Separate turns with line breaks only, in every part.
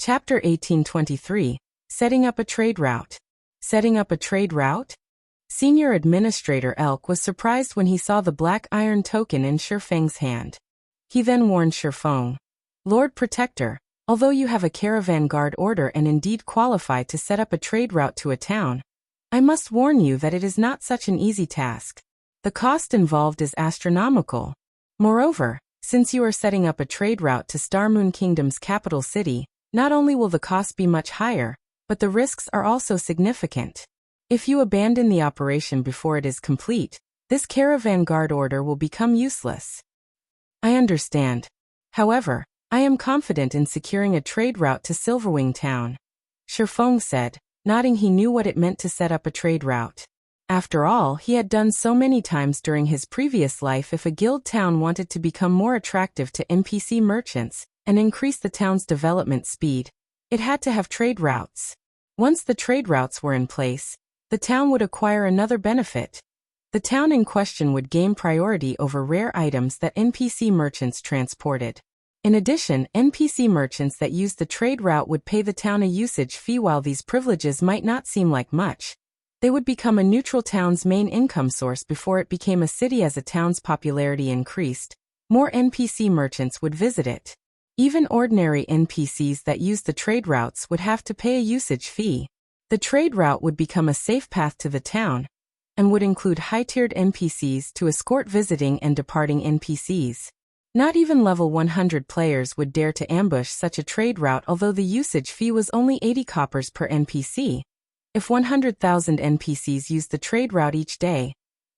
Chapter 1823, Setting Up a Trade Route. Setting up a trade route? Senior Administrator Elk was surprised when he saw the black iron token in Shifeng's hand. He then warned Shifeng, Lord Protector, although you have a caravan guard order and indeed qualify to set up a trade route to a town, I must warn you that it is not such an easy task. The cost involved is astronomical. Moreover, since you are setting up a trade route to Star Moon Kingdom's capital city, not only will the cost be much higher, but the risks are also significant. If you abandon the operation before it is complete, this caravan guard order will become useless. I understand. However, I am confident in securing a trade route to Silverwing Town. Shifeng said, nodding. He knew what it meant to set up a trade route. After all, he had done so many times during his previous life. If a guild town wanted to become more attractive to NPC merchants and increase the town's development speed, it had to have trade routes. Once the trade routes were in place, the town would acquire another benefit. The town in question would gain priority over rare items that NPC merchants transported. In addition, NPC merchants that used the trade route would pay the town a usage fee. While these privileges might not seem like much, they would become a neutral town's main income source before it became a city. As a town's popularity increased, more NPC merchants would visit it. Even ordinary NPCs that used the trade routes would have to pay a usage fee. The trade route would become a safe path to the town, and would include high-tiered NPCs to escort visiting and departing NPCs. Not even level 100 players would dare to ambush such a trade route, although the usage fee was only 80 coppers per NPC. If 100,000 NPCs used the trade route each day,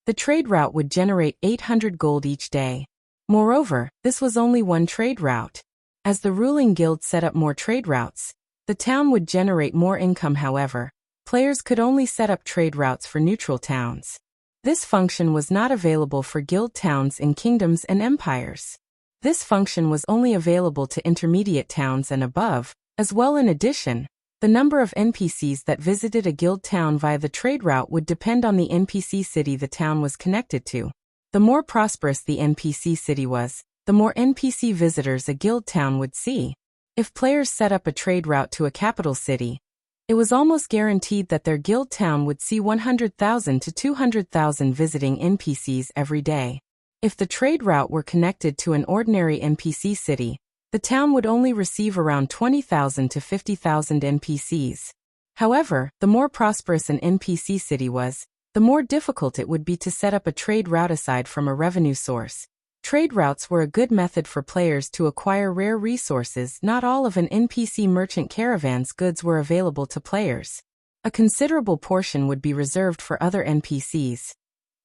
the trade route would generate 800 gold each day. Moreover, this was only one trade route. As the ruling guild set up more trade routes, the town would generate more income. However, players could only set up trade routes for neutral towns. This function was not available for guild towns in kingdoms and empires. This function was only available to intermediate towns and above, as well. In addition, the number of NPCs that visited a guild town via the trade route would depend on the NPC city the town was connected to. The more prosperous the NPC city was, the more NPC visitors a guild town would see. If players set up a trade route to a capital city, it was almost guaranteed that their guild town would see 100,000 to 200,000 visiting NPCs every day. If the trade route were connected to an ordinary NPC city, the town would only receive around 20,000 to 50,000 NPCs. However, the more prosperous an NPC city was, the more difficult it would be to set up a trade route. Aside from a revenue source, trade routes were a good method for players to acquire rare resources. Not all of an NPC merchant caravan's goods were available to players. A considerable portion would be reserved for other NPCs.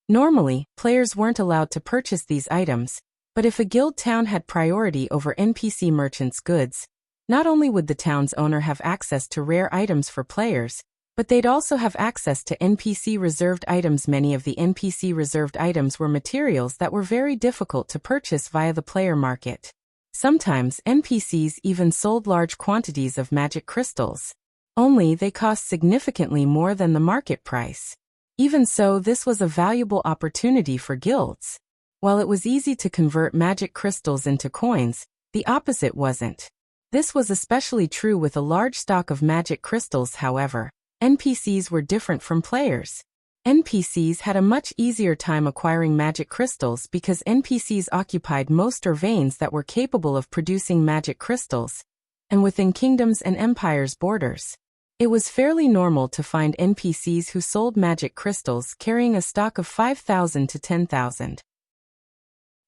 Normally, players weren't allowed to purchase these items, but if a guild town had priority over NPC merchants' goods, not only would the town's owner have access to rare items for players, but they'd also have access to NPC reserved items. Many of the NPC reserved items were materials that were very difficult to purchase via the player market. Sometimes NPCs even sold large quantities of magic crystals. Only they cost significantly more than the market price. Even so, this was a valuable opportunity for guilds. While it was easy to convert magic crystals into coins, the opposite wasn't. This was especially true with a large stock of magic crystals. However, NPCs were different from players. NPCs had a much easier time acquiring magic crystals because NPCs occupied most or veins that were capable of producing magic crystals, and within kingdoms and empires' borders, it was fairly normal to find NPCs who sold magic crystals carrying a stock of 5,000 to 10,000.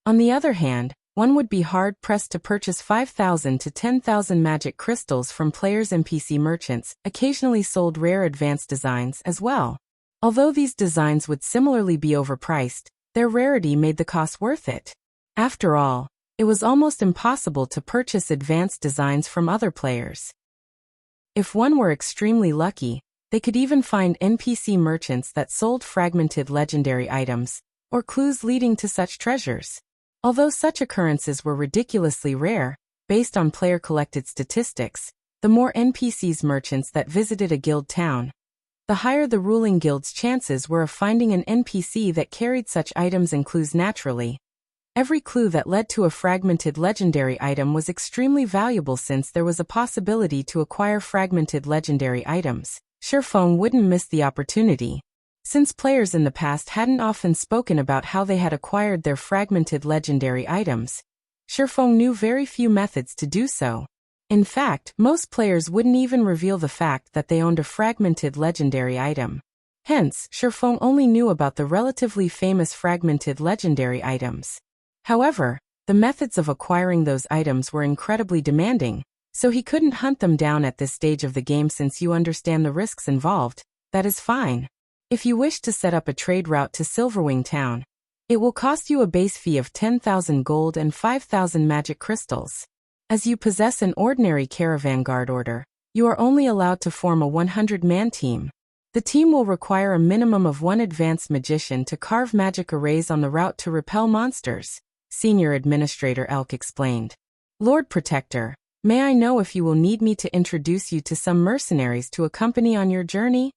On the other hand, one would be hard-pressed to purchase 5,000 to 10,000 magic crystals from players. NPC merchants occasionally sold rare advanced designs as well. Although these designs would similarly be overpriced, their rarity made the cost worth it. After all, it was almost impossible to purchase advanced designs from other players. If one were extremely lucky, they could even find NPC merchants that sold fragmented legendary items, or clues leading to such treasures. Although such occurrences were ridiculously rare, based on player-collected statistics, the more NPCs merchants that visited a guild town, the higher the ruling guild's chances were of finding an NPC that carried such items and clues. Naturally, Every clue that led to a fragmented legendary item was extremely valuable since there was a possibility to acquire fragmented legendary items. Shifeng wouldn't miss the opportunity. Since players in the past hadn't often spoken about how they had acquired their fragmented legendary items, Shifeng knew very few methods to do so. In fact, most players wouldn't even reveal the fact that they owned a fragmented legendary item. Hence, Shifeng only knew about the relatively famous fragmented legendary items. However, the methods of acquiring those items were incredibly demanding, so he couldn't hunt them down at this stage of the game. Since you understand the risks involved, that is fine. If you wish to set up a trade route to Silverwing Town, it will cost you a base fee of 10,000 gold and 5,000 magic crystals. As you possess an ordinary caravan guard order, you are only allowed to form a 100-man team. The team will require a minimum of 1 advanced magician to carve magic arrays on the route to repel monsters, Senior Administrator Elk explained. Lord Protector, may I know if you will need me to introduce you to some mercenaries to accompany on your journey?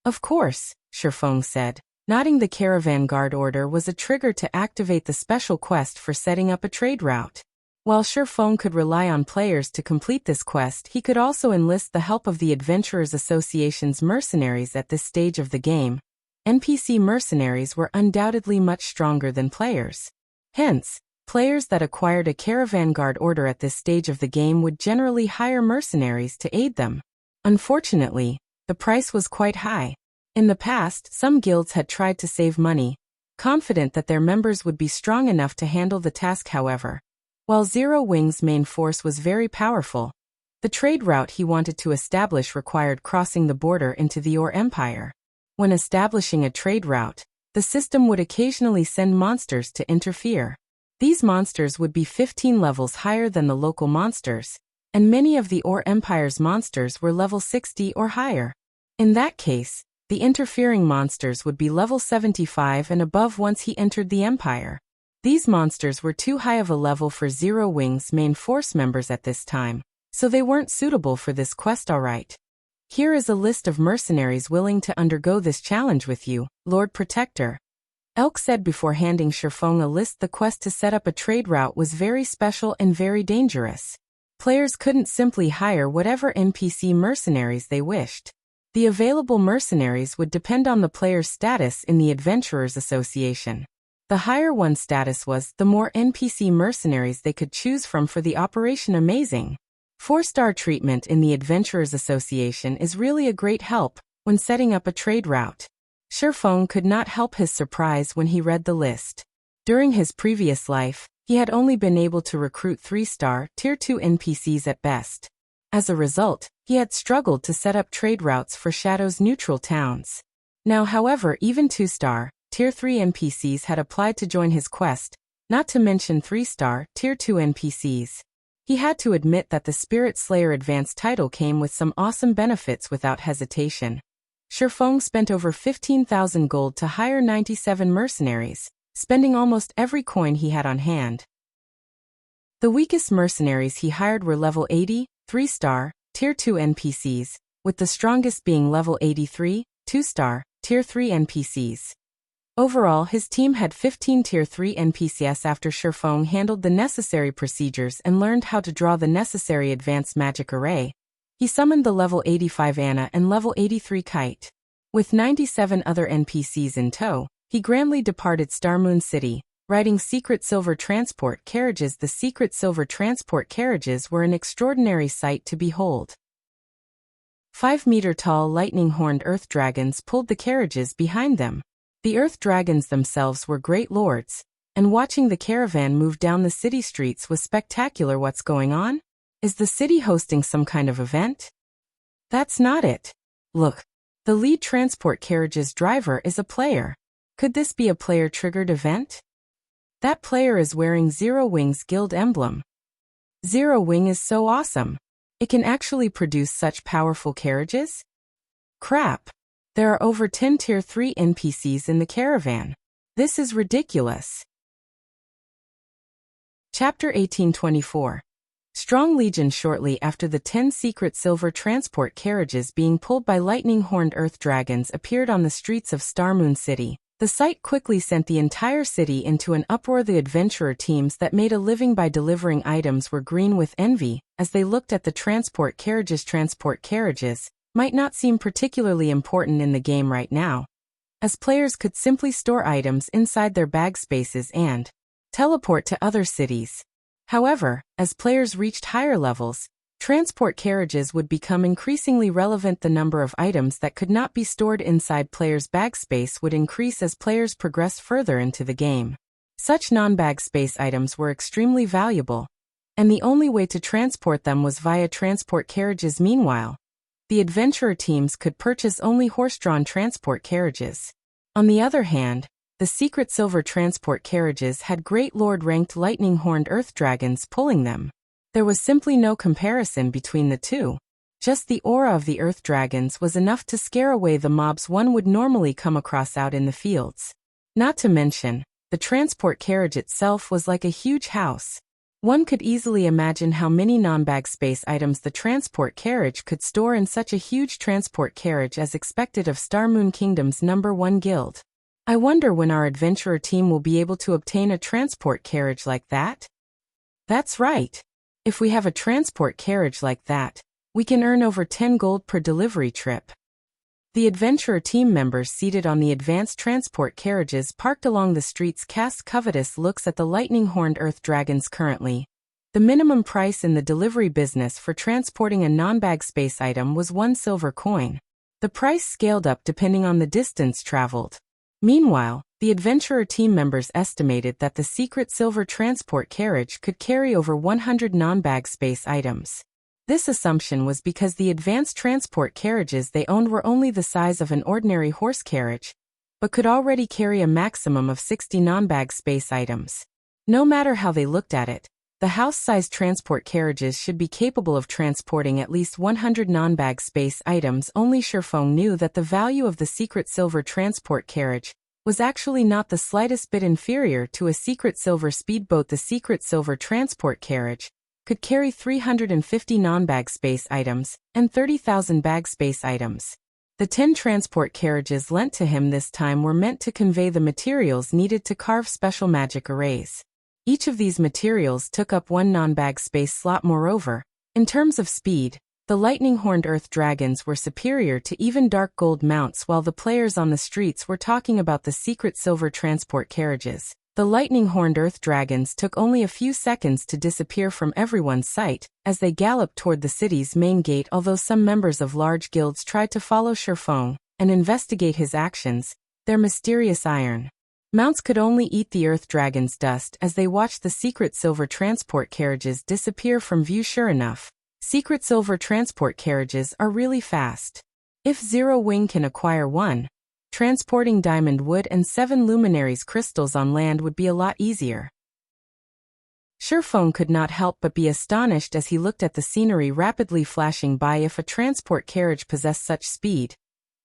Of course, Shifeng said. Nodding. The caravan guard order was a trigger to activate the special quest for setting up a trade route. While Shifeng could rely on players to complete this quest, he could also enlist the help of the Adventurers Association's mercenaries at this stage of the game. NPC mercenaries were undoubtedly much stronger than players. Hence, players that acquired a caravan guard order at this stage of the game would generally hire mercenaries to aid them. Unfortunately, the price was quite high. In the past, some guilds had tried to save money, confident that their members would be strong enough to handle the task. However, while Zero Wing's main force was very powerful, the trade route he wanted to establish required crossing the border into the Ore Empire. When establishing a trade route, the system would occasionally send monsters to interfere. These monsters would be 15 levels higher than the local monsters, and many of the Ore Empire's monsters were level 60 or higher. In that case, the interfering monsters would be level 75 and above once he entered the Empire. These monsters were too high of a level for Zero Wing's main force members at this time, so they weren't suitable for this quest. Alright. Here is a list of mercenaries willing to undergo this challenge with you, Lord Protector. Elk said before handing Shifeng a list. The quest to set up a trade route was very special and very dangerous. Players couldn't simply hire whatever NPC mercenaries they wished. The available mercenaries would depend on the player's status in the Adventurers Association. The higher one's status was, the more NPC mercenaries they could choose from for the operation. Amazing. 4-star treatment in the Adventurers Association is really a great help when setting up a trade route. Shifeng could not help his surprise when he read the list. During his previous life, he had only been able to recruit 3-star, Tier 2 NPCs at best. As a result, he had struggled to set up trade routes for Shadow's neutral towns. Now, however, even 2-star, Tier 3 NPCs had applied to join his quest, not to mention 3-star, Tier 2 NPCs. He had to admit that the Spirit Slayer advanced title came with some awesome benefits. Without hesitation, Shifeng spent over 15,000 gold to hire 97 mercenaries, spending almost every coin he had on hand. The weakest mercenaries he hired were level 80, 3-star, Tier 2 NPCs, with the strongest being level 83, 2-star, Tier 3 NPCs. Overall, his team had 15 Tier 3 NPCs. After Shifeng handled the necessary procedures and learned how to draw the necessary advanced magic array, he summoned the level 85 Anna and level 83 Kite. With 97 other NPCs in tow, he grandly departed Starmoon City, riding secret silver transport carriages. The secret silver transport carriages were an extraordinary sight to behold. 5-meter-tall lightning-horned earth dragons pulled the carriages behind them. The earth dragons themselves were great lords, and watching the caravan move down the city streets was spectacular. What's going on? Is the city hosting some kind of event? That's not it. Look, the lead transport carriage's driver is a player. Could this be a player-triggered event? That player is wearing Zero Wing's guild emblem. Zero Wing is so awesome. It can actually produce such powerful carriages? Crap. There are over 10 Tier 3 NPCs in the caravan. This is ridiculous. Chapter 1824. Strong Legion. Shortly after the 10 secret silver transport carriages being pulled by lightning-horned earth dragons appeared on the streets of Starmoon City, The sight quickly sent the entire city into an uproar. The adventurer teams that made a living by delivering items were green with envy as they looked at the transport carriages. Transport carriages might not seem particularly important in the game right now, as players could simply store items inside their bag spaces and teleport to other cities. However, as players reached higher levels, transport carriages would become increasingly relevant. The number of items that could not be stored inside players' bag space would increase as players progressed further into the game. Such non-bag space items were extremely valuable, and the only way to transport them was via transport carriages. Meanwhile, the adventurer teams could purchase only horse-drawn transport carriages. On the other hand, the secret silver transport carriages had great lord-ranked lightning-horned earth dragons pulling them. There was simply no comparison between the two. Just the aura of the earth dragons was enough to scare away the mobs one would normally come across out in the fields. Not to mention, the transport carriage itself was like a huge house. One could easily imagine how many non-bag space items the transport carriage could store in such a huge transport carriage as expected of Starmoon Kingdom's #1 guild. I wonder when our adventurer team will be able to obtain a transport carriage like that? That's right. If we have a transport carriage like that, we can earn over 10 gold per delivery trip. The adventurer team members seated on the advanced transport carriages parked along the streets cast covetous looks at the lightning-horned earth dragons. Currently, the minimum price in the delivery business for transporting a non-bag space item was 1 silver coin. The price scaled up depending on the distance traveled. Meanwhile, the adventurer team members estimated that the secret silver transport carriage could carry over 100 non-bag space items. This assumption was because the advanced transport carriages they owned were only the size of an ordinary horse carriage, but could already carry a maximum of 60 non-bag space items. No matter how they looked at it, the house-sized transport carriages should be capable of transporting at least 100 non-bag space items. Only Shifeng knew that the value of the secret silver transport carriage was actually not the slightest bit inferior to a secret silver speedboat. The secret silver transport carriage could carry 350 non-bag space items and 30,000 bag space items. The 10 transport carriages lent to him this time were meant to convey the materials needed to carve special magic arrays. Each of these materials took up 1 non-bag space slot. Moreover, in terms of speed, the lightning-horned earth dragons were superior to even dark gold mounts. While the players on the streets were talking about the secret silver transport carriages, the lightning-horned earth dragons took only a few seconds to disappear from everyone's sight as they galloped toward the city's main gate. Although some members of large guilds tried to follow Shifeng and investigate his actions, their mysterious iron mounts could only eat the earth dragon's dust as they watched the secret silver transport carriages disappear from view. Sure enough, secret silver transport carriages are really fast. If Zero Wing can acquire one, transporting diamond wood and 7 luminaries crystals on land would be a lot easier. Shifeng could not help but be astonished as he looked at the scenery rapidly flashing by. If a transport carriage possessed such speed,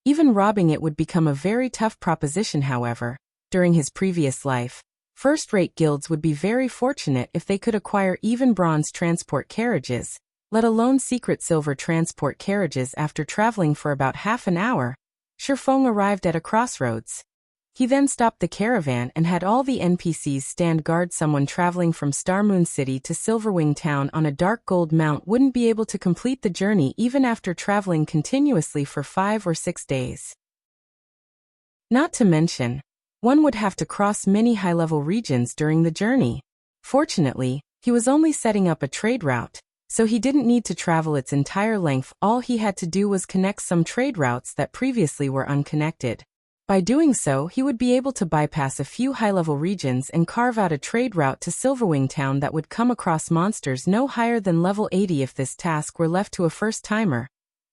even robbing it would become a very tough proposition. However, during his previous life, first-rate guilds would be very fortunate if they could acquire even bronze transport carriages, let alone secret silver transport carriages. After traveling for about half an hour, Shifeng arrived at a crossroads. He then stopped the caravan and had all the NPCs stand guard. Someone traveling from Starmoon City to Silverwing Town on a dark gold mount wouldn't be able to complete the journey even after traveling continuously for 5 or 6 days. Not to mention, one would have to cross many high-level regions during the journey. Fortunately, he was only setting up a trade route, so he didn't need to travel its entire length. All he had to do was connect some trade routes that previously were unconnected. By doing so, he would be able to bypass a few high-level regions and carve out a trade route to Silverwing Town that would come across monsters no higher than level 80 if this task were left to a first-timer.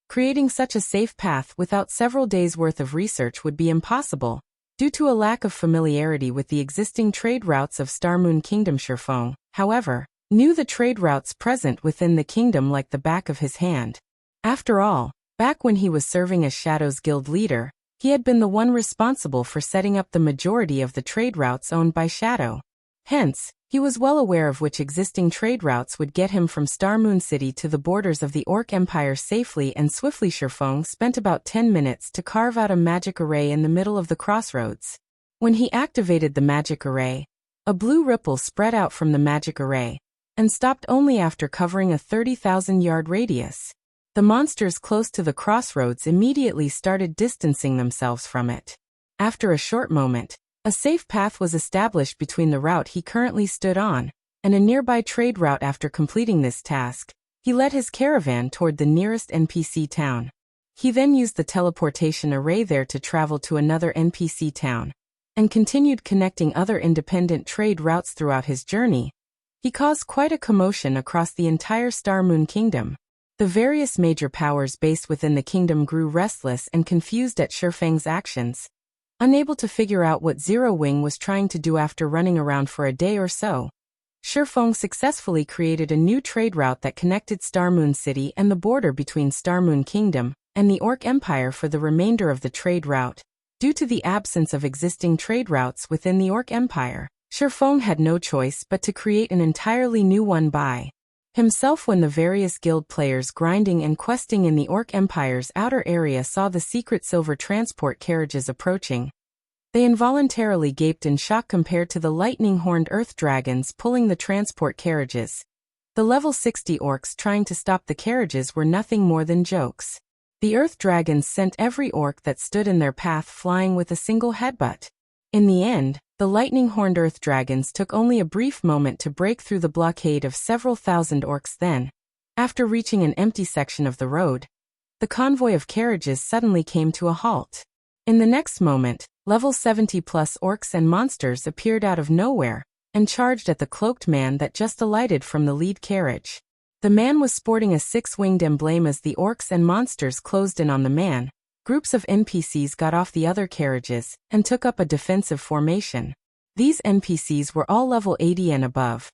Creating such a safe path without several days' worth of research would be impossible, due to a lack of familiarity with the existing trade routes of Starmoon Kingdom. Shifeng, however, knew the trade routes present within the kingdom like the back of his hand. After all, back when he was serving as Shadow's guild leader, he had been the one responsible for setting up the majority of the trade routes owned by Shadow. Hence, he was well aware of which existing trade routes would get him from Starmoon City to the borders of the Orc Empire safely and swiftly. Shifeng spent about 10 minutes to carve out a magic array in the middle of the crossroads. When he activated the magic array, a blue ripple spread out from the magic array and stopped only after covering a 30,000-yard radius. The monsters close to the crossroads immediately started distancing themselves from it. After a short moment, a safe path was established between the route he currently stood on and a nearby trade route. After completing this task, he led his caravan toward the nearest NPC town. He then used the teleportation array there to travel to another NPC town and continued connecting other independent trade routes throughout his journey. He caused quite a commotion across the entire Star Moon Kingdom. The various major powers based within the kingdom grew restless and confused at Shifeng's actions. Unable to figure out what Zero Wing was trying to do after running around for a day or so, Shifeng successfully created a new trade route that connected Star Moon City and the border between Star Moon Kingdom and the Orc Empire for the remainder of the trade route. Due to the absence of existing trade routes within the Orc Empire, Shifeng had no choice but to create an entirely new one by himself. When the various guild players grinding and questing in the Orc Empire's outer area saw the secret silver transport carriages approaching, they involuntarily gaped in shock compared to the lightning-horned earth dragons pulling the transport carriages. The level 60 orcs trying to stop the carriages were nothing more than jokes. The earth dragons sent every orc that stood in their path flying with a single headbutt. In the end, the lightning-horned earth dragons took only a brief moment to break through the blockade of several thousand orcs. Then, after reaching an empty section of the road, the convoy of carriages suddenly came to a halt. In the next moment, level 70+ orcs and monsters appeared out of nowhere and charged at the cloaked man that just alighted from the lead carriage. The man was sporting a six-winged emblem. As the orcs and monsters closed in on the man, groups of NPCs got off the other carriages and took up a defensive formation. These NPCs were all level 80 and above,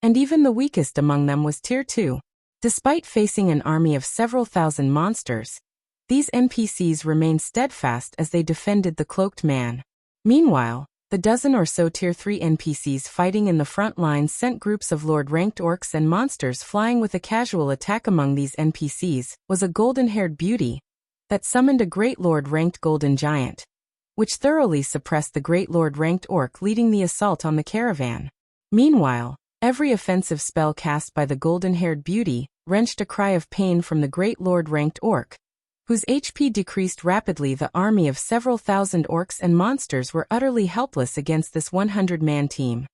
and even the weakest among them was tier 2. Despite facing an army of several thousand monsters, these NPCs remained steadfast as they defended the cloaked man. Meanwhile, the dozen or so tier 3 NPCs fighting in the front lines sent groups of Lord-ranked orcs and monsters flying. With a casual attack among these NPCs was a golden-haired beauty that summoned a Great Lord-ranked golden giant, which thoroughly suppressed the Great Lord-ranked orc leading the assault on the caravan. Meanwhile, every offensive spell cast by the golden-haired beauty wrenched a cry of pain from the Great Lord-ranked orc, whose HP decreased rapidly. The army of several thousand orcs and monsters were utterly helpless against this 100-man team.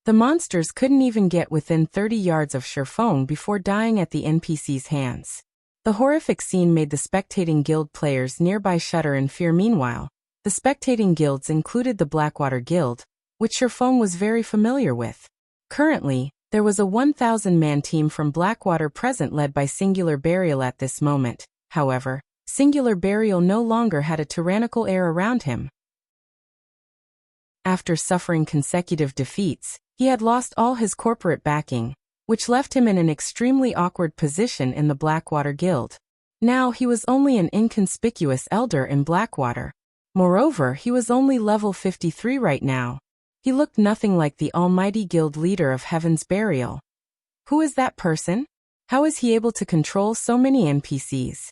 The monsters couldn't even get within 30 yards of Shifeng before dying at the NPC's hands. The horrific scene made the spectating guild players nearby shudder in fear. Meanwhile, the spectating guilds included the Blackwater Guild, which Shifeng was very familiar with. Currently, there was a 1,000-man team from Blackwater present led by Singular Burial at this moment. However, Singular Burial no longer had a tyrannical air around him. After suffering consecutive defeats, he had lost all his corporate backing, which left him in an extremely awkward position in the Blackwater Guild. Now he was only an inconspicuous elder in Blackwater. Moreover, he was only level 53 right now. He looked nothing like the almighty guild leader of Heaven's Burial. Who is that person? How is he able to control so many NPCs?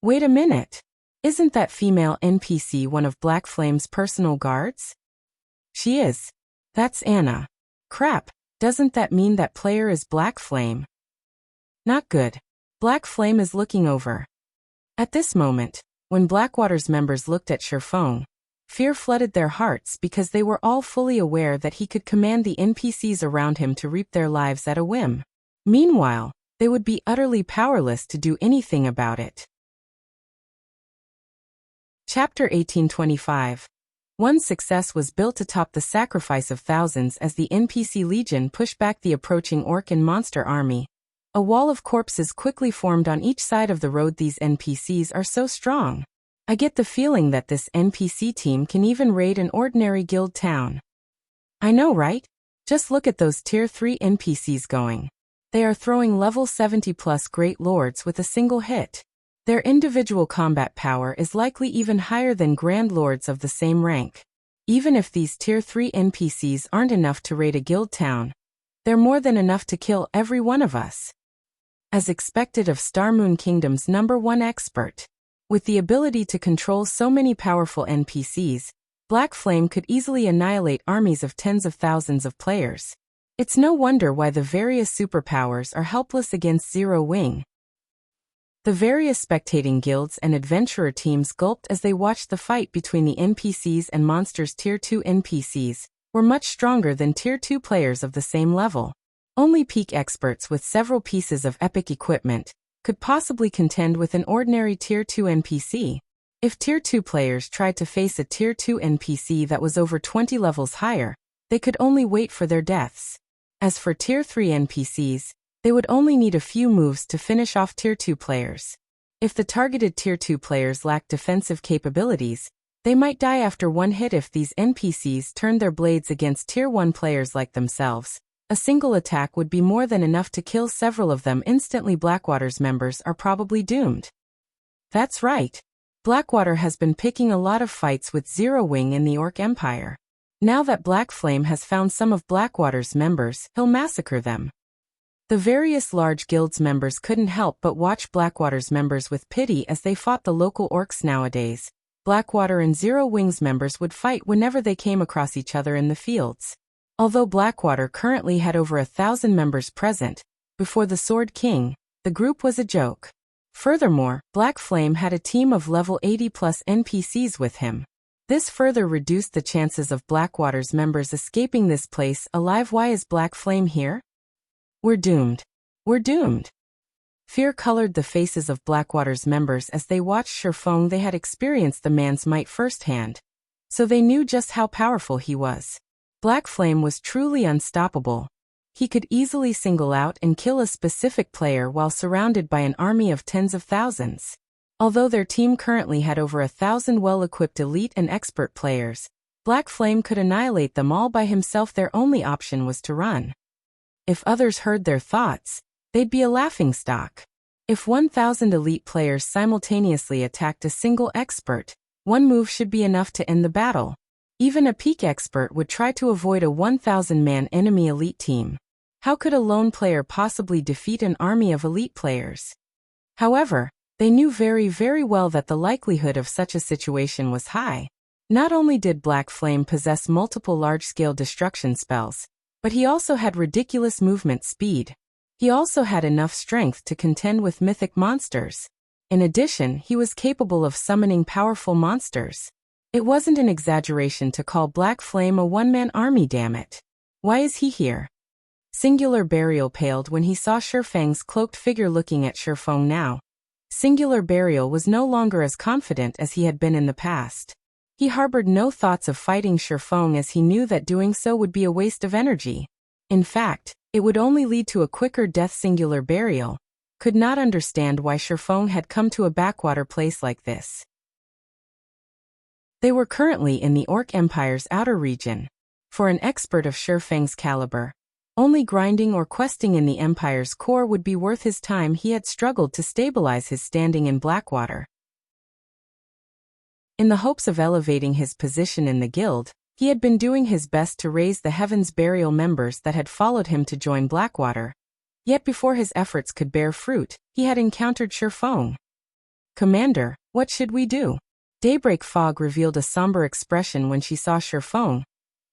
Wait a minute. Isn't that female NPC one of Black Flame's personal guards? She is. That's Anna. Crap, doesn't that mean that player is Black Flame? Not good. Black Flame is looking over. At this moment, when Blackwater's members looked at Shifeng, fear flooded their hearts because they were all fully aware that he could command the NPCs around him to reap their lives at a whim. Meanwhile, they would be utterly powerless to do anything about it. Chapter 1825. One success was built atop the sacrifice of thousands as the NPC Legion pushed back the approaching orc and monster army. A wall of corpses quickly formed on each side of the road. These NPCs are so strong. I get the feeling that this NPC team can even raid an ordinary guild town. I know, right? Just look at those tier 3 NPCs going. They are throwing level 70+ Great Lords with a single hit. Their individual combat power is likely even higher than Grand Lords of the same rank. Even if these tier 3 NPCs aren't enough to raid a guild town, they're more than enough to kill every one of us. As expected of Star Moon Kingdom's #1 expert, with the ability to control so many powerful NPCs, Black Flame could easily annihilate armies of tens of thousands of players. It's no wonder why the various superpowers are helpless against Zero Wing. The various spectating guilds and adventurer teams gulped as they watched the fight between the NPCs and monsters. Tier 2 NPCs were much stronger than Tier 2 players of the same level. Only peak experts with several pieces of epic equipment could possibly contend with an ordinary Tier 2 NPC. If Tier 2 players tried to face a Tier 2 NPC that was over 20 levels higher, they could only wait for their deaths. As for Tier 3 NPCs, they would only need a few moves to finish off Tier 2 players. If the targeted Tier 2 players lacked defensive capabilities, they might die after one hit. If these NPCs turned their blades against Tier 1 players like themselves, a single attack would be more than enough to kill several of them instantly. Blackwater's members are probably doomed. That's right. Blackwater has been picking a lot of fights with Zero Wing in the Orc Empire. Now that Black Flame has found some of Blackwater's members, he'll massacre them. The various large guilds members couldn't help but watch Blackwater's members with pity as they fought the local orcs. Nowadays, Blackwater and Zero Wing's members would fight whenever they came across each other in the fields. Although Blackwater currently had over 1,000 members present, before the Sword King, the group was a joke. Furthermore, Black Flame had a team of level 80 plus NPCs with him. This further reduced the chances of Blackwater's members escaping this place alive. Why is Black Flame here? We're doomed. We're doomed. Fear colored the faces of Blackwater's members as they watched Shifeng. They had experienced the man's might firsthand, so they knew just how powerful he was. Black Flame was truly unstoppable. He could easily single out and kill a specific player while surrounded by an army of tens of thousands. Although their team currently had over 1,000 well-equipped elite and expert players, Black Flame could annihilate them all by himself. Their only option was to run. If others heard their thoughts, they'd be a laughingstock. If 1,000 elite players simultaneously attacked a single expert, one move should be enough to end the battle. Even a peak expert would try to avoid a 1,000-man enemy elite team. How could a lone player possibly defeat an army of elite players? However, they knew very, very well that the likelihood of such a situation was high. Not only did Black Flame possess multiple large-scale destruction spells, but he also had ridiculous movement speed. He also had enough strength to contend with mythic monsters. In addition, he was capable of summoning powerful monsters. It wasn't an exaggeration to call Black Flame a one-man army. Damn it. Why is he here? Singular Burial paled when he saw Shifeng's cloaked figure looking at Shifeng now. Singular Burial was no longer as confident as he had been in the past. He harbored no thoughts of fighting Shifeng as he knew that doing so would be a waste of energy. In fact, it would only lead to a quicker death. Singular Burial could not understand why Shifeng had come to a backwater place like this. They were currently in the Orc Empire's outer region. For an expert of Shifeng's caliber, only grinding or questing in the Empire's core would be worth his time. He had struggled to stabilize his standing in Blackwater. In the hopes of elevating his position in the guild, he had been doing his best to raise the Heaven's Burial members that had followed him to join Blackwater. Yet before his efforts could bear fruit, he had encountered Shifeng. "Commander, what should we do?" Daybreak Fog revealed a somber expression when she saw Shifeng.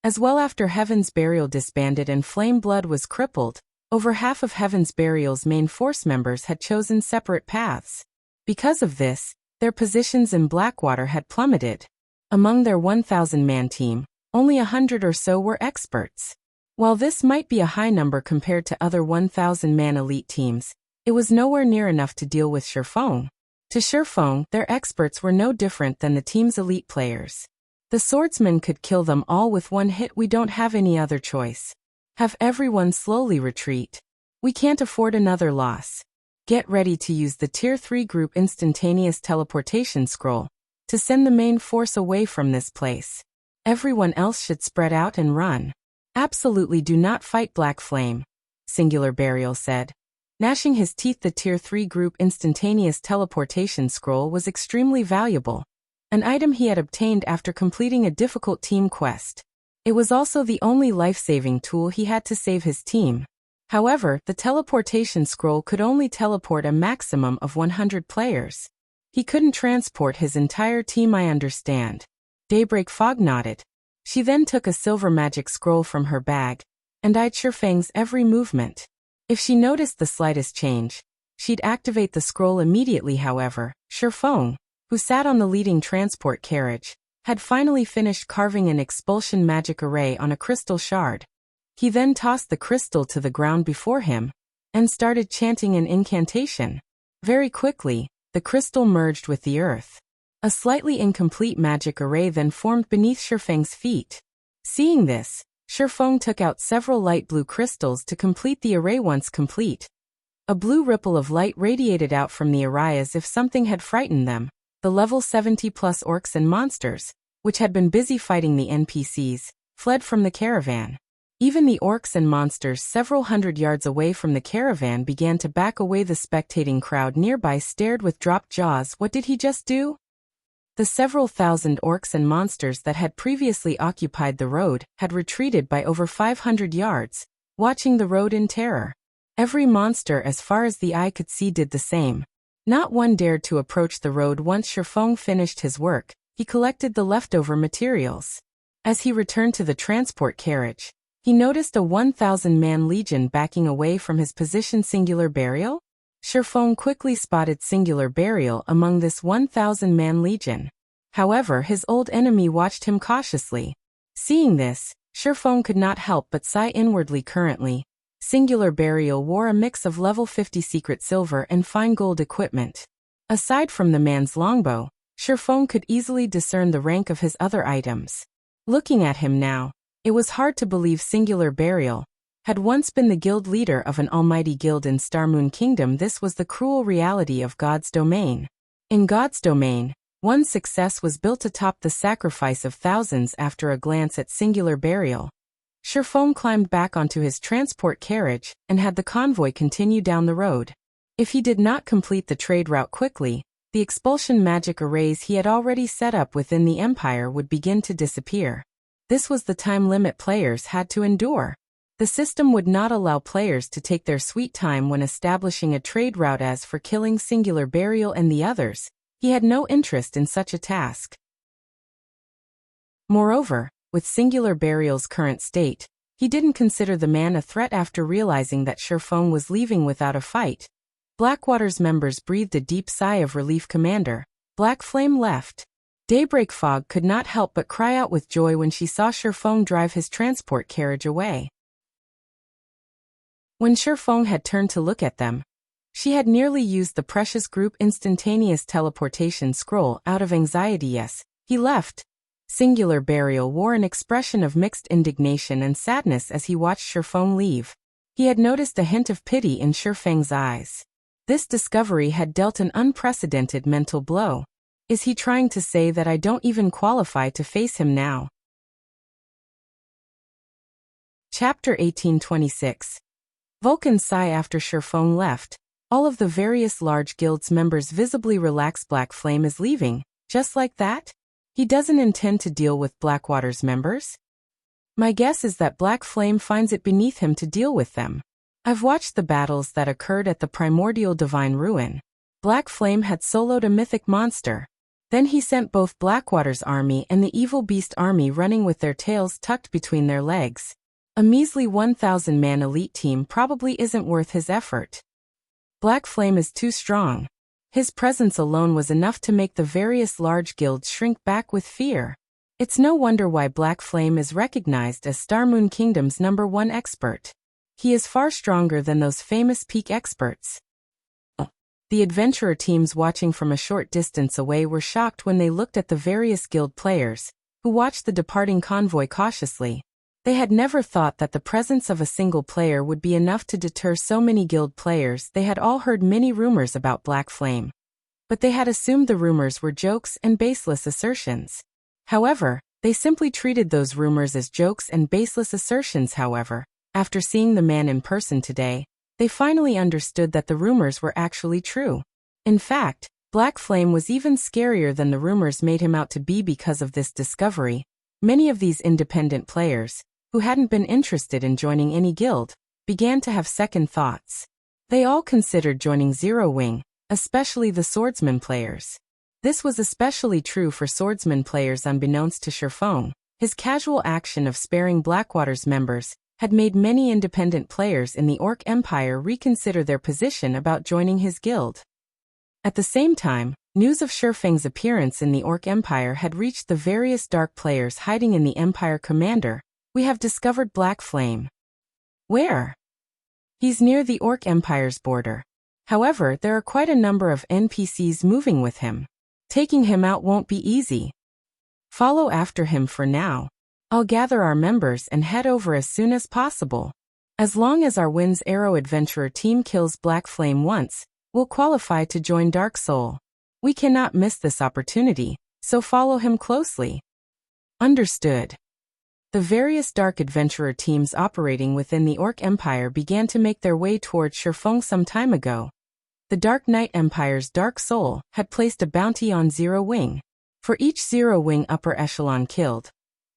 As well, after Heaven's Burial disbanded and Flame Blood was crippled, over half of Heaven's Burial's main force members had chosen separate paths. Because of this, their positions in Blackwater had plummeted. Among their 1,000-man team, only 100 or so were experts. While this might be a high number compared to other 1,000-man elite teams, it was nowhere near enough to deal with Shifeng. To Shifeng, their experts were no different than the team's elite players. The Swordsman could kill them all with one hit. We don't have any other choice. Have everyone slowly retreat. We can't afford another loss. Get ready to use the Tier 3 group instantaneous teleportation scroll to send the main force away from this place. Everyone else should spread out and run. Absolutely do not fight Black Flame, Singular Burial said. Gnashing his teeth, the Tier 3 group instantaneous teleportation scroll was extremely valuable, an item he had obtained after completing a difficult team quest. It was also the only life-saving tool he had to save his team. However, the teleportation scroll could only teleport a maximum of 100 players. He couldn't transport his entire team. I understand. Daybreak Fog nodded. She then took a silver magic scroll from her bag and eyed Shifeng's every movement. If she noticed the slightest change, she'd activate the scroll immediately. However, Shifeng, who sat on the leading transport carriage, had finally finished carving an expulsion magic array on a crystal shard. He then tossed the crystal to the ground before him and started chanting an incantation. Very quickly, the crystal merged with the earth. A slightly incomplete magic array then formed beneath Shifeng's feet. Seeing this, Shifeng took out several light blue crystals to complete the array. Once complete, a blue ripple of light radiated out from the array as if something had frightened them. The level 70+ orcs and monsters, which had been busy fighting the NPCs, fled from the caravan. Even the orcs and monsters several hundred yards away from the caravan began to back away. The spectating crowd nearby stared with dropped jaws. What did he just do? The several thousand orcs and monsters that had previously occupied the road had retreated by over 500 yards, watching the road in terror. Every monster as far as the eye could see did the same. Not one dared to approach the road. Once Shifeng finished his work, he collected the leftover materials. As he returned to the transport carriage, he noticed a 1,000-man legion backing away from his position. Singular burial? Shifeng quickly spotted singular burial among this 1,000-man legion. However, his old enemy watched him cautiously. Seeing this, Shifeng could not help but sigh inwardly. Currently, singular burial wore a mix of level 50 secret silver and fine gold equipment. Aside from the man's longbow, Shifeng could easily discern the rank of his other items. Looking at him now, it was hard to believe singular burial had once been the guild leader of an almighty guild in Starmoon Kingdom. This was the cruel reality of God's domain. In God's domain, one's success was built atop the sacrifice of thousands. After a glance at singular burial, Shifeng climbed back onto his transport carriage and had the convoy continue down the road. If he did not complete the trade route quickly, the expulsion magic arrays he had already set up within the Empire would begin to disappear. This was the time limit players had to endure. The system would not allow players to take their sweet time when establishing a trade route. As for killing singular burial and the others, he had no interest in such a task. Moreover, with singular burial's current state, he didn't consider the man a threat. After realizing that Shifeng was leaving without a fight, Blackwater's members breathed a deep sigh of relief. Commander, Black Flame left. Daybreak Fog could not help but cry out with joy when she saw Shifeng drive his transport carriage away. When Shifeng had turned to look at them, she had nearly used the precious group instantaneous teleportation scroll. Out of anxiety, yes, he left. Singular burial wore an expression of mixed indignation and sadness as he watched Shifeng leave. He had noticed a hint of pity in Shifeng's eyes. This discovery had dealt an unprecedented mental blow. Is he trying to say that I don't even qualify to face him now? Chapter 1826. Vulcan Sigh. After Shifeng left, all of the various large guilds members visibly relaxed. Black Flame is leaving, just like that? He doesn't intend to deal with Blackwater's members? My guess is that Black Flame finds it beneath him to deal with them. I've watched the battles that occurred at the primordial divine ruin. Black Flame had soloed a mythic monster. Then he sent both Blackwater's army and the evil beast army running with their tails tucked between their legs. A measly 1,000-man elite team probably isn't worth his effort. Black Flame is too strong. His presence alone was enough to make the various large guilds shrink back with fear. It's no wonder why Black Flame is recognized as Starmoon Kingdom's #1 expert. He is far stronger than those famous peak experts. The adventurer teams watching from a short distance away were shocked when they looked at the various guild players, who watched the departing convoy cautiously. They had never thought that the presence of a single player would be enough to deter so many guild players. They had all heard many rumors about Black Flame, but they had assumed the rumors were jokes and baseless assertions. However, they simply treated those rumors as jokes and baseless assertions. However, after seeing the man in person today, they finally understood that the rumors were actually true. In fact, Black Flame was even scarier than the rumors made him out to be. Because of this discovery, many of these independent players, who hadn't been interested in joining any guild, began to have second thoughts. They all considered joining Zero Wing, especially the Swordsman players. This was especially true for swordsman players. Unbeknownst to Shifeng, his casual action of sparing Blackwater's members had made many independent players in the Orc Empire reconsider their position about joining his guild. At the same time, news of Shifeng's appearance in the Orc Empire had reached the various dark players hiding in the Empire. Commander, we have discovered Black Flame. Where? He's near the Orc Empire's border. However, there are quite a number of NPCs moving with him. Taking him out won't be easy. Follow after him for now. I'll gather our members and head over as soon as possible. As long as our Wind's Arrow Adventurer team kills Black Flame once, we'll qualify to join Dark Soul. We cannot miss this opportunity, so follow him closely. Understood. The various Dark Adventurer teams operating within the Orc Empire began to make their way towards Shifeng some time ago. The Dark Knight Empire's Dark Soul had placed a bounty on Zero Wing. For each Zero Wing upper echelon killed,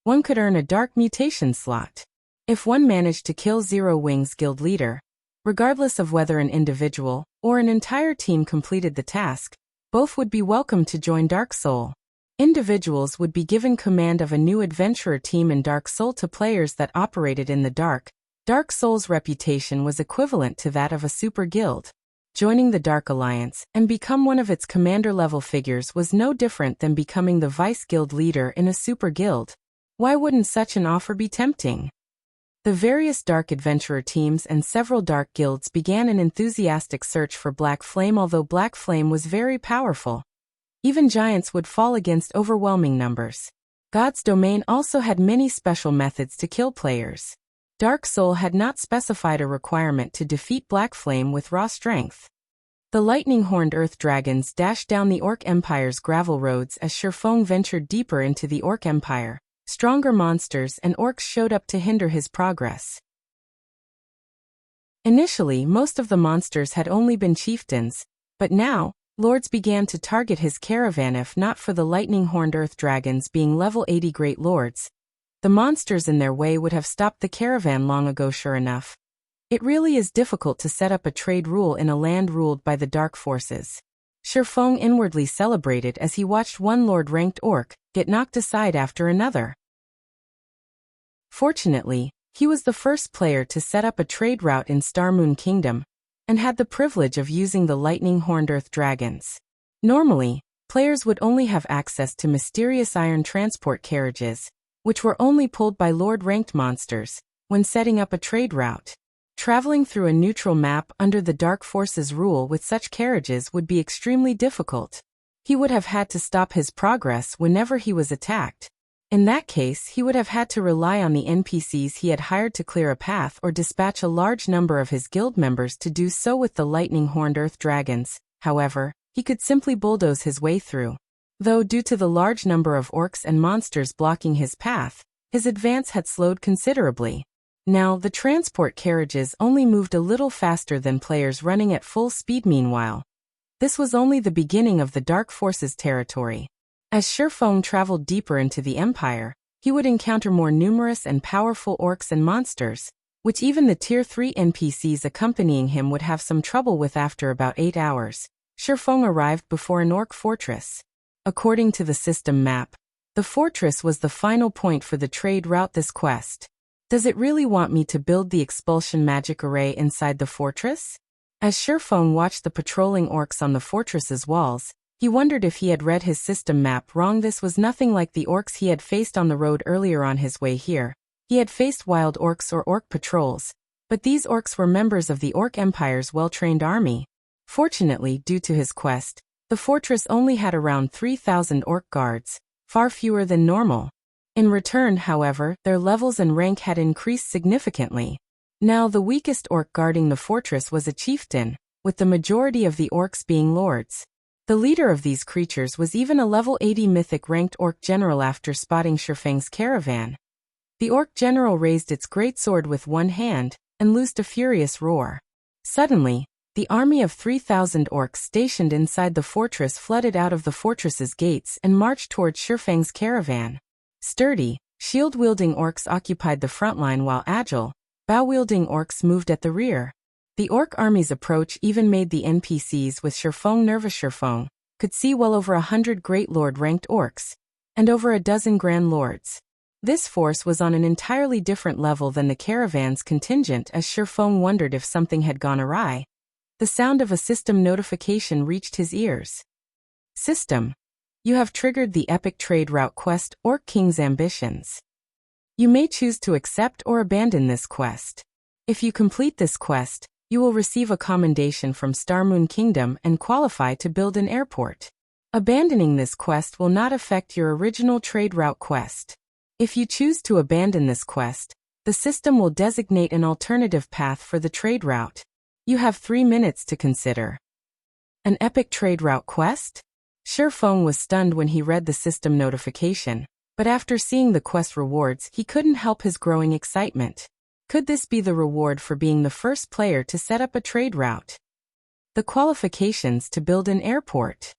one could earn a Dark Mutation slot. If one managed to kill Zero Wing's guild leader, regardless of whether an individual or an entire team completed the task, both would be welcome to join Dark Soul. Individuals would be given command of a new adventurer team in Dark Soul to players that operated in the dark. Dark Soul's reputation was equivalent to that of a super guild. Joining the Dark Alliance and become one of its commander-level figures was no different than becoming the vice-guild leader in a super guild. Why wouldn't such an offer be tempting? The various Dark Adventurer teams and several Dark Guilds began an enthusiastic search for Black Flame. Although Black Flame was very powerful, even giants would fall against overwhelming numbers. God's Domain also had many special methods to kill players. Dark Soul had not specified a requirement to defeat Black Flame with raw strength. The lightning-horned earth dragons dashed down the Orc Empire's gravel roads as Shifeng ventured deeper into the Orc Empire. Stronger monsters and orcs showed up to hinder his progress. Initially, most of the monsters had only been chieftains, but now, lords began to target his caravan. If not for the lightning-horned earth dragons being level 80 great lords, the monsters in their way would have stopped the caravan long ago. Sure enough, it really is difficult to set up a trade rule in a land ruled by the dark forces. Shifeng inwardly celebrated as he watched one lord-ranked orc get knocked aside after another. Fortunately, he was the first player to set up a trade route in Starmoon Kingdom, and had the privilege of using the lightning-horned earth dragons. Normally, players would only have access to mysterious iron transport carriages, which were only pulled by lord-ranked monsters, when setting up a trade route. Traveling through a neutral map under the Dark Forces' rule with such carriages would be extremely difficult. He would have had to stop his progress whenever he was attacked. In that case, he would have had to rely on the NPCs he had hired to clear a path or dispatch a large number of his guild members to do so with the lightning-horned earth dragons. However, he could simply bulldoze his way through. Though due to the large number of orcs and monsters blocking his path, his advance had slowed considerably. Now, the transport carriages only moved a little faster than players running at full speed. Meanwhile, this was only the beginning of the Dark Forces territory. As Shifeng traveled deeper into the Empire, he would encounter more numerous and powerful orcs and monsters, which even the Tier 3 NPCs accompanying him would have some trouble with. After about 8 hours, Shifeng arrived before an orc fortress. According to the system map, the fortress was the final point for the trade route. This quest. Does it really want me to build the expulsion magic array inside the fortress? As Shifeng watched the patrolling orcs on the fortress's walls, he wondered if he had read his system map wrong. This was nothing like the orcs he had faced on the road earlier. On his way here, he had faced wild orcs or orc patrols, but these orcs were members of the Orc Empire's well-trained army. Fortunately, due to his quest, the fortress only had around 3,000 orc guards, far fewer than normal. In return, however, their levels and rank had increased significantly. Now the weakest orc guarding the fortress was a chieftain, with the majority of the orcs being lords. The leader of these creatures was even a level 80 mythic-ranked orc general. After spotting Shifeng's caravan, the orc general raised its great sword with one hand and loosed a furious roar. Suddenly, the army of 3,000 orcs stationed inside the fortress flooded out of the fortress's gates and marched towards Shifeng's caravan. Sturdy, shield-wielding orcs occupied the front line while agile, bow-wielding orcs moved at the rear. The orc army's approach even made the NPCs with Shifeng nervous. Shifeng, could see well over 100 Great Lord-ranked orcs, and over a dozen Grand Lords. This force was on an entirely different level than the caravan's contingent as Shifeng wondered if something had gone awry. The sound of a system notification reached his ears. System. You have triggered the epic trade route quest, Orc King's Ambitions. You may choose to accept or abandon this quest. If you complete this quest, you will receive a commendation from Starmoon Kingdom and qualify to build an airport. Abandoning this quest will not affect your original trade route quest. If you choose to abandon this quest, the system will designate an alternative path for the trade route. You have 3 minutes to consider. An epic trade route quest? Shifeng was stunned when he read the system notification, but after seeing the quest rewards, he couldn't help his growing excitement. Could this be the reward for being the first player to set up a trade route? The qualifications to build an airport.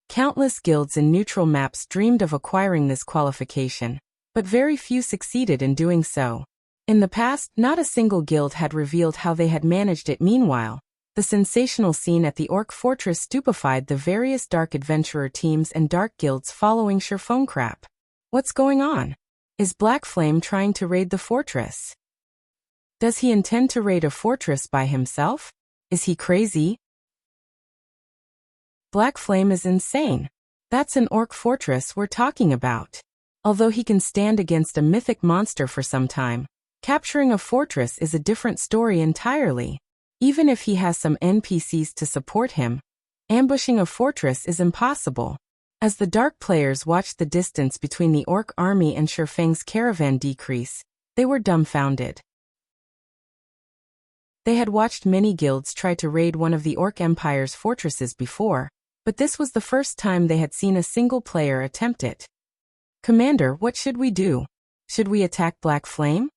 Countless guilds in neutral maps dreamed of acquiring this qualification, but very few succeeded in doing so. In the past, not a single guild had revealed how they had managed it. Meanwhile, the sensational scene at the Orc Fortress stupefied the various dark adventurer teams and dark guilds following Shifeng. Crap. What's going on? Is Black Flame trying to raid the fortress? Does he intend to raid a fortress by himself? Is he crazy? Black Flame is insane. That's an orc fortress we're talking about. Although he can stand against a mythic monster for some time, capturing a fortress is a different story entirely. Even if he has some NPCs to support him, ambushing a fortress is impossible. As the dark players watched the distance between the orc army and Shifeng's caravan decrease, they were dumbfounded. They had watched many guilds try to raid one of the Orc Empire's fortresses before, but this was the first time they had seen a single player attempt it. Commander, what should we do? Should we attack Black Flame?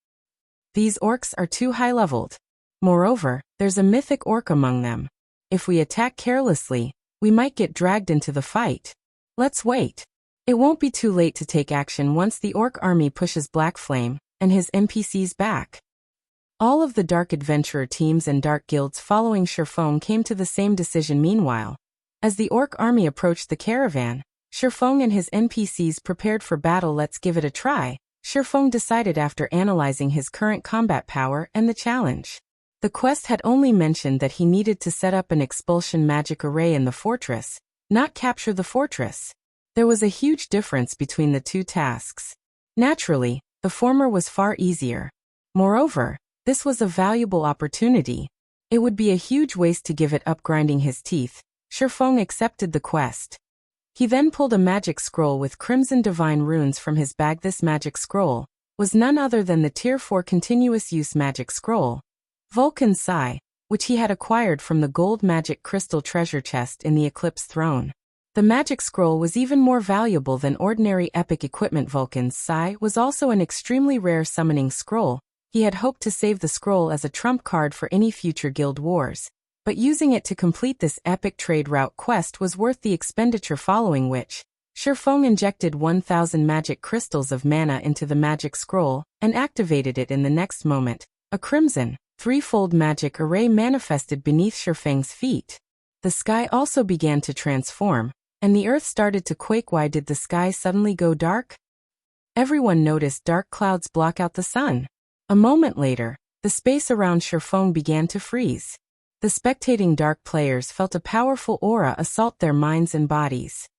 These orcs are too high-leveled. Moreover, there's a mythic orc among them. If we attack carelessly, we might get dragged into the fight. Let's wait. It won't be too late to take action once the orc army pushes Black Flame and his NPCs back. All of the dark adventurer teams and dark guilds following Shifeng came to the same decision. Meanwhile, as the orc army approached the caravan, Shifeng and his NPCs prepared for battle. Let's give it a try, Shifeng decided after analyzing his current combat power and the challenge. The quest had only mentioned that he needed to set up an expulsion magic array in the fortress, not capture the fortress. There was a huge difference between the two tasks. Naturally, the former was far easier. Moreover, this was a valuable opportunity. It would be a huge waste to give it up. Grinding his teeth, Shifeng accepted the quest. He then pulled a magic scroll with crimson divine runes from his bag. This magic scroll was none other than the Tier 4 continuous use magic scroll, Vulcan Sigh, which he had acquired from the gold magic crystal treasure chest in the Eclipse Throne. The magic scroll was even more valuable than ordinary epic equipment. Vulcan's Sigh was also an extremely rare summoning scroll. He had hoped to save the scroll as a trump card for any future guild wars, but using it to complete this epic trade route quest was worth the expenditure, following which, Shifeng injected 1,000 magic crystals of mana into the magic scroll and activated it. In the next moment, a crimson, threefold magic array manifested beneath Shifeng's feet. The sky also began to transform, and the earth started to quake. Why did the sky suddenly go dark? Everyone noticed dark clouds block out the sun. A moment later, the space around Shifeng began to freeze. The spectating dark players felt a powerful aura assault their minds and bodies.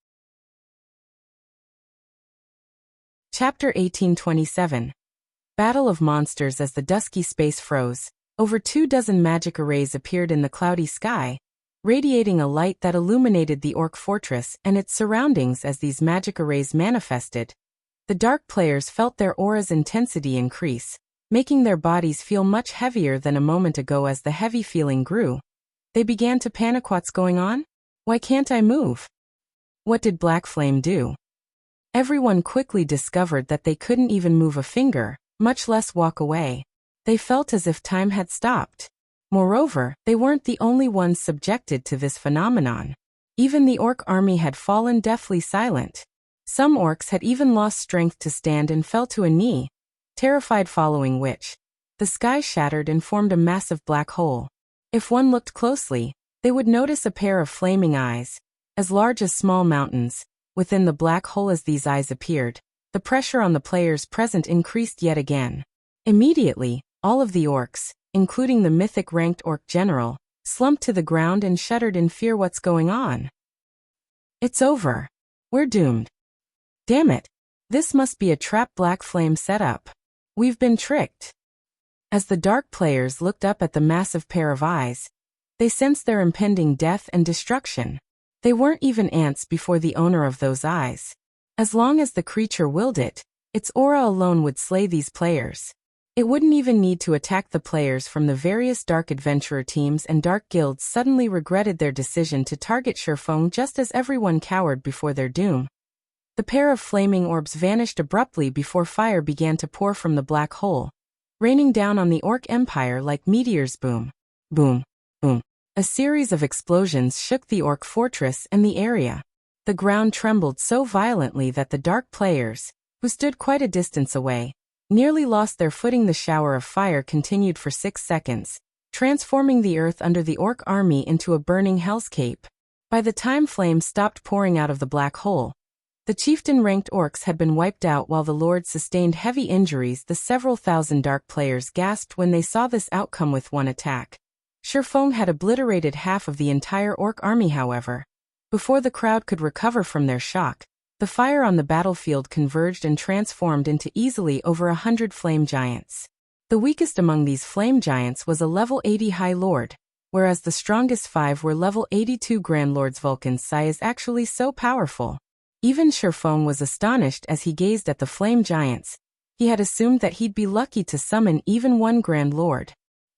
Chapter 1827. Battle of Monsters. As the dusky space froze, over 24 magic arrays appeared in the cloudy sky, radiating a light that illuminated the orc fortress and its surroundings. As these magic arrays manifested, the dark players felt their aura's intensity increase, making their bodies feel much heavier than a moment ago. As the heavy feeling grew, they began to panic. What's going on? Why can't I move? What did Black Flame do? Everyone quickly discovered that they couldn't even move a finger, much less walk away. They felt as if time had stopped. Moreover, they weren't the only ones subjected to this phenomenon. Even the orc army had fallen deathly silent. Some orcs had even lost strength to stand and fell to a knee, terrified, following which, the sky shattered and formed a massive black hole. If one looked closely, they would notice a pair of flaming eyes, as large as small mountains. Within the black hole as these eyes appeared, the pressure on the players present increased yet again. Immediately, all of the orcs, including the mythic ranked orc general, slumped to the ground and shuddered in fear. What's going on? It's over. We're doomed. Damn it. This must be a trap. Black flame setup. We've been tricked. As the dark players looked up at the massive pair of eyes, they sensed their impending death and destruction. They weren't even ants before the owner of those eyes. As long as the creature willed it, its aura alone would slay these players. It wouldn't even need to attack. The players from the various dark adventurer teams and dark guilds suddenly regretted their decision to target Sherfong just as everyone cowered before their doom. The pair of flaming orbs vanished abruptly before fire began to pour from the black hole, raining down on the Orc Empire like meteors. Boom, boom, boom. A series of explosions shook the Orc fortress and the area. The ground trembled so violently that the dark players, who stood quite a distance away, nearly lost their footing. The shower of fire continued for 6 seconds, transforming the earth under the Orc army into a burning hellscape. By the time flames stopped pouring out of the black hole, the chieftain-ranked orcs had been wiped out while the lords sustained heavy injuries. The several thousand dark players gasped when they saw this outcome. With one attack, Sherfong had obliterated half of the entire orc army. However, before the crowd could recover from their shock, the fire on the battlefield converged and transformed into easily over 100 flame giants. The weakest among these flame giants was a level 80 High Lord, whereas the strongest 5 were level 82 Grand Lords. Vulcan's Sigh is actually so powerful. Even Sherfong was astonished as he gazed at the flame giants. He had assumed that he'd be lucky to summon even one Grand Lord.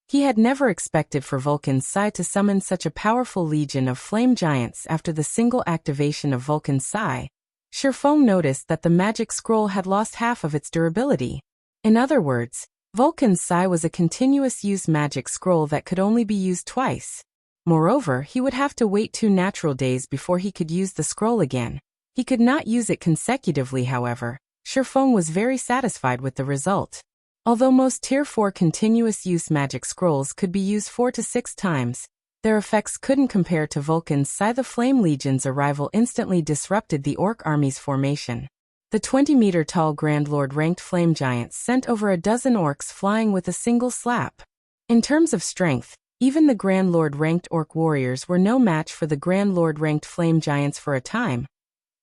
He had never expected for Vulcan's Sigh to summon such a powerful legion of flame giants. After the single activation of Vulcan's Sigh, Sherfong noticed that the magic scroll had lost half of its durability. In other words, Vulcan's Sigh was a continuous use magic scroll that could only be used twice. Moreover, he would have to wait 2 natural days before he could use the scroll again. He could not use it consecutively. However, Sherfong was very satisfied with the result. Although most Tier 4 continuous use magic scrolls could be used 4 to 6 times, their effects couldn't compare to Vulcan's Sigh. The Flame Legion's arrival instantly disrupted the Orc army's formation. The 20-meter-tall Grand Lord-ranked flame giants sent over a dozen orcs flying with a single slap. In terms of strength, even the Grand Lord-ranked orc warriors were no match for the Grand Lord-ranked flame giants for a time.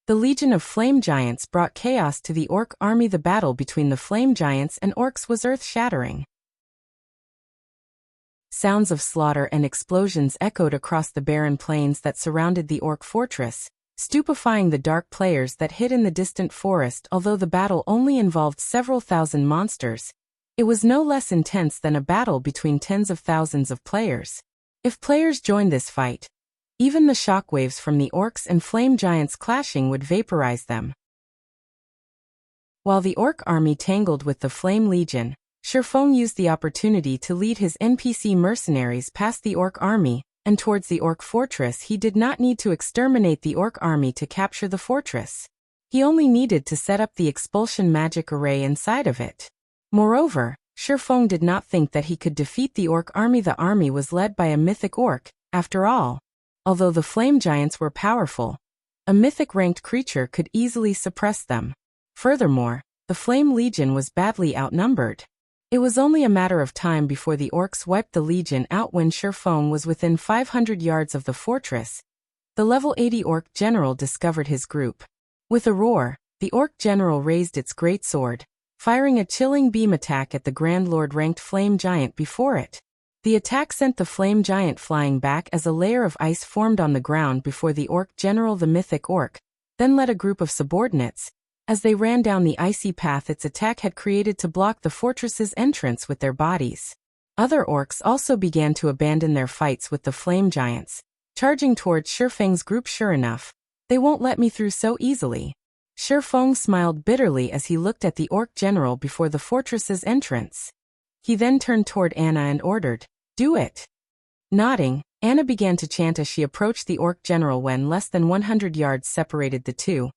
The Legion of Flame Giants brought chaos to the Orc army. The battle between the Flame Giants and Orcs was earth-shattering. Sounds of slaughter and explosions echoed across the barren plains that surrounded the Orc fortress, stupefying the dark players that hid in the distant forest. Although the battle only involved several thousand monsters, it was no less intense than a battle between tens of thousands of players. If players joined this fight, even the shockwaves from the orcs and flame giants clashing would vaporize them. While the orc army tangled with the Flame Legion, Sherfong used the opportunity to lead his NPC mercenaries past the orc army and towards the orc fortress. He did not need to exterminate the orc army to capture the fortress. He only needed to set up the expulsion magic array inside of it. Moreover, Sherfong did not think that he could defeat the orc army. The army was led by a mythic orc, after all. Although the flame giants were powerful, a mythic-ranked creature could easily suppress them. Furthermore, the Flame Legion was badly outnumbered. It was only a matter of time before the orcs wiped the Legion out. When Sherfong was within 500 yards of the fortress, the level 80 orc general discovered his group. With a roar, the orc general raised its great sword, firing a chilling beam attack at the Grand Lord-ranked flame giant before it. The attack sent the flame giant flying back as a layer of ice formed on the ground before the orc general. The mythic orc then led a group of subordinates as they ran down the icy path its attack had created to block the fortress's entrance with their bodies. Other orcs also began to abandon their fights with the flame giants, charging towards Sherfeng's group. Sure enough, they won't let me through so easily. Sherfong smiled bitterly as he looked at the orc general before the fortress's entrance. He then turned toward Anna and ordered, "Do it." Nodding, Anna began to chant as she approached the orc general. When less than 100 yards separated the two,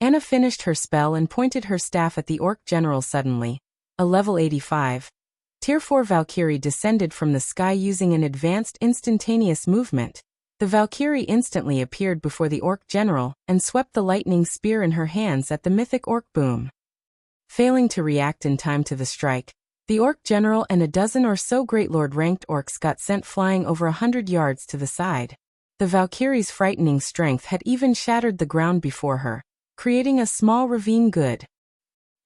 Anna finished her spell and pointed her staff at the orc general. Suddenly, a level 85, Tier 4 Valkyrie descended from the sky using an advanced instantaneous movement. The Valkyrie instantly appeared before the orc general and swept the lightning spear in her hands at the mythic orc boom. Failing to react in time to the strike, the orc general and a dozen or so great lord-ranked orcs got sent flying over 100 yards to the side. The Valkyrie's frightening strength had even shattered the ground before her, creating a small ravine good.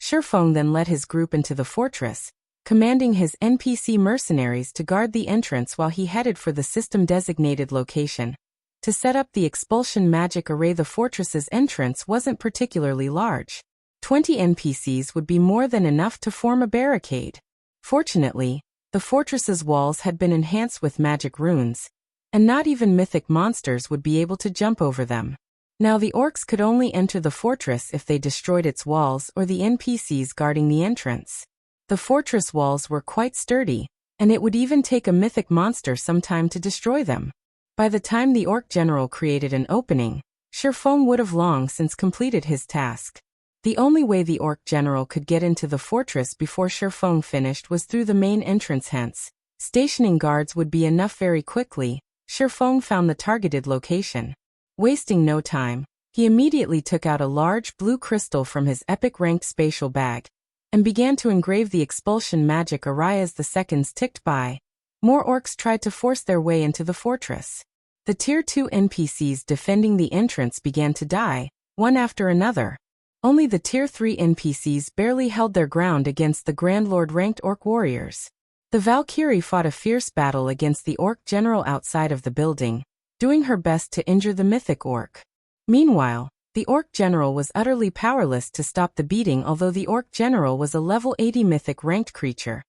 Shifeng then led his group into the fortress, commanding his NPC mercenaries to guard the entrance while he headed for the system-designated location. To set up the expulsion magic array, the fortress's entrance wasn't particularly large. 20 NPCs would be more than enough to form a barricade. Fortunately, the fortress's walls had been enhanced with magic runes, and not even mythic monsters would be able to jump over them. Now the orcs could only enter the fortress if they destroyed its walls or the NPCs guarding the entrance. The fortress walls were quite sturdy, and it would even take a mythic monster some time to destroy them. By the time the orc general created an opening, Shifeng would have long since completed his task. The only way the orc general could get into the fortress before Shifeng finished was through the main entrance, hence stationing guards would be enough very quickly. Shifeng found the targeted location. Wasting no time, he immediately took out a large blue crystal from his epic ranked spatial bag and began to engrave the expulsion magic array. As the seconds ticked by, more orcs tried to force their way into the fortress. The Tier 2 NPCs defending the entrance began to die, one after another. Only the Tier 3 NPCs barely held their ground against the Grand Lord-ranked orc warriors. The Valkyrie fought a fierce battle against the orc general outside of the building, doing her best to injure the mythic orc. Meanwhile, the orc general was utterly powerless to stop the beating. Although the orc general was a level 80 mythic ranked creature,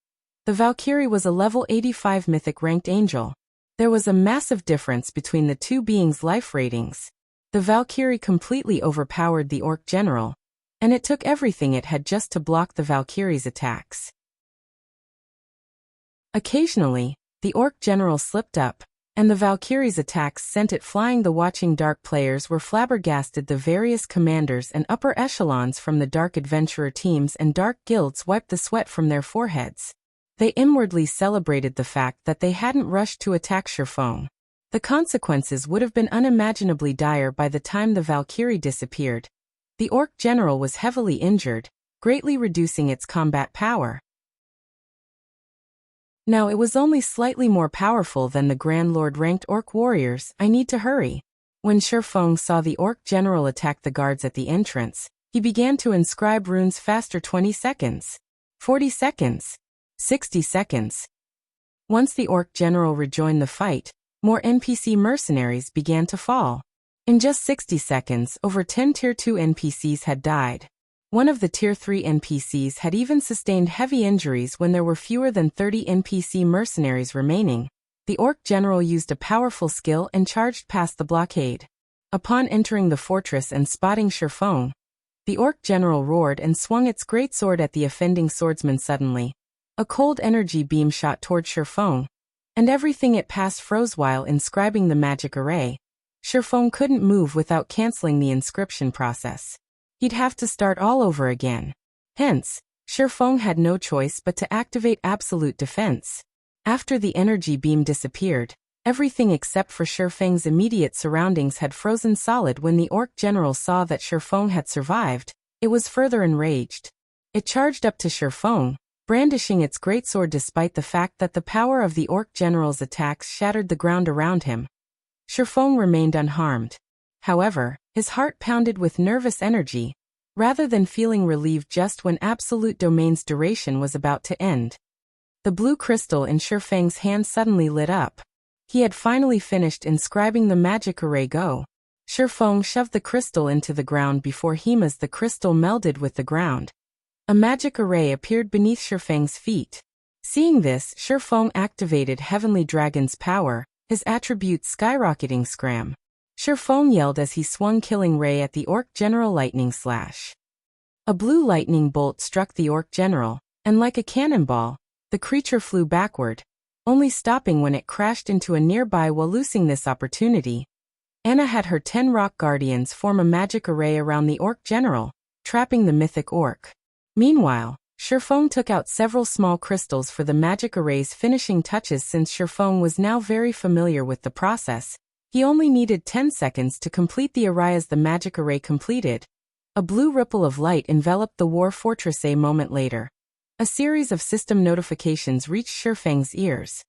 the Valkyrie was a level 85 mythic ranked angel. There was a massive difference between the two beings' life ratings. The Valkyrie completely overpowered the orc general, and it took everything it had just to block the Valkyrie's attacks. Occasionally, the orc general slipped up, and the Valkyrie's attacks sent it flying. The watching dark players were flabbergasted. The various commanders and upper echelons from the dark adventurer teams and dark guilds wiped the sweat from their foreheads. They inwardly celebrated the fact that they hadn't rushed to attack Shifeng. The consequences would have been unimaginably dire by the time the Valkyrie disappeared. The orc general was heavily injured, greatly reducing its combat power. Now it was only slightly more powerful than the Grand Lord-ranked orc warriors. I need to hurry. When Shifeng saw the orc general attack the guards at the entrance, he began to inscribe runes faster. 20 seconds. 40 seconds. 60 seconds. Once the orc general rejoined the fight, more NPC mercenaries began to fall. In just 60 seconds, over 10 Tier 2 NPCs had died. One of the Tier 3 NPCs had even sustained heavy injuries. When there were fewer than 30 NPC mercenaries remaining, the orc general used a powerful skill and charged past the blockade. Upon entering the fortress and spotting Shifeng, the orc general roared and swung its greatsword at the offending swordsman. Suddenly, a cold energy beam shot toward Shifeng, and everything it passed froze while inscribing the magic array. Shifeng couldn't move without canceling the inscription process. He'd have to start all over again. Hence, Shifeng had no choice but to activate absolute defense. After the energy beam disappeared, everything except for Shifeng's immediate surroundings had frozen solid. When the orc general saw that Shifeng had survived, it was further enraged. It charged up to Shifeng, brandishing its greatsword. Despite the fact that the power of the orc general's attacks shattered the ground around him, Shifeng remained unharmed. However, his heart pounded with nervous energy, rather than feeling relieved just when absolute domain's duration was about to end. The blue crystal in Shifeng's hand suddenly lit up. He had finally finished inscribing the magic array. Go. Shifeng shoved the crystal into the ground before him. As the crystal melded with the ground, a magic array appeared beneath Shifeng's feet. Seeing this, Shifeng activated Heavenly Dragon's power, his attribute skyrocketing scram. Shifeng yelled as he swung Killing Ray at the orc general. Lightning slash. A blue lightning bolt struck the orc general, and like a cannonball, the creature flew backward, only stopping when it crashed into a nearby wall. Losing this opportunity, Anna had her 10 rock guardians form a magic array around the orc general, trapping the mythic orc. Meanwhile, Shifeng took out several small crystals for the magic array's finishing touches. Since Shifeng was now very familiar with the process, He only needed 10 seconds to complete the array. As the magic array completed, a blue ripple of light enveloped the war fortress. A moment later, a series of system notifications reached Shifeng's ears.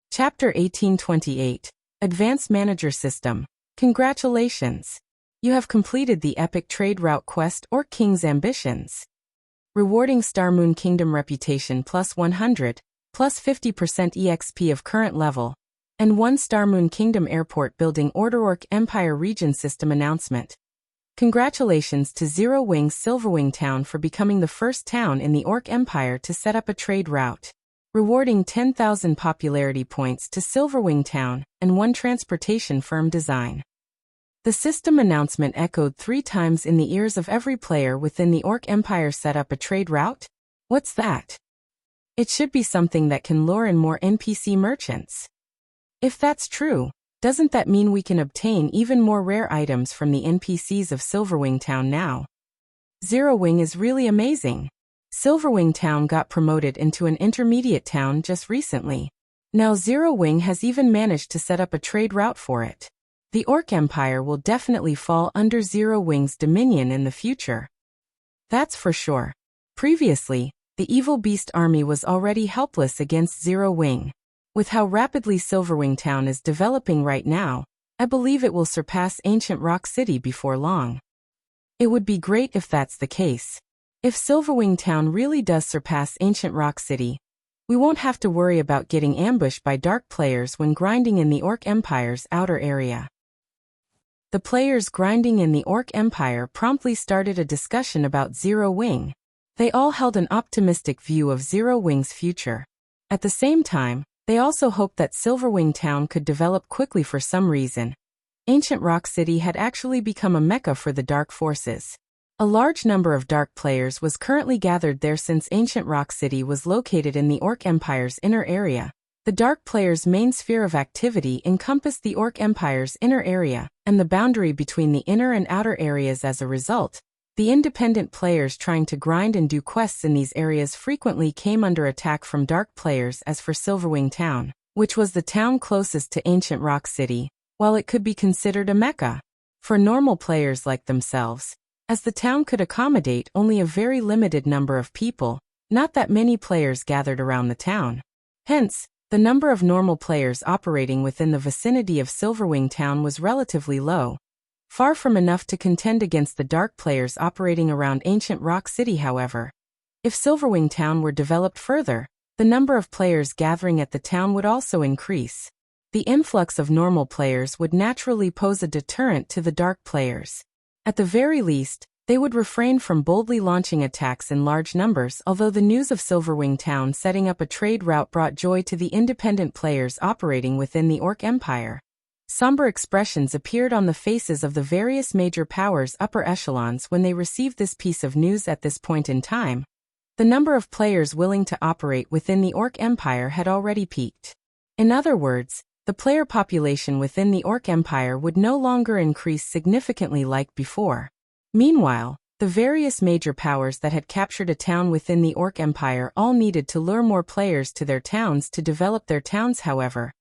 Chapter 1828. Advanced Manager System. Congratulations! You have completed the epic trade route quest or King's Ambitions. Rewarding Star Moon Kingdom Reputation plus 100, plus 50% EXP of current level, and 1 Star Moon Kingdom Airport Building Order Orc Empire Region System Announcement. Congratulations to Zero Wing's Silverwing Town for becoming the first town in the Orc Empire to set up a trade route. Rewarding 10,000 popularity points to Silverwing Town and 1 transportation firm design. The system announcement echoed 3 times in the ears of every player within the Orc Empire. Set up a trade route? What's that? It should be something that can lure in more NPC merchants. If that's true, doesn't that mean we can obtain even more rare items from the NPCs of Silverwing Town now? Zero Wing is really amazing. Silverwing Town got promoted into an intermediate town just recently. Now Zero Wing has even managed to set up a trade route for it. The Orc Empire will definitely fall under Zero Wing's dominion in the future. That's for sure. Previously, the Evil Beast army was already helpless against Zero Wing. With how rapidly Silverwing Town is developing right now, I believe it will surpass Ancient Rock City before long. It would be great if that's the case. If Silverwing Town really does surpass Ancient Rock City, we won't have to worry about getting ambushed by dark players when grinding in the Orc Empire's outer area. The players grinding in the Orc Empire promptly started a discussion about Zero Wing. They all held an optimistic view of Zero Wing's future. At the same time, they also hoped that Silverwing Town could develop quickly. For some reason, Ancient Rock City had actually become a mecca for the dark forces. A large number of dark players was currently gathered there since Ancient Rock City was located in the Orc Empire's inner area. The dark players' main sphere of activity encompassed the Orc Empire's inner area, and the boundary between the inner and outer areas. As a result, the independent players trying to grind and do quests in these areas frequently came under attack from dark players. As for Silverwing Town, which was the town closest to Ancient Rock City, while it could be considered a mecca for normal players like themselves, as the town could accommodate only a very limited number of people, not that many players gathered around the town. Hence, the number of normal players operating within the vicinity of Silverwing Town was relatively low, far from enough to contend against the dark players operating around Ancient Rock City. However, if Silverwing Town were developed further, the number of players gathering at the town would also increase. The influx of normal players would naturally pose a deterrent to the dark players. At the very least, they would refrain from boldly launching attacks in large numbers. Although the news of Silverwing Town setting up a trade route brought joy to the independent players operating within the Orc Empire, somber expressions appeared on the faces of the various major powers' upper echelons when they received this piece of news. At this point in time, the number of players willing to operate within the Orc Empire had already peaked. In other words, the player population within the Orc Empire would no longer increase significantly like before. Meanwhile, the various major powers that had captured a town within the Orc Empire all needed to lure more players to their towns to develop their towns. However,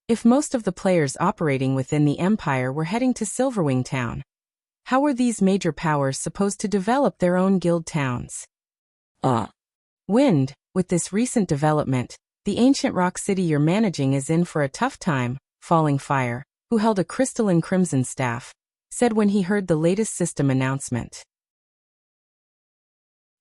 if most of the players operating within the Empire were heading to Silverwing Town, how were these major powers supposed to develop their own guild towns? Wind, with this recent development, the Ancient Rock City you're managing is in for a tough time. Falling Fire, who held a crystalline crimson staff, said when he heard the latest system announcement.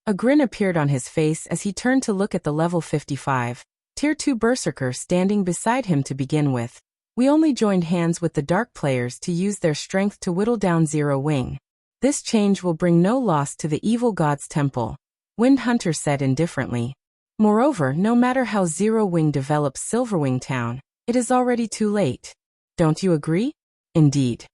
A grin appeared on his face as he turned to look at the level 55, Tier 2 Berserker standing beside him. To begin with, we only joined hands with the dark players to use their strength to whittle down Zero Wing. This change will bring no loss to the evil god's temple, Wind Hunter said indifferently. Moreover, no matter how Zero Wing develops Silverwing Town, it is already too late. Don't you agree? Indeed.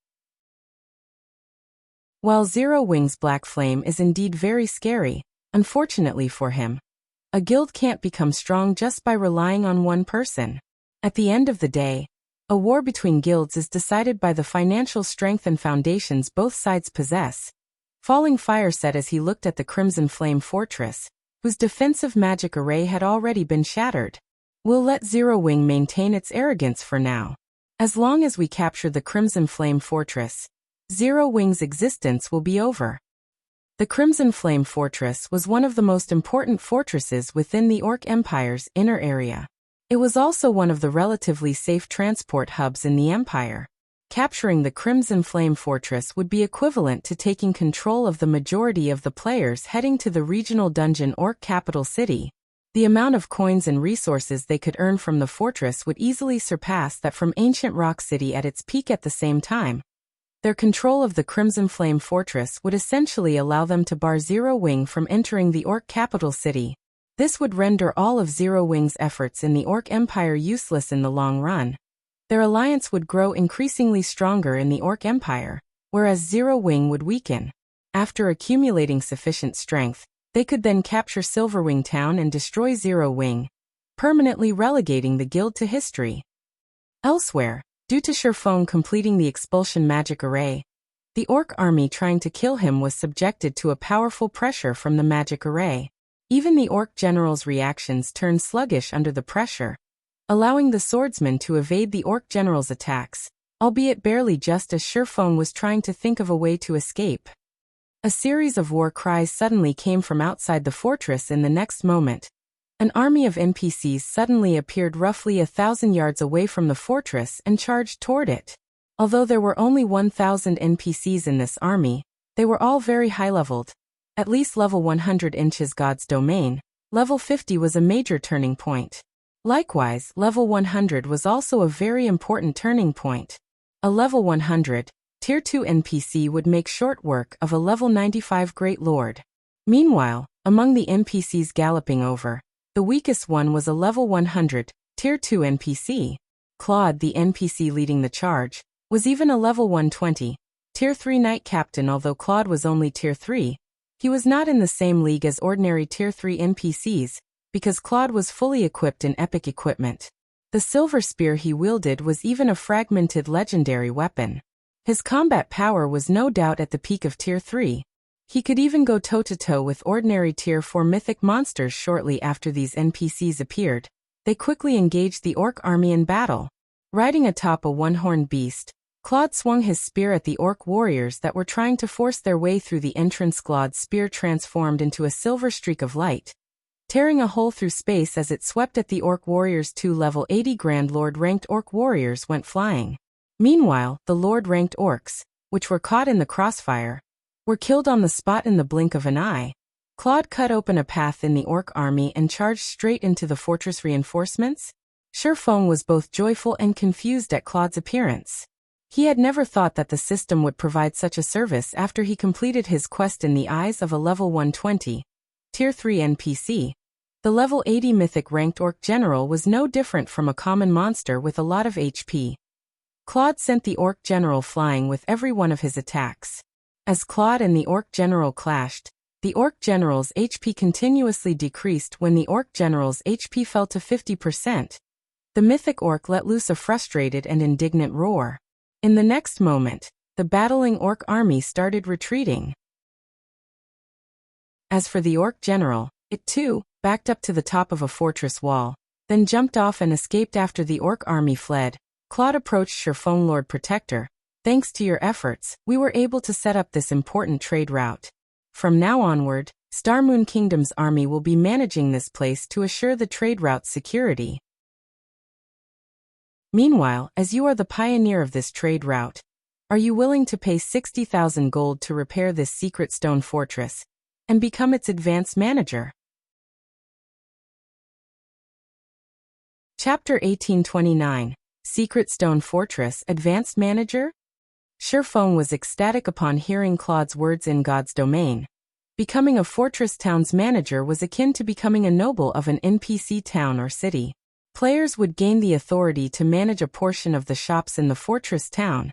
While Zero Wing's Black Flame is indeed very scary, unfortunately for him, a guild can't become strong just by relying on one person. At the end of the day, a war between guilds is decided by the financial strength and foundations both sides possess. Falling Fire said as he looked at the Crimson Flame Fortress, whose defensive magic array had already been shattered. We'll let Zero Wing maintain its arrogance for now. As long as we capture the Crimson Flame Fortress, Zero Wing's existence will be over. The Crimson Flame Fortress was one of the most important fortresses within the Orc Empire's inner area. It was also one of the relatively safe transport hubs in the Empire. Capturing the Crimson Flame Fortress would be equivalent to taking control of the majority of the players heading to the regional dungeon Orc capital city. The amount of coins and resources they could earn from the fortress would easily surpass that from Ancient Rock City at its peak at the same time. Their control of the Crimson Flame Fortress would essentially allow them to bar Zero Wing from entering the Orc capital city. This would render all of Zero Wing's efforts in the Orc Empire useless in the long run. Their alliance would grow increasingly stronger in the Orc Empire, whereas Zero Wing would weaken. After accumulating sufficient strength, they could then capture Silverwing Town and destroy Zero Wing, permanently relegating the guild to history. Elsewhere, due to Sherfone completing the expulsion magic array, the Orc army trying to kill him was subjected to a powerful pressure from the magic array. Even the Orc general's reactions turned sluggish under the pressure, allowing the swordsman to evade the Orc general's attacks, albeit barely, just as Sherfone was trying to think of a way to escape. A series of war cries suddenly came from outside the fortress in the next moment. An army of NPCs suddenly appeared roughly 1,000 yards away from the fortress and charged toward it. Although there were only 1,000 NPCs in this army, they were all very high-leveled. At least level 100 inches God's domain, level 50 was a major turning point. Likewise, level 100 was also a very important turning point. A level 100, Tier 2 NPC would make short work of a level 95 Great Lord. Meanwhile, among the NPCs galloping over, the weakest one was a level 100, Tier 2 NPC. Claude, the NPC leading the charge, was even a level 120, Tier 3 Knight Captain. Although Claude was only Tier 3, he was not in the same league as ordinary Tier 3 NPCs, because Claude was fully equipped in epic equipment. The silver spear he wielded was even a fragmented legendary weapon. His combat power was no doubt at the peak of Tier 3. He could even go toe-to-toe with ordinary Tier 4 mythic monsters. Shortly after these NPCs appeared, they quickly engaged the Orc army in battle. Riding atop a one-horned beast, Claude swung his spear at the Orc warriors that were trying to force their way through the entrance. Claude's spear transformed into a silver streak of light, tearing a hole through space as it swept at the Orc warriors. 2 level 80 Grand Lord ranked Orc warriors went flying. Meanwhile, the Lord-ranked Orcs, which were caught in the crossfire, were killed on the spot in the blink of an eye. Claude cut open a path in the Orc army and charged straight into the fortress reinforcements. Sherfone was both joyful and confused at Claude's appearance. He had never thought that the system would provide such a service after he completed his quest. In the eyes of a level 120, Tier 3 NPC, the level 80 mythic ranked Orc general was no different from a common monster with a lot of HP. Claude sent the Orc general flying with every one of his attacks. As Claude and the Orc general clashed, the Orc general's HP continuously decreased. When the Orc general's HP fell to 50%, the mythic Orc let loose a frustrated and indignant roar. In the next moment, the battling Orc army started retreating. As for the Orc general, it too backed up to the top of a fortress wall, then jumped off and escaped after the Orc army fled. Claude approached Sherfone. Lord Protector, thanks to your efforts, we were able to set up this important trade route. From now onward, Starmoon Kingdom's army will be managing this place to assure the trade route's security. Meanwhile, as you are the pioneer of this trade route, are you willing to pay 60,000 gold to repair this secret stone fortress and become its advanced manager? Chapter 1829. Secret Stone Fortress Advanced Manager? Sherfone was ecstatic upon hearing Claude's words. In God's domain, becoming a fortress town's manager was akin to becoming a noble of an NPC town or city. Players would gain the authority to manage a portion of the shops in the fortress town,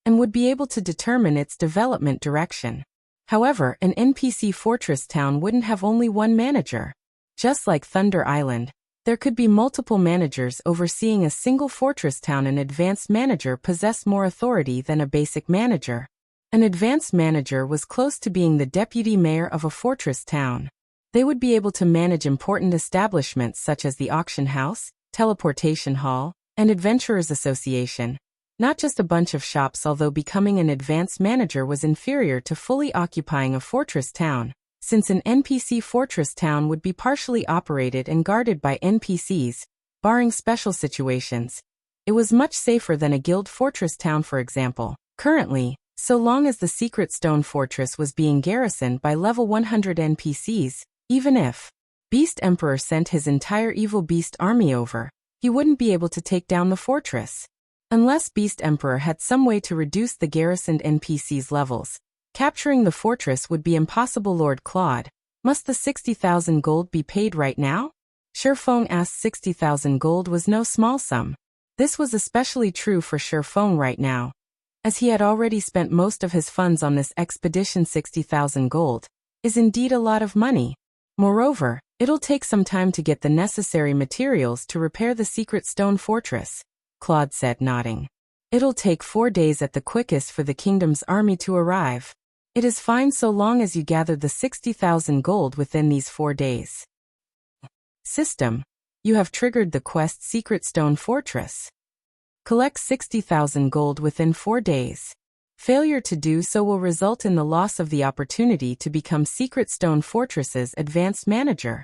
and would be able to determine its development direction. However, an NPC fortress town wouldn't have only one manager. Just like Thunder Island, there could be multiple managers overseeing a single fortress town. An advanced manager possessed more authority than a basic manager. An advanced manager was close to being the deputy mayor of a fortress town. They would be able to manage important establishments such as the auction house, teleportation hall, and adventurers association. Not just a bunch of shops, although becoming an advanced manager was inferior to fully occupying a fortress town, since an NPC fortress town would be partially operated and guarded by NPCs, barring special situations. It was much safer than a guild fortress town, for example. Currently, so long as the secret stone fortress was being garrisoned by level 100 NPCs, even if Beast Emperor sent his entire evil beast army over, he wouldn't be able to take down the fortress. Unless Beast Emperor had some way to reduce the garrisoned NPCs' levels, capturing the fortress would be impossible. Lord Claude, must the 60,000 gold be paid right now? Shifeng asked. 60,000 gold was no small sum. This was especially true for Shifeng right now, as he had already spent most of his funds on this expedition. 60,000 gold is indeed a lot of money. Moreover, it'll take some time to get the necessary materials to repair the secret stone fortress, Claude said, nodding. It'll take 4 days at the quickest for the kingdom's army to arrive. It is fine so long as you gather the 60,000 gold within these 4 days. System. You have triggered the quest Secret Stone Fortress. Collect 60,000 gold within 4 days. Failure to do so will result in the loss of the opportunity to become Secret Stone Fortress's advanced manager.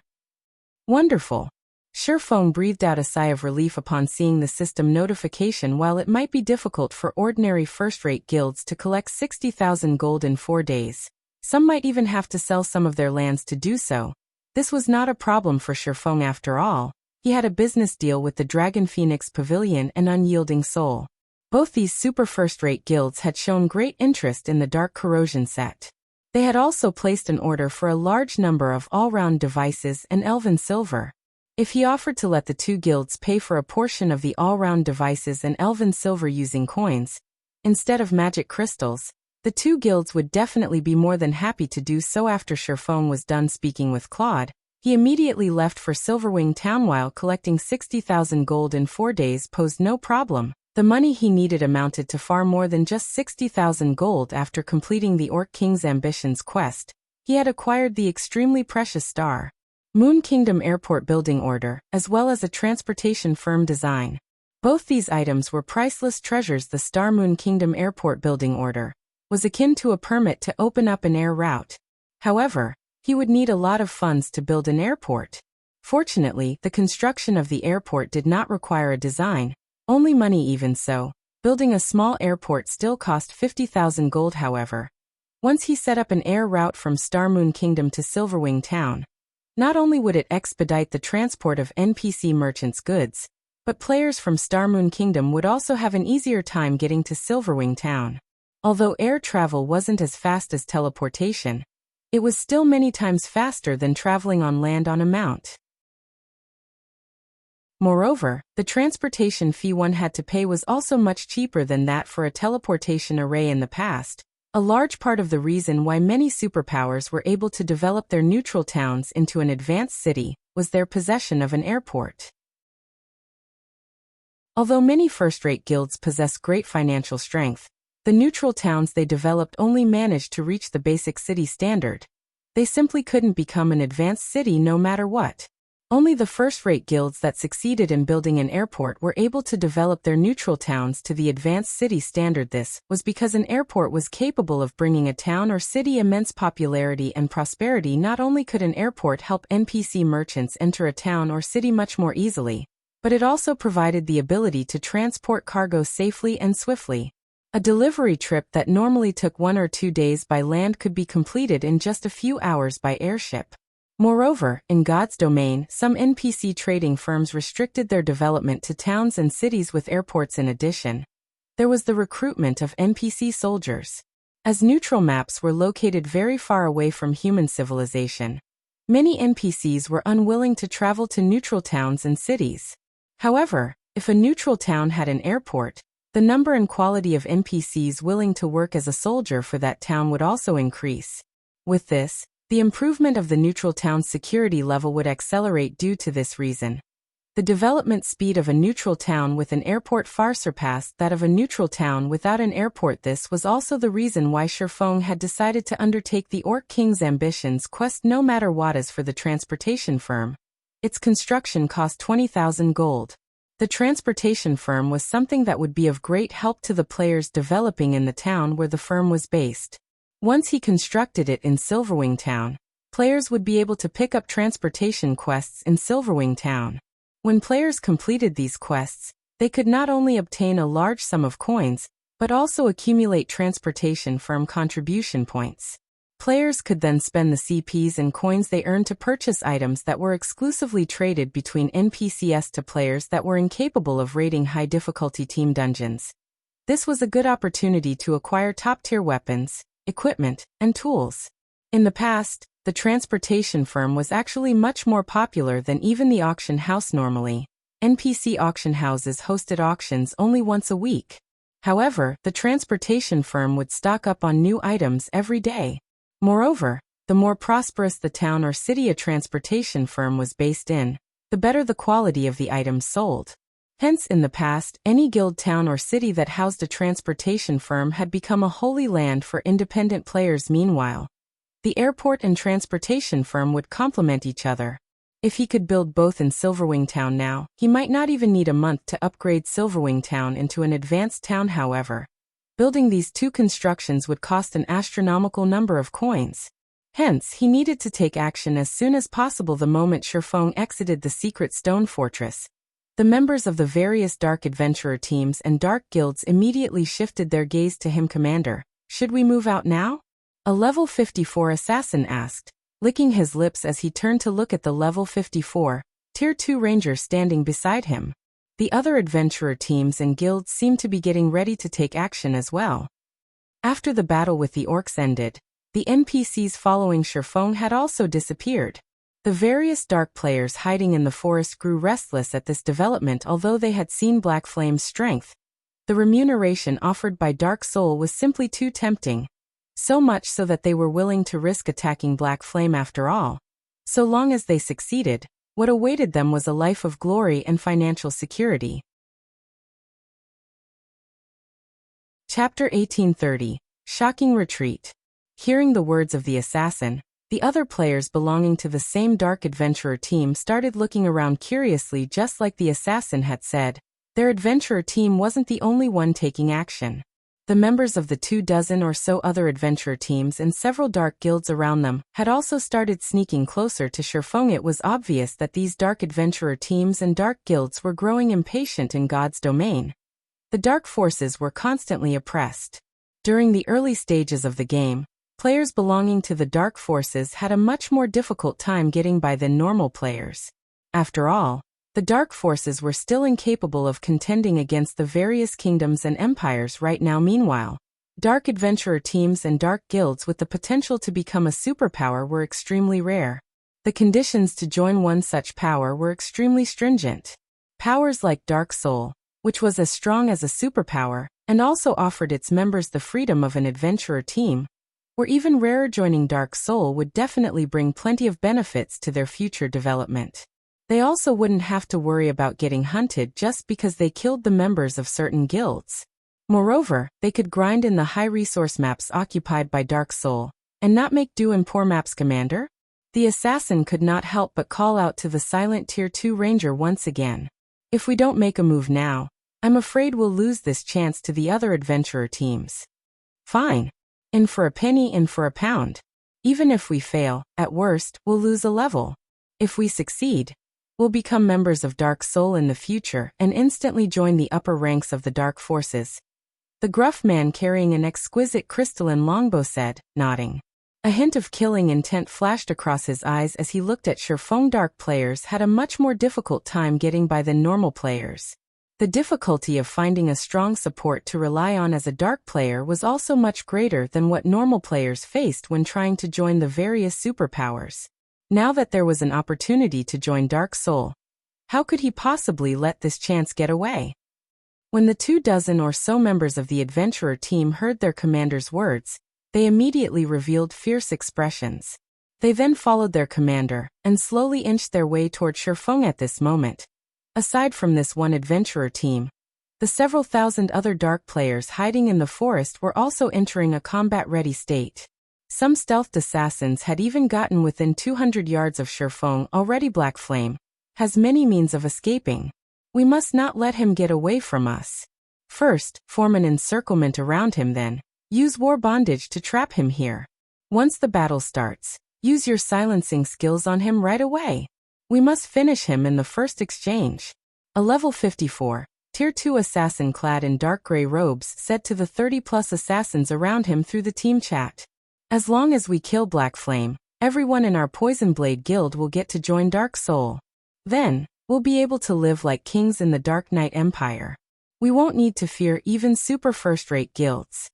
Wonderful. Shifeng breathed out a sigh of relief upon seeing the system notification. While it might be difficult for ordinary first-rate guilds to collect 60,000 gold in 4 days, some might even have to sell some of their lands to do so. This was not a problem for Shifeng after all. He had a business deal with the Dragon Phoenix Pavilion and Unyielding Soul. Both these super first-rate guilds had shown great interest in the Dark Corrosion set. They had also placed an order for a large number of all-round devices and Elven Silver. If he offered to let the two guilds pay for a portion of the all-round devices and Elven Silver using coins, instead of magic crystals, the two guilds would definitely be more than happy to do so. After Shifeng was done speaking with Claude, he immediately left for Silverwing town. While collecting 60,000 gold in 4 days posed no problem, the money he needed amounted to far more than just 60,000 gold. After completing the Orc King's Ambitions quest, he had acquired the extremely precious Star Moon Kingdom Airport building order, as well as a transportation firm design. Both these items were priceless treasures. The Star Moon Kingdom Airport building order was akin to a permit to open up an air route. However, he would need a lot of funds to build an airport. Fortunately, the construction of the airport did not require a design, only money. Even so, building a small airport still cost 50,000 gold. However, once he set up an air route from Star Moon Kingdom to Silverwing town, not only would it expedite the transport of NPC merchants' goods, but players from Star Moon Kingdom would also have an easier time getting to Silverwing town. Although air travel wasn't as fast as teleportation, it was still many times faster than traveling on land on a mount. Moreover, the transportation fee one had to pay was also much cheaper than that for a teleportation array in the past. A large part of the reason why many superpowers were able to develop their neutral towns into an advanced city was their possession of an airport. Although many first-rate guilds possess great financial strength, the neutral towns they developed only managed to reach the basic city standard. They simply couldn't become an advanced city no matter what. Only the first-rate guilds that succeeded in building an airport were able to develop their neutral towns to the advanced city standard. This was because an airport was capable of bringing a town or city immense popularity and prosperity. Not only could an airport help NPC merchants enter a town or city much more easily, but it also provided the ability to transport cargo safely and swiftly. A delivery trip that normally took 1 or 2 days by land could be completed in just a few hours by airship. Moreover, in God's domain, some NPC trading firms restricted their development to towns and cities with airports. In addition, there was the recruitment of NPC soldiers. As neutral maps were located very far away from human civilization, many NPCs were unwilling to travel to neutral towns and cities. However, if a neutral town had an airport, the number and quality of NPCs willing to work as a soldier for that town would also increase. With this, the improvement of the neutral town's security level would accelerate. Due to this reason, the development speed of a neutral town with an airport far surpassed that of a neutral town without an airport. This was also the reason why Shifeng had decided to undertake the Orc King's Ambitions quest no matter what. As for the transportation firm, Its construction cost 20,000 gold. The transportation firm was something that would be of great help to the players developing in the town where the firm was based. Once he constructed it in Silverwing Town, players would be able to pick up transportation quests in Silverwing Town. When players completed these quests, they could not only obtain a large sum of coins, but also accumulate transportation firm contribution points. Players could then spend the CPs and coins they earned to purchase items that were exclusively traded between NPCs to players that were incapable of raiding high-difficulty team dungeons. This was a good opportunity to acquire top-tier weapons, equipment, and tools. In the past, the transportation firm was actually much more popular than even the auction house normally. NPC auction houses hosted auctions only once a week. However, the transportation firm would stock up on new items every day. Moreover, the more prosperous the town or city a transportation firm was based in, the better the quality of the items sold. Hence, in the past, any guild town or city that housed a transportation firm had become a holy land for independent players. Meanwhile, the airport and transportation firm would complement each other. If he could build both in Silverwing Town now, he might not even need a month to upgrade Silverwing Town into an advanced town. However, building these two constructions would cost an astronomical number of coins. Hence, he needed to take action as soon as possible. The moment Sherfong exited the secret stone fortress, the members of the various dark adventurer teams and dark guilds immediately shifted their gaze to him. Commander, should we move out now? A level 54 assassin asked, licking his lips as he turned to look at the level 54, Tier 2 ranger standing beside him. The other adventurer teams and guilds seemed to be getting ready to take action as well. After the battle with the orcs ended, the NPCs following Sherfong had also disappeared. The various dark players hiding in the forest grew restless at this development. Although they had seen Black Flame's strength, the remuneration offered by Dark Soul was simply too tempting. So much so that they were willing to risk attacking Black Flame after all. So long as they succeeded, what awaited them was a life of glory and financial security. Chapter 1830. Shocking Retreat. Hearing the words of the assassin, the other players belonging to the same dark adventurer team started looking around curiously. Just like the assassin had said, their adventurer team wasn't the only one taking action. The members of the 24 or so other adventurer teams and several dark guilds around them had also started sneaking closer to Sherfong. It was obvious that these dark adventurer teams and dark guilds were growing impatient in God's domain. The dark forces were constantly oppressed. During the early stages of the game, players belonging to the dark forces had a much more difficult time getting by than normal players. After all, the dark forces were still incapable of contending against the various kingdoms and empires right now. Meanwhile, dark adventurer teams and dark guilds with the potential to become a superpower were extremely rare. The conditions to join one such power were extremely stringent. Powers like Dark Soul, which was as strong as a superpower, and also offered its members the freedom of an adventurer team, were even rarer. Joining Dark Soul would definitely bring plenty of benefits to their future development. They also wouldn't have to worry about getting hunted just because they killed the members of certain guilds. Moreover, they could grind in the high-resource maps occupied by Dark Soul, and not make do in poor maps. Commander? The assassin could not help but call out to the silent Tier 2 ranger once again. If we don't make a move now, I'm afraid we'll lose this chance to the other adventurer teams. Fine. In for a penny, in for a pound. Even if we fail, at worst, we'll lose a level. If we succeed, we'll become members of Dark Soul in the future and instantly join the upper ranks of the dark forces. The gruff man carrying an exquisite crystalline longbow said, nodding. A hint of killing intent flashed across his eyes as he looked at Sherfong. Dark players had a much more difficult time getting by than normal players. The difficulty of finding a strong support to rely on as a dark player was also much greater than what normal players faced when trying to join the various superpowers. Now that there was an opportunity to join Dark Soul, how could he possibly let this chance get away? When the 24 or so members of the adventurer team heard their commander's words, they immediately revealed fierce expressions. They then followed their commander and slowly inched their way toward Sherfong. At this moment, aside from this one adventurer team, the several thousand other dark players hiding in the forest were also entering a combat-ready state. Some stealthed assassins had even gotten within 200 yards of Sherfong. Already Black Flame, has many means of escaping. We must not let him get away from us. First, form an encirclement around him, then use war bondage to trap him here. Once the battle starts, use your silencing skills on him right away. We must finish him in the first exchange. A level 54, Tier 2 assassin clad in dark gray robes said to the 30+ assassins around him through the team chat. As long as we kill Black Flame, everyone in our Poison Blade guild will get to join Dark Soul. Then, we'll be able to live like kings in the Dark Knight Empire. We won't need to fear even super first-rate guilds.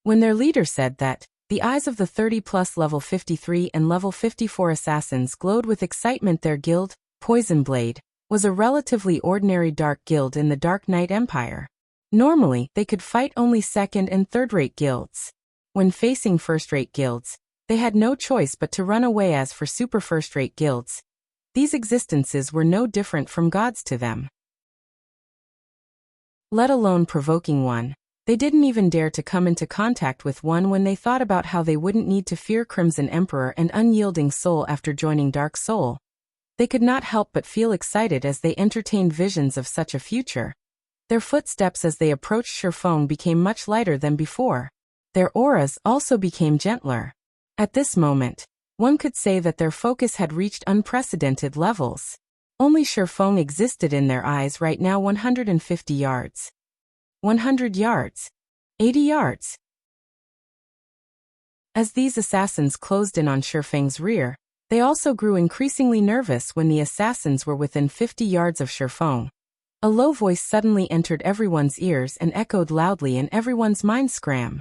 When their leader said that, the eyes of the 30+ level 53 and level 54 assassins glowed with excitement. Their guild, Poison Blade, was a relatively ordinary dark guild in the Dark Knight Empire. Normally, they could fight only second- and third-rate guilds. When facing first-rate guilds, they had no choice but to run away. As for super first-rate guilds, these existences were no different from gods to them. Let alone provoking one. They didn't even dare to come into contact with one when they thought about how they wouldn't need to fear Crimson Emperor and Unyielding Soul after joining Dark Soul. They could not help but feel excited as they entertained visions of such a future. Their footsteps as they approached Sherfong became much lighter than before. Their auras also became gentler. At this moment, one could say that their focus had reached unprecedented levels. Only Sherfong existed in their eyes right now. 150 yards. 100 yards. 80 yards. As these assassins closed in on Sherfang's rear, they also grew increasingly nervous when the assassins were within 50 yards of Sherfong. A low voice suddenly entered everyone's ears and echoed loudly in everyone's mind. Scram.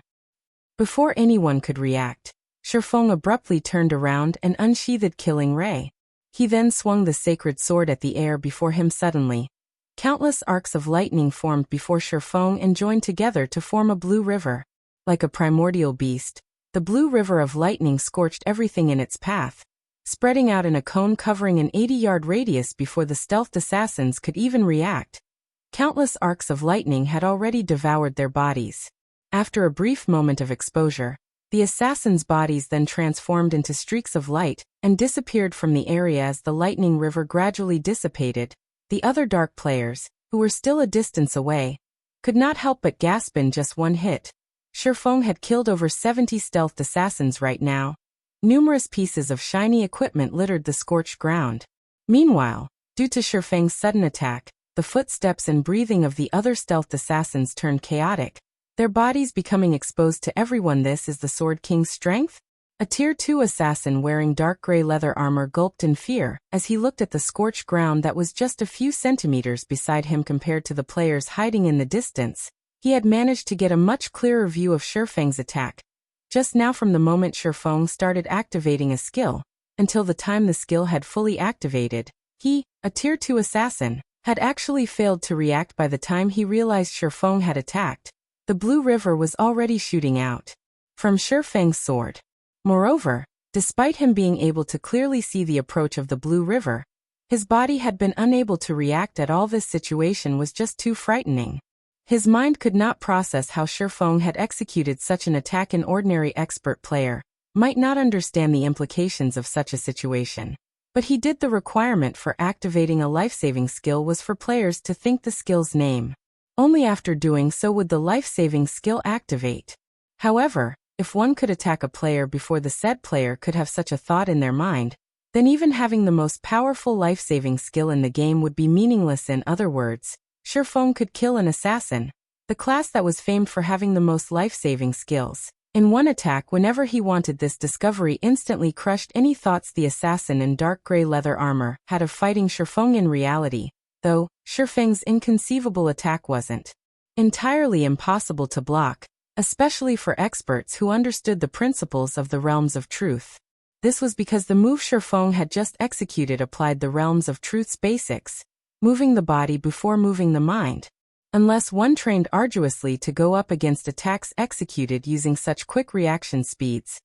Before anyone could react, Sherfong abruptly turned around and unsheathed Killing Ray. He then swung the sacred sword at the air before him. Suddenly, countless arcs of lightning formed before Sherfong and joined together to form a blue river. Like a primordial beast, the blue river of lightning scorched everything in its path, spreading out in a cone covering an 80-yard radius before the stealthed assassins could even react. Countless arcs of lightning had already devoured their bodies. After a brief moment of exposure, the assassins' bodies then transformed into streaks of light and disappeared from the area as the lightning river gradually dissipated. The other dark players, who were still a distance away, could not help but gasp. In just one hit, Sherfong had killed over 70 stealthed assassins right now. Numerous pieces of shiny equipment littered the scorched ground. Meanwhile, due to Sherfang's sudden attack, the footsteps and breathing of the other stealthed assassins turned chaotic, their bodies becoming exposed to everyone. This is the Sword King's strength? A Tier 2 assassin wearing dark gray leather armor gulped in fear as he looked at the scorched ground that was just a few centimeters beside him compared to the players hiding in the distance. He had managed to get a much clearer view of Sherfang's attack. Just now, from the moment Sherfong started activating a skill, until the time the skill had fully activated, he, a Tier 2 assassin, had actually failed to react. By the time he realized Sherfong had attacked, the blue river was already shooting out from Sherfang's sword. Moreover, despite him being able to clearly see the approach of the blue river, his body had been unable to react at all. This situation was just too frightening. His mind could not process how Sherfong had executed such an attack. An ordinary expert player might not understand the implications of such a situation, but he did. The requirement for activating a life-saving skill was for players to think the skill's name. Only after doing so would the life-saving skill activate. However, if one could attack a player before the said player could have such a thought in their mind, then even having the most powerful life-saving skill in the game would be meaningless. In other words, Sherfong could kill an assassin, the class that was famed for having the most life-saving skills, in one attack whenever he wanted. This discovery instantly crushed any thoughts the assassin in dark gray leather armor had of fighting Sherfong. In reality, though, Sherfang's inconceivable attack wasn't entirely impossible to block, especially for experts who understood the principles of the Realms of Truth. This was because the move Sherfong had just executed applied the Realms of Truth's basics, moving the body before moving the mind. Unless one trained arduously to go up against attacks executed using such quick reaction speeds,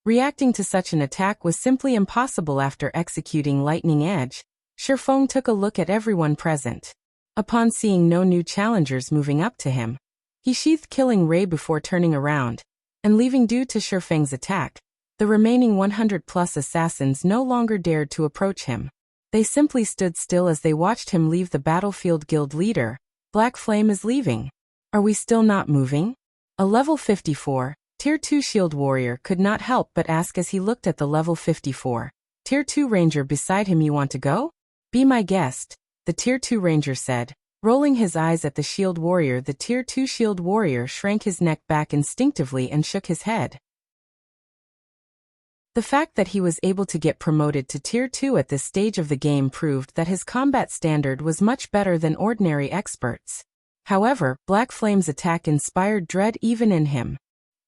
reacting to such an attack was simply impossible. After executing Lightning Edge, Sherfong took a look at everyone present. Upon seeing no new challengers moving up to him, he sheathed Killing Ray before turning around and leaving. Due to Sherfang's attack, the remaining 100+ assassins no longer dared to approach him. They simply stood still as they watched him leave the battlefield. Guild leader, Black Flame is leaving. Are we still not moving? A level 54, Tier 2 shield warrior could not help but ask as he looked at the level 54, Tier 2 ranger beside him. You want to go? Be my guest, the Tier 2 ranger said, rolling his eyes at the shield warrior. The Tier 2 shield warrior shrank his neck back instinctively and shook his head. The fact that he was able to get promoted to Tier 2 at this stage of the game proved that his combat standard was much better than ordinary experts. However, Black Flame's attack inspired dread even in him.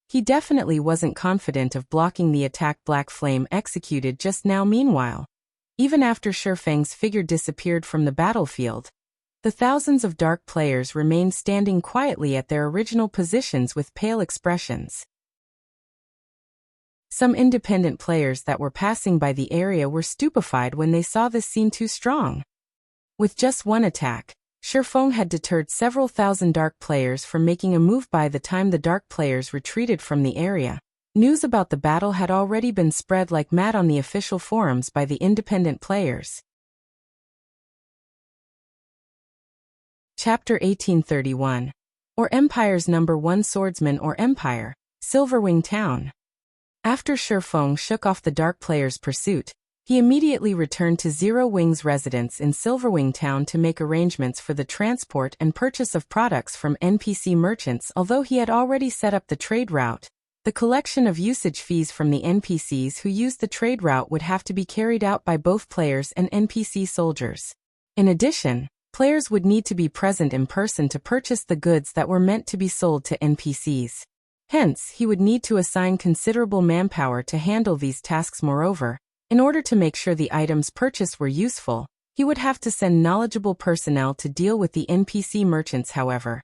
He definitely wasn't confident of blocking the attack Black Flame executed just now. Meanwhile, even after Shifeng's figure disappeared from the battlefield, the thousands of dark players remained standing quietly at their original positions with pale expressions. Some independent players that were passing by the area were stupefied when they saw this scene. Too strong. With just one attack, Shifeng had deterred several thousand dark players from making a move. By the time the dark players retreated from the area, news about the battle had already been spread like mad on the official forums by the independent players. Chapter 1831. Or Empire's Number 1 Swordsman or Empire, Silverwing Town. After Shifeng shook off the dark players' pursuit, he immediately returned to Zero Wing's residence in Silverwing Town to make arrangements for the transport and purchase of products from NPC merchants. Although he had already set up the trade route, the collection of usage fees from the NPCs who used the trade route would have to be carried out by both players and NPC soldiers. In addition, players would need to be present in person to purchase the goods that were meant to be sold to NPCs. Hence, he would need to assign considerable manpower to handle these tasks. Moreover, in order to make sure the items purchased were useful, he would have to send knowledgeable personnel to deal with the NPC merchants. However,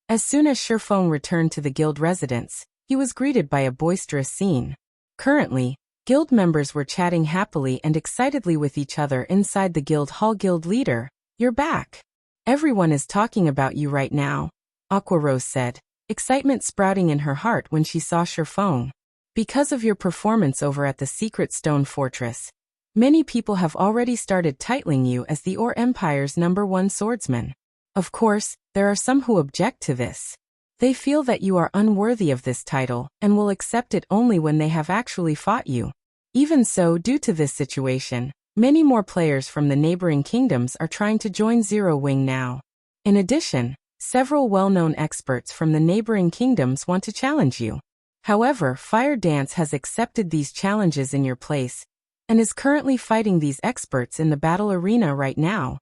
as soon as Shifeng returned to the guild residence, he was greeted by a boisterous scene. Currently, guild members were chatting happily and excitedly with each other inside the guild hall. Guild leader, you're back. Everyone is talking about you right now, Aqua Rose said, excitement sprouting in her heart when she saw Shifeng. Because of your performance over at the Secret Stone Fortress, many people have already started titling you as the Empire's number 1 swordsman. Of course, there are some who object to this. They feel that you are unworthy of this title and will accept it only when they have actually fought you. Even so, due to this situation, many more players from the neighboring kingdoms are trying to join Zero Wing now. In addition, several well-known experts from the neighboring kingdoms want to challenge you. However, Fire Dance has accepted these challenges in your place and is currently fighting these experts in the battle arena right now.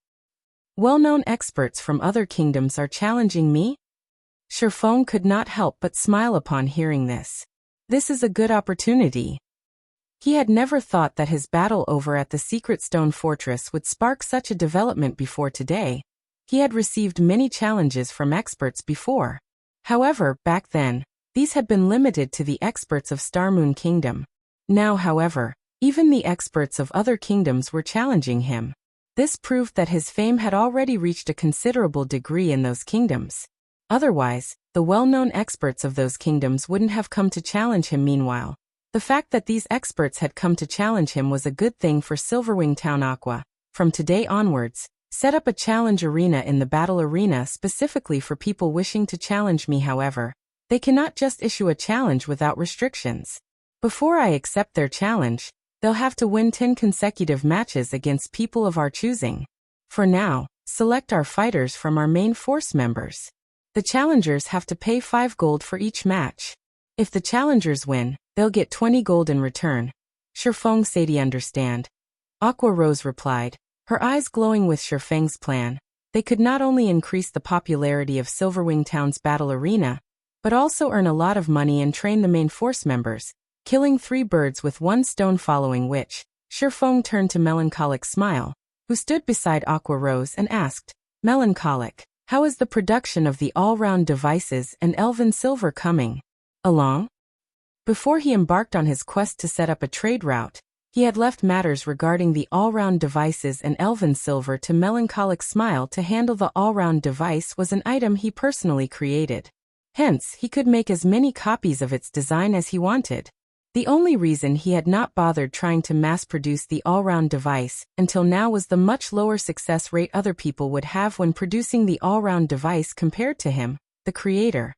Well-known experts from other kingdoms are challenging me? Shifeng could not help but smile upon hearing this. This is a good opportunity. He had never thought that his battle over at the Secret Stone Fortress would spark such a development before today. He had received many challenges from experts before. However, back then, these had been limited to the experts of Starmoon Kingdom. Now, however, even the experts of other kingdoms were challenging him. This proved that his fame had already reached a considerable degree in those kingdoms. Otherwise, the well-known experts of those kingdoms wouldn't have come to challenge him. Meanwhile, the fact that these experts had come to challenge him was a good thing for Silverwing Town. Aqua, from today onwards, set up a challenge arena in the battle arena specifically for people wishing to challenge me. However, they cannot just issue a challenge without restrictions. Before I accept their challenge, they'll have to win 10 consecutive matches against people of our choosing. For now, select our fighters from our main force members. The challengers have to pay 5 gold for each match. If the challengers win, they'll get 20 gold in return. Shifeng said he understand. Aqua Rose replied, her eyes glowing with Shifeng's plan. They could not only increase the popularity of Silverwing Town's battle arena, but also earn a lot of money and train the main force members, killing 3 birds with 1 stone. Following which, Shifeng turned to Melancholic Smile, who stood beside Aqua Rose and asked, Melancholic, how is the production of the all-round devices and elven silver coming along? Before he embarked on his quest to set up a trade route, he had left matters regarding the all-round devices and elven silver to Melancholic Smile to handle. The all-round device was an item he personally created. Hence, he could make as many copies of its design as he wanted. The only reason he had not bothered trying to mass-produce the all-round device until now was the much lower success rate other people would have when producing the all-round device compared to him, the creator.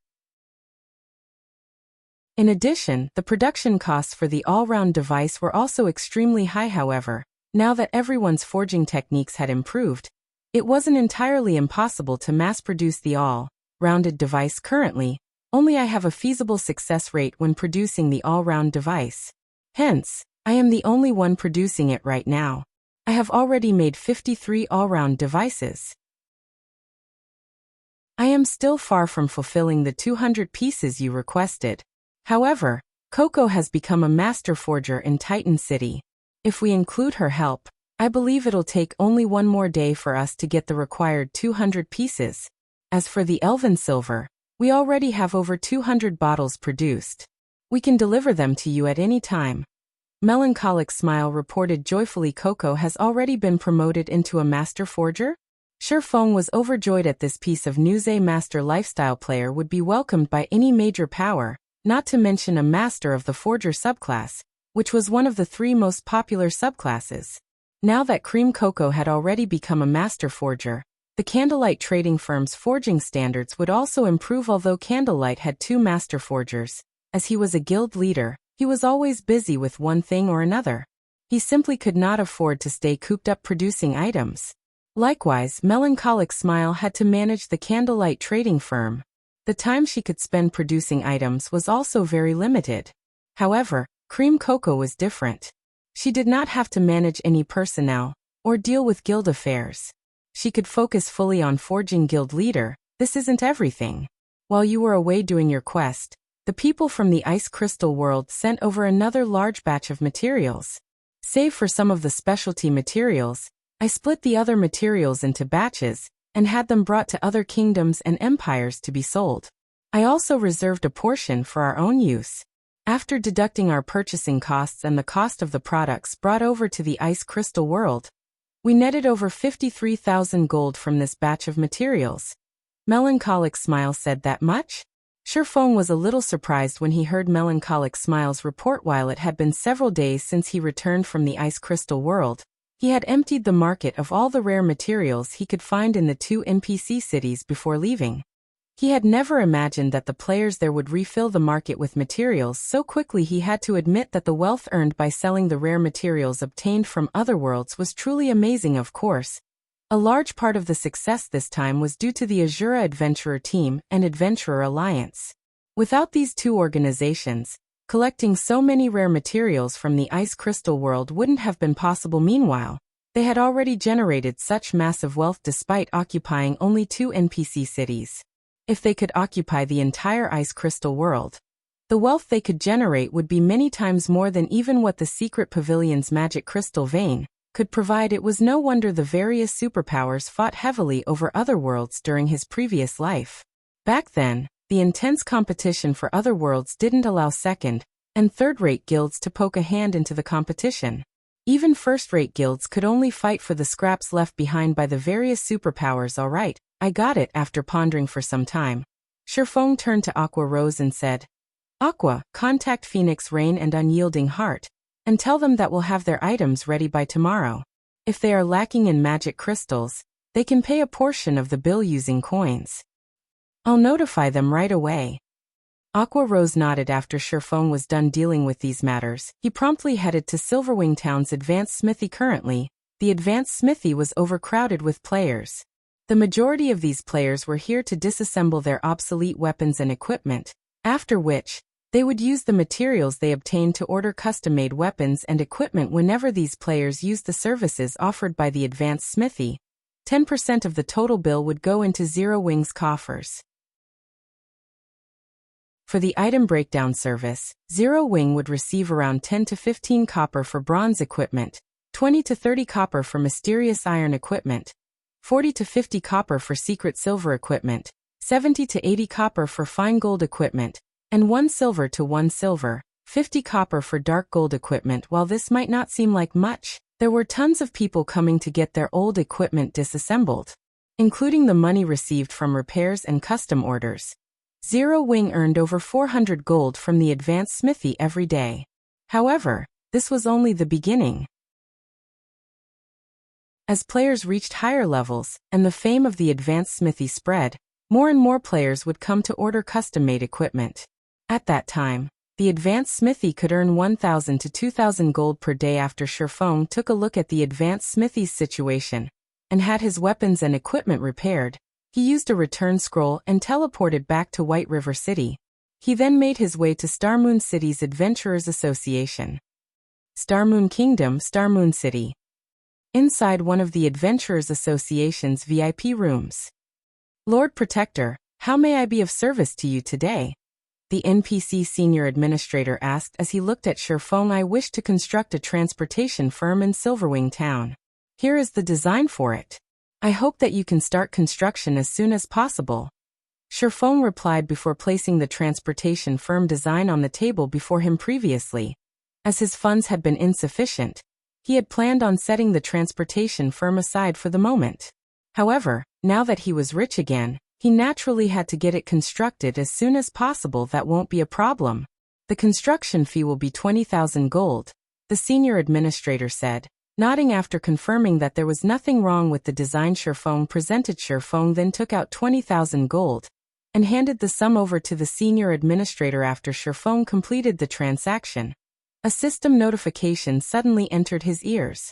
In addition, the production costs for the all-round device were also extremely high. However, now that everyone's forging techniques had improved, it wasn't entirely impossible to mass-produce the all-rounded device currently. Only I have a feasible success rate when producing the all-round device. Hence, I am the only one producing it right now. I have already made 53 all-round devices. I am still far from fulfilling the 200 pieces you requested. However, Coco has become a master forger in Titan City. If we include her help, I believe it'll take only one more day for us to get the required 200 pieces. As for the elven silver, we already have over 200 bottles produced. We can deliver them to you at any time. Melancholic Smile reported joyfully. Coco has already been promoted into a master forger? Shifeng was overjoyed at this piece of news. A master lifestyle player would be welcomed by any major power, not to mention a master of the forger subclass, which was one of the 3 most popular subclasses. Now that Cream Coco had already become a master forger, the Candlelight trading firm's forging standards would also improve. Although Candlelight had 2 master forgers, as he was a guild leader, he was always busy with one thing or another. He simply could not afford to stay cooped up producing items. Likewise, Melancholic Smile had to manage the Candlelight trading firm. The time she could spend producing items was also very limited. However, Cream Coco was different. She did not have to manage any personnel or deal with guild affairs. She could focus fully on forging. Guild leader, this isn't everything. While you were away doing your quest, the people from the Ice Crystal world sent over another large batch of materials. Save for some of the specialty materials, I split the other materials into batches and had them brought to other kingdoms and empires to be sold. I also reserved a portion for our own use. After deducting our purchasing costs and the cost of the products brought over to the Ice Crystal world, we netted over 53,000 gold from this batch of materials. Melancholic Smile said. That much? Shifeng was a little surprised when he heard Melancholic Smile's report. While it had been several days since he returned from the Ice Crystal world, he had emptied the market of all the rare materials he could find in the 2 NPC cities before leaving. He had never imagined that the players there would refill the market with materials so quickly. He had to admit that the wealth earned by selling the rare materials obtained from other worlds was truly amazing. Of course, a large part of the success this time was due to the Azura Adventurer Team and Adventurer Alliance. Without these 2 organizations, collecting so many rare materials from the Ice Crystal world wouldn't have been possible. Meanwhile, they had already generated such massive wealth despite occupying only 2 NPC cities. If they could occupy the entire Ice Crystal world, the wealth they could generate would be many times more than even what the Secret Pavilion's magic crystal vein could provide. It was no wonder the various superpowers fought heavily over other worlds during his previous life. Back then, the intense competition for other worlds didn't allow second- and third-rate guilds to poke a hand into the competition. Even first-rate guilds could only fight for the scraps left behind by the various superpowers. All right, I got it. After pondering for some time, Shifeng turned to Aqua Rose and said, Aqua, contact Phoenix Rain and Unyielding Heart, and tell them that we'll have their items ready by tomorrow. If they are lacking in magic crystals, they can pay a portion of the bill using coins. I'll notify them right away. Aqua Rose nodded. After Shifeng was done dealing with these matters, he promptly headed to Silverwing Town's advanced smithy. Currently, the advanced smithy was overcrowded with players. The majority of these players were here to disassemble their obsolete weapons and equipment, after which, they would use the materials they obtained to order custom-made weapons and equipment. Whenever these players used the services offered by the advanced smithy, 10% of the total bill would go into Zero Wing's coffers. For the item breakdown service, Zero Wing would receive around 10 to 15 copper for bronze equipment, 20 to 30 copper for mysterious iron equipment, 40 to 50 copper for secret silver equipment, 70 to 80 copper for fine gold equipment, and 1 silver to 1 silver, 50 copper for dark gold equipment. While this might not seem like much, there were tons of people coming to get their old equipment disassembled, including the money received from repairs and custom orders. Zero Wing earned over 400 gold from the advanced smithy every day. However, this was only the beginning. As players reached higher levels, and the fame of the advanced smithy spread, more and more players would come to order custom-made equipment. At that time, the advanced smithy could earn 1,000 to 2,000 gold per day. After Shifeng took a look at the advanced smithy's situation, and had his weapons and equipment repaired, he used a return scroll and teleported back to White River City. He then made his way to Starmoon City's Adventurers Association. Starmoon Kingdom, Starmoon City. Inside one of the Adventurers Association's VIP rooms. Lord Protector, how may I be of service to you today? The NPC Senior Administrator asked as he looked at Shifeng. I wish to construct a transportation firm in Silverwing Town. Here is the design for it. I hope that you can start construction as soon as possible. Shifeng replied before placing the transportation firm design on the table before him previously. As his funds had been insufficient, he had planned on setting the transportation firm aside for the moment. However, now that he was rich again, he naturally had to get it constructed as soon as possible. That won't be a problem. The construction fee will be 20,000 gold, the senior administrator said, nodding after confirming that there was nothing wrong with the design. Shifeng presented. Shifeng then took out 20,000 gold and handed the sum over to the senior administrator. After Shifeng completed the transaction, a system notification suddenly entered his ears.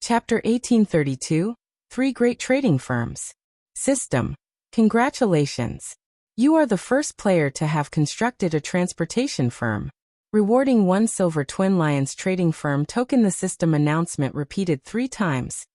Chapter 1832, 3 Great Trading Firms. System. Congratulations. You are the first player to have constructed a transportation firm, rewarding 1 silver Twin Lions trading firm token. The system announcement repeated 3 times,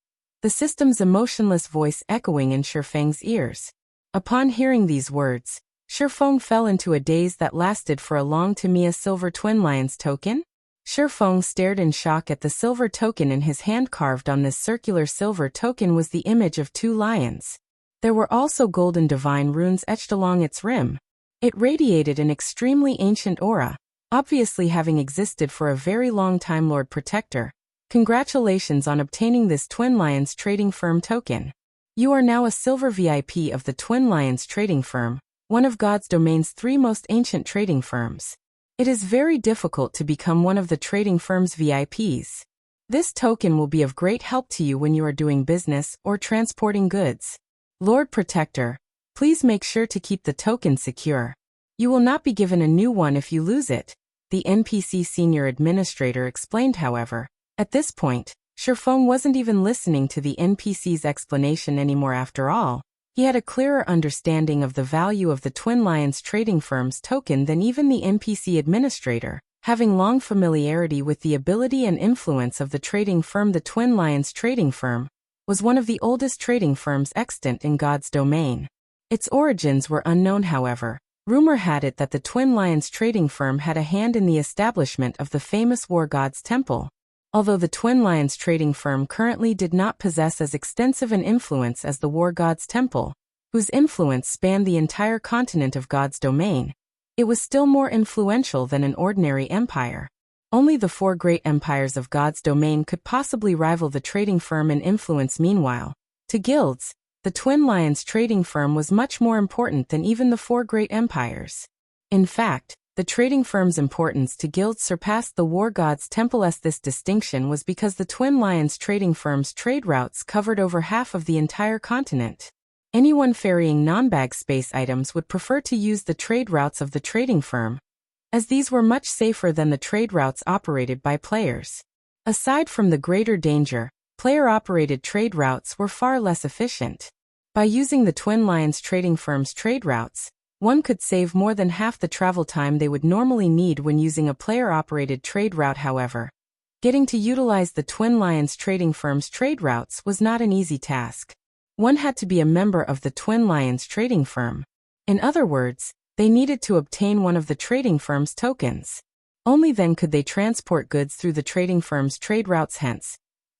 the system's emotionless voice echoing in Shifeng's ears. Upon hearing these words, Shifeng fell into a daze that lasted for a long time. A silver Twin Lions token? Shifeng stared in shock at the silver token in his hand. Carved on this circular silver token was the image of 2 lions. There were also golden divine runes etched along its rim. It radiated an extremely ancient aura, obviously having existed for a very long time. Lord Protector, congratulations on obtaining this Twin Lions trading firm token. You are now a silver VIP of the Twin Lions trading firm, one of God's domain's 3 most ancient trading firms. It is very difficult to become one of the trading firm's VIPs. This token will be of great help to you when you are doing business or transporting goods. Lord Protector, please make sure to keep the token secure. You will not be given a new one if you lose it, the NPC Senior Administrator explained. However, at this point, Shifeng wasn't even listening to the NPC's explanation anymore. After all, he had a clearer understanding of the value of the Twin Lions trading firm's token than even the NPC administrator, having long familiarity with the ability and influence of the trading firm. The Twin Lions trading firm was one of the oldest trading firms extant in God's domain. Its origins were unknown. However, rumor had it that the Twin Lions trading firm had a hand in the establishment of the famous War God's Temple. Although the Twin Lions trading firm currently did not possess as extensive an influence as the War God's Temple, whose influence spanned the entire continent of God's domain, it was still more influential than an ordinary empire. Only the 4 great empires of God's domain could possibly rival the trading firm in influence. Meanwhile, to guilds, the Twin Lions trading firm was much more important than even the 4 great empires. In fact, the trading firm's importance to guilds surpassed the War God's Temple's. This distinction was because the Twin Lions trading firm's trade routes covered over half of the entire continent. Anyone ferrying non-bag space items would prefer to use the trade routes of the trading firm, as these were much safer than the trade routes operated by players. Aside from the greater danger, player-operated trade routes were far less efficient. By using the Twin Lions trading firm's trade routes, one could save more than half the travel time they would normally need when using a player-operated trade route. However, getting to utilize the Twin Lions trading firm's trade routes was not an easy task. One had to be a member of the Twin Lions trading firm. In other words, they needed to obtain one of the trading firm's tokens. Only then could they transport goods through the trading firm's trade routes. Hence,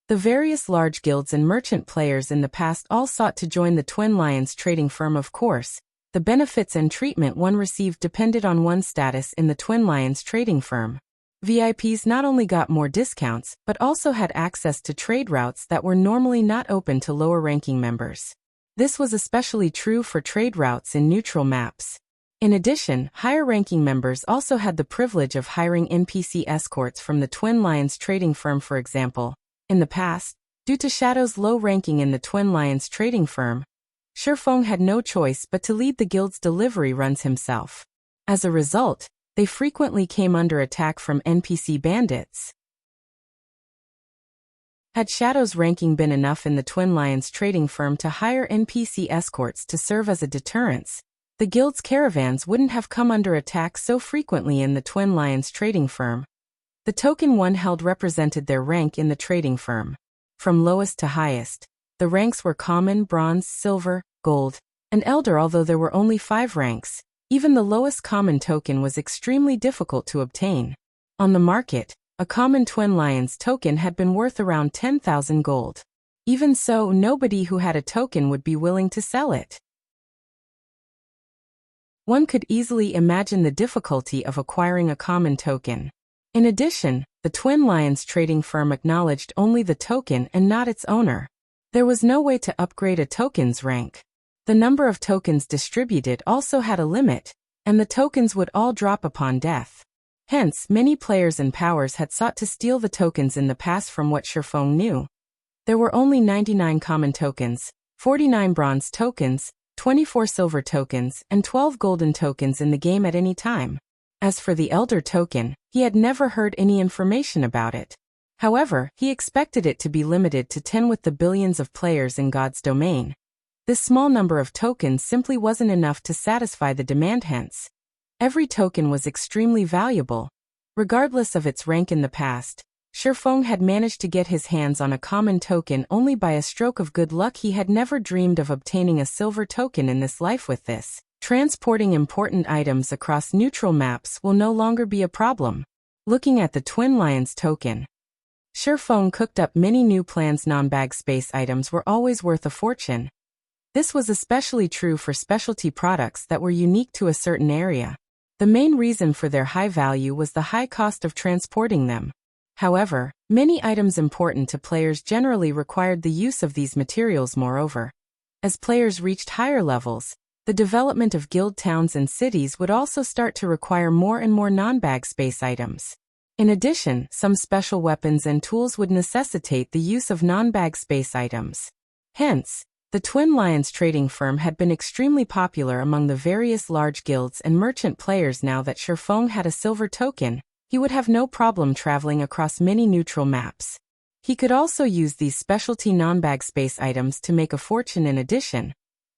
the various large guilds and merchant players in the past all sought to join the Twin Lions trading firm. Of course, the benefits and treatment one received depended on one's status in the Twin Lions trading firm. VIPs not only got more discounts but also had access to trade routes that were normally not open to lower-ranking members. This was especially true for trade routes in neutral maps. In addition, higher-ranking members also had the privilege of hiring NPC escorts from the Twin Lions trading firm, for example. In the past, due to Shadow's low ranking in the Twin Lions trading firm, Shifeng had no choice but to lead the guild's delivery runs himself. As a result, they frequently came under attack from NPC bandits. Had Shadow's ranking been enough in the Twin Lions trading firm to hire NPC escorts to serve as a deterrence, the guild's caravans wouldn't have come under attack so frequently in the Twin Lions trading firm. The token one held represented their rank in the trading firm. From lowest to highest, the ranks were common, bronze, silver, gold, and elder. Although there were only 5 ranks, even the lowest common token was extremely difficult to obtain. On the market, a common Twin Lions token had been worth around 10,000 gold. Even so, nobody who had a token would be willing to sell it. One could easily imagine the difficulty of acquiring a common token. In addition, the Twin Lions trading firm acknowledged only the token and not its owner. There was no way to upgrade a token's rank. The number of tokens distributed also had a limit, and the tokens would all drop upon death. Hence, many players and powers had sought to steal the tokens in the past. From what Shifeng knew, there were only 99 common tokens, 49 bronze tokens, 24 silver tokens, and 12 golden tokens in the game at any time. As for the Elder token, he had never heard any information about it. However, he expected it to be limited to 10 with the billions of players in God's domain. This small number of tokens simply wasn't enough to satisfy the demand. Hence, every token was extremely valuable. Regardless of its rank in the past, Shifeng had managed to get his hands on a common token only by a stroke of good luck. He had never dreamed of obtaining a silver token in this life. With this, transporting important items across neutral maps will no longer be a problem. Looking at the Twin Lions token, Shifeng cooked up many new plans. Non-bag space items were always worth a fortune. This was especially true for specialty products that were unique to a certain area. The main reason for their high value was the high cost of transporting them. However, many items important to players generally required the use of these materials. Moreover, as players reached higher levels, the development of guild towns and cities would also start to require more and more non-bag space items. In addition, some special weapons and tools would necessitate the use of non-bag space items. Hence, the Twin Lions trading firm had been extremely popular among the various large guilds and merchant players. Now that Shifeng had a silver token, he would have no problem traveling across many neutral maps. He could also use these specialty non-bag space items to make a fortune. In addition,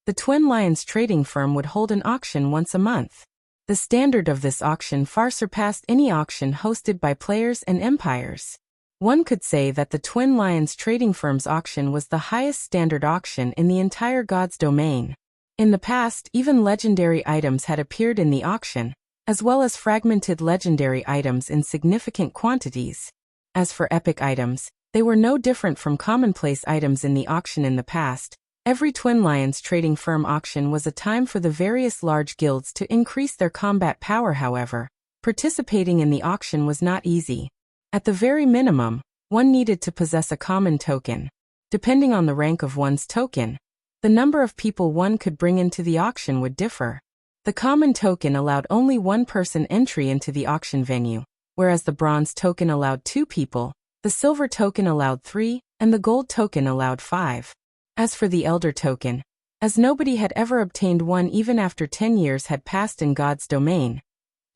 the Twin Lions trading firm would hold an auction once a month. The standard of this auction far surpassed any auction hosted by players and empires. One could say that the Twin Lions trading firm's auction was the highest standard auction in the entire God's domain. In the past, even legendary items had appeared in the auction, as well as fragmented legendary items in significant quantities. As for epic items, they were no different from commonplace items in the auction in the past. Every Twin Lions trading firm auction was a time for the various large guilds to increase their combat power. However, participating in the auction was not easy. At the very minimum, one needed to possess a common token. Depending on the rank of one's token, the number of people one could bring into the auction would differ. The common token allowed only one person entry into the auction venue, whereas the bronze token allowed 2 people, the silver token allowed 3, and the gold token allowed 5. As for the Elder token, as nobody had ever obtained one even after 10 years had passed in God's domain,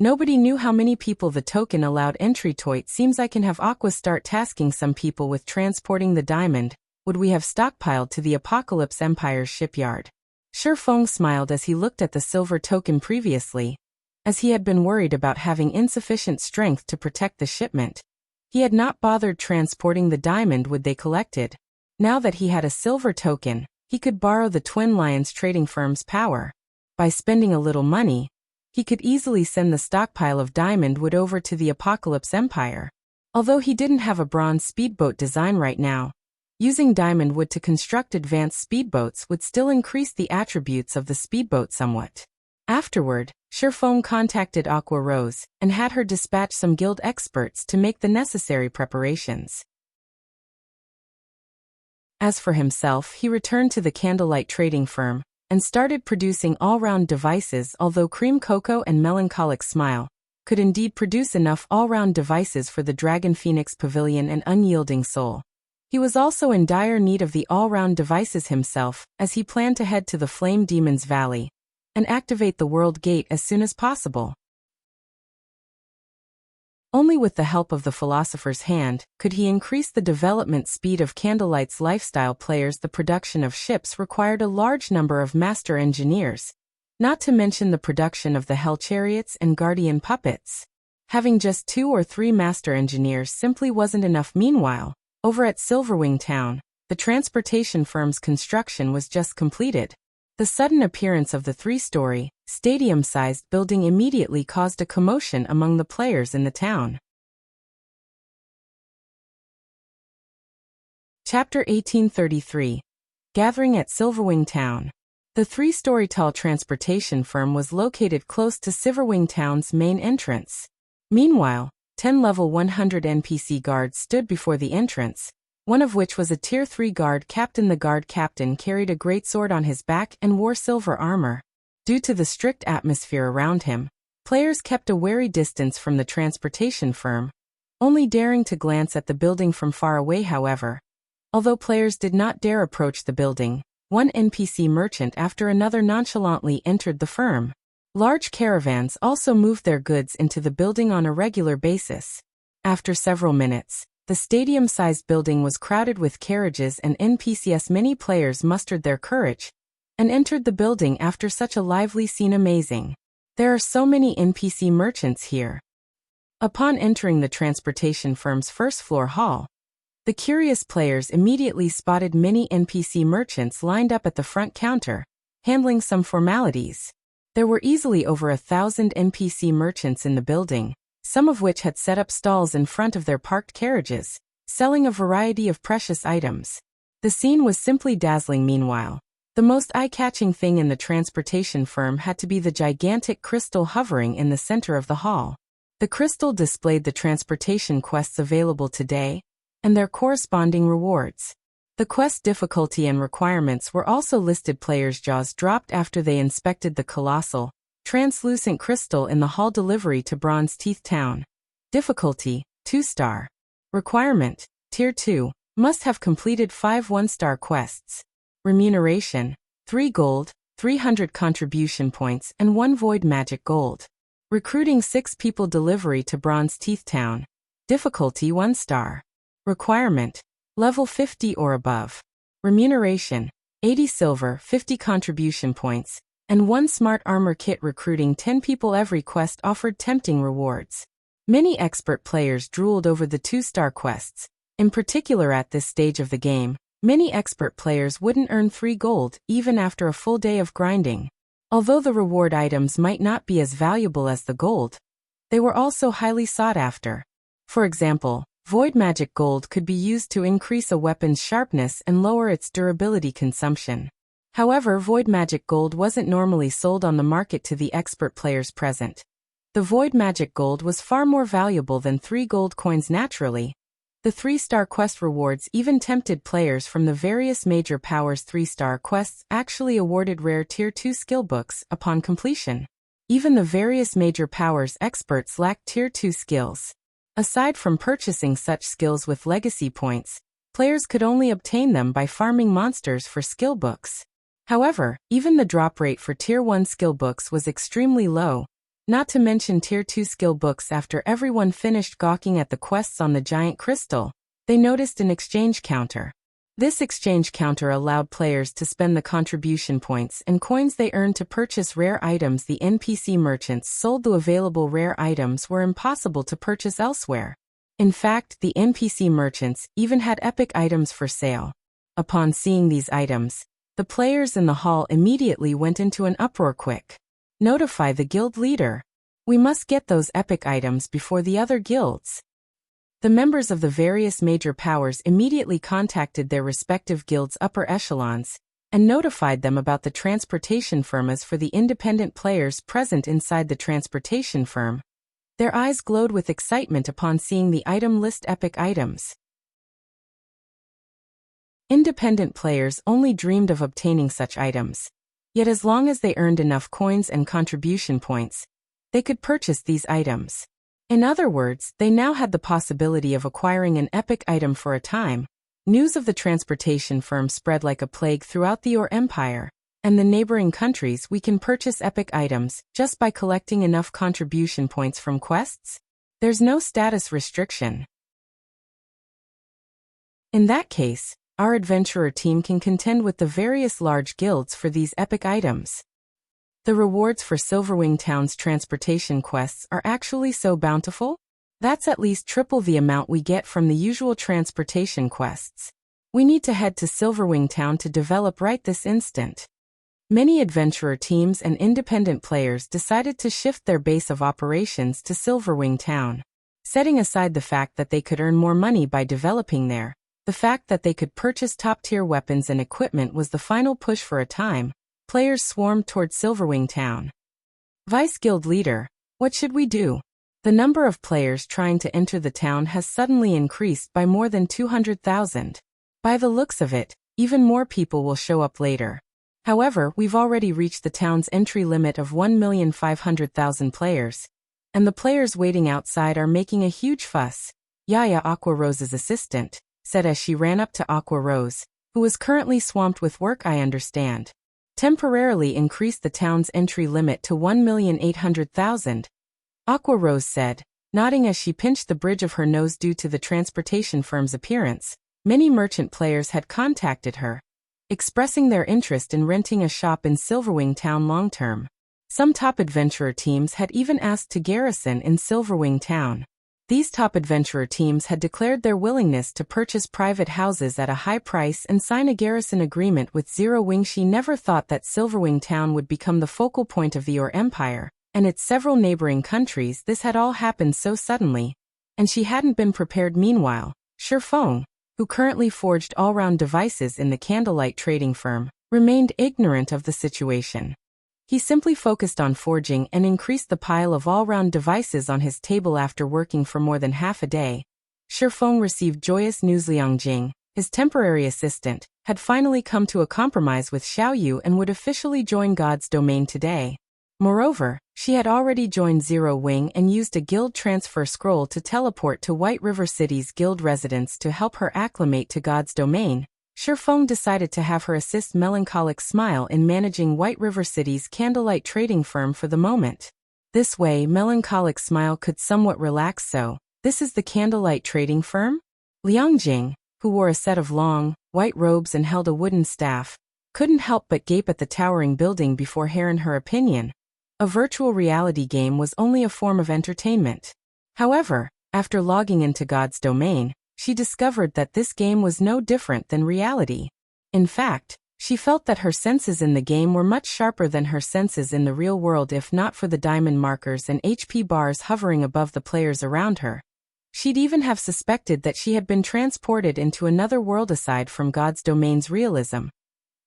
nobody knew how many people the token allowed entry to. It seems I can have Aqua start tasking some people with transporting the diamond. Would we have stockpiled to the Apocalypse Empire's shipyard? Shifeng smiled as he looked at the silver token previously. As he had been worried about having insufficient strength to protect the shipment, he had not bothered transporting the diamond wood they collected. Now that he had a silver token, he could borrow the Twin Lions trading firm's power. By spending a little money, he could easily send the stockpile of diamond wood over to the Apocalypse Empire. Although he didn't have a bronze speedboat design right now, using diamond wood to construct advanced speedboats would still increase the attributes of the speedboat somewhat. Afterward, Shifeng contacted Aqua Rose and had her dispatch some guild experts to make the necessary preparations. As for himself, he returned to the Candlelight trading firm, and started producing all-round devices. Although Cream Cocoa and Melancholic Smile could indeed produce enough all-round devices for the Dragon Phoenix Pavilion and Unyielding Soul, he was also in dire need of the all-round devices himself, as he planned to head to the Flame Demon's Valley and activate the World Gate as soon as possible. Only with the help of the Philosopher's Hand could he increase the development speed of Candlelight's lifestyle players. The production of ships required a large number of master engineers, not to mention the production of the Hell Chariots and Guardian Puppets. Having just 2 or 3 master engineers simply wasn't enough. Meanwhile, over at Silverwing Town, the transportation firm's construction was just completed. The sudden appearance of the 3-story, stadium-sized building immediately caused a commotion among the players in the town. Chapter 1833. Gathering at Silverwing Town. The 3-story tall transportation firm was located close to Silverwing Town's main entrance. Meanwhile, 10 level 100 NPC guards stood before the entrance, one of which was a Tier 3 guard captain. The guard captain carried a greatsword on his back and wore silver armor. Due to the strict atmosphere around him, players kept a wary distance from the transportation firm, only daring to glance at the building from far away. However, although players did not dare approach the building, one NPC merchant after another nonchalantly entered the firm. Large caravans also moved their goods into the building on a regular basis. After several minutes, the stadium-sized building was crowded with carriages and NPCs. Many players mustered their courage and entered the building after such a lively scene. Amazing. There are so many NPC merchants here. Upon entering the transportation firm's first-floor hall, the curious players immediately spotted many NPC merchants lined up at the front counter, handling some formalities. There were easily over 1,000 NPC merchants in the building, some of which had set up stalls in front of their parked carriages, selling a variety of precious items. The scene was simply dazzling. Meanwhile, the most eye-catching thing in the transportation firm had to be the gigantic crystal hovering in the center of the hall. The crystal displayed the transportation quests available today, and their corresponding rewards. The quest difficulty and requirements were also listed. Players' jaws dropped after they inspected the colossal, translucent crystal in the hall. Delivery to Bronze Teeth Town. Difficulty, 2-star. Requirement, Tier 2, must have completed 5 1-star quests. Remuneration, 3 gold, 300 contribution points and 1 void magic gold. Recruiting 6 people. Delivery to Bronze Teeth Town. Difficulty 1-star. Requirement, level 50 or above. Remuneration, 80 silver, 50 contribution points, and 1 smart armor kit. Recruiting 10 people. Every quest offered tempting rewards. Many expert players drooled over the 2-star quests. In particular, at this stage of the game, many expert players wouldn't earn 3 gold even after a full day of grinding. Although the reward items might not be as valuable as the gold, they were also highly sought after. For example, void magic gold could be used to increase a weapon's sharpness and lower its durability consumption. However, void magic gold wasn't normally sold on the market to the expert players present. The void magic gold was far more valuable than 3 gold coins. Naturally, the 3-star quest rewards even tempted players from the various major powers. 3-star quests actually awarded rare Tier 2 skill books upon completion. Even the various major powers experts lacked Tier 2 skills. Aside from purchasing such skills with legacy points, players could only obtain them by farming monsters for skill books. However, even the drop rate for Tier 1 skill books was extremely low, not to mention Tier 2 skill books. After everyone finished gawking at the quests on the giant crystal, they noticed an exchange counter. This exchange counter allowed players to spend the contribution points and coins they earned to purchase rare items. The NPC merchants sold the available rare items were impossible to purchase elsewhere. In fact, the NPC merchants even had epic items for sale. Upon seeing these items, the players in the hall immediately went into an uproar. Quick! Notify the guild leader. We must get those epic items before the other guilds. The members of the various major powers immediately contacted their respective guilds' upper echelons and notified them about the transportation firm. As for the independent players present inside the transportation firm, their eyes glowed with excitement upon seeing the item list. Epic items. Independent players only dreamed of obtaining such items. Yet as long as they earned enough coins and contribution points, they could purchase these items. In other words, they now had the possibility of acquiring an epic item for a time. News of the transportation firm spread like a plague throughout the Ur Empire, and the neighboring countries. We can purchase epic items just by collecting enough contribution points from quests. There's no status restriction. In that case, our adventurer team can contend with the various large guilds for these epic items. The rewards for Silverwing Town's transportation quests are actually so bountiful? That's at least triple the amount we get from the usual transportation quests. We need to head to Silverwing Town to develop right this instant. Many adventurer teams and independent players decided to shift their base of operations to Silverwing Town. Setting aside the fact that they could earn more money by developing there, the fact that they could purchase top-tier weapons and equipment was the final push for a time. Players swarmed toward Silverwing Town. Vice Guild Leader, what should we do? The number of players trying to enter the town has suddenly increased by more than 200,000. By the looks of it, even more people will show up later. However, we've already reached the town's entry limit of 1,500,000 players, and the players waiting outside are making a huge fuss. Yaya, Aqua Rose's assistant, said as she ran up to Aqua Rose, who was currently swamped with work. I understand. Temporarily increased the town's entry limit to 1,800,000. Aqua Rose said, nodding as she pinched the bridge of her nose due to the transportation firm's appearance. Many merchant players had contacted her, expressing their interest in renting a shop in Silverwing Town long-term. Some top adventurer teams had even asked to garrison in Silverwing Town. These top adventurer teams had declared their willingness to purchase private houses at a high price and sign a garrison agreement with Zero Wing. She never thought that Silverwing Town would become the focal point of the Ur Empire and its several neighboring countries. This had all happened so suddenly, and she hadn't been prepared. Meanwhile, Shifeng, who currently forged all-round devices in the Candlelight trading firm, remained ignorant of the situation. He simply focused on forging and increased the pile of all-round devices on his table. After working for more than half a day, Shifeng received joyous news. Liang Jing, his temporary assistant, had finally come to a compromise with Xiao Yu and would officially join God's domain today. Moreover, she had already joined Zero Wing and used a guild transfer scroll to teleport to White River City's guild residence to help her acclimate to God's domain. Shifeng decided to have her assist Melancholic Smile in managing White River City's Candlelight trading firm for the moment. This way, Melancholic Smile could somewhat relax. So, this is the Candlelight trading firm? Liang Jing, who wore a set of long, white robes and held a wooden staff, couldn't help but gape at the towering building before her. In her opinion, a virtual reality game was only a form of entertainment. However, after logging into God's domain, she discovered that this game was no different than reality. In fact, she felt that her senses in the game were much sharper than her senses in the real world. If not for the diamond markers and HP bars hovering above the players around her, she'd even have suspected that she had been transported into another world aside from God's domain's realism.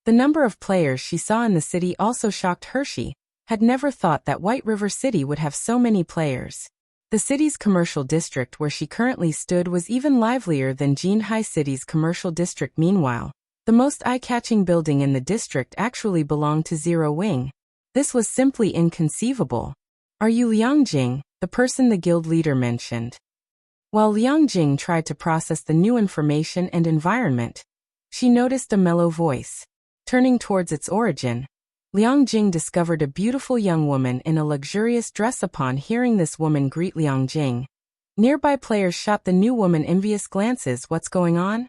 The number of players she saw in the city also shocked her. She had never thought that White River City would have so many players. The city's commercial district where she currently stood was even livelier than Jinhai City's commercial district. Meanwhile, the most eye-catching building in the district actually belonged to Zero Wing. This was simply inconceivable. Are you Liang Jing, the person the guild leader mentioned? While Liang Jing tried to process the new information and environment, she noticed a mellow voice. Turning towards its origin, Liang Jing discovered a beautiful young woman in a luxurious dress. Upon hearing this woman greet Liang Jing, nearby players shot the new woman envious glances. What's going on?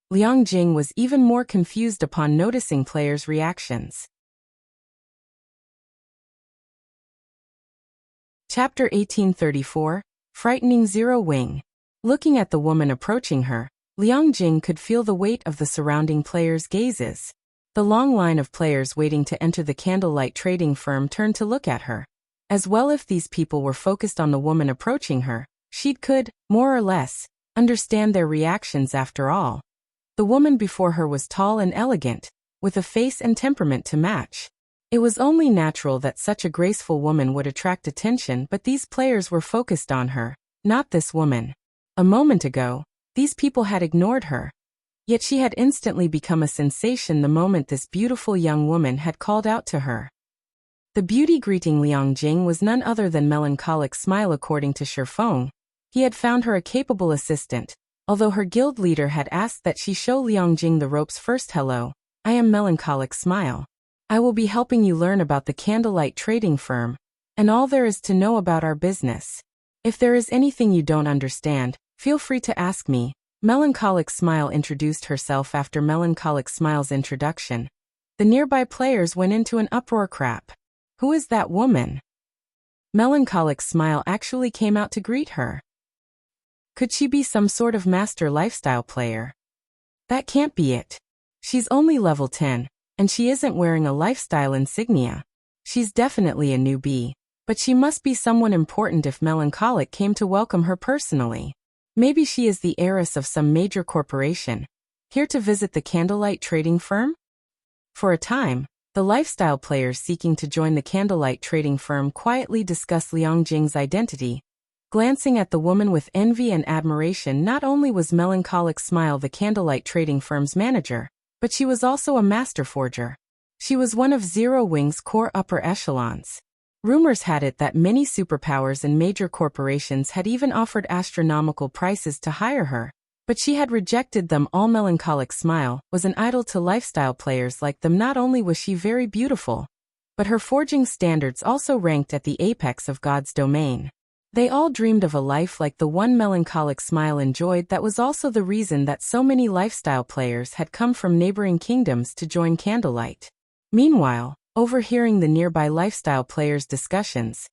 Liang Jing was even more confused upon noticing players' reactions. Chapter 1834, Frightening Zero Wing. Looking at the woman approaching her, Liang Jing could feel the weight of the surrounding players' gazes. The long line of players waiting to enter the Candlelight trading firm turned to look at her. As well, if these people were focused on the woman approaching her, she could, more or less, understand their reactions. After all, the woman before her was tall and elegant, with a face and temperament to match. It was only natural that such a graceful woman would attract attention, but these players were focused on her, not this woman. A moment ago, these people had ignored her. Yet she had instantly become a sensation the moment this beautiful young woman had called out to her. The beauty greeting Liang Jing was none other than Melancholic Smile. According to Shifeng, he had found her a capable assistant, although her guild leader had asked that she show Liang Jing the ropes first. Hello, I am Melancholic Smile. I will be helping you learn about the Candlelight trading firm, and all there is to know about our business. If there is anything you don't understand, feel free to ask me. Melancholic Smile introduced herself. After Melancholic Smile's introduction, the nearby players went into an uproar. Crap. Who is that woman? Melancholic Smile actually came out to greet her. Could she be some sort of master lifestyle player? That can't be it. She's only level 10, and she isn't wearing a lifestyle insignia. She's definitely a newbie, but she must be someone important if Melancholic came to welcome her personally. Maybe she is the heiress of some major corporation, here to visit the Candlelight trading firm? For a time, the lifestyle players seeking to join the Candlelight trading firm quietly discussed Liang Jing's identity. Glancing at the woman with envy and admiration, not only was Melancholic Smile the Candlelight trading firm's manager, but she was also a master forger. She was one of Zero Wing's core upper echelons. Rumors had it that many superpowers and major corporations had even offered astronomical prices to hire her, but she had rejected them all. Melancholic Smile was an idol to lifestyle players like them. Not only was she very beautiful, but her forging standards also ranked at the apex of God's domain. They all dreamed of a life like the one Melancholic Smile enjoyed. That was also the reason that so many lifestyle players had come from neighboring kingdoms to join Candlelight. Meanwhile, overhearing the nearby lifestyle players' discussions,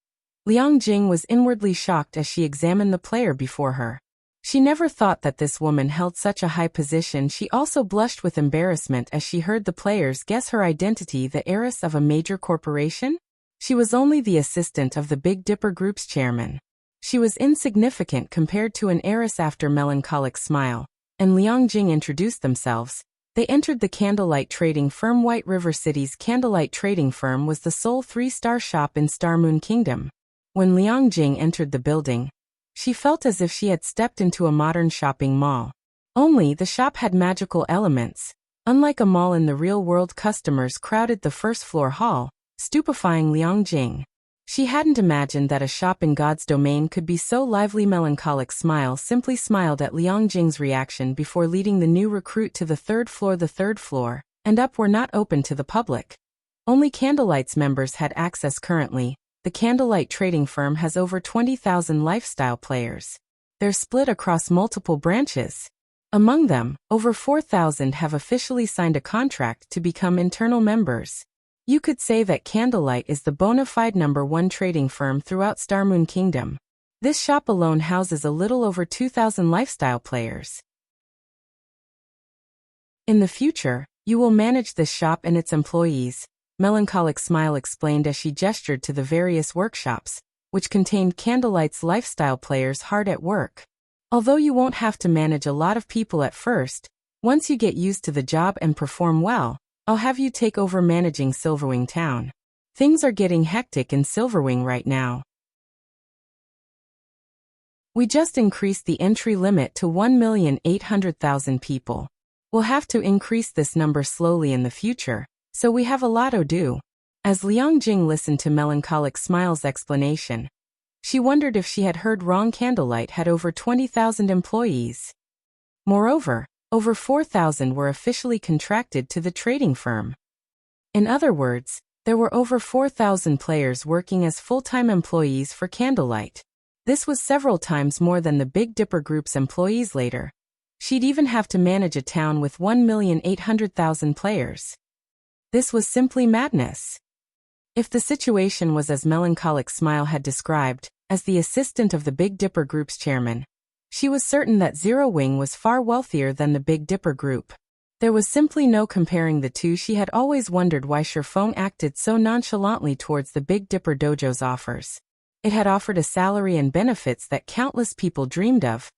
Liang Jing was inwardly shocked as she examined the player before her. She never thought that this woman held such a high position. She also blushed with embarrassment as she heard the players guess her identity. The heiress of a major corporation? She was only the assistant of the Big Dipper Group's chairman. She was insignificant compared to an heiress. After Melancholic Smile and Liang Jing introduced themselves, they entered the Candlelight trading firm. White River City's Candlelight trading firm was the sole 3-star shop in Starmoon Kingdom. When Liang Jing entered the building, she felt as if she had stepped into a modern shopping mall. Only the shop had magical elements. Unlike a mall in the real world, customers crowded the first-floor hall, stupefying Liang Jing. She hadn't imagined that a shop in God's domain could be so lively. Melancholic Smile simply smiled at Liang Jing's reaction before leading the new recruit to the third floor. The third floor and up were not open to the public. Only Candlelight's members had access. Currently, the Candlelight trading firm has over 20,000 lifestyle players. They're split across multiple branches. Among them, over 4,000 have officially signed a contract to become internal members. You could say that Candlelight is the bona fide #1 trading firm throughout Starmoon Kingdom. This shop alone houses a little over 2,000 lifestyle players. In the future, you will manage this shop and its employees, Melancholic Smile explained as she gestured to the various workshops, which contained Candlelight's lifestyle players hard at work. Although you won't have to manage a lot of people at first, once you get used to the job and perform well, I'll have you take over managing Silverwing Town. Things are getting hectic in Silverwing right now. We just increased the entry limit to 1,800,000 people. We'll have to increase this number slowly in the future, so we have a lot to do. As Liang Jing listened to Melancholic Smile's explanation, she wondered if she had heard wrong. Candlelight had over 20,000 employees. Moreover, over 4,000 were officially contracted to the trading firm. In other words, there were over 4,000 players working as full-time employees for Candlelight. This was several times more than the Big Dipper Group's employees. Later, she'd even have to manage a town with 1,800,000 players. This was simply madness. If the situation was as Melancholic Smile had described, as the assistant of the Big Dipper Group's chairman, she was certain that Zero Wing was far wealthier than the Big Dipper Group. There was simply no comparing the two. She had always wondered why Shifeng acted so nonchalantly towards the Big Dipper Dojo's offers. It had offered a salary and benefits that countless people dreamed of.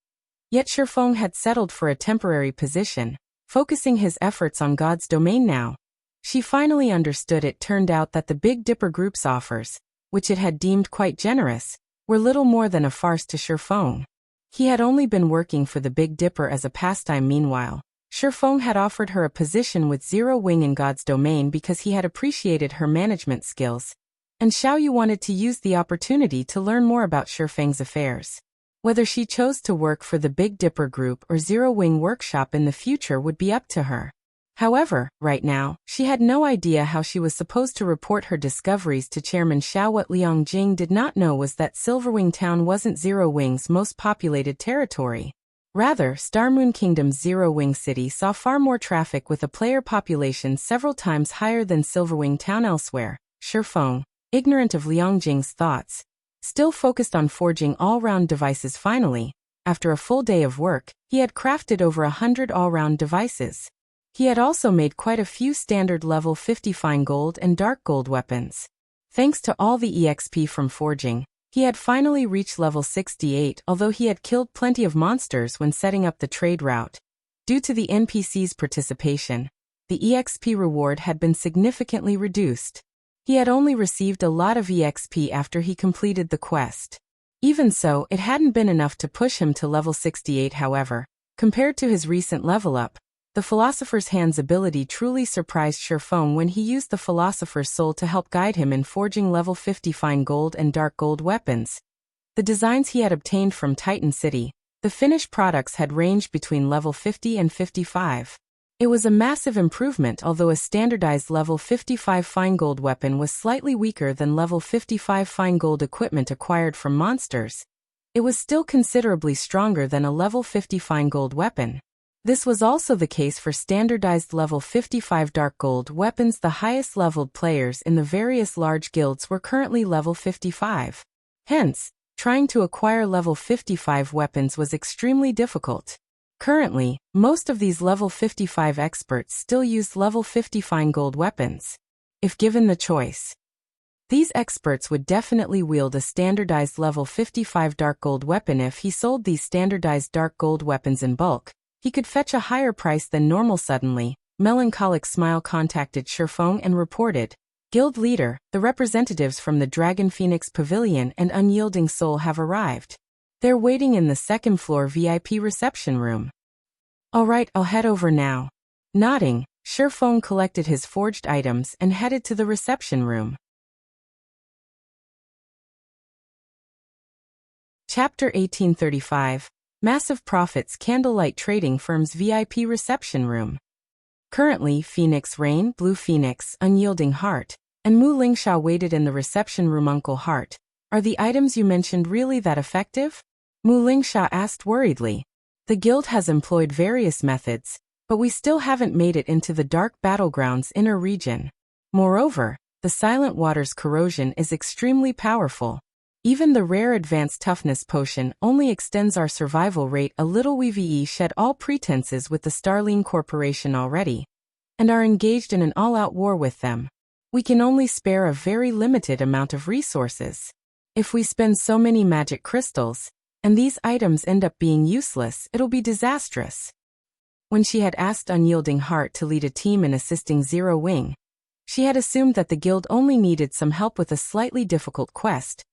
Yet Shifeng had settled for a temporary position, focusing his efforts on God's domain now. She finally understood. It turned out that the Big Dipper Group's offers, which it had deemed quite generous, were little more than a farce to Shifeng. He had only been working for the Big Dipper as a pastime. Meanwhile, Shifeng had offered her a position with Zero Wing in God's domain because he had appreciated her management skills, and Xiaoyu wanted to use the opportunity to learn more about Shifeng's affairs. Whether she chose to work for the Big Dipper Group or Zero Wing Workshop in the future would be up to her. However, right now, she had no idea how she was supposed to report her discoveries to Chairman Xiao. What Liang Jing did not know was that Silverwing Town wasn't Zero Wing's most populated territory. Rather, Starmoon Kingdom's Zero Wing City saw far more traffic with a player population several times higher than Silverwing Town elsewhere. Shifeng, ignorant of Liang Jing's thoughts, still focused on forging all-round devices. Finally, after a full day of work, he had crafted over 100 all-round devices. He had also made quite a few standard level 50 fine gold and dark gold weapons. Thanks to all the EXP from forging, he had finally reached level 68, although he had killed plenty of monsters when setting up the trade route. Due to the NPC's participation, the EXP reward had been significantly reduced. He had only received a lot of EXP after he completed the quest. Even so, it hadn't been enough to push him to level 68. However, compared to his recent level up, the Philosopher's Hand's ability truly surprised Shifeng when he used the Philosopher's Soul to help guide him in forging level 50 fine gold and dark gold weapons. The designs he had obtained from Titan City, the finished products had ranged between level 50 and 55. It was a massive improvement, although a standardized level 55 fine gold weapon was slightly weaker than level 55 fine gold equipment acquired from monsters. It was still considerably stronger than a level 50 fine gold weapon. This was also the case for standardized level 55 dark gold weapons. The highest leveled players in the various large guilds were currently level 55. Hence, trying to acquire level 55 weapons was extremely difficult. Currently, most of these level 55 experts still use level 50 fine gold weapons. If given the choice, these experts would definitely wield a standardized level 55 dark gold weapon. If he sold these standardized dark gold weapons in bulk, he could fetch a higher price than normal. Suddenly, Melancholic Smile contacted Shifeng and reported, "Guild leader, the representatives from the Dragon Phoenix Pavilion and Unyielding Soul have arrived. They're waiting in the second floor VIP reception room." "Alright, I'll head over now." Nodding, Shifeng collected his forged items and headed to the reception room. Chapter 1835. Massive Profits. Candlelight Trading Firm's VIP reception room. Currently, Phoenix Rain, Blue Phoenix, Unyielding Heart, and Mu Lingsha waited in the reception room. "Uncle Heart, are the items you mentioned really that effective?" Mu Lingsha asked worriedly. "The guild has employed various methods, but we still haven't made it into the Dark Battlegrounds inner region. Moreover, the Silent Water's corrosion is extremely powerful. Even the rare Advanced Toughness potion only extends our survival rate a little. We've shed all pretenses with the Starline Corporation already, and are engaged in an all-out war with them. We can only spare a very limited amount of resources. If we spend so many magic crystals, and these items end up being useless, it'll be disastrous." When she had asked Unyielding Heart to lead a team in assisting Zero Wing, she had assumed that the guild only needed some help with a slightly difficult quest.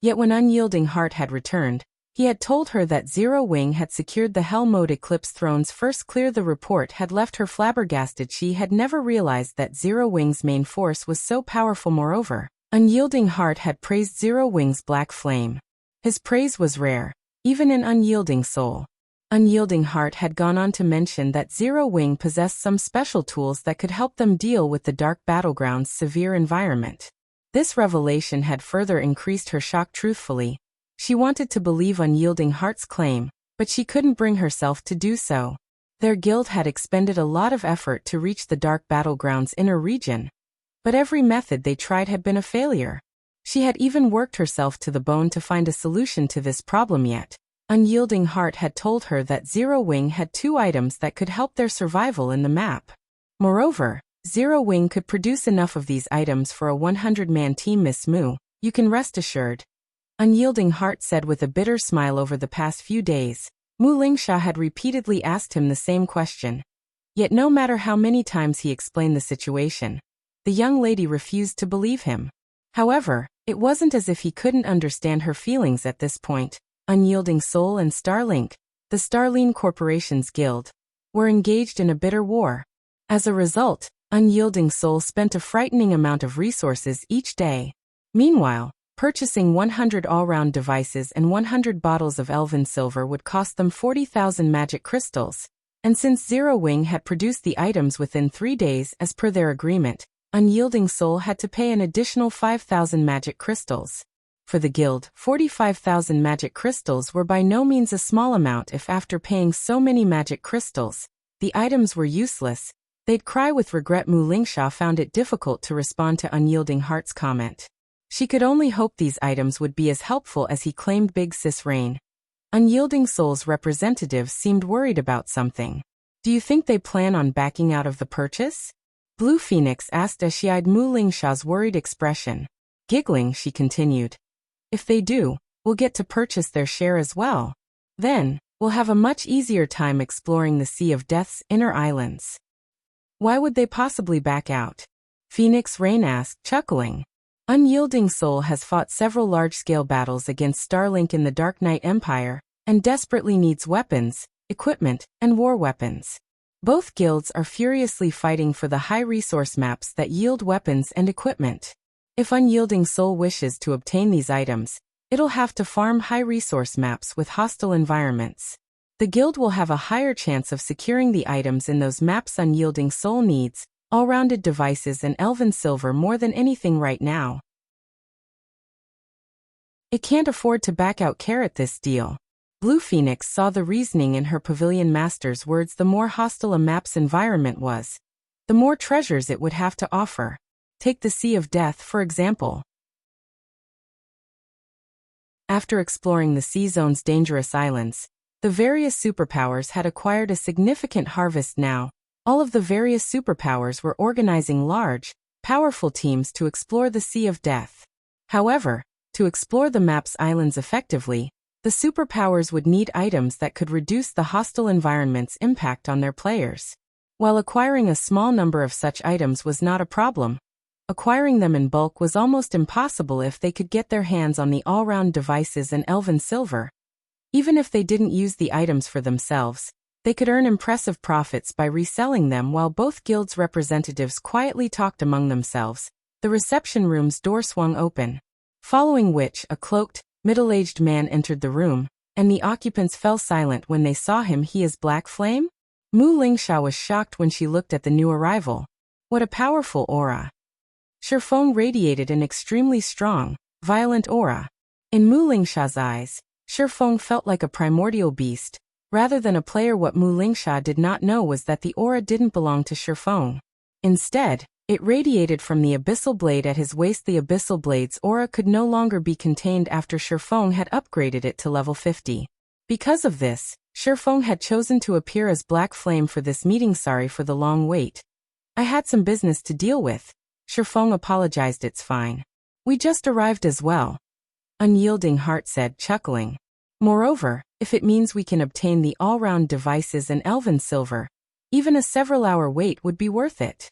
Yet when Unyielding Heart had returned, he had told her that Zero Wing had secured the Hell Mode Eclipse Throne's first clear. The report had left her flabbergasted. She had never realized that Zero Wing's main force was so powerful. Moreover, Unyielding Heart had praised Zero Wing's Black Flame. His praise was rare, even in Unyielding Soul. Unyielding Heart had gone on to mention that Zero Wing possessed some special tools that could help them deal with the Dark Battlegrounds' severe environment. This revelation had further increased her shock. Truthfully, she wanted to believe Unyielding Heart's claim, but she couldn't bring herself to do so. Their guild had expended a lot of effort to reach the Dark Battlegrounds inner region, but every method they tried had been a failure. She had even worked herself to the bone to find a solution to this problem. Yet Unyielding Heart had told her that Zero Wing had 2 items that could help their survival in the map. Moreover, Zero Wing could produce enough of these items for a 100-man team. "Miss Mu, you can rest assured," Unyielding Heart said with a bitter smile. Over the past few days, Mu Lingsha had repeatedly asked him the same question. Yet no matter how many times he explained the situation, the young lady refused to believe him. However, it wasn't as if he couldn't understand her feelings at this point. Unyielding Soul and Starlink, the Starline Corporation's guild, were engaged in a bitter war. As a result, Unyielding Soul spent a frightening amount of resources each day. Meanwhile, purchasing 100 all-round devices and 100 bottles of elven silver would cost them 40,000 magic crystals. And since Zero Wing had produced the items within 3 days as per their agreement, Unyielding Soul had to pay an additional 5,000 magic crystals. For the guild, 45,000 magic crystals were by no means a small amount if after paying so many magic crystals, the items were useless. They'd cry with regret. Mu Lingsha found it difficult to respond to Unyielding Heart's comment. She could only hope these items would be as helpful as he claimed. Big Sis Rain. Unyielding Soul's representatives seemed worried about something. Do you think they plan on backing out of the purchase? Blue Phoenix asked as she eyed Mu Lingsha's worried expression. Giggling, she continued. If they do, we'll get to purchase their share as well. Then, we'll have a much easier time exploring the Sea of Death's inner islands. Why would they possibly back out? Phoenix Rain asked, chuckling. Unyielding Soul has fought several large-scale battles against Starlink in the Dark Knight Empire, and desperately needs weapons, equipment, and war weapons. Both guilds are furiously fighting for the high-resource maps that yield weapons and equipment. If Unyielding Soul wishes to obtain these items, it'll have to farm high-resource maps with hostile environments. The guild will have a higher chance of securing the items in those maps. Unyielding Soul needs all-rounded devices and elven silver more than anything right now. It can't afford to back out. This deal. Blue Phoenix saw the reasoning in her pavilion master's words. The more hostile a map's environment was, the more treasures it would have to offer. Take the Sea of Death, for example. After exploring the sea zone's dangerous islands, the various superpowers had acquired a significant harvest. Now, all of the various superpowers were organizing large, powerful teams to explore the Sea of Death. However, to explore the map's islands effectively, the superpowers would need items that could reduce the hostile environment's impact on their players. While acquiring a small number of such items was not a problem, acquiring them in bulk was almost impossible if they could get their hands on the all-round devices and elven silver. Even if they didn't use the items for themselves, they could earn impressive profits by reselling them. While both guilds' representatives quietly talked among themselves, the reception room's door swung open, following which a cloaked, middle-aged man entered the room, and the occupants fell silent when they saw him. He is Black Flame? Mu Lingsha was shocked when she looked at the new arrival. What a powerful aura. Shifeng radiated an extremely strong, violent aura. In Mu Lingsha's eyes, Shifeng felt like a primordial beast, rather than a player. What Mu Lingsha did not know was that the aura didn't belong to Shifeng. Instead, it radiated from the abyssal blade at his waist. The abyssal blade's aura could no longer be contained after Shifeng had upgraded it to level 50. Because of this, Shifeng had chosen to appear as Black Flame for this meeting. Sorry for the long wait. I had some business to deal with. Shifeng apologized. It's fine. We just arrived as well. Unyielding Heart said, chuckling. Moreover, if it means we can obtain the all-round devices and elven silver, even a several-hour wait would be worth it.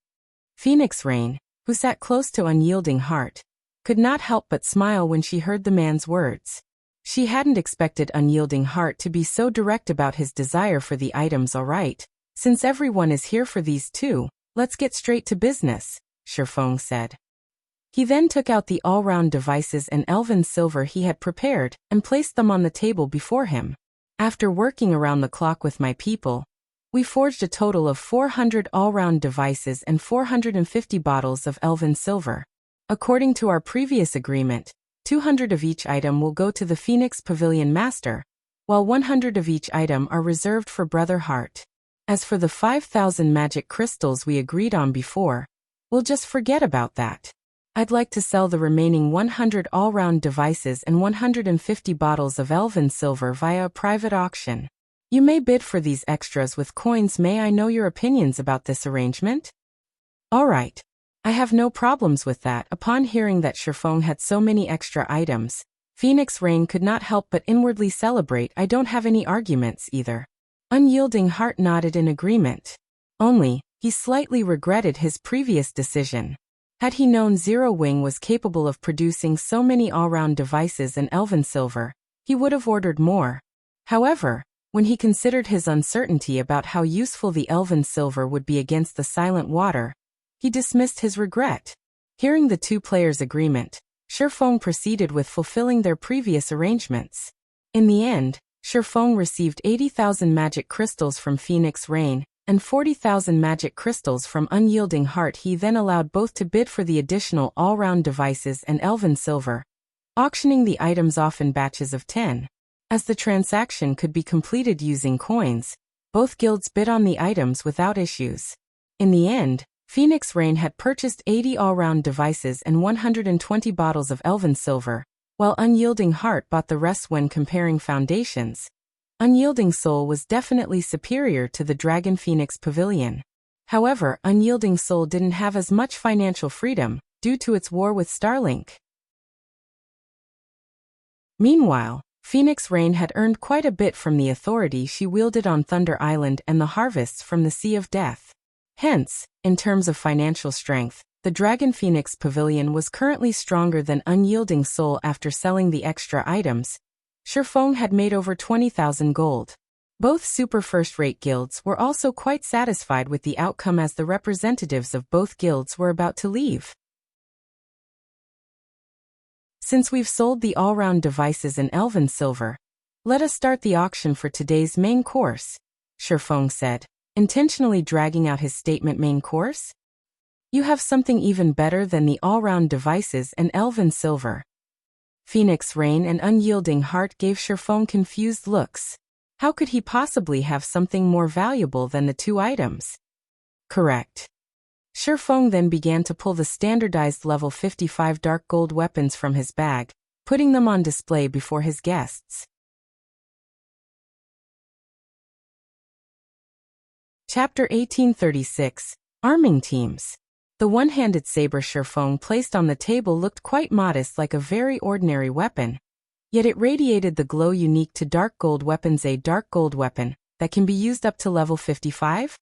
Phoenix Rain, who sat close to Unyielding Heart, could not help but smile when she heard the man's words. She hadn't expected Unyielding Heart to be so direct about his desire for the items. All right, since everyone is here for these too, let's get straight to business, Shifeng said. He then took out the all-round devices and elven silver he had prepared and placed them on the table before him. After working around the clock with my people, we forged a total of 400 all-round devices and 450 bottles of elven silver. According to our previous agreement, 200 of each item will go to the Phoenix Pavilion Master, while 100 of each item are reserved for Brother Heart. As for the 5,000 magic crystals we agreed on before, we'll just forget about that. I'd like to sell the remaining 100 all-round devices and 150 bottles of elven silver via a private auction. You may bid for these extras with coins. May I know your opinions about this arrangement? All right. I have no problems with that. Upon hearing that Shifeng had so many extra items, Phoenix Rain could not help but inwardly celebrate. I don't have any arguments either. Unyielding Heart nodded in agreement. Only, he slightly regretted his previous decision. Had he known Zero Wing was capable of producing so many all-round devices and elven silver, he would have ordered more. However, When he considered his uncertainty about how useful the elven silver would be against the silent water, he dismissed his regret. Hearing the two players' agreement, Shifeng proceeded with fulfilling their previous arrangements. In the end, Shifeng received 80,000 magic crystals from Phoenix Rain and 40,000 magic crystals from Unyielding Heart. He then allowed both to bid for the additional all-round devices and elven silver, auctioning the items off in batches of 10. As the transaction could be completed using coins, both guilds bid on the items without issues. In the end, Phoenix Rain had purchased 80 all-round devices and 120 bottles of elven silver, while Unyielding Heart bought the rest. When comparing foundations, Unyielding Soul was definitely superior to the Dragon Phoenix Pavilion. However, Unyielding Soul didn't have as much financial freedom due to its war with Starlink. Meanwhile, Phoenix Rain had earned quite a bit from the authority she wielded on Thunder Island and the harvests from the Sea of Death. Hence, in terms of financial strength, the Dragon Phoenix Pavilion was currently stronger than Unyielding Soul. After selling the extra items, Shifeng had made over 20,000 gold. Both super first-rate guilds were also quite satisfied with the outcome, as the representatives of both guilds were about to leave. Since we've sold the all-round devices and elven silver, let us start the auction for today's main course, Shifeng said, intentionally dragging out his statement. Main course? You have something even better than the all-round devices and elven silver. Phoenix Rain and Unyielding Heart gave Shifeng confused looks. How could he possibly have something more valuable than the two items? Correct. Shifeng then began to pull the standardized level 55 dark gold weapons from his bag, putting them on display before his guests. Chapter 1836, Arming Teams. The one-handed saber Shifeng placed on the table looked quite modest, like a very ordinary weapon, yet it radiated the glow unique to dark gold weapons. A dark gold weapon that can be used up to level 55?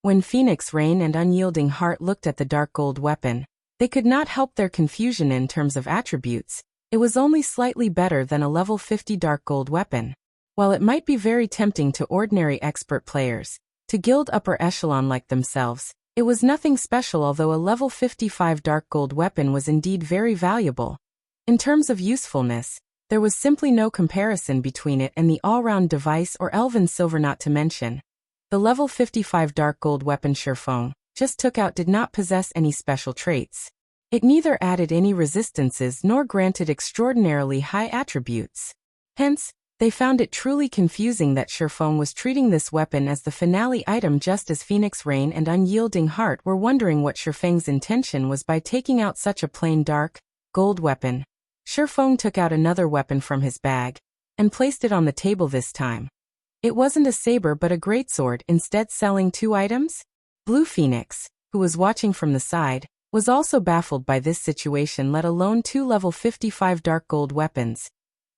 When Phoenix Rain and Unyielding Heart looked at the dark gold weapon, they could not help their confusion. In terms of attributes, it was only slightly better than a level 50 dark gold weapon. While it might be very tempting to ordinary expert players to guild upper echelon like themselves, it was nothing special. Although a level 55 dark gold weapon was indeed very valuable, in terms of usefulness, there was simply no comparison between it and the all-round device or elven silver. Not to mention, the level 55 dark gold weapon Shifeng just took out did not possess any special traits. It neither added any resistances nor granted extraordinarily high attributes. Hence, they found it truly confusing that Shifeng was treating this weapon as the finale item, just as Phoenix Rain and Unyielding Heart were wondering what Shifeng's intention was by taking out such a plain dark gold weapon. Shifeng took out another weapon from his bag and placed it on the table. This time, it wasn't a saber but a greatsword, instead selling two items. Blue Phoenix, who was watching from the side, was also baffled by this situation, let alone two level 55 dark gold weapons.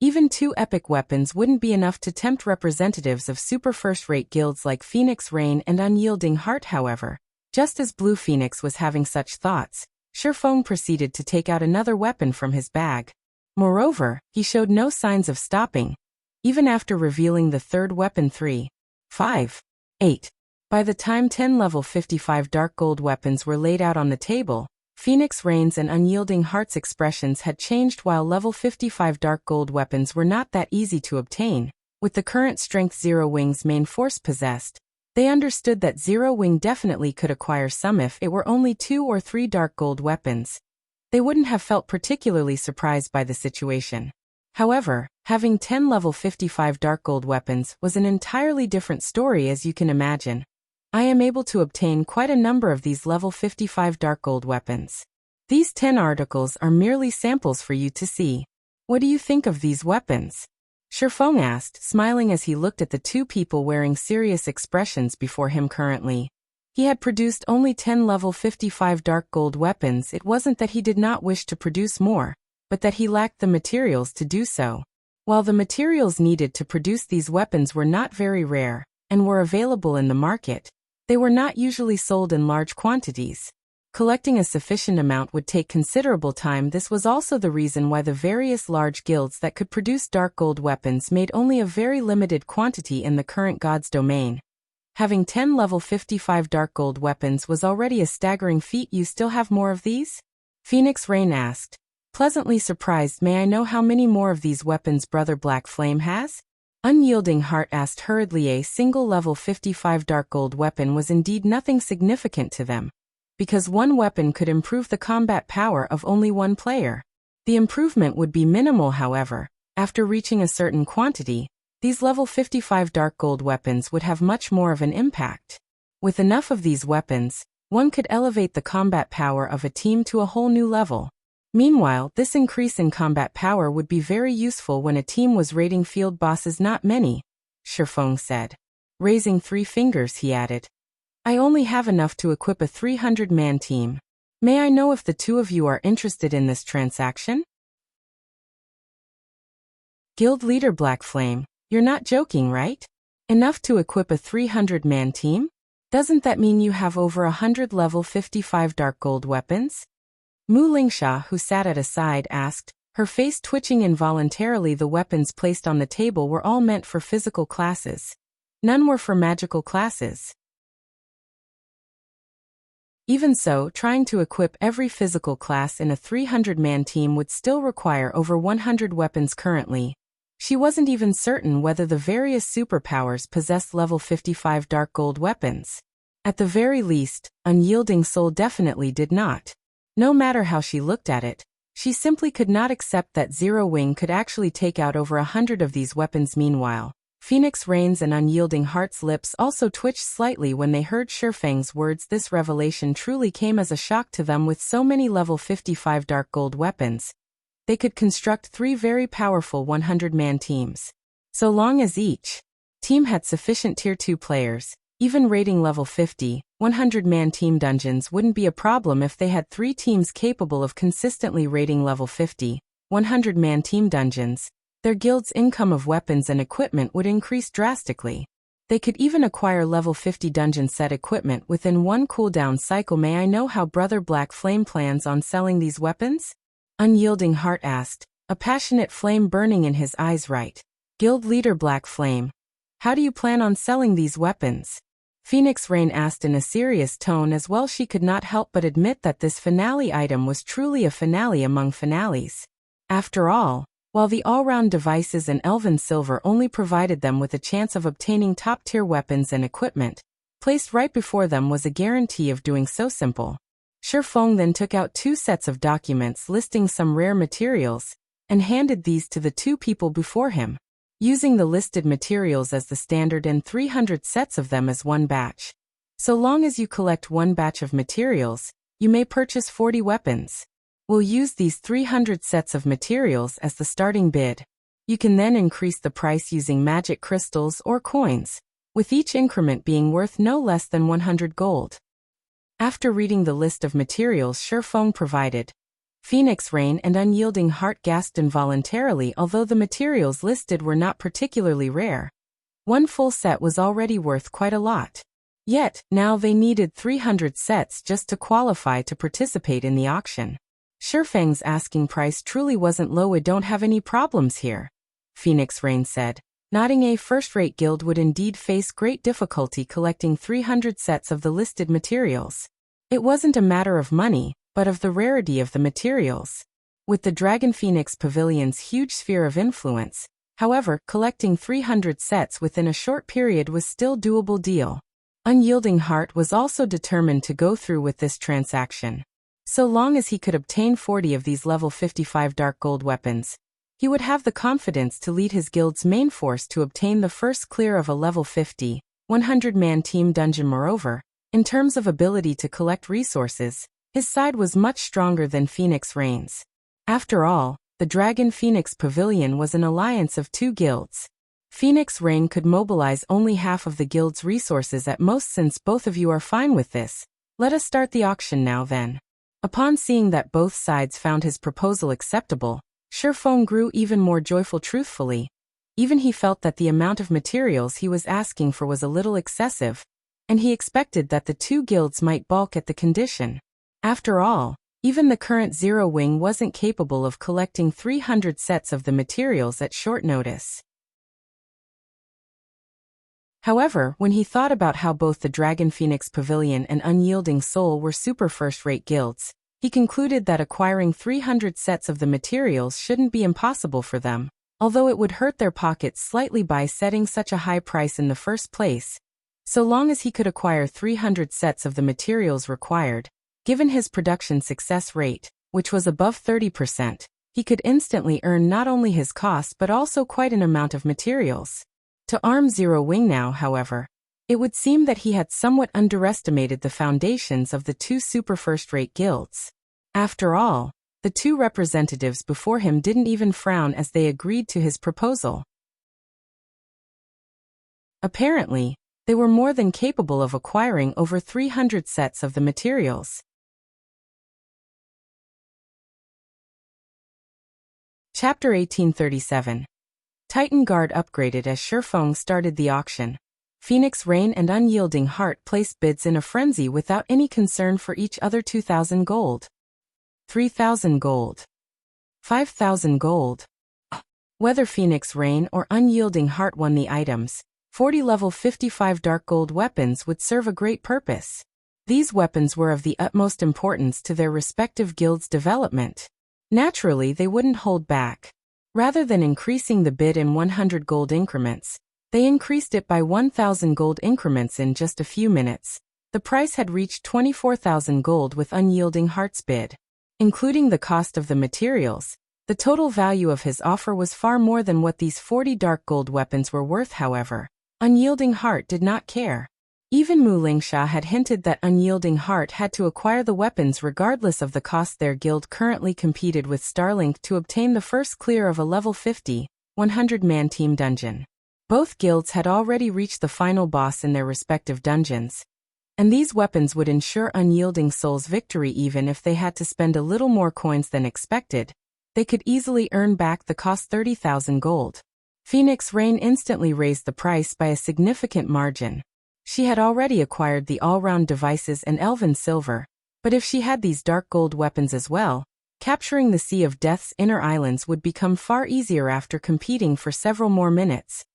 Even two epic weapons wouldn't be enough to tempt representatives of super first-rate guilds like Phoenix Rain and Unyielding Heart. However, just as Blue Phoenix was having such thoughts, Shifeng proceeded to take out another weapon from his bag. Moreover, he showed no signs of stopping, even after revealing the third weapon. 3, 5, 8. By the time 10 level 55 dark gold weapons were laid out on the table, Phoenix Rain's and Unyielding Heart's expressions had changed. While level 55 dark gold weapons were not that easy to obtain, with the current strength Zero Wing's main force possessed, they understood that Zero Wing definitely could acquire some. If it were only 2 or 3 dark gold weapons, they wouldn't have felt particularly surprised by the situation. However, having 10 level 55 dark gold weapons was an entirely different story. As you can imagine, I am able to obtain quite a number of these level 55 dark gold weapons. These 10 articles are merely samples for you to see. What do you think of these weapons? Shifeng asked, smiling as he looked at the two people wearing serious expressions before him. Currently, he had produced only 10 level 55 dark gold weapons. It wasn't that he did not wish to produce more, but that he lacked the materials to do so. While the materials needed to produce these weapons were not very rare and were available in the market, they were not usually sold in large quantities. Collecting a sufficient amount would take considerable time. This was also the reason why the various large guilds that could produce dark gold weapons made only a very limited quantity in the current god's domain. Having 10 level 55 dark gold weapons was already a staggering feat. You still have more of these? Phoenix Rain asked. Pleasantly surprised, may I know how many more of these weapons Brother Black Flame has? Unyielding Heart asked hurriedly. A single level 55 dark gold weapon was indeed nothing significant to them, because one weapon could improve the combat power of only one player. The improvement would be minimal, however. After reaching a certain quantity, these level 55 dark gold weapons would have much more of an impact. With enough of these weapons, one could elevate the combat power of a team to a whole new level. Meanwhile, this increase in combat power would be very useful when a team was raiding field bosses. Not many, Shifeng said. Raising 3 fingers, he added. I only have enough to equip a 300-man team. May I know if the two of you are interested in this transaction? Guild leader Black Flame, you're not joking, right? Enough to equip a 300-man team? Doesn't that mean you have over 100 level 55 dark gold weapons? Mu Lingsha, who sat at a side, asked, her face twitching involuntarily. The weapons placed on the table were all meant for physical classes. None were for magical classes. Even so, trying to equip every physical class in a 300-man team would still require over 100 weapons currently. She wasn't even certain whether the various superpowers possessed level 55 dark gold weapons. At the very least, Unyielding Soul definitely did not. No matter how she looked at it, she simply could not accept that Zero Wing could actually take out over 100 of these weapons. Meanwhile, Phoenix Rain's and Unyielding Heart's lips also twitched slightly when they heard Shifeng's words. This revelation truly came as a shock to them. With so many level 55 dark gold weapons, they could construct 3 very powerful 100-man teams. So long as each team had sufficient tier 2 players, even rating level 50, 100-man team dungeons wouldn't be a problem if they had 3 teams capable of consistently rating level 50, 100-man team dungeons. Their guild's income of weapons and equipment would increase drastically. They could even acquire level 50 dungeon set equipment within one cooldown cycle. May I know how Brother Black Flame plans on selling these weapons? Unyielding Heart asked, a passionate flame burning in his eyes. Right. Guild leader Black Flame, how do you plan on selling these weapons? Phoenix Rain asked in a serious tone as well. She could not help but admit that this finale item was truly a finale among finales. After all, while the all-round devices and Elven Silver only provided them with a chance of obtaining top-tier weapons and equipment, placed right before them was a guarantee of doing so. Simple. Shifeng then took out 2 sets of documents listing some rare materials, and handed these to the 2 people before him, using the listed materials as the standard and 300 sets of them as one batch. So long as you collect one batch of materials, you may purchase 40 weapons. We'll use these 300 sets of materials as the starting bid. You can then increase the price using magic crystals or coins, with each increment being worth no less than 100 gold. After reading the list of materials Shifeng provided, Phoenix Rain and Unyielding Heart gasped involuntarily. Although the materials listed were not particularly rare, one full set was already worth quite a lot. Yet, now they needed 300 sets just to qualify to participate in the auction. Shifeng's asking price truly wasn't low. We don't have any problems here, Phoenix Rain said, nodding. A first-rate guild would indeed face great difficulty collecting 300 sets of the listed materials. It wasn't a matter of money, but of the rarity of the materials. With the Dragon Phoenix Pavilion's huge sphere of influence, however, collecting 300 sets within a short period was still doable deal. Unyielding Heart was also determined to go through with this transaction. So long as he could obtain 40 of these level 55 dark gold weapons, he would have the confidence to lead his guild's main force to obtain the first clear of a level 50, 100-man team dungeon. Moreover, in terms of ability to collect resources, his side was much stronger than Phoenix Rain's. After all, the Dragon Phoenix Pavilion was an alliance of 2 guilds. Phoenix Rain could mobilize only half of the guild's resources at most. Since both of you are fine with this, let us start the auction now then. Upon seeing that both sides found his proposal acceptable, Shifeng grew even more joyful. Truthfully, even he felt that the amount of materials he was asking for was a little excessive, and he expected that the 2 guilds might balk at the condition. After all, even the current Zero Wing wasn't capable of collecting 300 sets of the materials at short notice. However, when he thought about how both the Dragon Phoenix Pavilion and Unyielding Soul were super first-rate guilds, he concluded that acquiring 300 sets of the materials shouldn't be impossible for them, although it would hurt their pockets slightly by setting such a high price in the first place. So long as he could acquire 300 sets of the materials required, given his production success rate, which was above 30%, he could instantly earn not only his costs but also quite an amount of materials. To arm Zero Wing now, however, it would seem that he had somewhat underestimated the foundations of the two super first-rate guilds. After all, the two representatives before him didn't even frown as they agreed to his proposal. Apparently, they were more than capable of acquiring over 300 sets of the materials. Chapter 1837. Titan Guard upgraded. As Shifeng started the auction, Phoenix Rain and Unyielding Heart placed bids in a frenzy without any concern for each other. 2,000 gold. 3,000 gold. 5,000 gold. Whether Phoenix Rain or Unyielding Heart won the items, 40 level 55 dark gold weapons would serve a great purpose. These weapons were of the utmost importance to their respective guilds' development. Naturally, they wouldn't hold back. Rather than increasing the bid in 100 gold increments, they increased it by 1,000 gold increments in just a few minutes. The price had reached 24,000 gold with Unyielding Heart's bid. Including the cost of the materials, the total value of his offer was far more than what these 40 dark gold weapons were worth. However, Unyielding Heart did not care. Even Mu Lingsha had hinted that Unyielding Heart had to acquire the weapons regardless of the cost. Their guild currently competed with Starlink to obtain the first clear of a level 50, 100-man team dungeon. Both guilds had already reached the final boss in their respective dungeons, and these weapons would ensure Unyielding Soul's victory. Even if they had to spend a little more coins than expected, they could easily earn back the cost. 30,000 gold. Phoenix Rain instantly raised the price by a significant margin. She had already acquired the all-round devices and Elven Silver, but if she had these dark gold weapons as well, capturing the Sea of Death's inner islands would become far easier. After competing for several more minutes,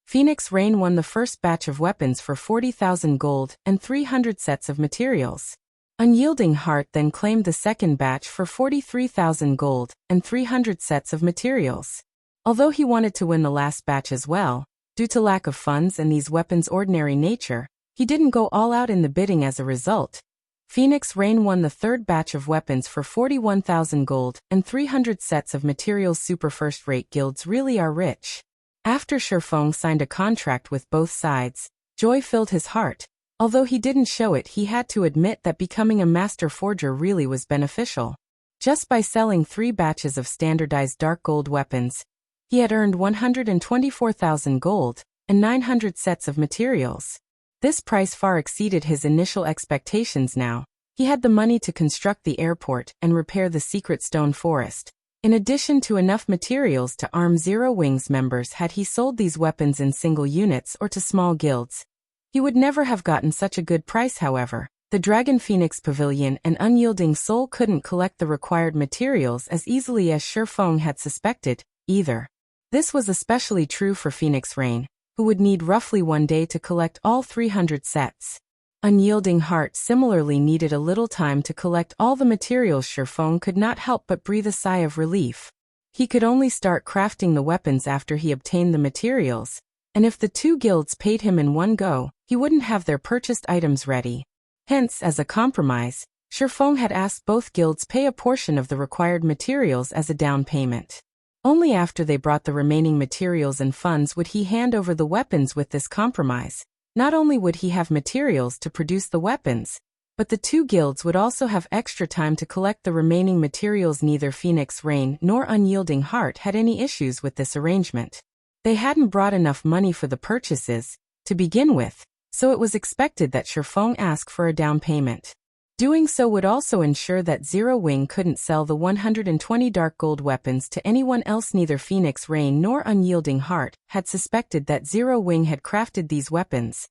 Phoenix Rain won the first batch of weapons for 40,000 gold and 300 sets of materials. Unyielding Heart then claimed the second batch for 43,000 gold and 300 sets of materials. Although he wanted to win the last batch as well, due to lack of funds and these weapons' ordinary nature, he didn't go all out in the bidding. As a result, Phoenix Rain won the third batch of weapons for 41,000 gold and 300 sets of materials. Super first-rate guilds really are rich. After Shifeng signed a contract with both sides, joy filled his heart. Although he didn't show it, he had to admit that becoming a master forger really was beneficial. Just by selling 3 batches of standardized dark gold weapons, he had earned 124,000 gold and 900 sets of materials. This price far exceeded his initial expectations. Now, he had the money to construct the airport and repair the secret stone forest, in addition to enough materials to arm Zero Wing's members. Had he sold these weapons in single units or to small guilds, he would never have gotten such a good price. However, the Dragon Phoenix Pavilion and Unyielding Soul couldn't collect the required materials as easily as Shifeng had suspected, either. This was especially true for Phoenix Rain, who would need roughly 1 day to collect all 300 sets. Unyielding Heart similarly needed a little time to collect all the materials. Shifeng could not help but breathe a sigh of relief. He could only start crafting the weapons after he obtained the materials, and if the two guilds paid him in one go, he wouldn't have their purchased items ready. Hence, as a compromise, Shifeng had asked both guilds pay a portion of the required materials as a down payment. Only after they brought the remaining materials and funds would he hand over the weapons. With this compromise, not only would he have materials to produce the weapons, but the two guilds would also have extra time to collect the remaining materials. Neither Phoenix Rain nor Unyielding Heart had any issues with this arrangement. They hadn't brought enough money for the purchases, to begin with, so it was expected that Shifeng ask for a down payment. Doing so would also ensure that Zero Wing couldn't sell the 120 dark gold weapons to anyone else. Neither Phoenix Rain nor Unyielding Heart had suspected that Zero Wing had crafted these weapons.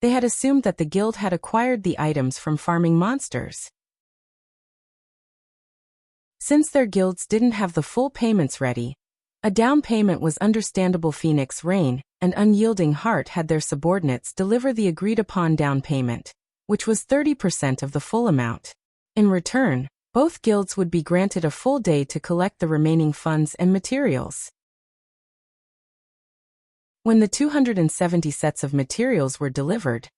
They had assumed that the guild had acquired the items from farming monsters. Since their guilds didn't have the full payments ready, a down payment was understandable. Phoenix Rain and Unyielding Heart had their subordinates deliver the agreed-upon down payment, which was 30% of the full amount. In return, both guilds would be granted a full day to collect the remaining funds and materials. When the 270 sets of materials were delivered,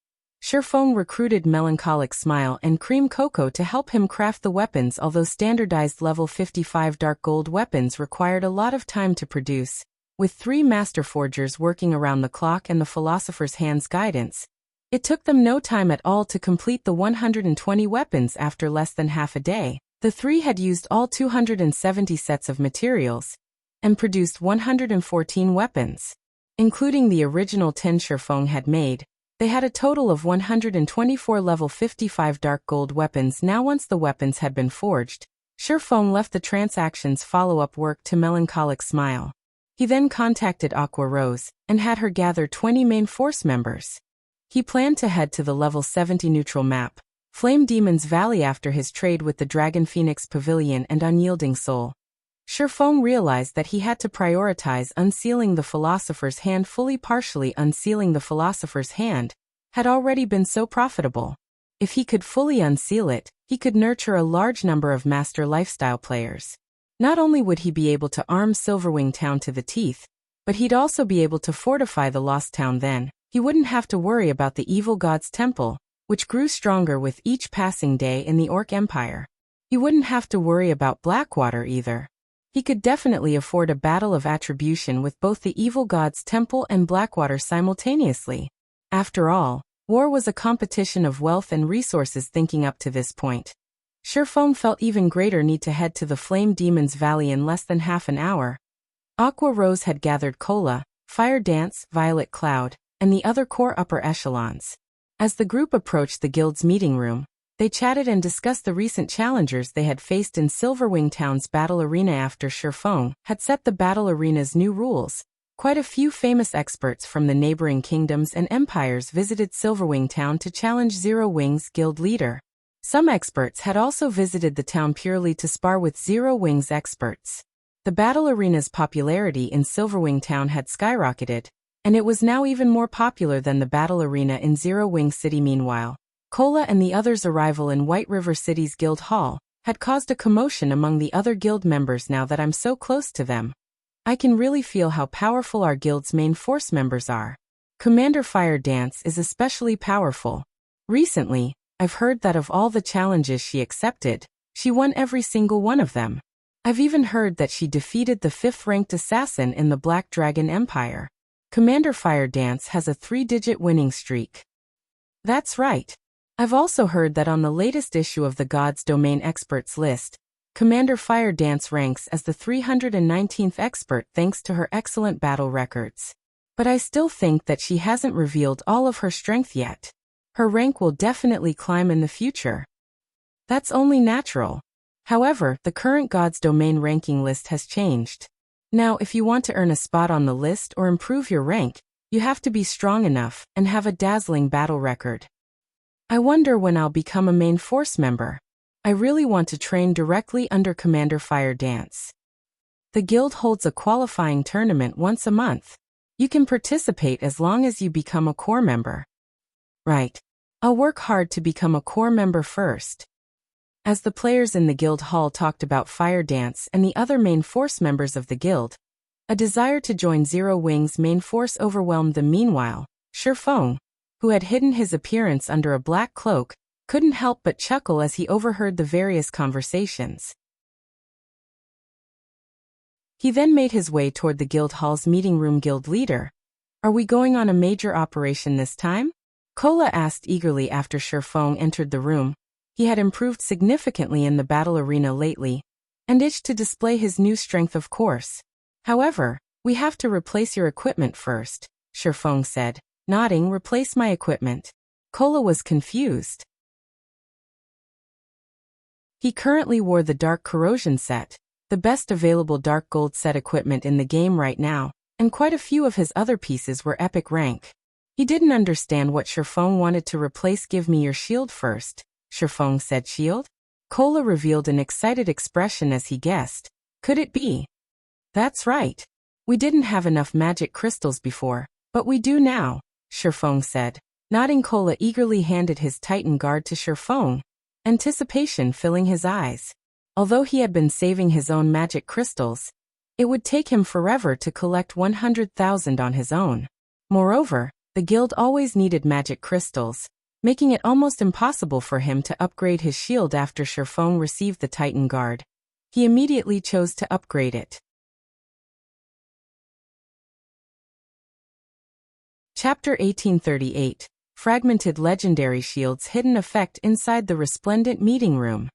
Shifeng recruited Melancholic Smile and Cream Cocoa to help him craft the weapons. Although standardized level 55 dark gold weapons required a lot of time to produce, with 3 master forgers working around the clock and the Philosopher's Hand's guidance, it took them no time at all to complete the 120 weapons. After less than half a day, the 3 had used all 270 sets of materials and produced 114 weapons. Including the original 10 Shifeng had made, they had a total of 124 level 55 dark gold weapons. Now once the weapons had been forged, Shifeng left the transactions follow-up work to Melancholic Smile. He then contacted Aqua Rose and had her gather 20 main force members. He planned to head to the level 70 neutral map, Flame Demon's Valley, after his trade with the Dragon Phoenix Pavilion and Unyielding Soul. Shifeng realized that he had to prioritize unsealing the Philosopher's Hand fully. Partially unsealing the Philosopher's Hand had already been so profitable. If he could fully unseal it, he could nurture a large number of master lifestyle players. Not only would he be able to arm Silverwing Town to the teeth, but he'd also be able to fortify the Lost Town. Then he wouldn't have to worry about the Evil God's Temple, which grew stronger with each passing day in the Orc Empire. He wouldn't have to worry about Blackwater either. He could definitely afford a battle of attribution with both the Evil God's Temple and Blackwater simultaneously. After all, war was a competition of wealth and resources. Thinking up to this point, Shifeng felt even greater need to head to the Flame Demon's Valley in less than half an hour. Aqua Rose had gathered Cola, Fire Dance, Violet Cloud, and the other core upper echelons. As the group approached the guild's meeting room, they chatted and discussed the recent challengers they had faced in Silverwing Town's battle arena. After Shifeng had set the battle arena's new rules, quite a few famous experts from the neighboring kingdoms and empires visited Silverwing Town to challenge Zero Wing's guild leader. Some experts had also visited the town purely to spar with Zero Wing's experts. The battle arena's popularity in Silverwing Town had skyrocketed, and it was now even more popular than the battle arena in Zero Wing City. Meanwhile, Cola and the others' arrival in White River City's guild hall had caused a commotion among the other guild members. Now that I'm so close to them, I can really feel how powerful our guild's main force members are. Commander Fire Dance is especially powerful. Recently, I've heard that of all the challenges she accepted, she won every single one of them. I've even heard that she defeated the 5th-ranked assassin in the Black Dragon Empire. Commander Fire Dance has a 3-digit winning streak. That's right. I've also heard that on the latest issue of the God's Domain Experts list, Commander Fire Dance ranks as the 319th expert thanks to her excellent battle records. But I still think that she hasn't revealed all of her strength yet. Her rank will definitely climb in the future. That's only natural. However, the current God's Domain ranking list has changed. Now, if you want to earn a spot on the list or improve your rank, you have to be strong enough and have a dazzling battle record. I wonder when I'll become a main force member. I really want to train directly under Commander Fire Dance. The guild holds a qualifying tournament once a month. You can participate as long as you become a core member. Right. I'll work hard to become a core member first. As the players in the guild hall talked about Fire Dance and the other main force members of the guild, a desire to join Zero Wing's main force overwhelmed them. Meanwhile, Shifeng, who had hidden his appearance under a black cloak, couldn't help but chuckle as he overheard the various conversations. He then made his way toward the guild hall's meeting room. Guild leader, are we going on a major operation this time? Cola asked eagerly after Shifeng entered the room. He had improved significantly in the battle arena lately, and itched to display his new strength. Of course. However, we have to replace your equipment first, Shifeng said, nodding. Replace my equipment? Cola was confused. He currently wore the Dark Corrosion set, the best available dark gold set equipment in the game right now, and quite a few of his other pieces were epic rank. He didn't understand what Shifeng wanted to replace. Give me your shield first, Shifeng said. Shield? Cola revealed an excited expression as he guessed. Could it be? That's right. We didn't have enough magic crystals before, but we do now, Shifeng said. Nodding, Cola eagerly handed his Titan Guard to Shifeng, anticipation filling his eyes. Although he had been saving his own magic crystals, it would take him forever to collect 100,000 on his own. Moreover, the guild always needed magic crystals, making it almost impossible for him to upgrade his shield after Shifeng received the Titan Guard. He immediately chose to upgrade it. Chapter 1838. Fragmented Legendary Shield's Hidden Effect Inside the Resplendent Meeting Room.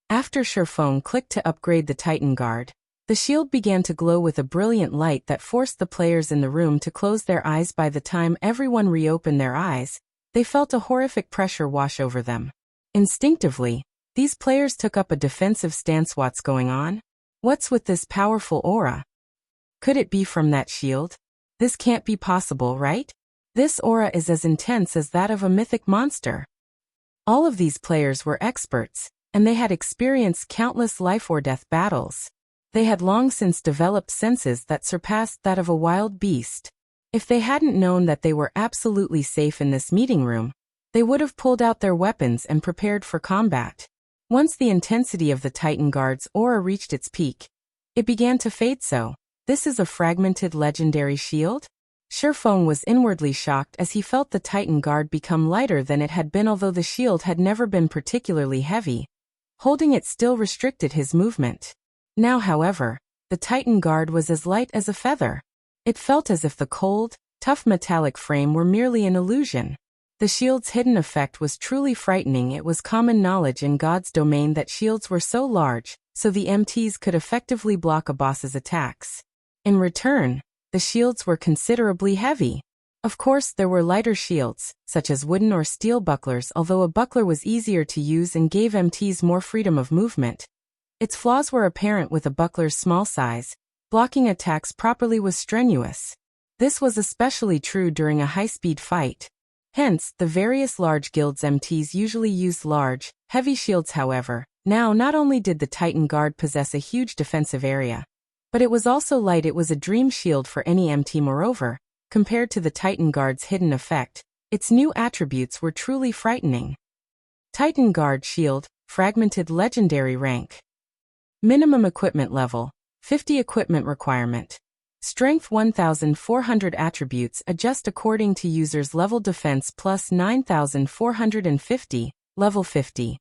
After Shifeng clicked to upgrade the Titan Guard, the shield began to glow with a brilliant light that forced the players in the room to close their eyes. By the time everyone reopened their eyes, they felt a horrific pressure wash over them. Instinctively, these players took up a defensive stance. What's going on? What's with this powerful aura? Could it be from that shield? This can't be possible, right? This aura is as intense as that of a mythic monster. All of these players were experts, and they had experienced countless life-or-death battles. They had long since developed senses that surpassed that of a wild beast. If they hadn't known that they were absolutely safe in this meeting room, they would have pulled out their weapons and prepared for combat. Once the intensity of the Titan Guard's aura reached its peak, it began to fade. So, this is a fragmented legendary shield? Shifeng was inwardly shocked as he felt the Titan Guard become lighter than it had been. Although the shield had never been particularly heavy, holding it still restricted his movement. Now, however, the Titan Guard was as light as a feather. It felt as if the cold, tough metallic frame were merely an illusion. The shield's hidden effect was truly frightening. It was common knowledge in God's domain that shields were so large, so the MTs could effectively block a boss's attacks. In return, the shields were considerably heavy. Of course, there were lighter shields, such as wooden or steel bucklers. Although a buckler was easier to use and gave MTs more freedom of movement, its flaws were apparent. With a buckler's small size, blocking attacks properly was strenuous. This was especially true during a high-speed fight. Hence, the various large guilds' MTs usually used large, heavy shields. However, now not only did the Titan Guard possess a huge defensive area, but it was also light. It was a dream shield for any MT. Moreover, compared to the Titan Guard's hidden effect, its new attributes were truly frightening. Titan Guard Shield, Fragmented Legendary Rank. Minimum Equipment Level, 50 Equipment Requirement. Strength 1400. Attributes adjust according to user's level. Defense plus 9450, level 50.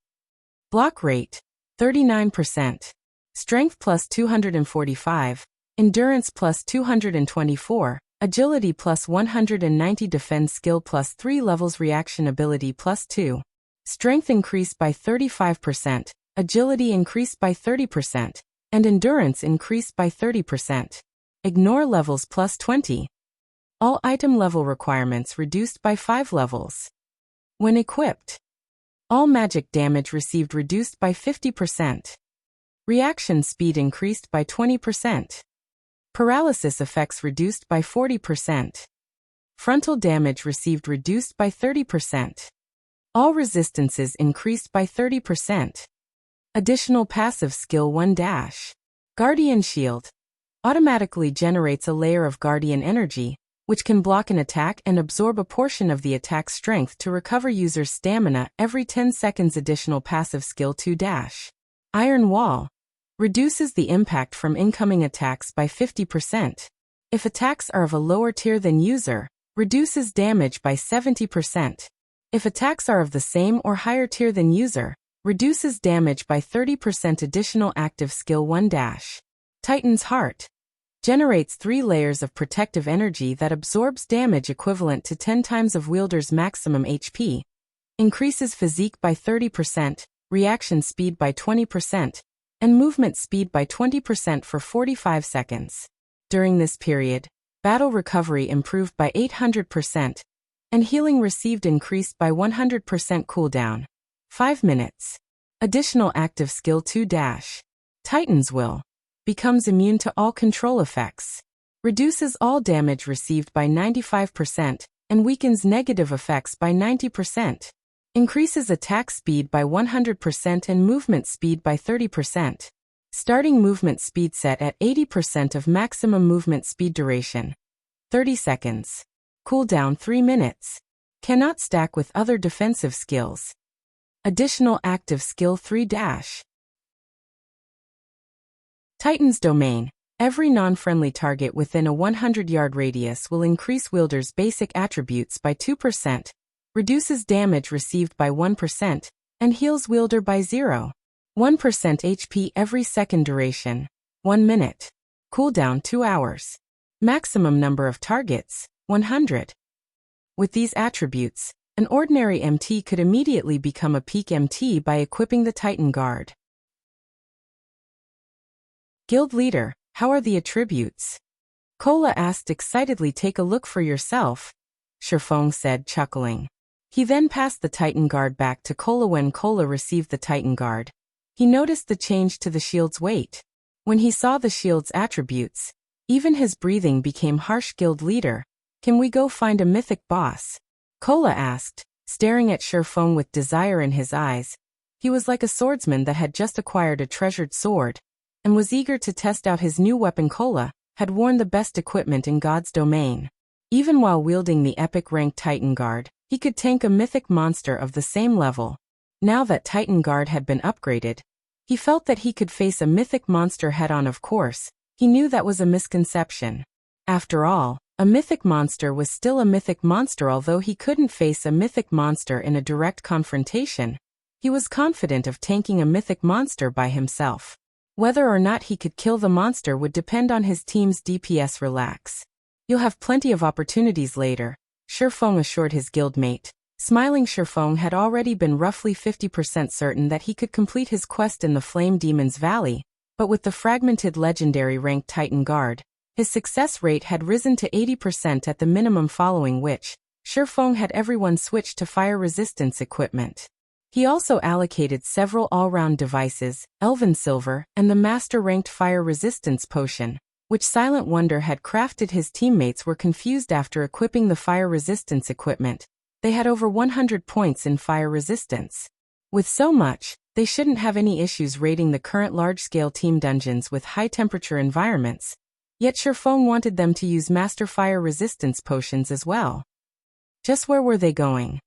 Block rate, 39%. Strength plus 245. Endurance plus 224. Agility plus 190. Defense skill plus 3 levels. Reaction ability plus 2. Strength increased by 35%. Agility increased by 30%. And endurance increased by 30%. Ignore levels plus 20. All item level requirements reduced by 5 levels. When equipped, all magic damage received reduced by 50%. Reaction speed increased by 20%. Paralysis effects reduced by 40%. Frontal damage received reduced by 30%. All resistances increased by 30%. Additional passive skill 1 dash. Guardian Shield. Automatically generates a layer of guardian energy, which can block an attack and absorb a portion of the attack's strength to recover user's stamina every 10 seconds. Additional passive skill 2 dash. Iron Wall. Reduces the impact from incoming attacks by 50%. If attacks are of a lower tier than user, reduces damage by 70%. If attacks are of the same or higher tier than user, reduces damage by 30%. Additional active skill 1 dash. Titan's Heart. Generates 3 layers of protective energy that absorbs damage equivalent to 10 times of wielder's maximum HP. Increases physique by 30%, reaction speed by 20%, and movement speed by 20% for 45 seconds. During this period, battle recovery improved by 800%, and healing received increased by 100%. Cooldown 5 minutes. Additional active skill 2 dash. Titan's Will. Becomes immune to all control effects. Reduces all damage received by 95%, and weakens negative effects by 90%. Increases attack speed by 100% and movement speed by 30%. Starting movement speed set at 80% of maximum movement speed duration. 30 seconds. Cooldown 3 minutes. Cannot stack with other defensive skills. Additional active skill 3 dash. Titan's Domain. Every non-friendly target within a 100-yard radius will increase wielder's basic attributes by 2%, reduces damage received by 1%, and heals wielder by 0. 1% HP every second duration. 1 minute. Cooldown 2 hours. Maximum number of targets, 100. With these attributes, an ordinary MT could immediately become a peak MT by equipping the Titan Guard. Guild Leader, how are the attributes? Cola asked excitedly. Take a look for yourself, Shifeng said, chuckling. He then passed the Titan Guard back to Cola. When Cola received the Titan Guard, he noticed the change to the shield's weight. When he saw the shield's attributes, even his breathing became harsh. Guild Leader, can we go find a mythic boss? Cola asked, staring at Shifeng with desire in his eyes. He was like a swordsman that had just acquired a treasured sword, and was eager to test out his new weapon. Cola had worn the best equipment in God's domain. Even while wielding the epic rank Titan Guard, he could tank a mythic monster of the same level. Now that Titan Guard had been upgraded, he felt that he could face a mythic monster head-on. Of course, he knew that was a misconception. After all, a mythic monster was still a mythic monster. Although he couldn't face a mythic monster in a direct confrontation, he was confident of tanking a mythic monster by himself. Whether or not he could kill the monster would depend on his team's DPS. Relax. You'll have plenty of opportunities later, Shifeng assured his guildmate. Smiling, Shifeng had already been roughly 50% certain that he could complete his quest in the Flame Demon's Valley, but with the fragmented legendary ranked Titan Guard, his success rate had risen to 80% at the minimum, following which, Shifeng had everyone switch to fire resistance equipment. He also allocated several all-round devices, Elven Silver, and the master-ranked fire resistance potion, which Silent Wonder had crafted. His teammates were confused after equipping the fire resistance equipment. They had over 100 points in fire resistance. With so much, they shouldn't have any issues raiding the current large-scale team dungeons with high-temperature environments. Yet Shifeng wanted them to use master fire resistance potions as well. Just where were they going?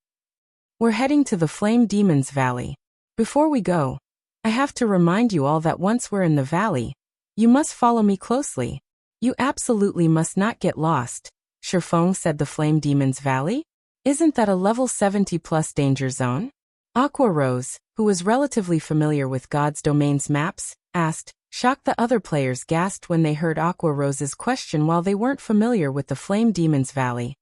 We're heading to the Flame Demon's Valley. Before we go, I have to remind you all that once we're in the valley, you must follow me closely. You absolutely must not get lost, Shifeng said. The Flame Demon's Valley? Isn't that a level 70+ danger zone? Aqua Rose, who was relatively familiar with God's Domain's maps, asked. Shocked, the other players gasped when they heard Aqua Rose's question. While they weren't familiar with the Flame Demon's Valley,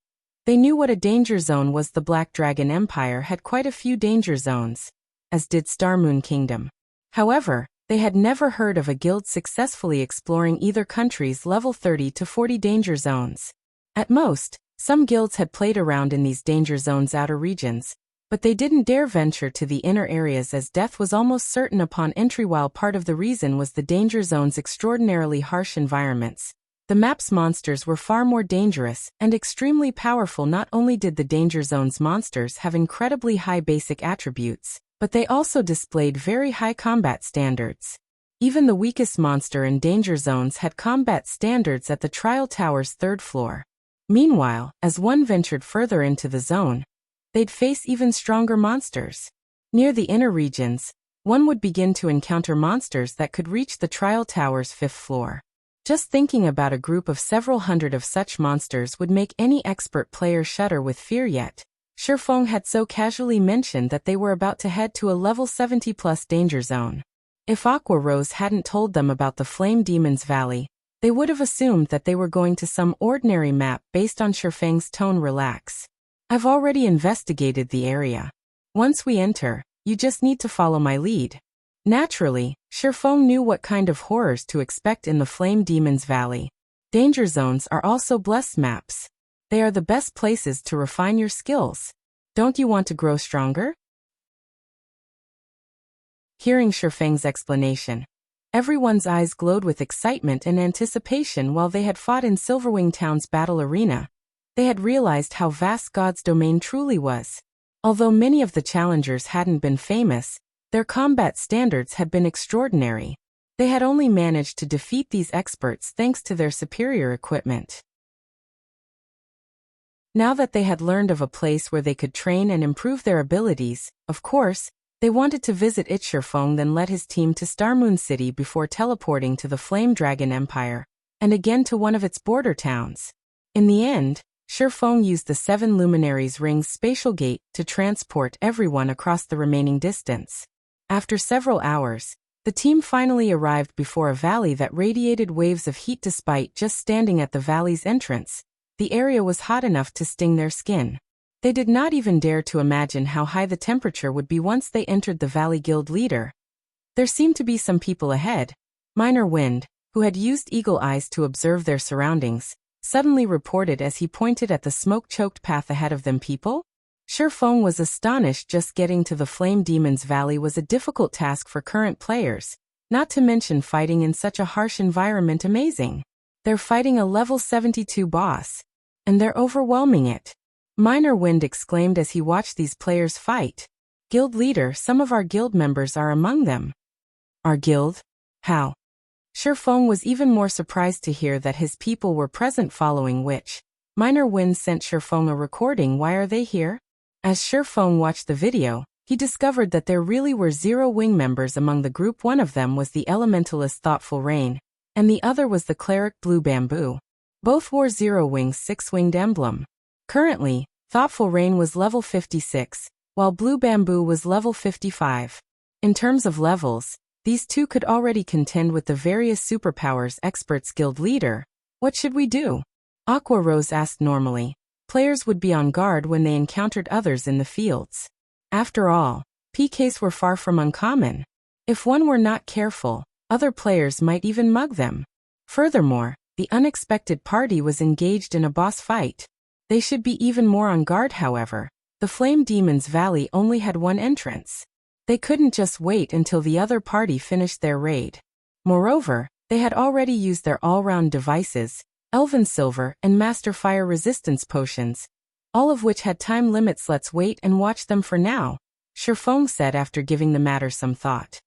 they knew what a danger zone was. The Black Dragon Empire had quite a few danger zones, as did Starmoon Kingdom. However, they had never heard of a guild successfully exploring either country's level 30 to 40 danger zones. At most, some guilds had played around in these danger zones' outer regions, but they didn't dare venture to the inner areas as death was almost certain upon entry. While part of the reason was the danger zone's extraordinarily harsh environments, the map's monsters were far more dangerous and extremely powerful. Not only did the danger zone's monsters have incredibly high basic attributes, but they also displayed very high combat standards. Even the weakest monster in danger zones had combat standards at the Trial Tower's 3rd floor. Meanwhile, as one ventured further into the zone, they'd face even stronger monsters. Near the inner regions, one would begin to encounter monsters that could reach the Trial Tower's 5th floor. Just thinking about a group of several hundred of such monsters would make any expert player shudder with fear. Yet, Shifeng had so casually mentioned that they were about to head to a level 70+ danger zone. If Aqua Rose hadn't told them about the Flame Demon's Valley, they would have assumed that they were going to some ordinary map. Based on Shifeng's tone, relax. I've already investigated the area. Once we enter, you just need to follow my lead. Naturally, Shifeng knew what kind of horrors to expect in the Flame Demon's Valley. Danger zones are also blessed maps. They are the best places to refine your skills. Don't you want to grow stronger? Hearing Shifeng's explanation, everyone's eyes glowed with excitement and anticipation. While they had fought in Silverwing Town's battle arena, they had realized how vast God's domain truly was. Although many of the challengers hadn't been famous, their combat standards had been extraordinary. They had only managed to defeat these experts thanks to their superior equipment. Now that they had learned of a place where they could train and improve their abilities, of course, they wanted to visit it. Shifeng then led his team to Starmoon City before teleporting to the Flame Dragon Empire, and again to one of its border towns. In the end, Shifeng used the 7 Luminaries Ring's spatial gate to transport everyone across the remaining distance. After several hours, the team finally arrived before a valley that radiated waves of heat. Despite just standing at the valley's entrance, the area was hot enough to sting their skin. They did not even dare to imagine how high the temperature would be once they entered the Valley Guild leader. There seemed to be some people ahead. Minor Wind, who had used eagle eyes to observe their surroundings, suddenly reported as he pointed at the smoke-choked path ahead of them. People? Shifeng was astonished. Just getting to the Flame Demon's Valley was a difficult task for current players, not to mention fighting in such a harsh environment. Amazing. They're fighting a level 72 boss, and they're overwhelming it. Minor Wind exclaimed as he watched these players fight. Guild leader, some of our guild members are among them. Our guild? How? Shifeng was even more surprised to hear that his people were present, following which, Minor Wind sent Shifeng a recording. Why are they here? As Shifeng watched the video, he discovered that there really were 0 wing members among the group. One of them was the elementalist Thoughtful Rain, and the other was the cleric Blue Bamboo. Both wore 0 Wing's 6-winged emblem. Currently, Thoughtful Rain was level 56, while Blue Bamboo was level 55. In terms of levels, these two could already contend with the various superpowers. Experts Guild leader, what should we do? Aqua Rose asked. Normally, players would be on guard when they encountered others in the fields. After all, PKs were far from uncommon. If one were not careful, other players might even mug them. Furthermore, the unexpected party was engaged in a boss fight. They should be even more on guard. However, the Flame Demon's Valley only had one entrance. They couldn't just wait until the other party finished their raid. Moreover, they had already used their all-round devices, Elven Silver and Master Fire Resistance potions, all of which had time limits. Let's wait and watch them for now, Shifeng said after giving the matter some thought.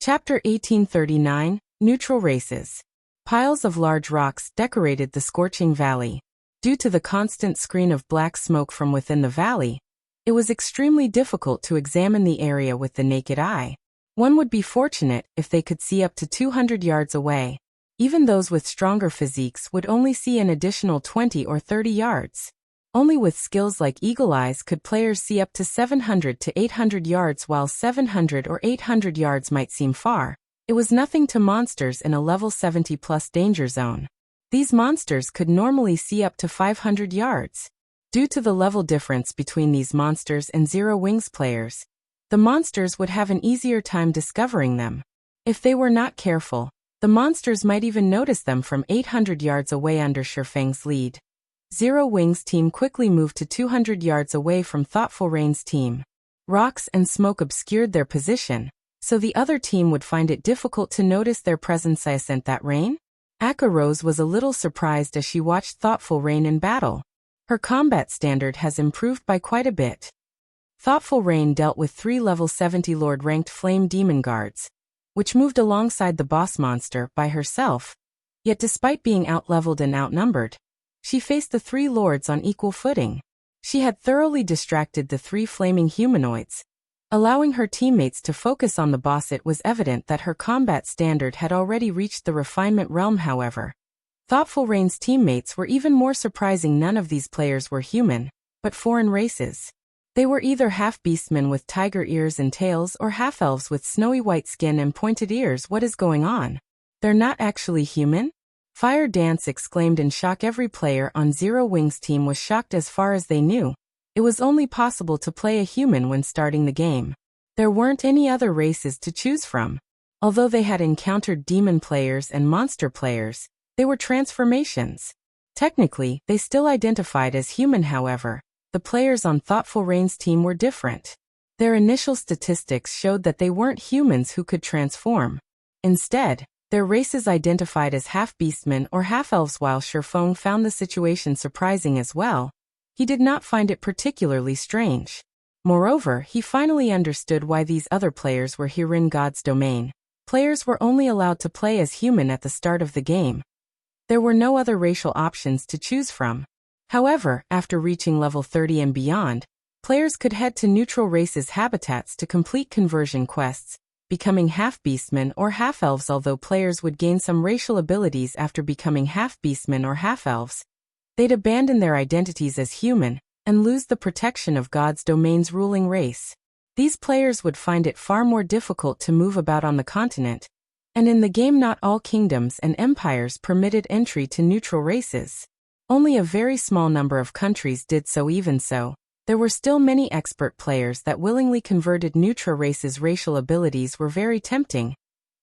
Chapter 1839, Neutral Races. Piles of large rocks decorated the scorching valley. Due to the constant screen of black smoke from within the valley, it was extremely difficult to examine the area with the naked eye. One would be fortunate if they could see up to 200 yards away. Even those with stronger physiques would only see an additional 20 or 30 yards. Only with skills like Eagle Eyes could players see up to 700 to 800 yards. While 700 or 800 yards might seem far, it was nothing to monsters in a level 70+ danger zone. These monsters could normally see up to 500 yards. Due to the level difference between these monsters and 0 Wings players, the monsters would have an easier time discovering them. If they were not careful, the monsters might even notice them from 800 yards away. Under Shifeng's lead, 0 Wings team quickly moved to 200 yards away from Thoughtful Rain's team. Rocks and smoke obscured their position, so the other team would find it difficult to notice their presence. I sent that Rain? Aqua Rose was a little surprised as she watched Thoughtful Rain in battle. Her combat standard has improved by quite a bit. Thoughtful Rain dealt with 3 level 70 Lord-ranked Flame Demon Guards, which moved alongside the boss monster by herself. Yet despite being outleveled and outnumbered, she faced the 3 lords on equal footing. She had thoroughly distracted the 3 flaming humanoids, allowing her teammates to focus on the boss. It was evident that her combat standard had already reached the refinement realm. However, Thoughtful Rain's teammates were even more surprising. None of these players were human, but foreign races. They were either half-beastmen with tiger ears and tails or half-elves with snowy white skin and pointed ears. What is going on? They're not actually human? Fire Dance exclaimed in shock. Every player on 0 Wings team was shocked. As far as they knew, it was only possible to play a human when starting the game. There weren't any other races to choose from. Although they had encountered demon players and monster players, they were transformations. Technically, they still identified as human. However, the players on Thoughtful Rain's team were different. Their initial statistics showed that they weren't humans who could transform. Instead, Their races identified as half-beastmen or half-elves. While Swordsman found the situation surprising as well, he did not find it particularly strange. Moreover, he finally understood why these other players were here in God's domain. Players were only allowed to play as human at the start of the game. There were no other racial options to choose from. However, after reaching level 30 and beyond, players could head to neutral races' habitats to complete conversion quests, becoming half-beastmen or half-elves. Although players would gain some racial abilities after becoming half-beastmen or half-elves, they'd abandon their identities as human and lose the protection of God's domain's ruling race. These players would find it far more difficult to move about on the continent, and in the game not all kingdoms and empires permitted entry to neutral races. Only a very small number of countries did so. Even so, there were still many expert players that willingly converted neutral races. Racial abilities were very tempting,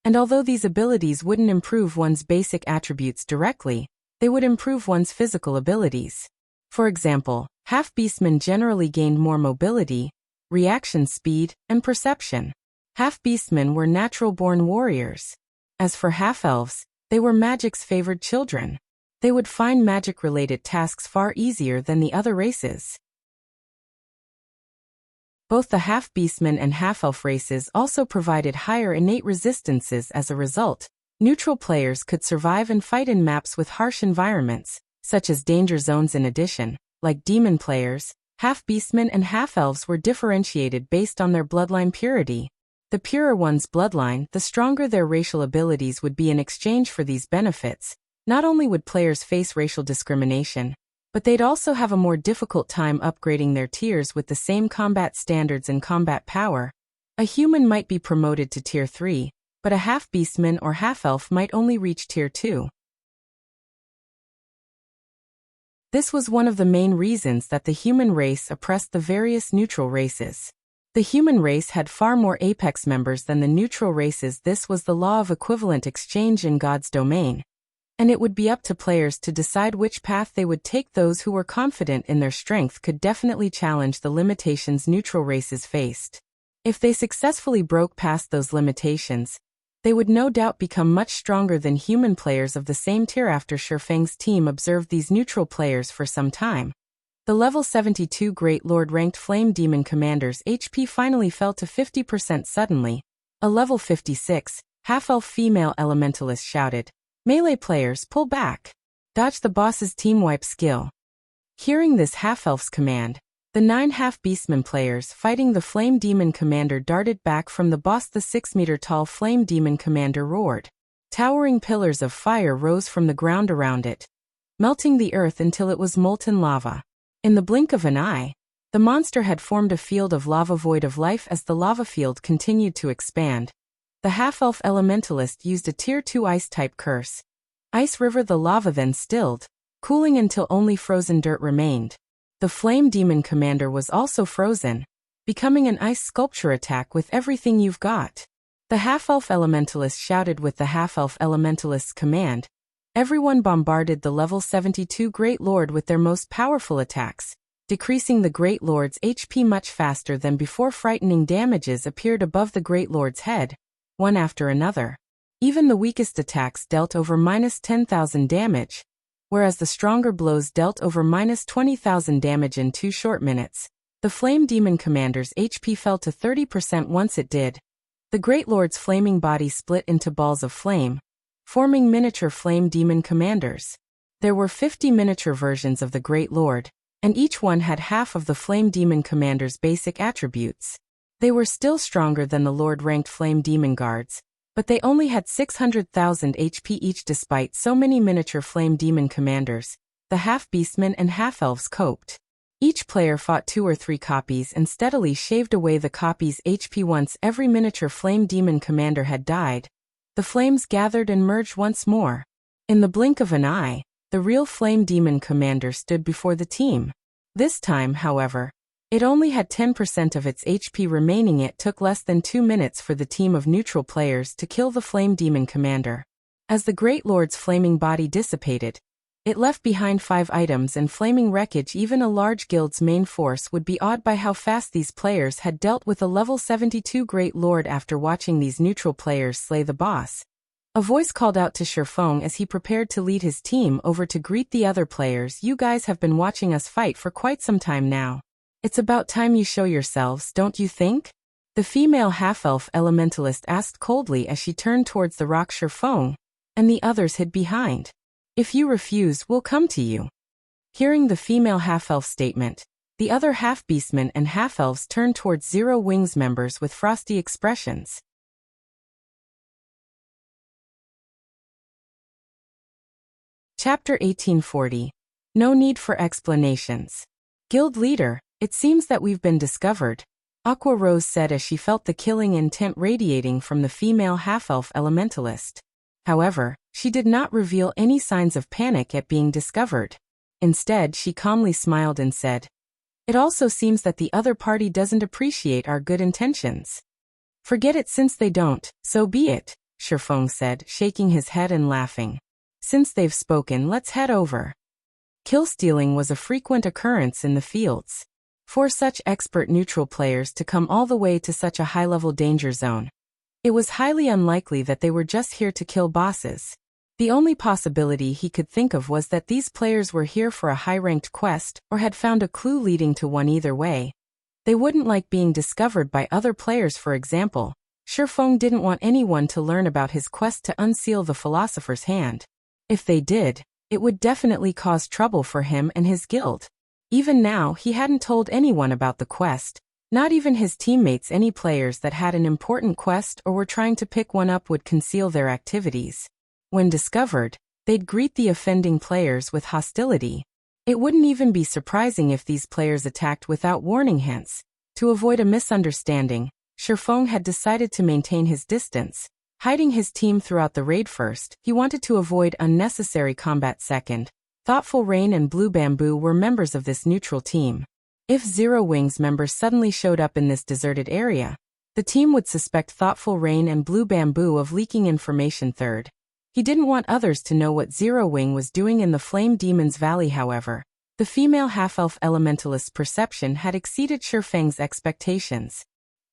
and although these abilities wouldn't improve one's basic attributes directly, they would improve one's physical abilities. For example, half-beastmen generally gained more mobility, reaction speed, and perception. Half-beastmen were natural-born warriors. As for half-elves, they were magic's favored children. They would find magic-related tasks far easier than the other races. Both the half-beastmen and half-elf races also provided higher innate resistances. As a result, neutral players could survive and fight in maps with harsh environments, such as danger zones. In addition, like demon players, half-beastmen and half-elves were differentiated based on their bloodline purity. The purer one's bloodline, the stronger their racial abilities would be. In exchange for these benefits, not only would players face racial discrimination, but they'd also have a more difficult time upgrading their tiers with the same combat standards and combat power. A human might be promoted to Tier 3, but a half-beastman or half-elf might only reach Tier 2. This was one of the main reasons that the human race oppressed the various neutral races. The human race had far more apex members than the neutral races. This was the law of equivalent exchange in God's domain, and it would be up to players to decide which path they would take. Those who were confident in their strength could definitely challenge the limitations neutral races faced. If they successfully broke past those limitations, they would no doubt become much stronger than human players of the same tier. After Swordsman's team observed these neutral players for some time, the level 72 Great Lord ranked Flame Demon Commander's HP finally fell to 50%. Suddenly, a level 56, half-elf female elementalist shouted, "Melee players, pull back! Dodge the boss's team wipe skill." Hearing this half-elf's command, the 9 half-beastmen players fighting the Flame Demon Commander darted back from the boss. The 6-meter-tall Flame Demon Commander roared. Towering pillars of fire rose from the ground around it, melting the earth until it was molten lava. In the blink of an eye, the monster had formed a field of lava void of life. As the lava field continued to expand, the half-elf elementalist used a Tier 2 ice-type curse. Ice River. The lava then stilled, cooling until only frozen dirt remained. The Flame Demon Commander was also frozen, becoming an ice sculpture. Attack with everything you've got. The half-elf elementalist shouted with the half-elf elementalist's command. Everyone bombarded the level 72 Great Lord with their most powerful attacks, decreasing the Great Lord's HP much faster than before. Frightening damages appeared above the Great Lord's head, one after another. Even the weakest attacks dealt over -10,000 damage, whereas the stronger blows dealt over -20,000 damage in 2 short minutes. The Flame Demon Commander's HP fell to 30%. Once it did, the Great Lord's flaming body split into balls of flame, forming miniature Flame Demon Commanders. There were 50 miniature versions of the Great Lord, and each one had half of the Flame Demon Commander's basic attributes. They were still stronger than the Lord-ranked Flame Demon Guards, but they only had 600,000 HP each. Despite so many miniature Flame Demon Commanders, the half-beastmen and half-elves coped. Each player fought 2 or 3 copies and steadily shaved away the copy's HP. Once every miniature Flame Demon Commander had died, the flames gathered and merged once more. In the blink of an eye, the real Flame Demon Commander stood before the team. This time, however, it only had 10% of its HP remaining. It took less than 2 minutes for the team of neutral players to kill the Flame Demon Commander. As the Great Lord's flaming body dissipated, it left behind 5 items and flaming wreckage. Even a large guild's main force would be awed by how fast these players had dealt with a level 72 Great Lord. After watching these neutral players slay the boss, A voice called out to Shifeng as he prepared to lead his team over to greet the other players. You guys have been watching us fight for quite some time now. It's about time you show yourselves, don't you think? The female half-elf elementalist asked coldly as she turned towards the rock Shifeng, and the others hid behind. If you refuse, we'll come to you. Hearing the female half-elf statement, the other half-beastmen and half-elves turned towards Zero Wings members with frosty expressions. Chapter 1840. No need for explanations. Guild leader, it seems that we've been discovered, Aqua Rose said as she felt the killing intent radiating from the female half-elf elementalist. However, she did not reveal any signs of panic at being discovered. Instead, she calmly smiled and said, "It also seems that the other party doesn't appreciate our good intentions." "Forget it since they don't, so be it," Shifeng said, shaking his head and laughing. "Since they've spoken, let's head over." Kill-stealing was a frequent occurrence in the fields. For such expert neutral players to come all the way to such a high-level danger zone, it was highly unlikely that they were just here to kill bosses. The only possibility he could think of was that these players were here for a high-ranked quest or had found a clue leading to one. Either way, they wouldn't like being discovered by other players. For example, Shifeng didn't want anyone to learn about his quest to unseal the Philosopher's Hand. If they did, it would definitely cause trouble for him and his guild. Even now, he hadn't told anyone about the quest, not even his teammates. Any players that had an important quest or were trying to pick one up would conceal their activities. When discovered, they'd greet the offending players with hostility. It wouldn't even be surprising if these players attacked without warning. Hence, to avoid a misunderstanding, Shifeng had decided to maintain his distance, hiding his team throughout the raid. First, he wanted to avoid unnecessary combat. Second, Thoughtful Rain and Blue Bamboo were members of this neutral team. If Zero Wings members suddenly showed up in this deserted area, the team would suspect Thoughtful Rain and Blue Bamboo of leaking information. Third, he didn't want others to know what Zero Wing was doing in the Flame Demon's Valley. However, the female half-elf elementalist's perception had exceeded Shifeng's expectations.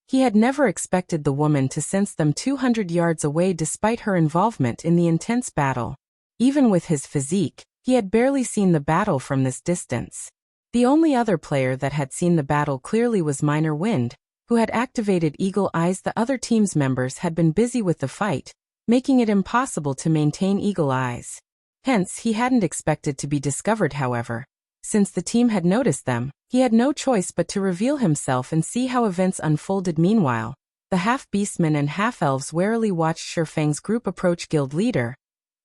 He had never expected the woman to sense them 200 yards away despite her involvement in the intense battle. Even with his physique, he had barely seen the battle from this distance. The only other player that had seen the battle clearly was Minor Wind, who had activated Eagle Eyes. The other team's members had been busy with the fight, making it impossible to maintain Eagle Eyes. Hence, he hadn't expected to be discovered. However, since the team had noticed them, he had no choice but to reveal himself and see how events unfolded. Meanwhile, the half-beastmen and half-elves warily watched Shifeng's group approach. Guild leader,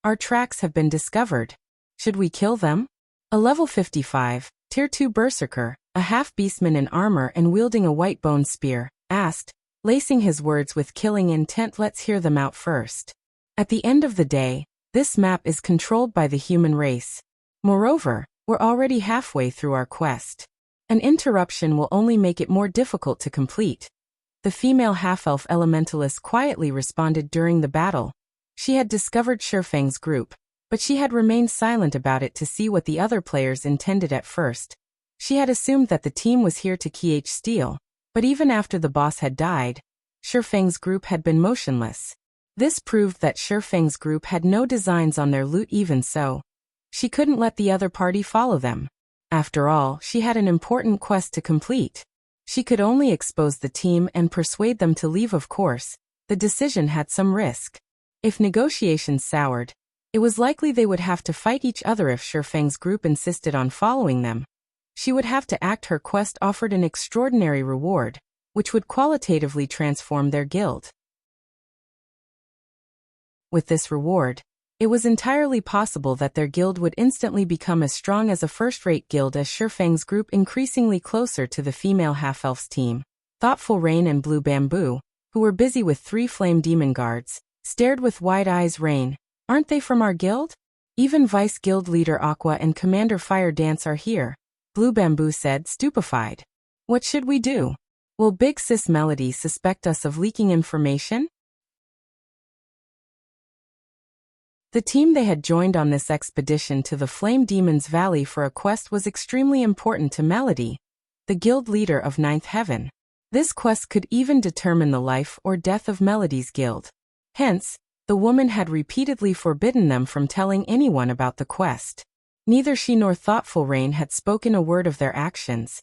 our tracks have been discovered. Should we kill them? A level 55, Tier 2 Berserker, a half-beastman in armor and wielding a white bone spear, asked, lacing his words with killing intent. Let's hear them out first. At the end of the day, this map is controlled by the human race. Moreover, we're already halfway through our quest. An interruption will only make it more difficult to complete. The female half-elf elementalist quietly responded. During the battle, she had discovered Shifeng's group, but she had remained silent about it to see what the other players intended. At first, she had assumed that the team was here to steal, but even after the boss had died, Shifeng's group had been motionless. This proved that Shifeng's group had no designs on their loot. Even so, she couldn't let the other party follow them. After all, she had an important quest to complete. She could only expose the team and persuade them to leave. Of course, the decision had some risk. If negotiations soured, it was likely they would have to fight each other. If Shifeng's group insisted on following them, she would have to act. Her quest offered an extraordinary reward, which would qualitatively transform their guild. With this reward, it was entirely possible that their guild would instantly become as strong as a first-rate guild. As Shifeng's group increasingly closer to the female half-elf's team, Thoughtful Rain and Blue Bamboo, who were busy with 3 flame demon guards, stared with wide eyes. Rain, aren't they from our guild? Even Vice Guild Leader Aqua and Commander Fire Dance are here, Blue Bamboo said, stupefied. What should we do? Will Big Sis Melody suspect us of leaking information? The team they had joined on this expedition to the Flame Demon's Valley for a quest was extremely important to Melody, the guild leader of Ninth Heaven. This quest could even determine the life or death of Melody's guild. Hence, The woman had repeatedly forbidden them from telling anyone about the quest. Neither she nor Thoughtful Rain had spoken a word of their actions.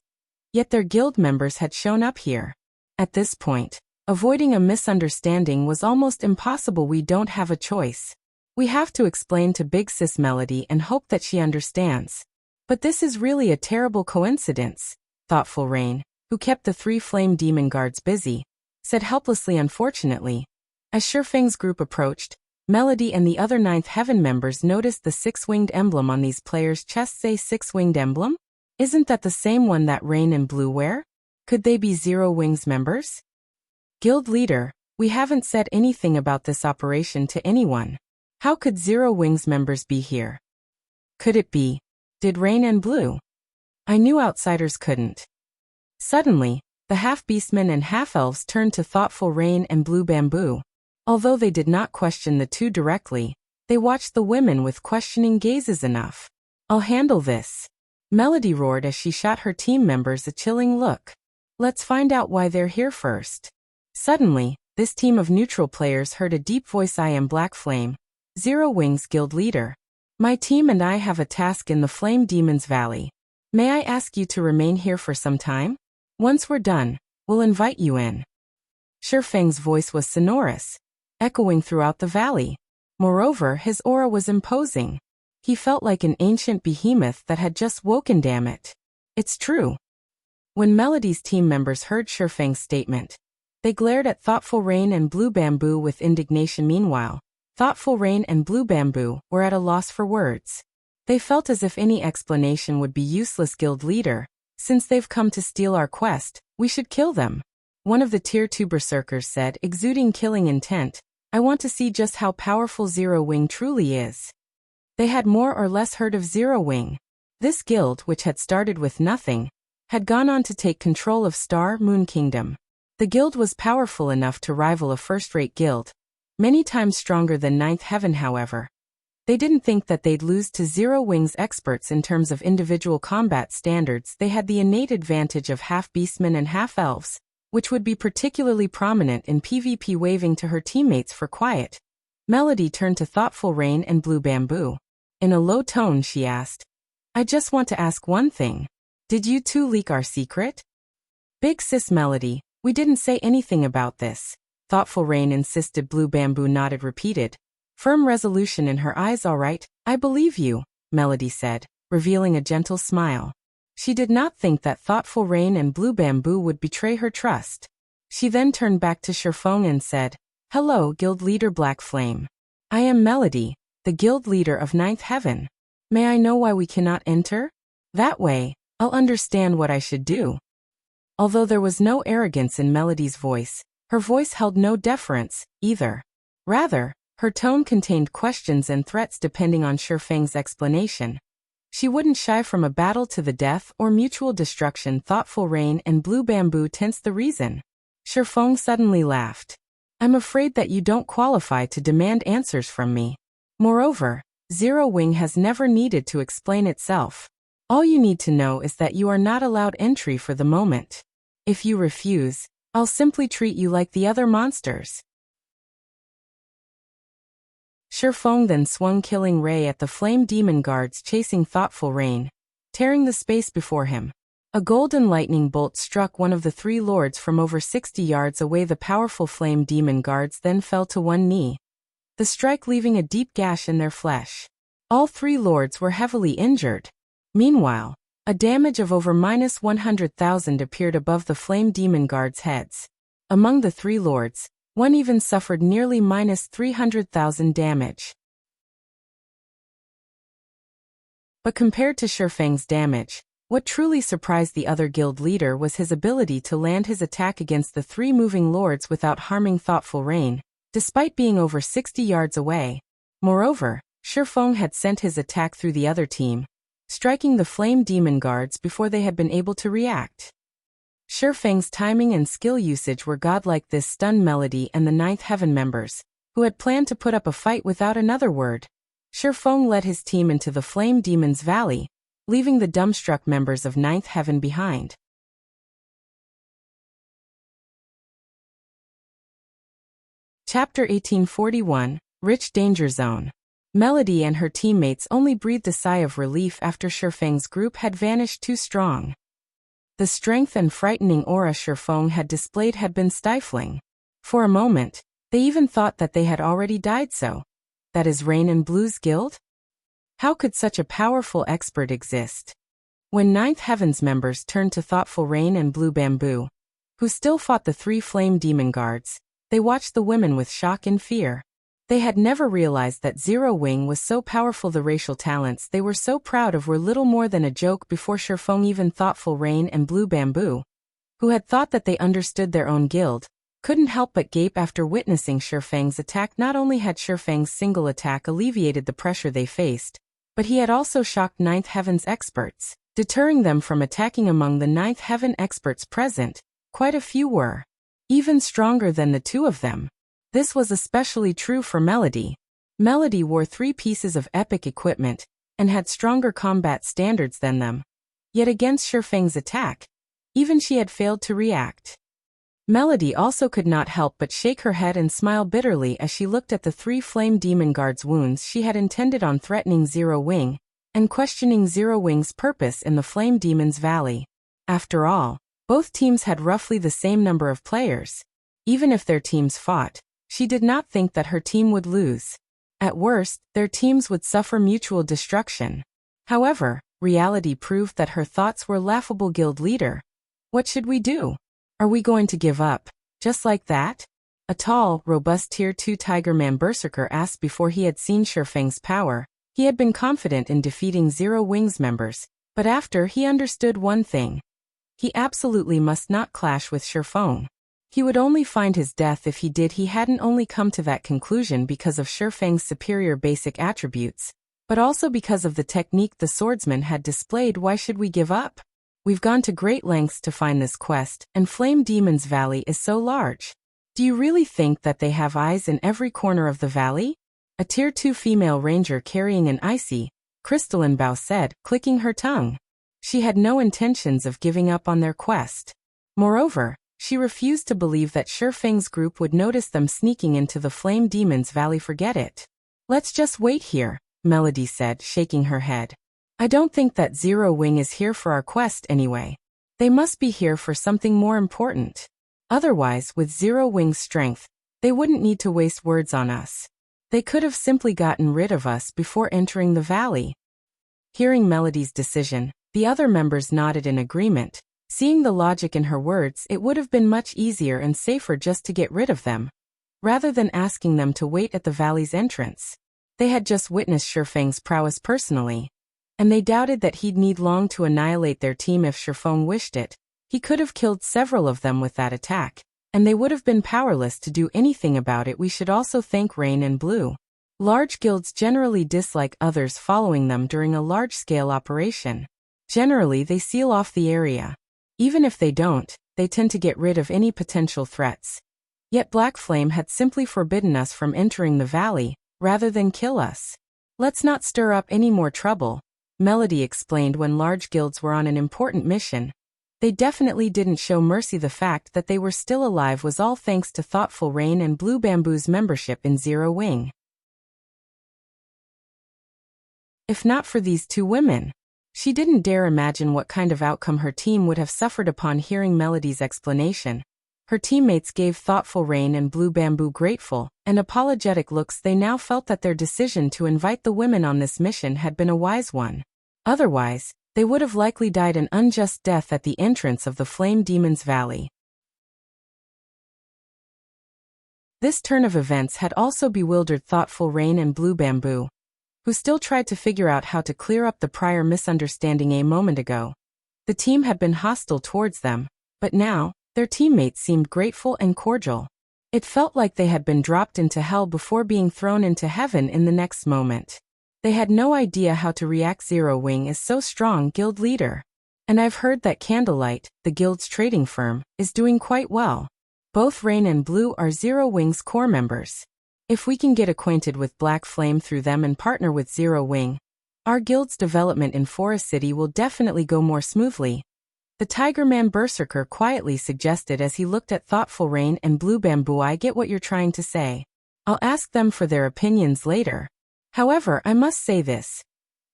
Yet their guild members had shown up here. At this point, avoiding a misunderstanding was almost impossible. We don't have a choice. We have to explain to Big Sis Melody and hope that she understands. But this is really a terrible coincidence, Thoughtful Rain, who kept the 3 flame demon guards busy, said helplessly. Unfortunately, as Shurfeng's group approached, Melody and the other 9th Heaven members noticed the 6-winged emblem on these players' chests. A 6-winged emblem? Isn't that the same one that Rain and Blue wear? Could they be Zero Wings members? Guild leader, we haven't said anything about this operation to anyone. How could Zero Wings members be here? Could it be? Did Rain and Blue? I knew outsiders couldn't. Suddenly, the half-beastmen and half-elves turned to Thoughtful Rain and Blue Bamboo. Although they did not question the two directly, they watched the women with questioning gazes. Enough. I'll handle this. Melody roared as she shot her team members a chilling look. Let's find out why they're here first. Suddenly, this team of neutral players heard a deep voice. I am Black Flame, Zero Wings guild leader. My team and I have a task in the Flame Demon's Valley. May I ask you to remain here for some time? Once we're done, we'll invite you in. Shurfeng's voice was sonorous, echoing throughout the valley. Moreover, his aura was imposing. He felt like an ancient behemoth that had just woken. Damn it. It's true. When Melody's team members heard Shurfeng's statement, they glared at Thoughtful Rain and Blue Bamboo with indignation. Meanwhile, Thoughtful Rain and Blue Bamboo were at a loss for words. They felt as if any explanation would be useless. Guild leader, since they've come to steal our quest, we should kill them. One of the Tier 2 berserkers said, exuding killing intent. I want to see just how powerful Zero Wing truly is. They had more or less heard of Zero Wing. This guild, which had started with nothing, had gone on to take control of Star Moon Kingdom. The guild was powerful enough to rival a first-rate guild, many times stronger than 9th Heaven. However, they didn't think that they'd lose to Zero Wing's experts in terms of individual combat standards. They had the innate advantage of half-beastmen and half-elves, which would be particularly prominent in PvP. Waving to her teammates for quiet, Melody turned to Thoughtful Rain and Blue Bamboo. In a low tone she asked, I just want to ask one thing. Did you two leak our secret? Big Sis Melody, we didn't say anything about this. Thoughtful Rain insisted. Blue Bamboo nodded, repeated, firm resolution in her eyes. All right, I believe you, Melody said, revealing a gentle smile. She did not think that Thoughtful Rain and Blue Bamboo would betray her trust. She then turned back to Shurfeng and said, hello, Guild Leader Black Flame. I am Melody, the Guild Leader of 9th Heaven. May I know why we cannot enter? That way, I'll understand what I should do. Although there was no arrogance in Melody's voice, her voice held no deference, either. Rather, her tone contained questions and threats depending on Shurfeng's explanation. She wouldn't shy from a battle to the death or mutual destruction. Thoughtful Rain and Blue Bamboo tensed. The reason? Shurfeng suddenly laughed. I'm afraid that you don't qualify to demand answers from me. Moreover, Zero Wing has never needed to explain itself. All you need to know is that you are not allowed entry for the moment. If you refuse, I'll simply treat you like the other monsters. Shurfeng then swung Killing Ray at the Flame Demon guards chasing Thoughtful Rain, tearing the space before him. A golden lightning bolt struck one of the 3 lords from over 60 yards away. The powerful Flame Demon guards then fell to one knee, the strike leaving a deep gash in their flesh. All 3 lords were heavily injured. Meanwhile, a damage of over -100,000 appeared above the Flame Demon guards' heads. Among the 3 lords, one even suffered nearly -300,000 damage. But compared to Shurfeng's damage, what truly surprised the other guild leader was his ability to land his attack against the 3 moving lords without harming Thoughtful Rain, despite being over 60 yards away. Moreover, Shurfeng had sent his attack through the other team, striking the Flame Demon guards before they had been able to react. Shurfeng's timing and skill usage were godlike. This stunned Melody and the 9th Heaven members, who had planned to put up a fight without another word. Shurfeng led his team into the Flame Demon's Valley, leaving the dumbstruck members of 9th Heaven behind. Chapter 1841, Rich danger zone. Melody and her teammates only breathed a sigh of relief after Shifeng's group had vanished too strong. The strength and frightening aura Shifeng had displayed had been stifling. For a moment, they even thought that they had already died. So, that is Rain and Blue's guild? How could such a powerful expert exist? When Ninth Heaven's members turned to thoughtful Rain and Blue Bamboo, who still fought the 3 flame demon guards, they watched the women with shock and fear. They had never realized that Zero Wing was so powerful. The racial talents they were so proud of were little more than a joke before Shifeng. Even thoughtful Rain and Blue Bamboo, who had thought that they understood their own guild, couldn't help but gape after witnessing Shifeng's attack. Not only had Shifeng's single attack alleviated the pressure they faced, but he had also shocked Ninth Heaven's experts, deterring them from attacking. Among the Ninth Heaven experts present, quite a few were even stronger than the two of them. This was especially true for Melody. Melody wore 3 pieces of epic equipment and had stronger combat standards than them. Yet against Shifeng's attack, even she had failed to react. Melody also could not help but shake her head and smile bitterly as she looked at the 3 flame demon guards' wounds. She had intended on threatening Zero Wing and questioning Zero Wing's purpose in the Flame Demon's Valley. After all, both teams had roughly the same number of players. Even if their teams fought, she did not think that her team would lose. At worst, their teams would suffer mutual destruction. However, reality proved that her thoughts were laughable. Guild leader, what should we do? Are we going to give up, just like that? A tall, robust Tier 2 Tiger Man Berserker asked. Before he had seen Shifeng's power, he had been confident in defeating Zero Wing's members, but after he understood one thing. He absolutely must not clash with Shifeng. He would only find his death if he did. He hadn't only come to that conclusion because of Shifeng's superior basic attributes, but also because of the technique the swordsman had displayed. Why should we give up? We've gone to great lengths to find this quest, and Flame Demon's Valley is so large. Do you really think that they have eyes in every corner of the valley? A Tier 2 female ranger carrying an icy, crystalline bow said, clicking her tongue. She had no intentions of giving up on their quest. Moreover, she refused to believe that Shifeng's group would notice them sneaking into the Flame Demon's Valley. Forget it. Let's just wait here, Melody said, shaking her head. I don't think that Zero Wing is here for our quest anyway. They must be here for something more important. Otherwise, with Zero Wing's strength, they wouldn't need to waste words on us. They could have simply gotten rid of us before entering the valley. Hearing Melody's decision, the other members nodded in agreement. Seeing the logic in her words, it would have been much easier and safer just to get rid of them, rather than asking them to wait at the valley's entrance. They had just witnessed Shifeng's prowess personally, and they doubted that he'd need long to annihilate their team if Shifeng wished it. He could have killed several of them with that attack, and they would have been powerless to do anything about it. We should also thank Rain and Blue. Large guilds generally dislike others following them during a large-scale operation. Generally, they seal off the area. Even if they don't, they tend to get rid of any potential threats. Yet Black Flame had simply forbidden us from entering the valley, rather than kill us. Let's not stir up any more trouble, Melody explained. When large guilds were on an important mission, they definitely didn't show mercy. The fact that they were still alive was all thanks to thoughtful Rain and Blue Bamboo's membership in Zero Wing. If not for these 2 women, she didn't dare imagine what kind of outcome her team would have suffered. Upon hearing Melody's explanation, her teammates gave thoughtful Rain and Blue Bamboo grateful and apologetic looks. They now felt that their decision to invite the women on this mission had been a wise one. Otherwise, they would have likely died an unjust death at the entrance of the Flame Demon's Valley. This turn of events had also bewildered thoughtful Rain and Blue Bamboo, who still tried to figure out how to clear up the prior misunderstanding a moment ago. The team had been hostile towards them, but now, their teammates seemed grateful and cordial. It felt like they had been dropped into hell before being thrown into heaven in the next moment. They had no idea how to react. Zero Wing is so strong, guild leader. And I've heard that Candlelight, the guild's trading firm, is doing quite well. Both Rain and Blue are Zero Wing's core members. If we can get acquainted with Black Flame through them and partner with Zero Wing, our guild's development in Forest City will definitely go more smoothly. The Tiger Man Berserker quietly suggested as he looked at thoughtful Rain and Blue Bamboo. I get what you're trying to say. I'll ask them for their opinions later. However, I must say this.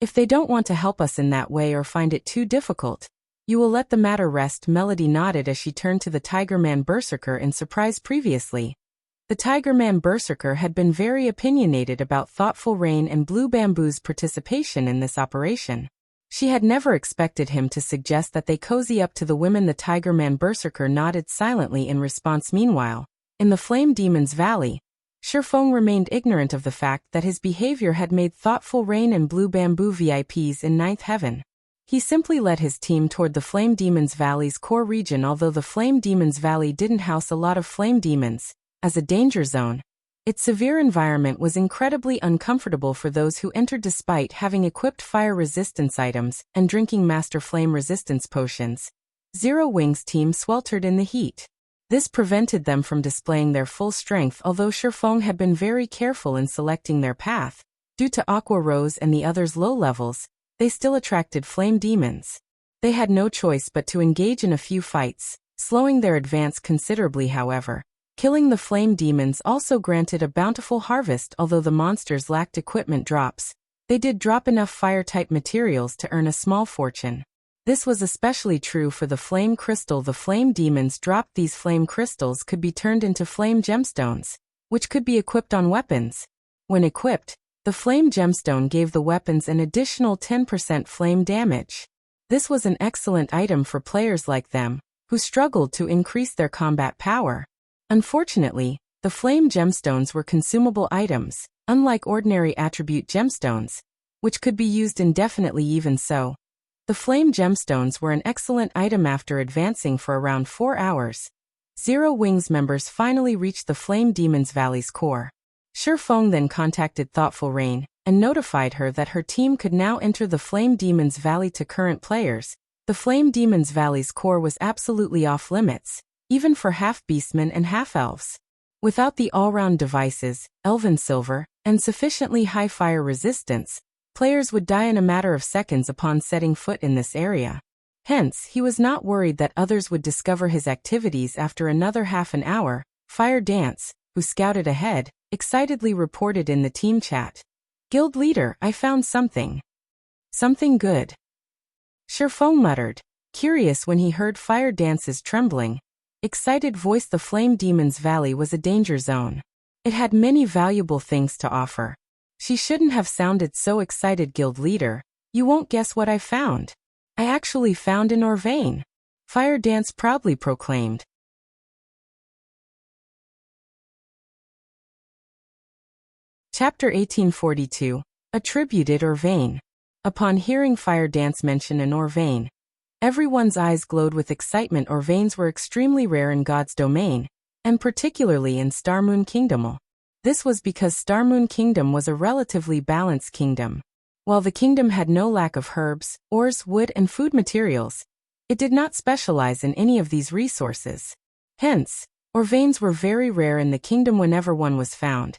If they don't want to help us in that way or find it too difficult, you will let the matter rest. Melody nodded as she turned to the Tiger Man Berserker in surprise. Previously, the Tiger Man Berserker had been very opinionated about Thoughtful Rain and Blue Bamboo's participation in this operation. She had never expected him to suggest that they cozy up to the women. The Tiger Man Berserker nodded silently in response. Meanwhile, in the Flame Demon's Valley, Shifeng remained ignorant of the fact that his behavior had made Thoughtful Rain and Blue Bamboo VIPs in Ninth Heaven. He simply led his team toward the Flame Demon's Valley's core region. Although the Flame Demon's Valley didn't house a lot of flame demons, as a danger zone, its severe environment was incredibly uncomfortable for those who entered. Despite having equipped fire resistance items and drinking master flame resistance potions, Zero Wing's team sweltered in the heat. This prevented them from displaying their full strength. Although Shifeng had been very careful in selecting their path, due to Aqua Rose and the others' low levels, they still attracted flame demons. They had no choice but to engage in a few fights, slowing their advance considerably. However, killing the flame demons also granted a bountiful harvest. Although the monsters lacked equipment drops, they did drop enough fire-type materials to earn a small fortune. This was especially true for the flame crystal. The flame demons dropped these flame crystals could be turned into flame gemstones, which could be equipped on weapons. When equipped, the flame gemstone gave the weapons an additional 10% flame damage. This was an excellent item for players like them, who struggled to increase their combat power. Unfortunately, the flame gemstones were consumable items, unlike ordinary attribute gemstones, which could be used indefinitely. Even so, the flame gemstones were an excellent item. After advancing for around 4 hours, Zero Wing's members finally reached the Flame Demon's Valley's core. Shifeng then contacted Thoughtful Rain and notified her that her team could now enter the Flame Demon's Valley. To current players, the Flame Demon's Valley's core was absolutely off limits, even for half-beastmen and half-elves. Without the all-round devices, Elven Silver, and sufficiently high fire resistance, players would die in a matter of seconds upon setting foot in this area. Hence, he was not worried that others would discover his activities. After another half an hour, Fire Dance, who scouted ahead, excitedly reported in the team chat. "Guild leader, I found something." "Something good?" Shifeng muttered, curious when he heard Fire Dance's trembling, excited voice. The Flame Demon's Valley was a danger zone. It had many valuable things to offer. She shouldn't have sounded so excited. "Guild leader, you won't guess what I found. I actually found an Orvane," Fire Dance proudly proclaimed. Chapter 1842, Attributed Orvane. Upon hearing Fire Dance mention an Orvane, everyone's eyes glowed with excitement. Orvanes were extremely rare in God's domain, and particularly in Starmoon Kingdom. This was because Starmoon Kingdom was a relatively balanced kingdom. While the kingdom had no lack of herbs, ores, wood, and food materials, it did not specialize in any of these resources. Hence, Orvanes were very rare in the kingdom. Whenever one was found,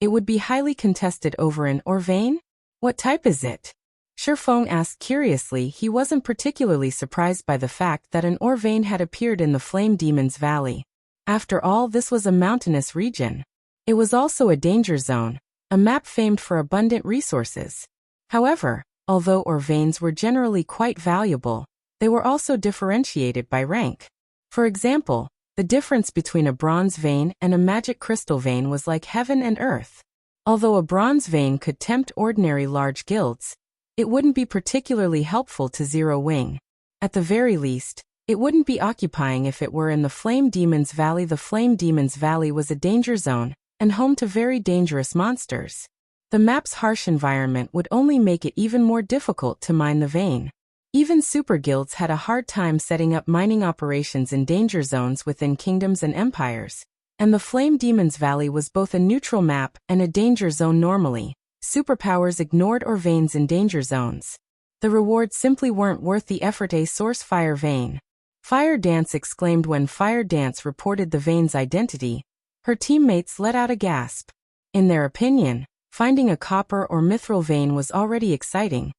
it would be highly contested over an Orvane. "What type is it?" Shifeng asked curiously. He wasn't particularly surprised by the fact that an Orvane had appeared in the Flame Demon's Valley. After all, this was a mountainous region. It was also a danger zone, a map famed for abundant resources. However, although Orvanes were generally quite valuable, they were also differentiated by rank. For example, the difference between a bronze vein and a magic crystal vein was like heaven and earth. Although a bronze vein could tempt ordinary large guilds, it wouldn't be particularly helpful to Zero Wing. At the very least, it wouldn't be occupying if it were in the Flame Demon's Valley. The Flame Demon's Valley was a danger zone, and home to very dangerous monsters. The map's harsh environment would only make it even more difficult to mine the vein. Even super guilds had a hard time setting up mining operations in danger zones within kingdoms and empires, and the Flame Demon's Valley was both a neutral map and a danger zone. Normally, superpowers ignored Orvanes in danger zones. The rewards simply weren't worth the effort. "A source fire vein," Fire Dance exclaimed when Fire Dance reported the vein's identity. Her teammates let out a gasp. In their opinion, finding a copper or mithril vein was already exciting.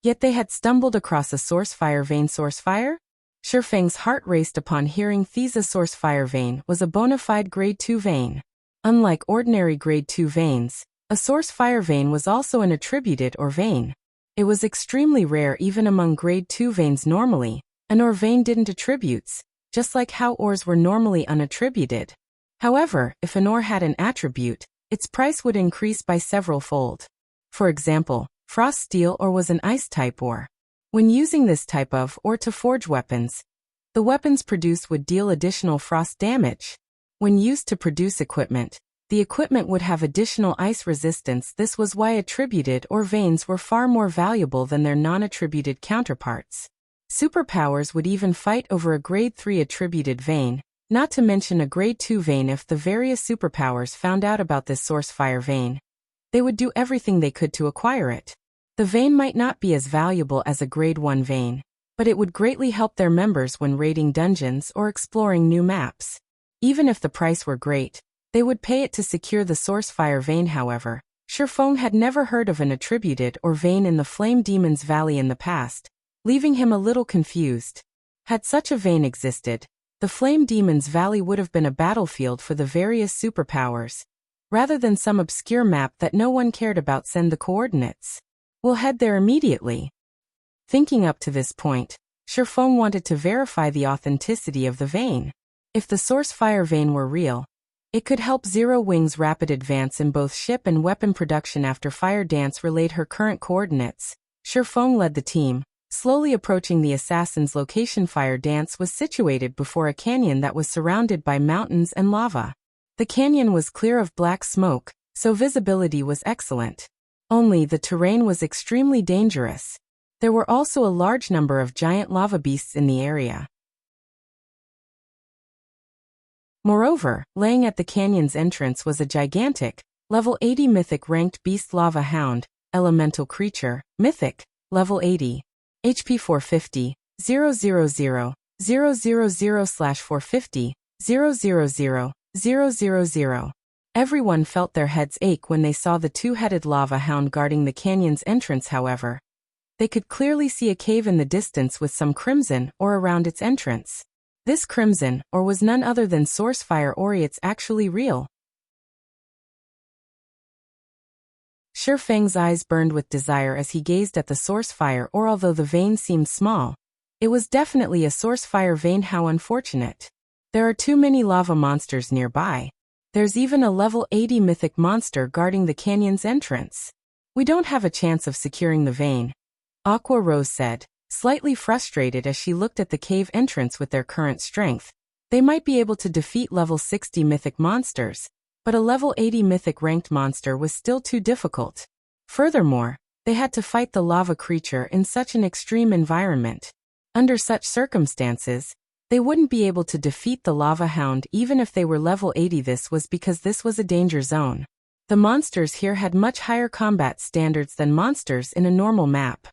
Yet they had stumbled across a source fire vein. Source fire? Shifeng's heart raced upon hearing Thea's source fire vein was a bona fide grade 2 vein. Unlike ordinary Grade 2 veins, a source fire vein was also an attributed ore vein. It was extremely rare even among Grade 2 veins normally. An ore vein didn't attributes, just like how ores were normally unattributed. However, if an ore had an attribute, its price would increase by several-fold. For example, frost steel ore was an ice-type ore. When using this type of ore to forge weapons, the weapons produced would deal additional frost damage. When used to produce equipment, the equipment would have additional ice resistance. This was why attributed ore veins were far more valuable than their non-attributed counterparts. Superpowers would even fight over a Grade 3 attributed vein, not to mention a Grade 2 vein. If the various superpowers found out about this source fire vein, they would do everything they could to acquire it. The vein might not be as valuable as a Grade 1 vein, but it would greatly help their members when raiding dungeons or exploring new maps. Even if the price were great, they would pay it to secure the source fire vein. However, Shifeng had never heard of an attributed ore vein in the Flame Demon's Valley in the past, leaving him a little confused. Had such a vein existed, the Flame Demon's Valley would have been a battlefield for the various superpowers, rather than some obscure map that no one cared about. Send the coordinates. We'll head there immediately. Thinking up to this point, Shifeng wanted to verify the authenticity of the vein. If the source fire vein were real, it could help Zero Wing's rapid advance in both ship and weapon production. After Fire Dance relayed her current coordinates, Shifeng led the team, slowly approaching the assassin's location. Fire Dance was situated before a canyon that was surrounded by mountains and lava. The canyon was clear of black smoke, so visibility was excellent. Only the terrain was extremely dangerous. There were also a large number of giant lava beasts in the area. Moreover, laying at the canyon's entrance was a gigantic, level 80 mythic ranked beast lava hound, elemental creature, mythic, level 80. HP 450, 000, 000/450, 000, 000. Everyone felt their heads ache when they saw the two-headed lava hound guarding the canyon's entrance. However, they could clearly see a cave in the distance with some crimson ore around its entrance. This crimson ore was none other than source fire ore. It's actually real. Shifeng's eyes burned with desire as he gazed at the source fire ore. Although the vein seemed small, it was definitely a source fire vein. How unfortunate. There are too many lava monsters nearby. There's even a level 80 mythic monster guarding the canyon's entrance. We don't have a chance of securing the vein, Aqua Rose said, slightly frustrated as she looked at the cave entrance. With their current strength, they might be able to defeat level 60 mythic monsters, but a level 80 mythic ranked monster was still too difficult. Furthermore, they had to fight the lava creature in such an extreme environment. Under such circumstances, they wouldn't be able to defeat the lava hound even if they were level 80. This was because this was a danger zone. The monsters here had much higher combat standards than monsters in a normal map.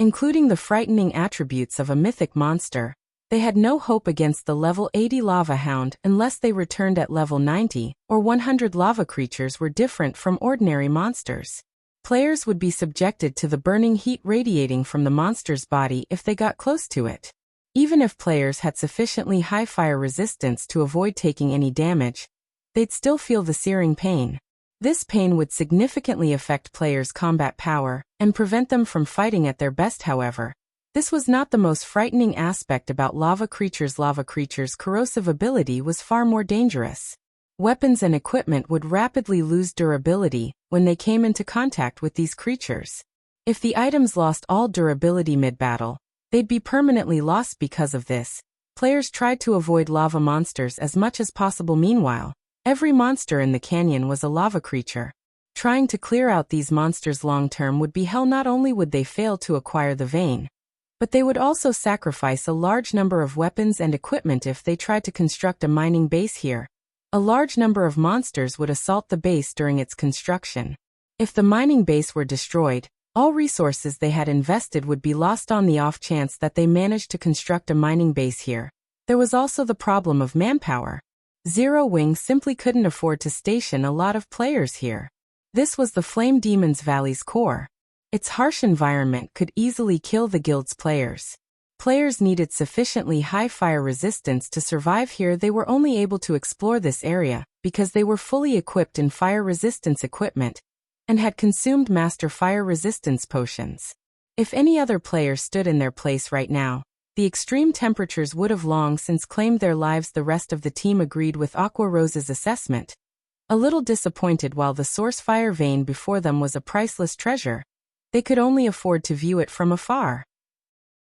Including the frightening attributes of a mythic monster, they had no hope against the level 80 lava hound unless they returned at level 90 or 100. Lava creatures were different from ordinary monsters. Players would be subjected to the burning heat radiating from the monster's body if they got close to it. Even if players had sufficiently high fire resistance to avoid taking any damage, they'd still feel the searing pain. This pain would significantly affect players' combat power and prevent them from fighting at their best. However, this was not the most frightening aspect about lava creatures. Lava creatures' corrosive ability was far more dangerous. Weapons and equipment would rapidly lose durability when they came into contact with these creatures. If the items lost all durability mid-battle, they'd be permanently lost. Because of this, players tried to avoid lava monsters as much as possible. Meanwhile, every monster in the canyon was a lava creature. Trying to clear out these monsters long-term would be hell. Not only would they fail to acquire the vein, but they would also sacrifice a large number of weapons and equipment if they tried to construct a mining base here. A large number of monsters would assault the base during its construction. If the mining base were destroyed, all resources they had invested would be lost. On the off chance that they managed to construct a mining base here, there was also the problem of manpower. Zero Wing simply couldn't afford to station a lot of players here. This was the Flame Demon's Valley's core. Its harsh environment could easily kill the guild's players. Players needed sufficiently high fire resistance to survive here. They were only able to explore this area because they were fully equipped in fire resistance equipment and had consumed master fire resistance potions. If any other player stood in their place right now, the extreme temperatures would have long since claimed their lives. The rest of the team agreed with Aqua Rose's assessment, a little disappointed. While the source fire vein before them was a priceless treasure, they could only afford to view it from afar.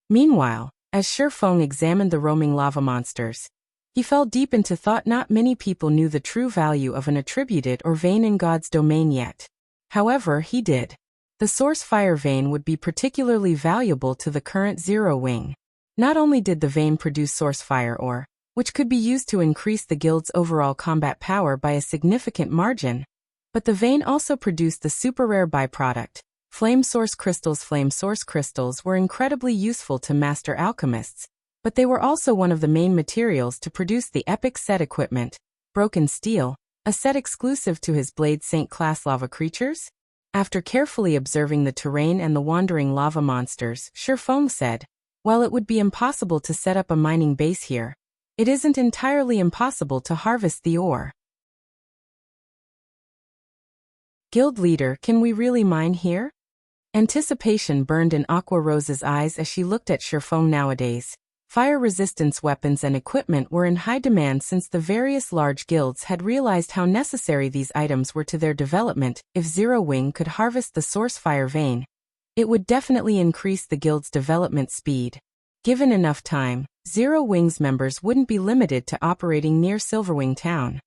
Meanwhile, as Shifeng examined the roaming lava monsters, he fell deep into thought. Not many people knew the true value of an attributed or vein in God's domain yet. However, he did. The source fire vein would be particularly valuable to the current Zero Wing. Not only did the vein produce source fire ore, which could be used to increase the guild's overall combat power by a significant margin, but the vein also produced the super rare byproduct, flame source crystals. Flame source crystals were incredibly useful to master alchemists, but they were also one of the main materials to produce the epic set equipment, Broken Steel, a set exclusive to his Blade Saint class lava creatures. After carefully observing the terrain and the wandering lava monsters, Shifeng said, "While it would be impossible to set up a mining base here, it isn't entirely impossible to harvest the ore." Guild leader, can we really mine here? Anticipation burned in Aqua Rose's eyes as she looked at Shifeng. Nowadays, fire resistance weapons and equipment were in high demand since the various large guilds had realized how necessary these items were to their development. If Zero Wing could harvest the source fire vein, it would definitely increase the guild's development speed. Given enough time, Zero Wing's members wouldn't be limited to operating near Silverwing town.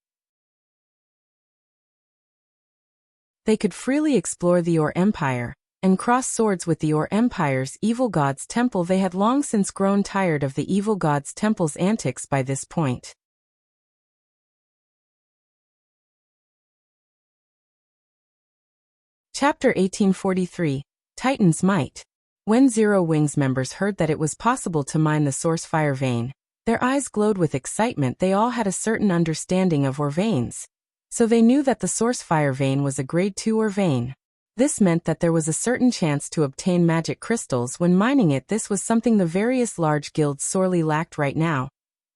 They could freely explore the Ore Empire and cross swords with the Ore Empire's evil god's temple. They had long since grown tired of the evil god's temple's antics by this point. Chapter 1843, Titan's Might. When Zero Wing's members heard that it was possible to mine the source fire vein, their eyes glowed with excitement. They all had a certain understanding of ore veins, so they knew that the source fire vein was a grade 2 ore vein. This meant that there was a certain chance to obtain magic crystals when mining it. This was something the various large guilds sorely lacked right now,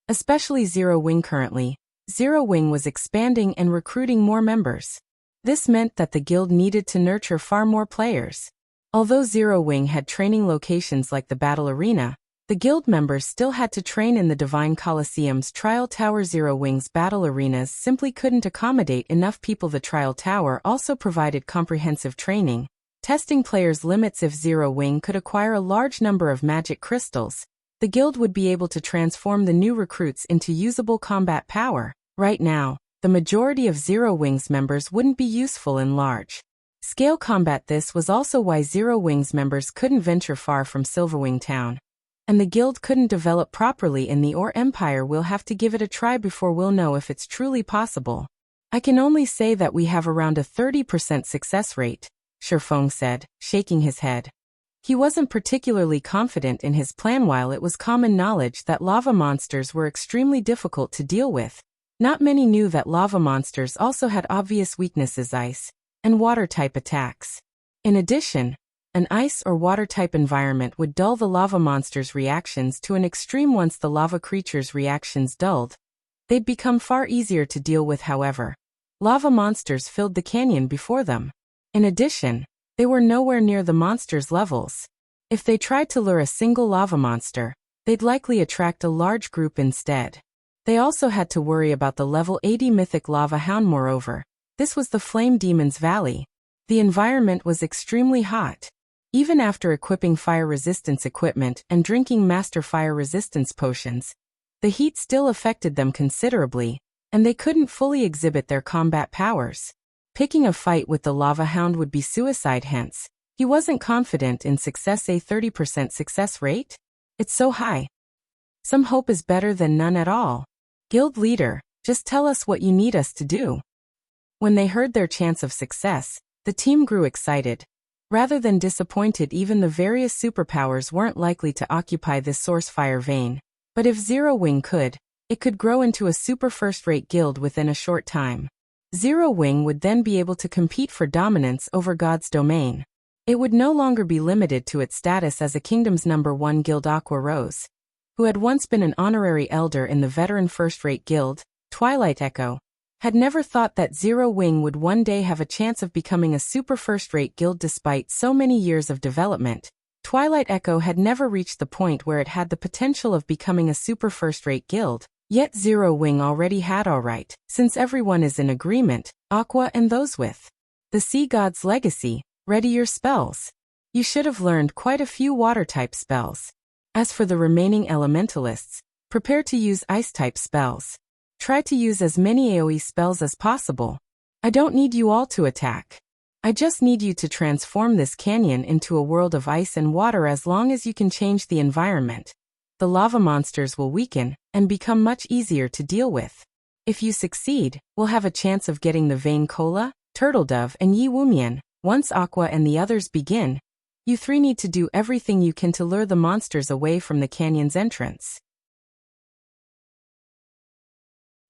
especially Zero Wing. Currently, Zero Wing was expanding and recruiting more members. This meant that the guild needed to nurture far more players. Although Zero Wing had training locations like the Battle Arena, the guild members still had to train in the Divine Colosseum's Trial Tower. Zero Wing's battle arenas simply couldn't accommodate enough people. The Trial Tower also provided comprehensive training, testing players' limits. If Zero Wing could acquire a large number of magic crystals, the guild would be able to transform the new recruits into usable combat power. Right now, the majority of Zero Wing's members wouldn't be useful in large-scale combat. This was also why Zero Wing's members couldn't venture far from Silverwing town, and the guild couldn't develop properly in the Ore Empire. We'll have to give it a try before we'll know if it's truly possible. I can only say that we have around a 30% success rate, Shifeng said, shaking his head. He wasn't particularly confident in his plan. While it was common knowledge that lava monsters were extremely difficult to deal with, not many knew that lava monsters also had obvious weaknesses: ice and water-type attacks. In addition, an ice or water-type environment would dull the lava monster's reactions to an extreme. Once the lava creature's reactions dulled, they'd become far easier to deal with. However, lava monsters filled the canyon before them. In addition, they were nowhere near the monster's levels. If they tried to lure a single lava monster, they'd likely attract a large group instead. They also had to worry about the level 80 mythic lava hound. Moreover, this was the Flame Demon's Valley. The environment was extremely hot. Even after equipping fire resistance equipment and drinking master fire resistance potions, the heat still affected them considerably, and they couldn't fully exhibit their combat powers. Picking a fight with the lava hound would be suicide. Hence, he wasn't confident in success. A 30% success rate? It's so high. Some hope is better than none at all. Guild leader, just tell us what you need us to do. When they heard their chance of success, the team grew excited. Rather than disappointed, even the various superpowers weren't likely to occupy this source fire vein. But if Zero Wing could, it could grow into a super first-rate guild within a short time. Zero Wing would then be able to compete for dominance over God's domain. It would no longer be limited to its status as a kingdom's #1 guild. Aqua Rose, who had once been an honorary elder in the veteran first-rate guild, Twilight Echo, had never thought that Zero Wing would one day have a chance of becoming a super first-rate guild. Despite so many years of development, Twilight Echo had never reached the point where it had the potential of becoming a super first-rate guild, yet Zero Wing already had. Alright, since everyone is in agreement, Aqua and those with the Sea God's legacy, ready your spells. You should have learned quite a few water-type spells. As for the remaining elementalists, prepare to use ice-type spells. Try to use as many AoE spells as possible. I don't need you all to attack. I just need you to transform this canyon into a world of ice and water. As long as you can change the environment, the lava monsters will weaken and become much easier to deal with. If you succeed, we'll have a chance of getting the Vein Cola, Turtledove, and Yi Wumian. Once Aqua and the others begin, you three need to do everything you can to lure the monsters away from the canyon's entrance.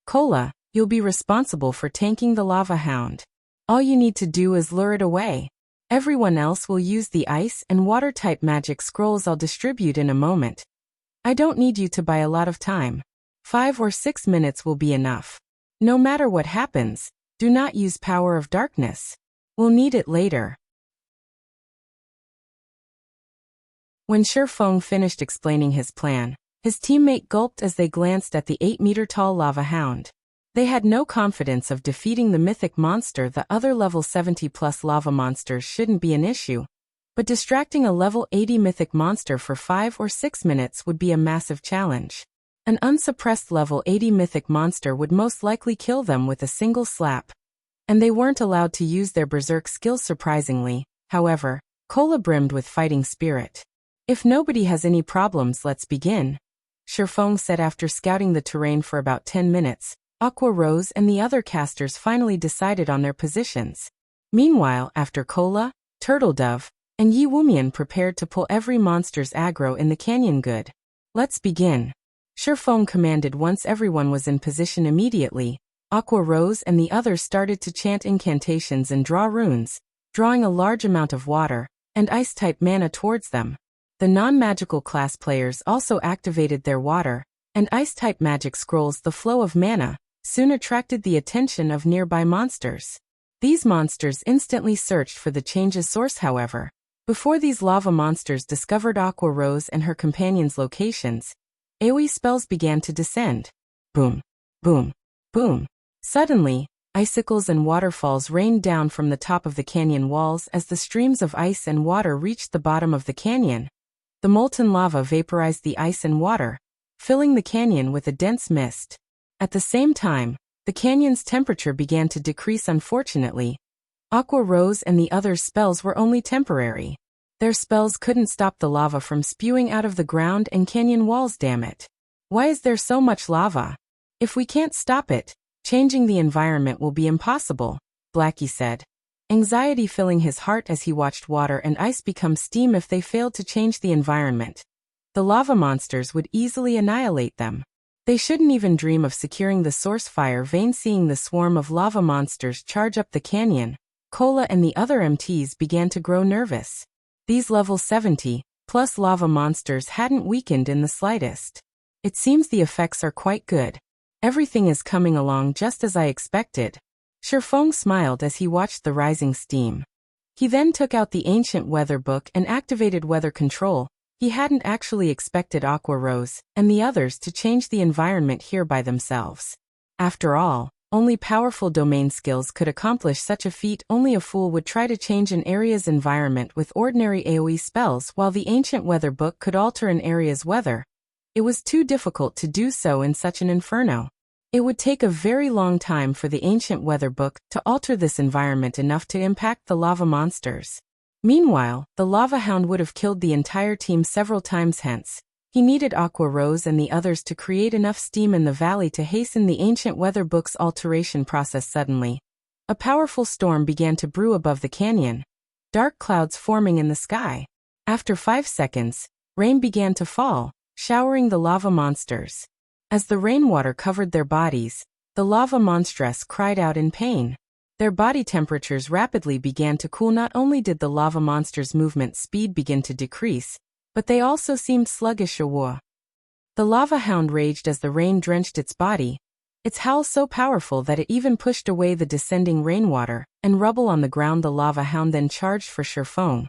Cola, you'll be responsible for tanking the lava hound. All you need to do is lure it away. Everyone else will use the ice and water-type magic scrolls I'll distribute in a moment. I don't need you to buy a lot of time. 5 or 6 minutes will be enough. No matter what happens, do not use Power of Darkness. We'll need it later. When Shifeng finished explaining his plan, his teammate gulped as they glanced at the 8-meter-tall lava hound. They had no confidence of defeating the mythic monster. The other level 70+ lava monsters shouldn't be an issue, but distracting a level 80 mythic monster for 5 or 6 minutes would be a massive challenge. An unsuppressed level 80 mythic monster would most likely kill them with a single slap, and they weren't allowed to use their berserk skills. Surprisingly, however, Cola brimmed with fighting spirit. If nobody has any problems, let's begin, Shifeng said after scouting the terrain for about 10 minutes. Aqua Rose and the other casters finally decided on their positions. Meanwhile, after Cola, Turtledove, and Yi Wumian prepared to pull every monster's aggro in the canyon. Good. Let's begin, Shifeng commanded. Once everyone was in position, immediately, Aqua Rose and the others started to chant incantations and draw runes, drawing a large amount of water and ice-type mana towards them. The non-magical class players also activated their water and ice-type magic scrolls. The flow of mana soon attracted the attention of nearby monsters. These monsters instantly searched for the change's source. However, before these lava monsters discovered Aqua Rose and her companions' locations, AoE spells began to descend. Boom, boom, boom. Suddenly, icicles and waterfalls rained down from the top of the canyon walls. As the streams of ice and water reached the bottom of the canyon, the molten lava vaporized the ice and water, filling the canyon with a dense mist. At the same time, the canyon's temperature began to decrease. Unfortunately, Aqua Rose and the others' spells were only temporary. Their spells couldn't stop the lava from spewing out of the ground and canyon walls. Damn it. Why is there so much lava? If we can't stop it, changing the environment will be impossible, Blackie said, anxiety filling his heart as he watched water and ice become steam. If they failed to change the environment, the lava monsters would easily annihilate them. They shouldn't even dream of securing the source fire vein. Seeing the swarm of lava monsters charge up the canyon, Cola and the other MTs began to grow nervous. These level 70+ lava monsters hadn't weakened in the slightest. It seems the effects are quite good. Everything is coming along just as I expected. Shifeng smiled as he watched the rising steam. He then took out the ancient weather book and activated weather control. He hadn't actually expected Aqua Rose and the others to change the environment here by themselves. After all, only powerful domain skills could accomplish such a feat. Only a fool would try to change an area's environment with ordinary AoE spells, while the ancient weather book could alter an area's weather. It was too difficult to do so in such an inferno. It would take a very long time for the ancient weather book to alter this environment enough to impact the lava monsters. Meanwhile, the lava hound would have killed the entire team several times. Hence, he needed Aqua Rose and the others to create enough steam in the valley to hasten the ancient weather book's alteration process. Suddenly, a powerful storm began to brew above the canyon, dark clouds forming in the sky. After 5 seconds, rain began to fall, showering the lava monsters. As the rainwater covered their bodies, the lava monstress cried out in pain. Their body temperatures rapidly began to cool. Not only did the lava monster's movement speed begin to decrease, but they also seemed sluggish. The lava hound raged as the rain drenched its body, its howl so powerful that it even pushed away the descending rainwater and rubble on the ground. The lava hound then charged for Sherfong,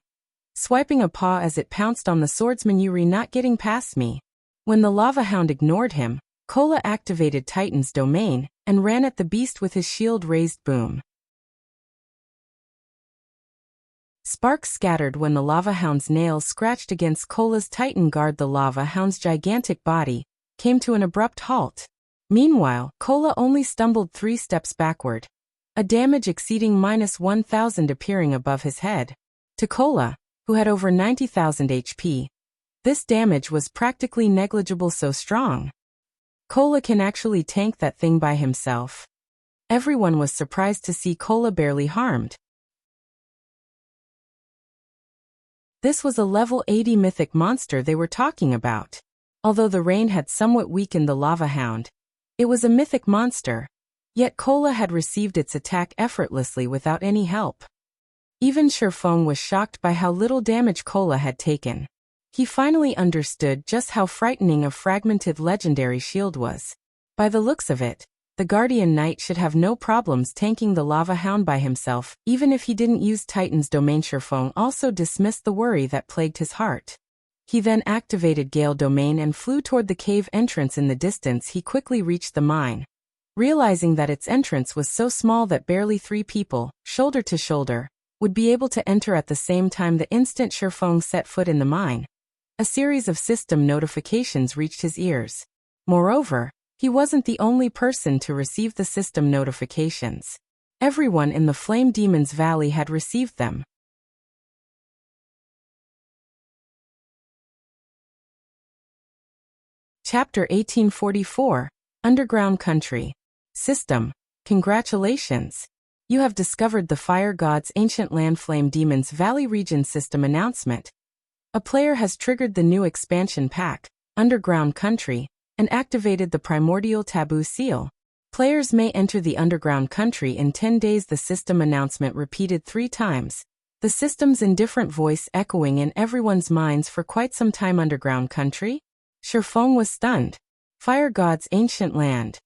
swiping a paw as it pounced on the swordsman. "You're not getting past me." When the lava hound ignored him, Kola activated Titan's domain and ran at the beast with his shield raised. Boom! Sparks scattered when the lava hound's nails scratched against Kola's Titan guard. The lava hound's gigantic body came to an abrupt halt. Meanwhile, Kola only stumbled 3 steps backward, a damage exceeding -1,000 appearing above his head. To Kola, who had over 90,000 HP, this damage was practically negligible. So strong, Kola can actually tank that thing by himself. Everyone was surprised to see Kola barely harmed. This was a level 80 mythic monster they were talking about. Although the rain had somewhat weakened the lava hound, it was a mythic monster, yet Kola had received its attack effortlessly without any help. Even Sherfong was shocked by how little damage Kola had taken. He finally understood just how frightening a fragmented legendary shield was. By the looks of it, the Guardian Knight should have no problems tanking the lava hound by himself, even if he didn't use Titan's domain. Sherfong also dismissed the worry that plagued his heart. He then activated Gale domain and flew toward the cave entrance. In the distance, he quickly reached the mine, realizing that its entrance was so small that barely 3 people, shoulder to shoulder, would be able to enter at the same time. The instant Sherfong set foot in the mine, a series of system notifications reached his ears. Moreover, he wasn't the only person to receive the system notifications. Everyone in the Flame Demon's Valley had received them. Chapter 1844, Underground Country. System. Congratulations! You have discovered the Fire God's Ancient Land. Flame Demon's Valley Region System Announcement. A player has triggered the new expansion pack, Underground Country, and activated the Primordial Taboo Seal. Players may enter the Underground Country in 10 days. The system announcement repeated 3 times, the system's indifferent voice echoing in everyone's minds for quite some time. Underground Country? Sherfong was stunned. Fire God's Ancient Land.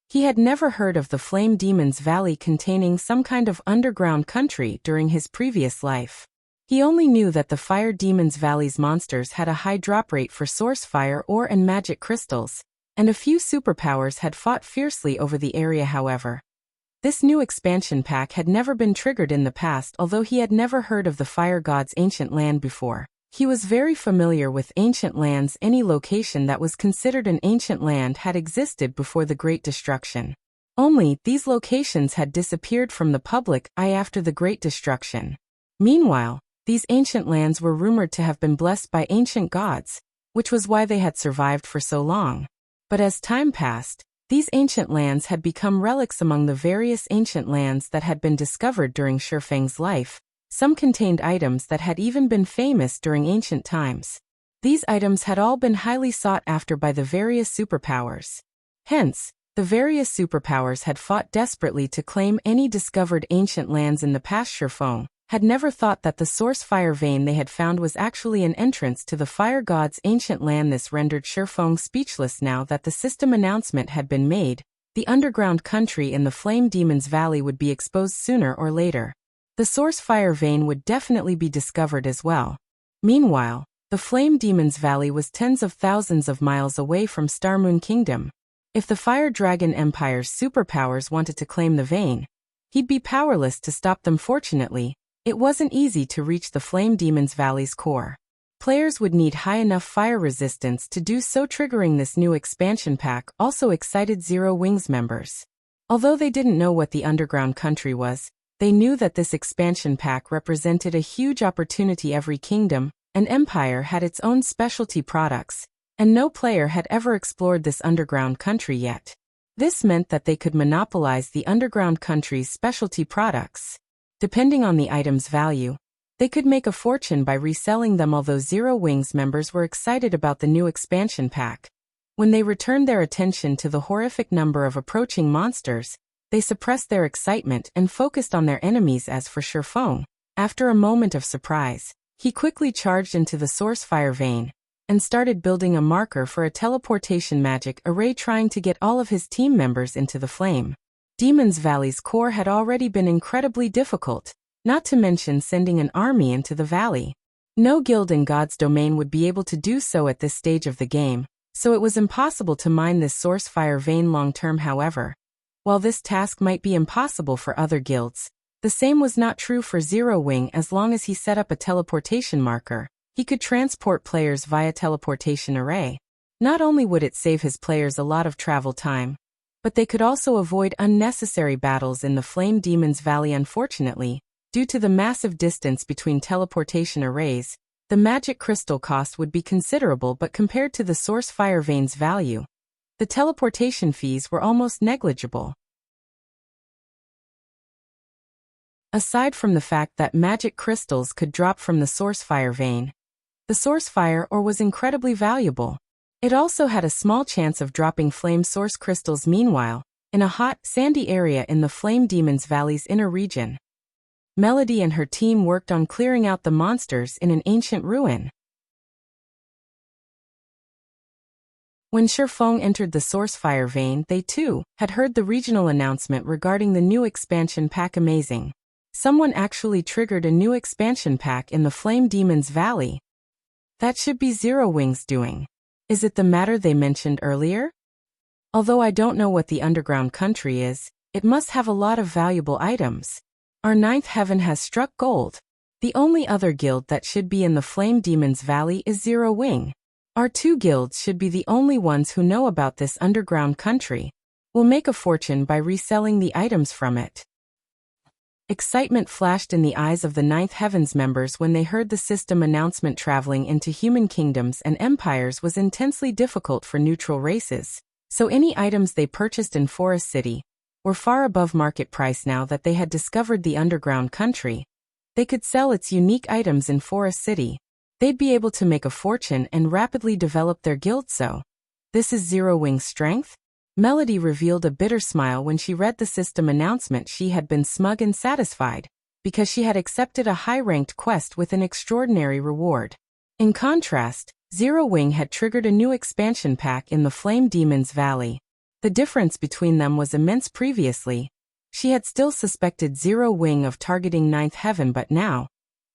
He had never heard of the Flame Demon's Valley containing some kind of underground country during his previous life. He only knew that the Fire Demon's Valley's monsters had a high drop rate for source fire ore and magic crystals, and a few superpowers had fought fiercely over the area. However, this new expansion pack had never been triggered in the past. Although he had never heard of the Fire God's Ancient Land before, he was very familiar with ancient lands. Any location that was considered an ancient land had existed before the Great Destruction. Only, these locations had disappeared from the public eye after the Great Destruction. Meanwhile, these ancient lands were rumored to have been blessed by ancient gods, which was why they had survived for so long. But as time passed, these ancient lands had become relics among the various ancient lands that had been discovered during Sherfang's life. Some contained items that had even been famous during ancient times. These items had all been highly sought after by the various superpowers. Hence, the various superpowers had fought desperately to claim any discovered ancient lands in the past. Sherfong had never thought that the source fire vein they had found was actually an entrance to the Fire God's Ancient Land. This rendered Sherfong speechless. Now that the system announcement had been made, the underground country in the Flame Demon's Valley would be exposed sooner or later. The source fire vein would definitely be discovered as well. Meanwhile, the Flame Demon's Valley was tens of thousands of miles away from Starmoon Kingdom. If the Fire Dragon Empire's superpowers wanted to claim the vein, he'd be powerless to stop them. Fortunately, it wasn't easy to reach the Flame Demon's Valley's core. Players would need high enough fire resistance to do so. Triggering this new expansion pack also excited Zero Wings members. Although they didn't know what the underground country was, they knew that this expansion pack represented a huge opportunity. Every kingdom and empire had its own specialty products, and no player had ever explored this underground country yet. This meant that they could monopolize the underground country's specialty products. Depending on the item's value, they could make a fortune by reselling them. Although Zero Wings members were excited about the new expansion pack, when they returned their attention to the horrific number of approaching monsters, They suppressed their excitement and focused on their enemies. As for Shifeng, after a moment of surprise, he quickly charged into the source fire vein and started building a marker for a teleportation magic array, trying to get all of his team members into the flame. Demon's Valley's core had already been incredibly difficult, not to mention sending an army into the valley. No guild in God's domain would be able to do so at this stage of the game, so it was impossible to mine this source fire vein long-term. However, while this task might be impossible for other guilds, the same was not true for Silverwing. As long as he set up a teleportation marker, he could transport players via teleportation array. Not only would it save his players a lot of travel time, but they could also avoid unnecessary battles in the Flame Demon's Valley. Unfortunately, due to the massive distance between teleportation arrays, the magic crystal cost would be considerable, but compared to the source fire vein's value, the teleportation fees were almost negligible. Aside from the fact that magic crystals could drop from the source fire vein, the source fire ore was incredibly valuable. It also had a small chance of dropping flame source crystals. Meanwhile, in a hot, sandy area in the Flame Demon's Valley's inner region, Melody and her team worked on clearing out the monsters in an ancient ruin. When Shifeng entered the source fire vein, they too had heard the regional announcement regarding the new expansion pack. Amazing. Someone actually triggered a new expansion pack in the Flame Demon's Valley. That should be Silverwing's doing. Is it the matter they mentioned earlier? Although I don't know what the underground country is, it must have a lot of valuable items. Our ninth heaven has struck gold. The only other guild that should be in the Flame Demon's Valley is Silverwing. Our two guilds should be the only ones who know about this underground country. We'll make a fortune by reselling the items from it. Excitement flashed in the eyes of the Ninth Heaven's members when they heard the system announcement. Traveling into human kingdoms and empires was intensely difficult for neutral races, so any items they purchased in Forest City were far above market price. Now that they had discovered the underground country, they could sell its unique items in Forest City. They'd be able to make a fortune and rapidly develop their guild. So, this is Silverwing's strength? Melody revealed a bitter smile when she read the system announcement. She had been smug and satisfied, because she had accepted a high-ranked quest with an extraordinary reward. In contrast, Silverwing had triggered a new expansion pack in the Flame Demon's Valley. The difference between them was immense. Previously, she had still suspected Silverwing of targeting Ninth Heaven, but now,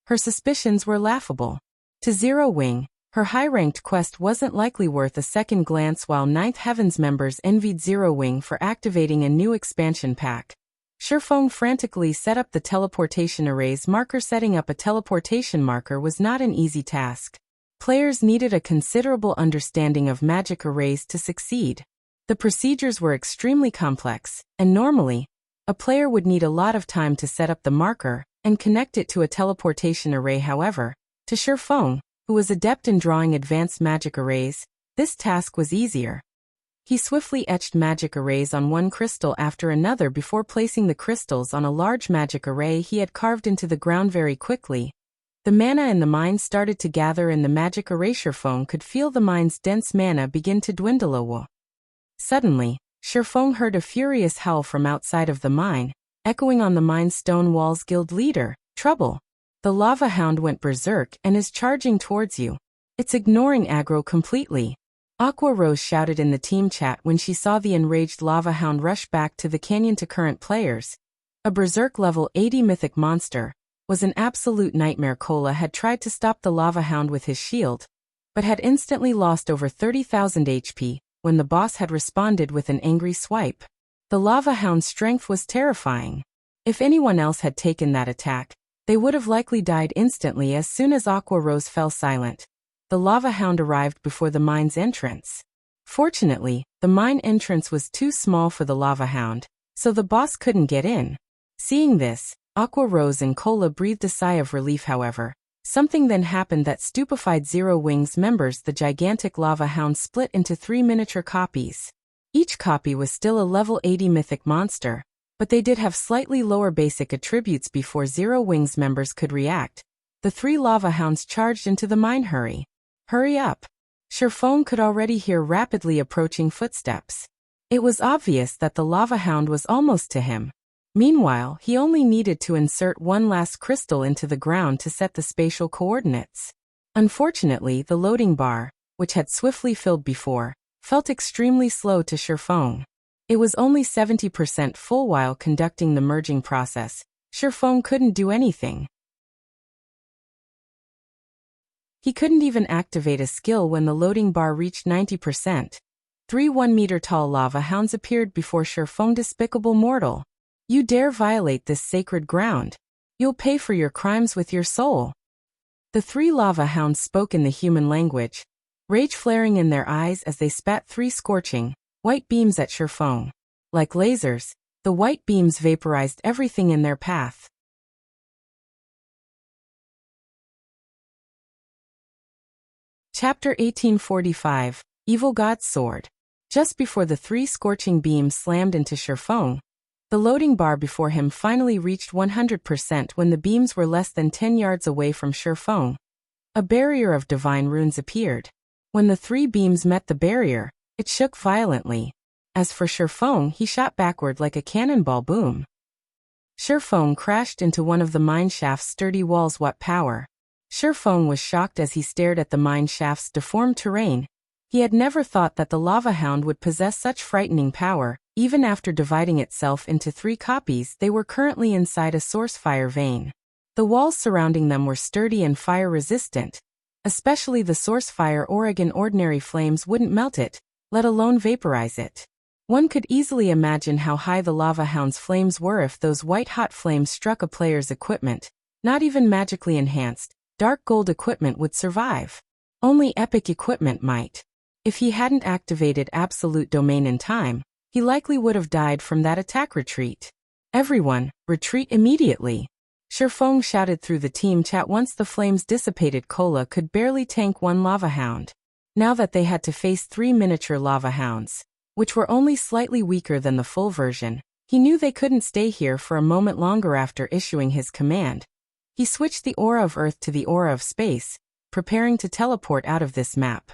her suspicions were laughable. To Silverwing, her high-ranked quest wasn't likely worth a second glance. While Ninth Heaven's members envied Silverwing for activating a new expansion pack, Shifeng frantically set up the teleportation array's marker. Setting up a teleportation marker was not an easy task. Players needed a considerable understanding of magic arrays to succeed. The procedures were extremely complex, and normally, a player would need a lot of time to set up the marker and connect it to a teleportation array. However, to Shifeng, who was adept in drawing advanced magic arrays, this task was easier. He swiftly etched magic arrays on one crystal after another before placing the crystals on a large magic array he had carved into the ground. Very quickly, the mana in the mine started to gather in the magic array. Shifeng could feel the mine's dense mana begin to dwindle. Suddenly, Shifeng heard a furious howl from outside of the mine, echoing on the mine's stone walls. Guild leader, trouble! The lava hound went berserk and is charging towards you. It's ignoring aggro completely. Aqua Rose shouted in the team chat when she saw the enraged lava hound rush back to the canyon. To current players, a berserk level 80 mythic monster was an absolute nightmare. Cola had tried to stop the lava hound with his shield, but had instantly lost over 30,000 HP when the boss had responded with an angry swipe. The lava hound's strength was terrifying. If anyone else had taken that attack, they would have likely died instantly. As soon as Aqua Rose fell silent, the lava hound arrived before the mine's entrance. Fortunately, the mine entrance was too small for the lava hound, so the boss couldn't get in. Seeing this, Aqua Rose and Cola breathed a sigh of relief. However, something then happened that stupefied Silverwing's members. The gigantic lava hound split into 3 miniature copies. Each copy was still a level 80 mythic monster, but they did have slightly lower basic attributes. Before Silverwing's members could react, the 3 lava hounds charged into the mine. Hurry up! Shifeng could already hear rapidly approaching footsteps. It was obvious that the lava hound was almost to him. Meanwhile, he only needed to insert one last crystal into the ground to set the spatial coordinates. Unfortunately, the loading bar, which had swiftly filled before, felt extremely slow to Shifeng. It was only 70% full while conducting the merging process. Shifeng couldn't do anything. He couldn't even activate a skill when the loading bar reached 90%. 3 1-meter-tall lava hounds appeared before Shifeng. Despicable mortal. You dare violate this sacred ground. You'll pay for your crimes with your soul. The 3 lava hounds spoke in the human language, rage flaring in their eyes as they spat 3 scorching, white beams at Shifeng. Like lasers, the white beams vaporized everything in their path. Chapter 1845, Evil God's Sword. Just before the 3 scorching beams slammed into Shifeng, the loading bar before him finally reached 100% when the beams were less than 10 yards away from Shifeng. A barrier of divine runes appeared. When the 3 beams met the barrier, it shook violently. As for Shifeng, he shot backward like a cannonball boom. Shifeng crashed into one of the mine shaft's sturdy walls. What power! Shifeng was shocked as he stared at the mine shaft's deformed terrain. He had never thought that the lava hound would possess such frightening power. Even after dividing itself into 3 copies, they were currently inside a source fire vein. The walls surrounding them were sturdy and fire-resistant. Especially the source fire. Ordinary flames wouldn't melt it, let alone vaporize it. One could easily imagine how high the lava hound's flames were if those white-hot flames struck a player's equipment. Not even magically enhanced, dark gold equipment would survive. Only epic equipment might. If he hadn't activated Absolute Domain in time, he likely would have died from that attack. Retreat. Everyone, retreat immediately. Shifeng shouted through the team chat once the flames dissipated. Cola could barely tank 1 lava hound. Now that they had to face 3 miniature lava hounds, which were only slightly weaker than the full version, he knew they couldn't stay here for a moment longer. After issuing his command, he switched the aura of Earth to the aura of space, preparing to teleport out of this map.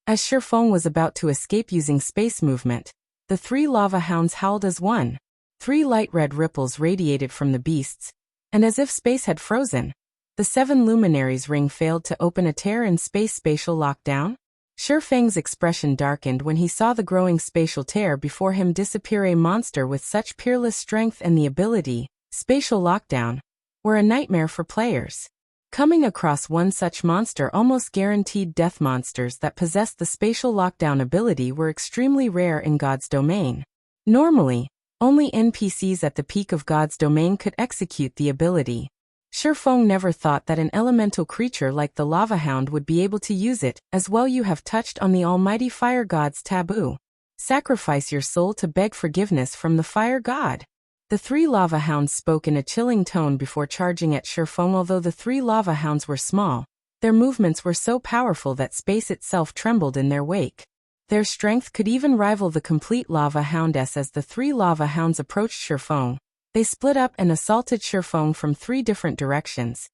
As Shifeng was about to escape using space movement, the 3 lava hounds howled as one. 3 light red ripples radiated from the beasts, and as if space had frozen, the 7 luminaries' ring failed to open a tear in space. Spatial lockdown? Shifeng's expression darkened when he saw the growing spatial tear before him disappear. A monster with such peerless strength and the ability, spatial lockdown, were a nightmare for players. Coming across one such monster almost guaranteed death. Monsters that possessed the spatial lockdown ability were extremely rare in God's domain. Normally, only NPCs at the peak of God's domain could execute the ability. Shifeng never thought that an elemental creature like the lava hound would be able to use it as well. You have touched on the almighty fire god's taboo. Sacrifice your soul to beg forgiveness from the fire god. The 3 lava hounds spoke in a chilling tone before charging at Shifeng. Although the 3 lava hounds were small, their movements were so powerful that space itself trembled in their wake. Their strength could even rival the complete lava houndess. As the 3 lava hounds approached Shifeng, they split up and assaulted Shifeng from 3 different directions,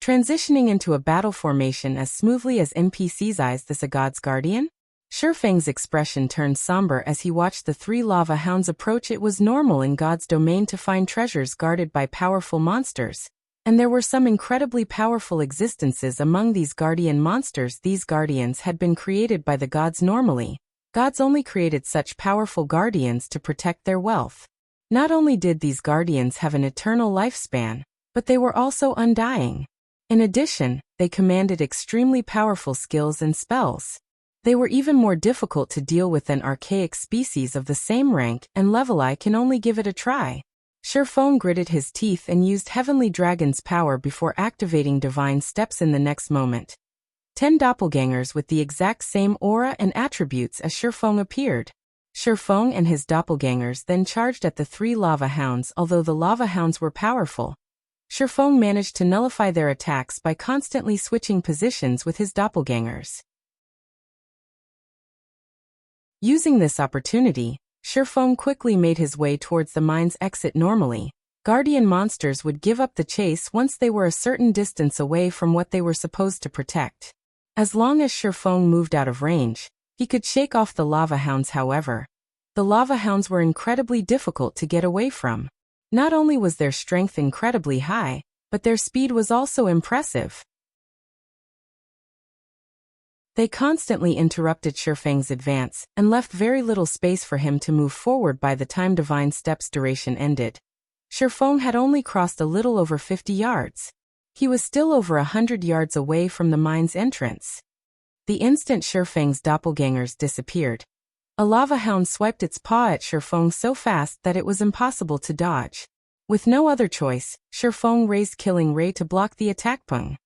transitioning into a battle formation as smoothly as NPCs. Is this a god's guardian? Shifeng's expression turned somber as he watched the 3 lava hounds approach. It was normal in God's domain to find treasures guarded by powerful monsters, and there were some incredibly powerful existences among these guardian monsters. These guardians had been created by the gods. Normally, gods only created such powerful guardians to protect their wealth. Not only did these guardians have an eternal lifespan, but they were also undying. In addition, they commanded extremely powerful skills and spells. They were even more difficult to deal with than archaic species of the same rank and level. I can only give it a try. Shifeng gritted his teeth and used Heavenly Dragon's power before activating Divine Steps. In the next moment, 10 doppelgangers with the exact same aura and attributes as Shifeng appeared. Shifeng and his doppelgangers then charged at the 3 lava hounds. Although the lava hounds were powerful, Shifeng managed to nullify their attacks by constantly switching positions with his doppelgangers. Using this opportunity, Shifeng quickly made his way towards the mine's exit. Normally, guardian monsters would give up the chase once they were a certain distance away from what they were supposed to protect. As long as Shifeng moved out of range, he could shake off the lava hounds. However, The lava hounds were incredibly difficult to get away from. Not only was their strength incredibly high, but their speed was also impressive. They constantly interrupted Shifeng's advance and left very little space for him to move forward by the time Divine Step's duration ended. Shifeng had only crossed a little over 50 yards. He was still over 100 yards away from the mine's entrance. The instant Shifeng's doppelgangers disappeared, a lava hound swiped its paw at Shifeng so fast that it was impossible to dodge. With no other choice, Shifeng raised Killing Ray to block the attack pung.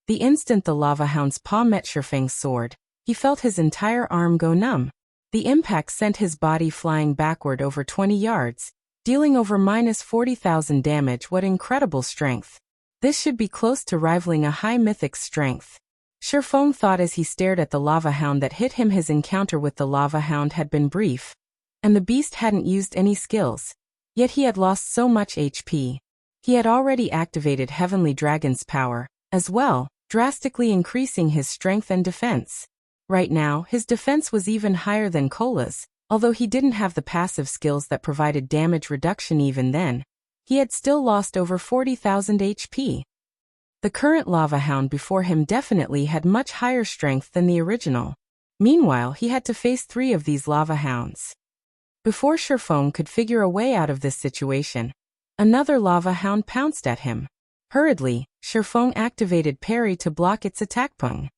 The instant the lava hound's paw met Shifeng's sword, he felt his entire arm go numb. The impact sent his body flying backward over 20 yards, dealing over -40,000 damage. What incredible strength! This should be close to rivaling a high mythic's strength. Shifeng thought as he stared at the lava hound that hit him. His encounter with the lava hound had been brief, and the beast hadn't used any skills, yet he had lost so much HP. He had already activated Heavenly Dragon's power, as well, drastically increasing his strength and defense. Right now, his defense was even higher than Cola's, although he didn't have the passive skills that provided damage reduction. Even then, he had still lost over 40,000 HP. The current lava hound before him definitely had much higher strength than the original. Meanwhile, he had to face 3 of these lava hounds. Before Shifeng could figure a way out of this situation, another lava hound pounced at him. Hurriedly, Shifeng activated parry to block its attack pung.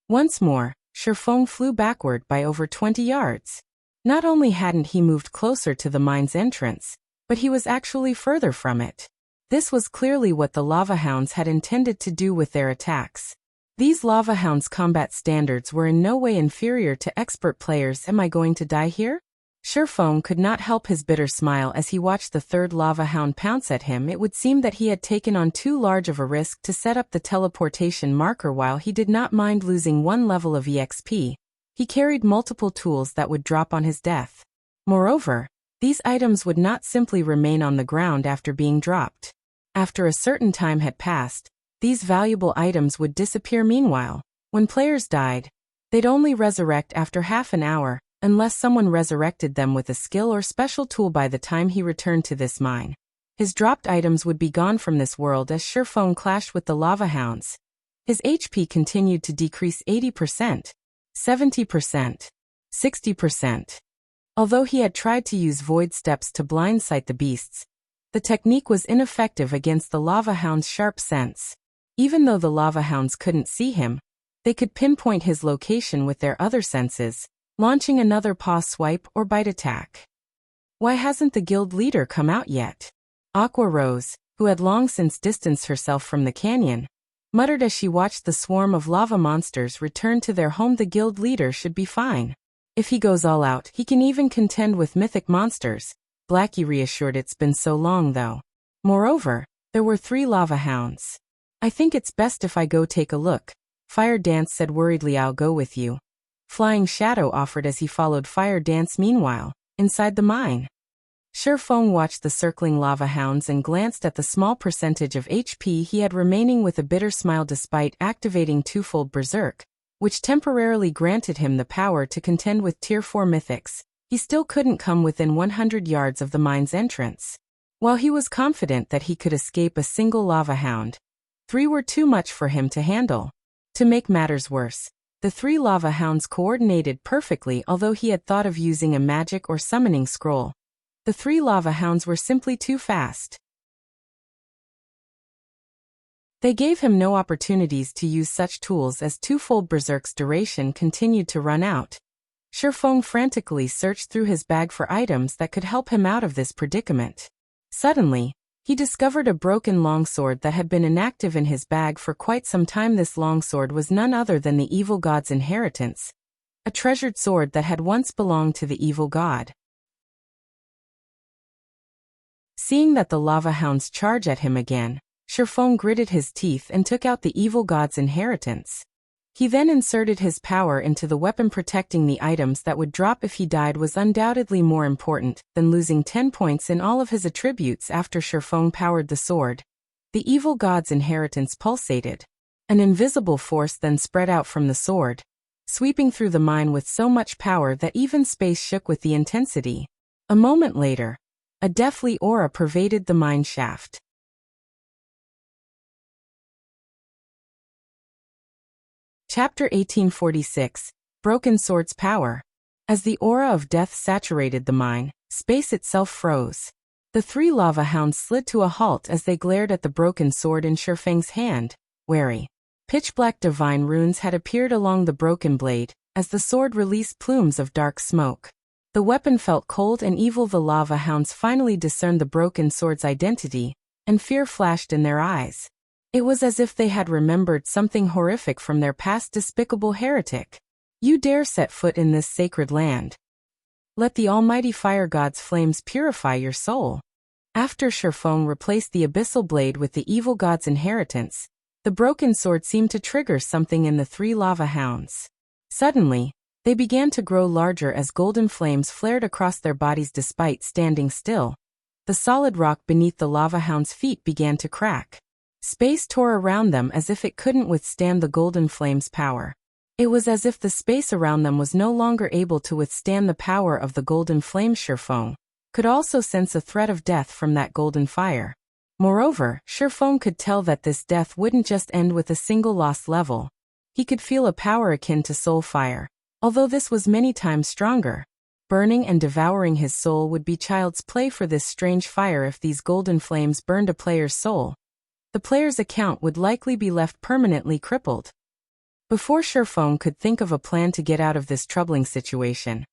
Once more, Shifeng flew backward by over 20 yards. Not only hadn't he moved closer to the mine's entrance, but he was actually further from it. This was clearly what the lava hounds had intended to do with their attacks. These lava hounds' combat standards were in no way inferior to expert players. Am I going to die here? Shifeng could not help his bitter smile as he watched the third lava hound pounce at him. It would seem that he had taken on too large of a risk to set up the teleportation marker. While he did not mind losing 1 level of EXP, he carried multiple tools that would drop on his death. Moreover, these items would not simply remain on the ground after being dropped. After a certain time had passed, these valuable items would disappear. Meanwhile, when players died, they'd only resurrect after half an hour, unless someone resurrected them with a skill or special tool. By the time he returned to this mine, his dropped items would be gone from this world. As Shifeng clashed with the lava hounds, his HP continued to decrease 80%, 70%, 60%. Although he had tried to use void steps to blindsight the beasts, the technique was ineffective against the lava hound's sharp sense. Even though the lava hounds couldn't see him, they could pinpoint his location with their other senses, launching another paw swipe or bite attack. Why hasn't the guild leader come out yet? Aqua Rose, who had long since distanced herself from the canyon, muttered as she watched the swarm of lava monsters return to their home. The guild leader should be fine. If he goes all out, he can even contend with mythic monsters, Blackie reassured. It's been so long though. Moreover, there were 3 lava hounds. I think it's best if I go take a look, Fire Dance said worriedly. I'll go with you, Flying Shadow offered as he followed Fire Dance. Meanwhile, inside the mine, Shifeng watched the circling lava hounds and glanced at the small percentage of HP he had remaining with a bitter smile. Despite activating twofold Berserk, which temporarily granted him the power to contend with Tier 4 mythics, he still couldn't come within 100 yards of the mine's entrance. While he was confident that he could escape a single lava hound, 3 were too much for him to handle. To make matters worse, the 3 lava hounds coordinated perfectly. Although he had thought of using a magic or summoning scroll, the 3 lava hounds were simply too fast. They gave him no opportunities to use such tools as twofold Berserk's duration continued to run out. Shifeng frantically searched through his bag for items that could help him out of this predicament. Suddenly, he discovered a broken longsword that had been inactive in his bag for quite some time. This longsword was none other than the evil god's inheritance, a treasured sword that had once belonged to the evil god. Seeing that the lava hounds charge at him again, Shifeng gritted his teeth and took out the evil god's inheritance. He then inserted his power into the weapon. Protecting the items that would drop if he died was undoubtedly more important than losing 10 points in all of his attributes. After Shifeng powered the sword, the evil god's inheritance pulsated. An invisible force then spread out from the sword, sweeping through the mine with so much power that even space shook with the intensity. A moment later, a deathly aura pervaded the mine shaft. Chapter 1846, Broken Sword's Power. As the aura of death saturated the mine, space itself froze. The three lava hounds slid to a halt as they glared at the broken sword in Shifeng's hand, wary. Pitch-black divine runes had appeared along the broken blade, as the sword released plumes of dark smoke. The weapon felt cold and evil. The lava hounds finally discerned the broken sword's identity, and fear flashed in their eyes. It was as if they had remembered something horrific from their past. Despicable heretic. You dare set foot in this sacred land. Let the almighty fire god's flames purify your soul. After Shifeng replaced the abyssal blade with the evil god's inheritance, the broken sword seemed to trigger something in the three lava hounds. Suddenly, they began to grow larger as golden flames flared across their bodies. Despite standing still, the solid rock beneath the lava hounds' feet began to crack. Space tore around them as if it couldn't withstand the golden flame's power. It was as if the space around them was no longer able to withstand the power of the golden flame. Shifeng could also sense a threat of death from that golden fire. Moreover, Shifeng could tell that this death wouldn't just end with a single lost level. He could feel a power akin to soul fire, although this was many times stronger. Burning and devouring his soul would be child's play for this strange fire. If these golden flames burned a player's soul, the player's account would likely be left permanently crippled. Before Shifeng could think of a plan to get out of this troubling situation,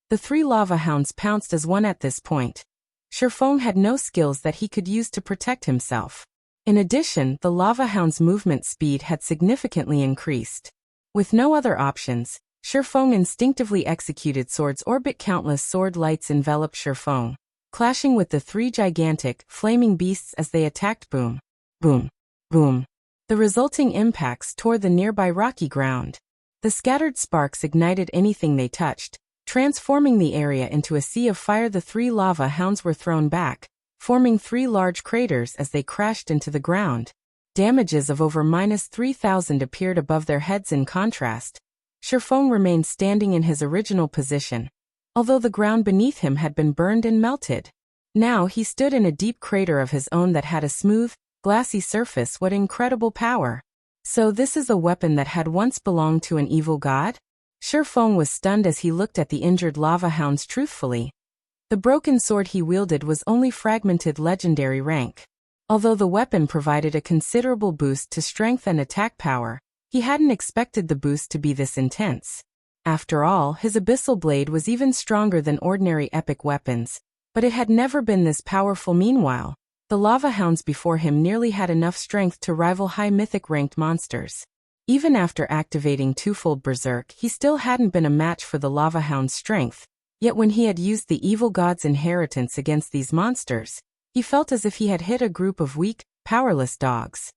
the three lava hounds pounced as one. At this point, Shifeng had no skills that he could use to protect himself. In addition, the lava hound's movement speed had significantly increased. With no other options, Shifeng instinctively executed Sword's Orbit. Countless sword lights enveloped Shifeng, clashing with the three gigantic, flaming beasts as they attacked. Boom, boom, boom. The resulting impacts tore the nearby rocky ground. The scattered sparks ignited anything they touched, transforming the area into a sea of fire. The three lava hounds were thrown back, forming three large craters as they crashed into the ground. Damages of over -3,000 appeared above their heads. In contrast, Shifeng remained standing in his original position, although the ground beneath him had been burned and melted. Now he stood in a deep crater of his own that had a smooth, glassy surface. What incredible power! So this is a weapon that had once belonged to an evil god? Shifeng was stunned as he looked at the injured lava hounds. Truthfully, the broken sword he wielded was only fragmented legendary rank. Although the weapon provided a considerable boost to strength and attack power, he hadn't expected the boost to be this intense. After all, his abyssal blade was even stronger than ordinary epic weapons, but it had never been this powerful. Meanwhile, the lava hounds before him nearly had enough strength to rival high mythic ranked monsters. Even after activating twofold berserk, he still hadn't been a match for the lava hound's strength. Yet when he had used the evil god's inheritance against these monsters, he felt as if he had hit a group of weak, powerless dogs.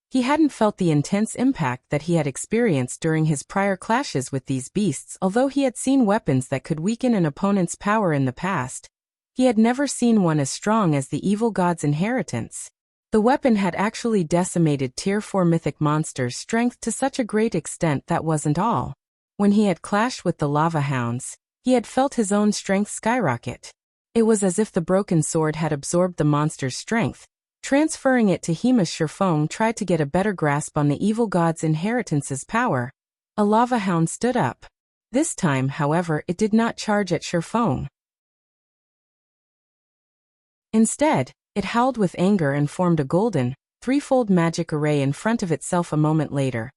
He hadn't felt the intense impact that he had experienced during his prior clashes with these beasts. Although he had seen weapons that could weaken an opponent's power in the past, he had never seen one as strong as the evil god's inheritance. The weapon had actually decimated Tier 4 mythic monsters' strength to such a great extent. That wasn't all. When he had clashed with the lava hounds, he had felt his own strength skyrocket. It was as if the broken sword had absorbed the monster's strength, transferring it to him. As Shifeng tried to get a better grasp on the evil god's inheritance's power, a lava hound stood up. This time, however, it did not charge at Shifeng. Instead, it howled with anger and formed a golden, threefold magic array in front of itself. A moment later,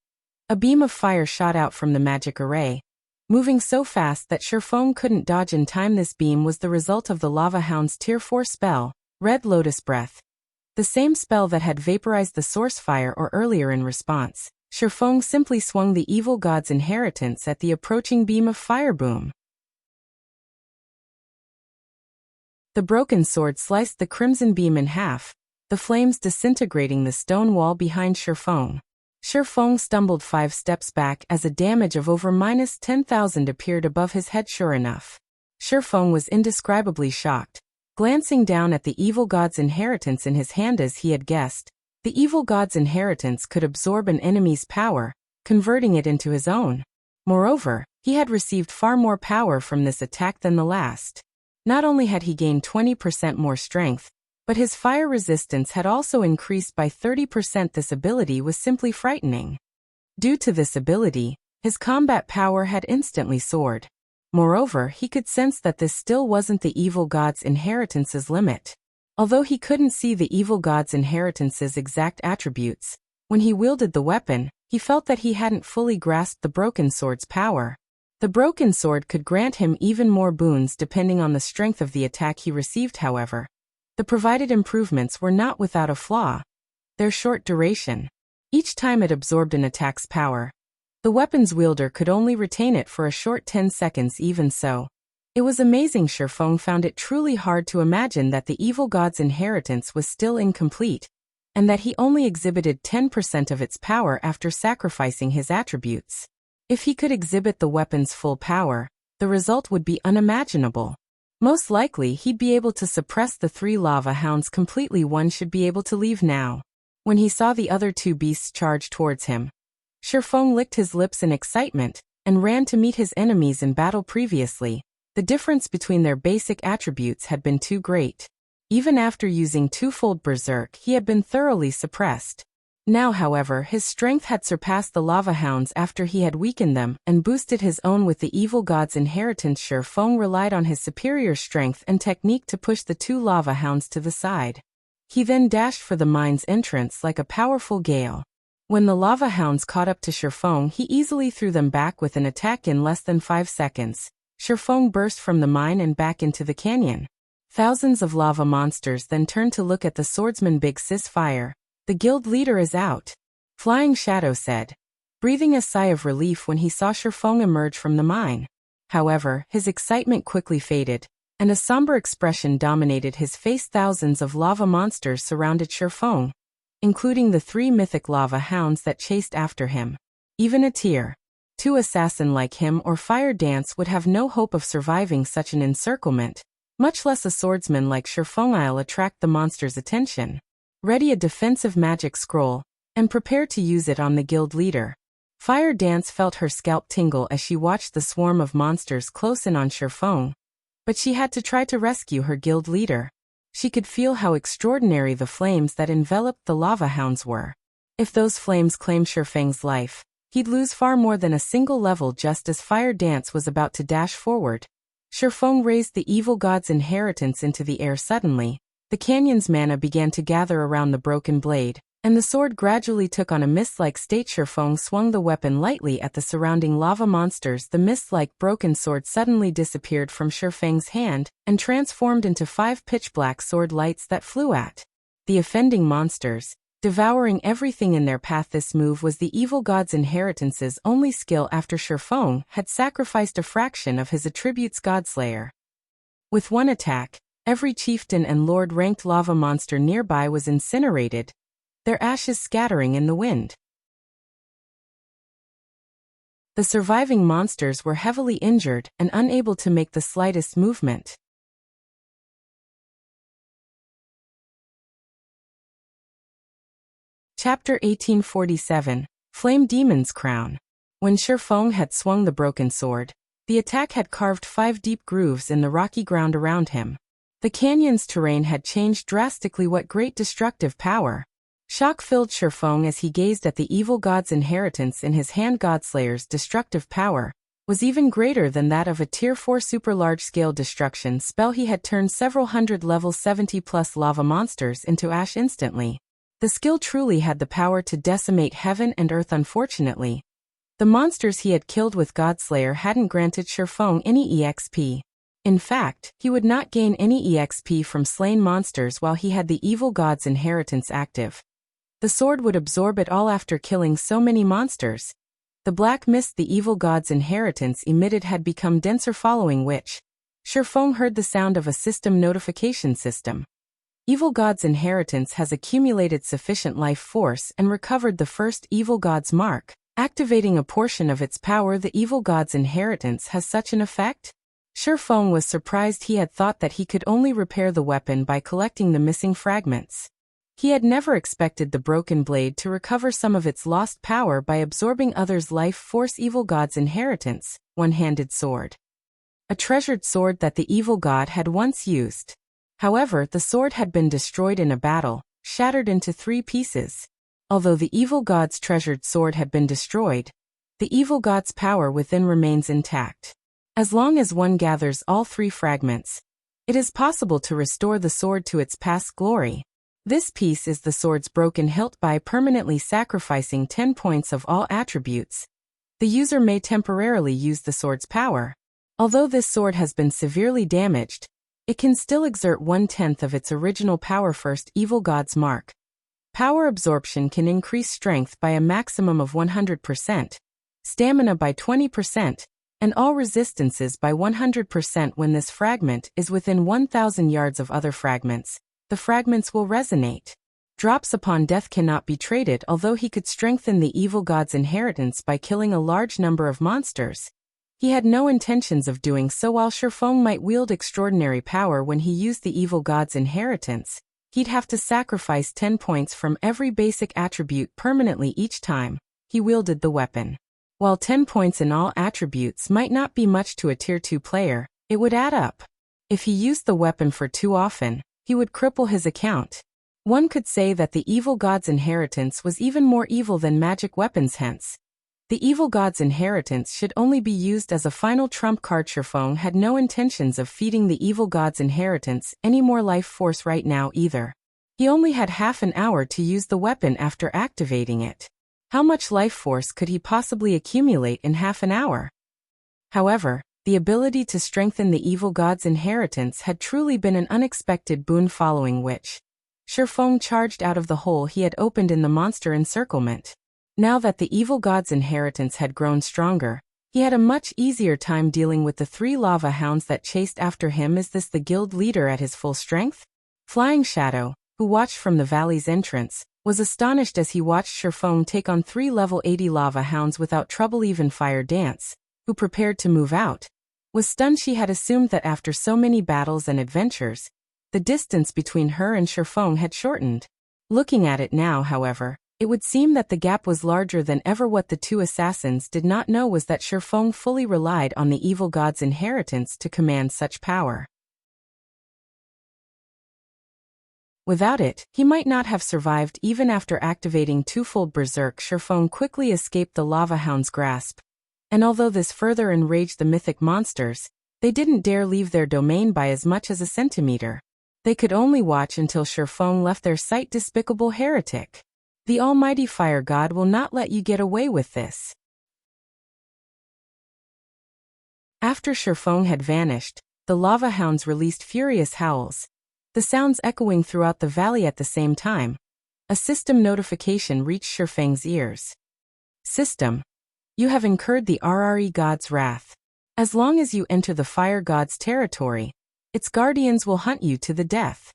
a beam of fire shot out from the magic array, moving so fast that Shifeng couldn't dodge in time. This beam was the result of the lava hound's Tier 4 spell, Red Lotus Breath. The same spell that had vaporized the source fire. Or earlier. In response, Shifeng simply swung the evil god's inheritance at the approaching beam of fire. Boom! The broken sword sliced the crimson beam in half, the flames disintegrating the stone wall behind Shifeng. Shifeng stumbled 5 steps back as a damage of over -10,000 appeared above his head. Sure enough, Shifeng was indescribably shocked, glancing down at the evil god's inheritance in his hand. As he had guessed, the evil god's inheritance could absorb an enemy's power, converting it into his own. Moreover, he had received far more power from this attack than the last. Not only had he gained 20% more strength, but his fire resistance had also increased by 30%. This ability was simply frightening. Due to this ability, his combat power had instantly soared. Moreover, he could sense that this still wasn't the evil god's inheritance's limit. Although he couldn't see the evil god's inheritance's exact attributes, when he wielded the weapon, he felt that he hadn't fully grasped the broken sword's power. The broken sword could grant him even more boons depending on the strength of the attack he received. However, the provided improvements were not without a flaw: their short duration. Each time it absorbed an attack's power, the weapon's wielder could only retain it for a short 10 seconds. Even so, it was amazing. Shifeng found it truly hard to imagine that the evil god's inheritance was still incomplete, and that he only exhibited 10% of its power after sacrificing his attributes. If he could exhibit the weapon's full power, the result would be unimaginable. Most likely he'd be able to suppress the 3 lava hounds completely. One should be able to leave now. When he saw the other 2 beasts charge towards him, Shifeng licked his lips in excitement and ran to meet his enemies in battle. Previously, the difference between their basic attributes had been too great. Even after using twofold berserk, he had been thoroughly suppressed. Now, however, his strength had surpassed the lava hounds after he had weakened them and boosted his own with the evil god's inheritance. Shifeng relied on his superior strength and technique to push the 2 lava hounds to the side. He then dashed for the mine's entrance like a powerful gale. When the lava hounds caught up to Shifeng, he easily threw them back with an attack. In less than 5 seconds, Shifeng burst from the mine and back into the canyon. Thousands of lava monsters then turned to look at the swordsman. Big Sis Fire, the guild leader is out, Flying Shadow said, breathing a sigh of relief when he saw Shifeng emerge from the mine. However, his excitement quickly faded, and a somber expression dominated his face. Thousands of lava monsters surrounded Shifeng, including the 3 mythic lava hounds that chased after him. Even a tier 2 assassin like him or Fire Dance would have no hope of surviving such an encirclement, much less a swordsman like Shifeng. I'll attract the monster's attention. Ready a defensive magic scroll, and prepare to use it on the guild leader. Fire Dance felt her scalp tingle as she watched the swarm of monsters close in on Shifeng, but she had to try to rescue her guild leader. She could feel how extraordinary the flames that enveloped the lava hounds were. If those flames claimed Shifeng's life, he'd lose far more than a single level. Just as Fire Dance was about to dash forward, Shifeng raised the evil god's inheritance into the air. Suddenly, the canyon's mana began to gather around the broken blade, and the sword gradually took on a mist-like state. Shifeng swung the weapon lightly at the surrounding lava monsters. The mist-like broken sword suddenly disappeared from Shifeng's hand and transformed into 5 pitch-black sword lights that flew at the offending monsters, devouring everything in their path. This move was the evil god's inheritance's only skill after Shifeng had sacrificed a fraction of his attributes. Godslayer. With one attack, every chieftain and lord-ranked lava monster nearby was incinerated, their ashes scattering in the wind. The surviving monsters were heavily injured and unable to make the slightest movement. Chapter 1847, Flame Demon's Crown. When Shifeng had swung the broken sword, the attack had carved 5 deep grooves in the rocky ground around him. The canyon's terrain had changed drastically. What great destructive power! Shock filled Shifeng as he gazed at the evil god's inheritance in his hand. Godslayer's destructive power was even greater than that of a Tier 4 super large-scale destruction spell. He had turned several hundred level 70+ lava monsters into ash instantly. The skill truly had the power to decimate heaven and earth. Unfortunately, the monsters he had killed with Godslayer hadn't granted Shifeng any EXP. In fact, he would not gain any EXP from slain monsters while he had the evil god's inheritance active. The sword would absorb it all after killing so many monsters. The black mist the evil god's inheritance emitted had become denser, following which Shifeng heard the sound of a system notification system. Evil god's inheritance has accumulated sufficient life force and recovered the first evil god's mark, activating a portion of its power. The evil god's inheritance has such an effect? Shifeng was surprised. He had thought that he could only repair the weapon by collecting the missing fragments. He had never expected the broken blade to recover some of its lost power by absorbing others' life force. Evil god's inheritance, one-handed sword. A treasured sword that the evil god had once used. However, the sword had been destroyed in a battle, shattered into 3 pieces. Although the evil god's treasured sword had been destroyed, the evil god's power within remains intact. As long as one gathers all 3 fragments, it is possible to restore the sword to its past glory. This piece is the sword's broken hilt. By permanently sacrificing 10 points of all attributes, the user may temporarily use the sword's power. Although this sword has been severely damaged, it can still exert 1/10 of its original power. First evil god's mark. Power absorption can increase strength by a maximum of 100%, stamina by 20%, and all resistances by 100%. When this fragment is within 1,000 yards of other fragments, the fragments will resonate. Drops upon death cannot be traded. Although he could strengthen the evil god's inheritance by killing a large number of monsters, he had no intentions of doing so. While Shifeng might wield extraordinary power when he used the evil god's inheritance, he'd have to sacrifice 10 points from every basic attribute permanently each time he wielded the weapon. While 10 points in all attributes might not be much to a Tier 2 player, it would add up. If he used the weapon for too often, he would cripple his account. One could say that the evil god's inheritance was even more evil than magic weapons. Hence, the evil god's inheritance should only be used as a final trump card. Shifeng had no intentions of feeding the evil god's inheritance any more life force right now either. He only had half an hour to use the weapon after activating it. How much life force could he possibly accumulate in half an hour? However, the ability to strengthen the evil god's inheritance had truly been an unexpected boon, following which Shifeng charged out of the hole he had opened in the monster encirclement. Now that the evil god's inheritance had grown stronger, he had a much easier time dealing with the 3 lava hounds that chased after him. Is this the guild leader at his full strength? Flying Shadow, who watched from the valley's entrance, was astonished as he watched Shifeng take on 3 level 80 lava hounds without trouble. Even Fire Dance, who prepared to move out, was stunned. She had assumed that after so many battles and adventures, the distance between her and Shifeng had shortened. Looking at it now, however, it would seem that the gap was larger than ever. What the 2 assassins did not know was that Shifeng fully relied on the evil god's inheritance to command such power. Without it, he might not have survived. Even after activating twofold berserk, Shifeng quickly escaped the lava hound's grasp. And although this further enraged the mythic monsters, they didn't dare leave their domain by as much as a centimeter. They could only watch until Shifeng left their sight. Despicable heretic! The almighty fire god will not let you get away with this. After Shifeng had vanished, the lava hounds released furious howls, the sounds echoing throughout the valley at the same time. A system notification reached Shifeng's ears. System: you have incurred the RRE god's wrath. As long as you enter the fire god's territory, its guardians will hunt you to the death.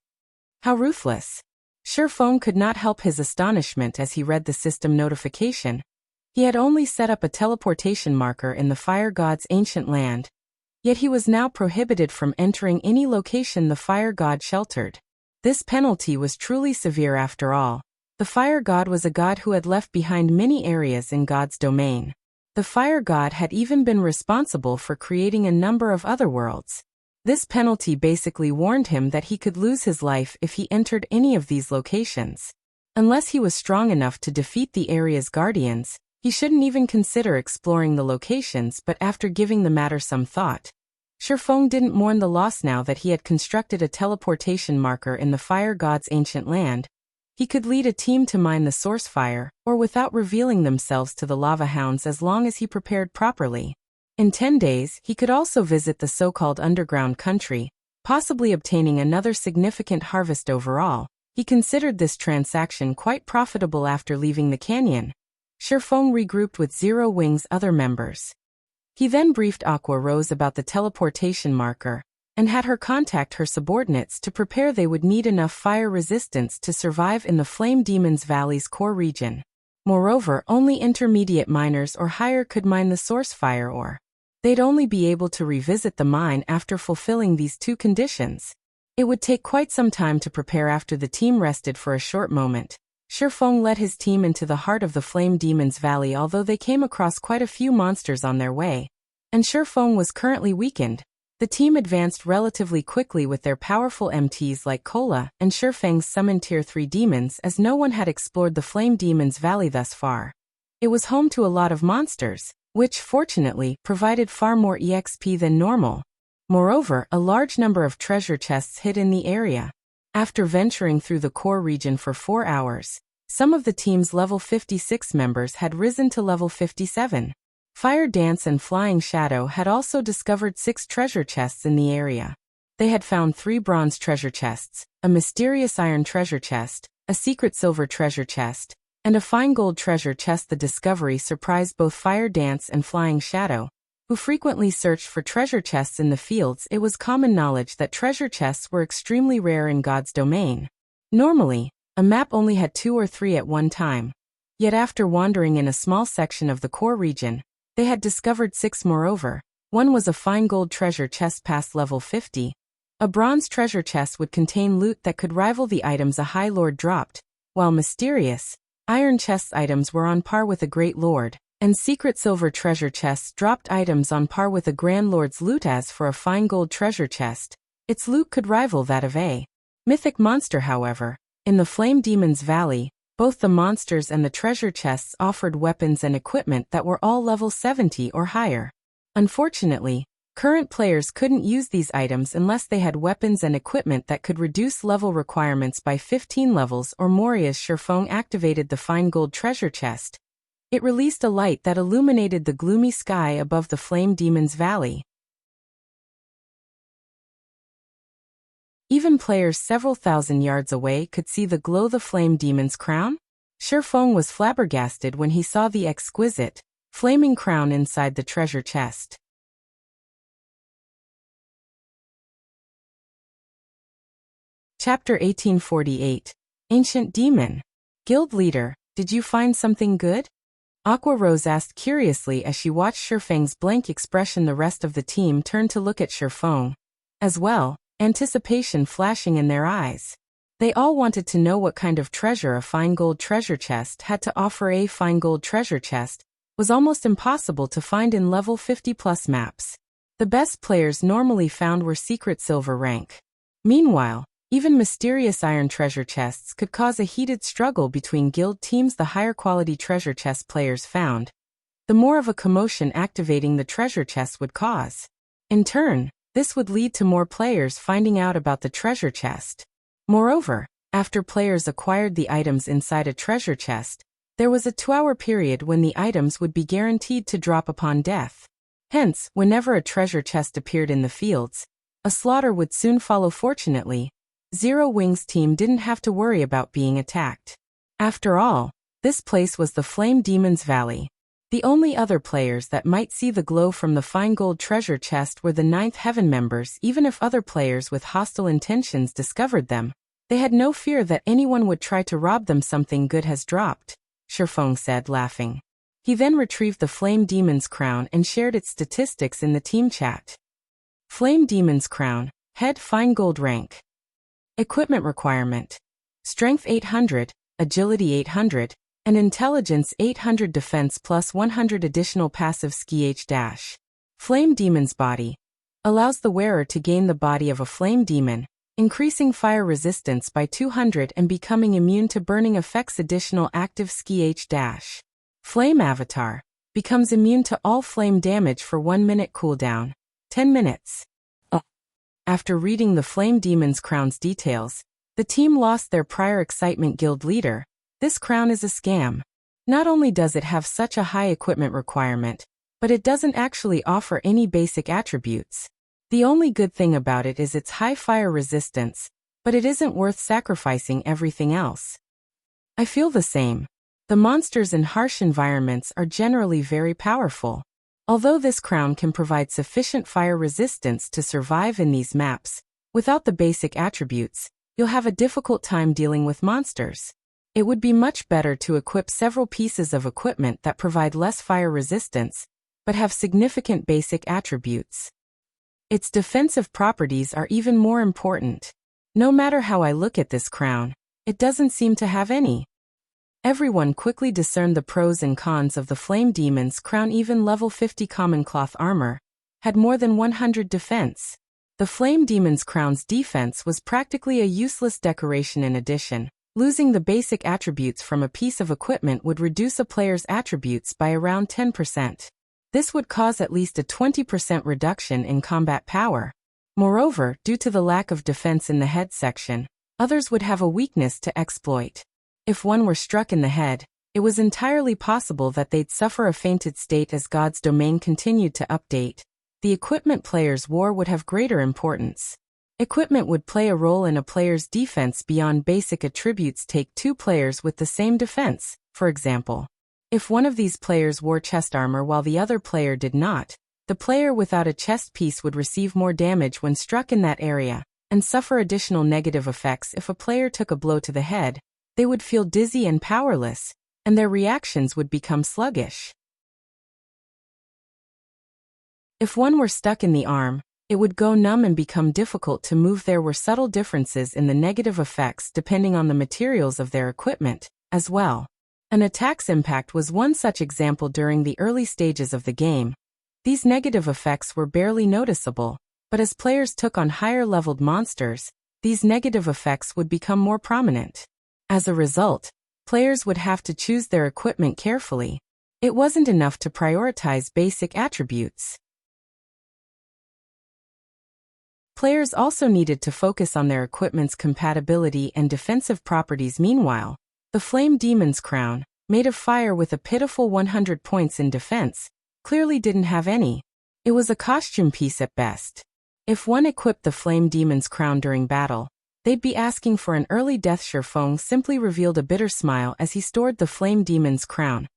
How ruthless! Shifeng could not help his astonishment as he read the system notification. He had only set up a teleportation marker in the fire god's ancient land, yet he was now prohibited from entering any location the fire god sheltered. This penalty was truly severe. After all, the fire god was a god who had left behind many areas in God's domain. The fire god had even been responsible for creating a number of other worlds. This penalty basically warned him that he could lose his life if he entered any of these locations. Unless he was strong enough to defeat the area's guardians, he shouldn't even consider exploring the locations. But after giving the matter some thought, Shifeng didn't mourn the loss. Now that he had constructed a teleportation marker in the fire god's ancient land, he could lead a team to mine the source fire, or without revealing themselves to the lava hounds, as long as he prepared properly. In 10 days, he could also visit the so-called underground country, possibly obtaining another significant harvest overall. He considered this transaction quite profitable. After leaving the canyon, Shifeng regrouped with Zero Wing's other members. He then briefed Aqua Rose about the teleportation marker, and had her contact her subordinates to prepare. They would need enough fire resistance to survive in the Flame Demon's Valley's core region. Moreover, only intermediate miners or higher could mine the source fire ore. They'd only be able to revisit the mine after fulfilling these 2 conditions. It would take quite some time to prepare. After the team rested for a short moment, Shifeng led his team into the heart of the Flame Demon's Valley. Although they came across quite a few monsters on their way, and Shifeng was currently weakened, the team advanced relatively quickly with their powerful MTs like Cola and Shifeng's summoned Tier 3 demons, as no one had explored the Flame Demon's Valley thus far. It was home to a lot of monsters, which, fortunately, provided far more EXP than normal. Moreover, a large number of treasure chests hid in the area. After venturing through the core region for 4 hours, some of the team's level 56 members had risen to level 57. Fire Dance and Flying Shadow had also discovered 6 treasure chests in the area. They had found 3 bronze treasure chests, a mysterious iron treasure chest, a secret silver treasure chest, and a fine gold treasure chest. The discovery surprised both Fire Dance and Flying Shadow, who frequently searched for treasure chests in the fields. It was common knowledge that treasure chests were extremely rare in God's domain. Normally, a map only had 2 or 3 at one time. Yet after wandering in a small section of the core region, they had discovered 6. Moreover, one was a fine gold treasure chest past level 50. A bronze treasure chest would contain loot that could rival the items a High Lord dropped, while mysterious, iron chest items were on par with a Great Lord, and secret silver treasure chests dropped items on par with a Grand Lord's loot. As for a fine gold treasure chest, its loot could rival that of a mythic monster. However, in the Flame Demon's Valley, both the monsters and the treasure chests offered weapons and equipment that were all level 70 or higher. Unfortunately, current players couldn't use these items unless they had weapons and equipment that could reduce level requirements by 15 levels or more. As Shifeng activated the fine gold treasure chest, it released a light that illuminated the gloomy sky above the Flame Demon's Valley. Even players several thousand yards away could see the glow. The Flame Demon's crown? Shifeng was flabbergasted when he saw the exquisite, flaming crown inside the treasure chest. Chapter 1848. Ancient Demon. Guild Leader, did you find something good? Aqua Rose asked curiously as she watched Shifeng's blank expression. The rest of the team turned to look at Shifeng as well, anticipation flashing in their eyes. They all wanted to know what kind of treasure a fine gold treasure chest had to offer. A fine gold treasure chest was almost impossible to find in level 50+ maps. The best players normally found were secret silver rank. Meanwhile, even mysterious iron treasure chests could cause a heated struggle between guild teams. The higher quality treasure chest players found, the more of a commotion activating the treasure chest would cause. In turn, this would lead to more players finding out about the treasure chest. Moreover, after players acquired the items inside a treasure chest, there was a 2-hour period when the items would be guaranteed to drop upon death. Hence, whenever a treasure chest appeared in the fields, a slaughter would soon follow. Fortunately, Zero Wing's team didn't have to worry about being attacked. After all, this place was the Flame Demon's Valley. The only other players that might see the glow from the fine gold treasure chest were the 9th Heaven members. Even if other players with hostile intentions discovered them, they had no fear that anyone would try to rob them. Something good has dropped, Shifeng said, laughing. He then retrieved the Flame Demon's crown and shared its statistics in the team chat. Flame Demon's crown, head fine gold rank. Equipment requirement: Strength 800, Agility 800, and Intelligence 800. Defense plus 100 additional passive ski. Flame Demon's body allows the wearer to gain the body of a flame demon, increasing fire resistance by 200 and becoming immune to burning effects. Additional active ski. Flame Avatar becomes immune to all flame damage for 1 minute cooldown, 10 minutes. After reading the Flame Demon's crown's details, the team lost their prior excitement. Guild Leader, this crown is a scam. Not only does it have such a high equipment requirement, but it doesn't actually offer any basic attributes. The only good thing about it is its high fire resistance, but it isn't worth sacrificing everything else. I feel the same. The monsters in harsh environments are generally very powerful. Although this crown can provide sufficient fire resistance to survive in these maps, without the basic attributes, you'll have a difficult time dealing with monsters. It would be much better to equip several pieces of equipment that provide less fire resistance, but have significant basic attributes. Its defensive properties are even more important. No matter how I look at this crown, it doesn't seem to have any. Everyone quickly discerned the pros and cons of the Flame Demon's crown. Even level 50 common cloth armor had more than 100 defense. The Flame Demon's crown's defense was practically a useless decoration. In addition, losing the basic attributes from a piece of equipment would reduce a player's attributes by around 10%. This would cause at least a 20% reduction in combat power. Moreover, due to the lack of defense in the head section, others would have a weakness to exploit. If one were struck in the head, it was entirely possible that they'd suffer a fainted state. As God's domain continued to update, the equipment player's war would have greater importance. Equipment would play a role in a player's defense beyond basic attributes. Take two players with the same defense, for example. If one of these players wore chest armor while the other player did not, the player without a chest piece would receive more damage when struck in that area, and suffer additional negative effects. If a player took a blow to the head, they would feel dizzy and powerless, and their reactions would become sluggish. If one were stuck in the arm, it would go numb and become difficult to move. There were subtle differences in the negative effects depending on the materials of their equipment, as well. An attack's impact was one such example. During the early stages of the game, these negative effects were barely noticeable, but as players took on higher-leveled monsters, these negative effects would become more prominent. As a result, players would have to choose their equipment carefully. It wasn't enough to prioritize basic attributes. Players also needed to focus on their equipment's compatibility and defensive properties. Meanwhile, the Flame Demon's crown, made of fire with a pitiful 100 points in defense, clearly didn't have any. It was a costume piece at best. If one equipped the Flame Demon's crown during battle, they'd be asking for an early death. Silverwing simply revealed a bitter smile as he stored the Flame Demon's crown.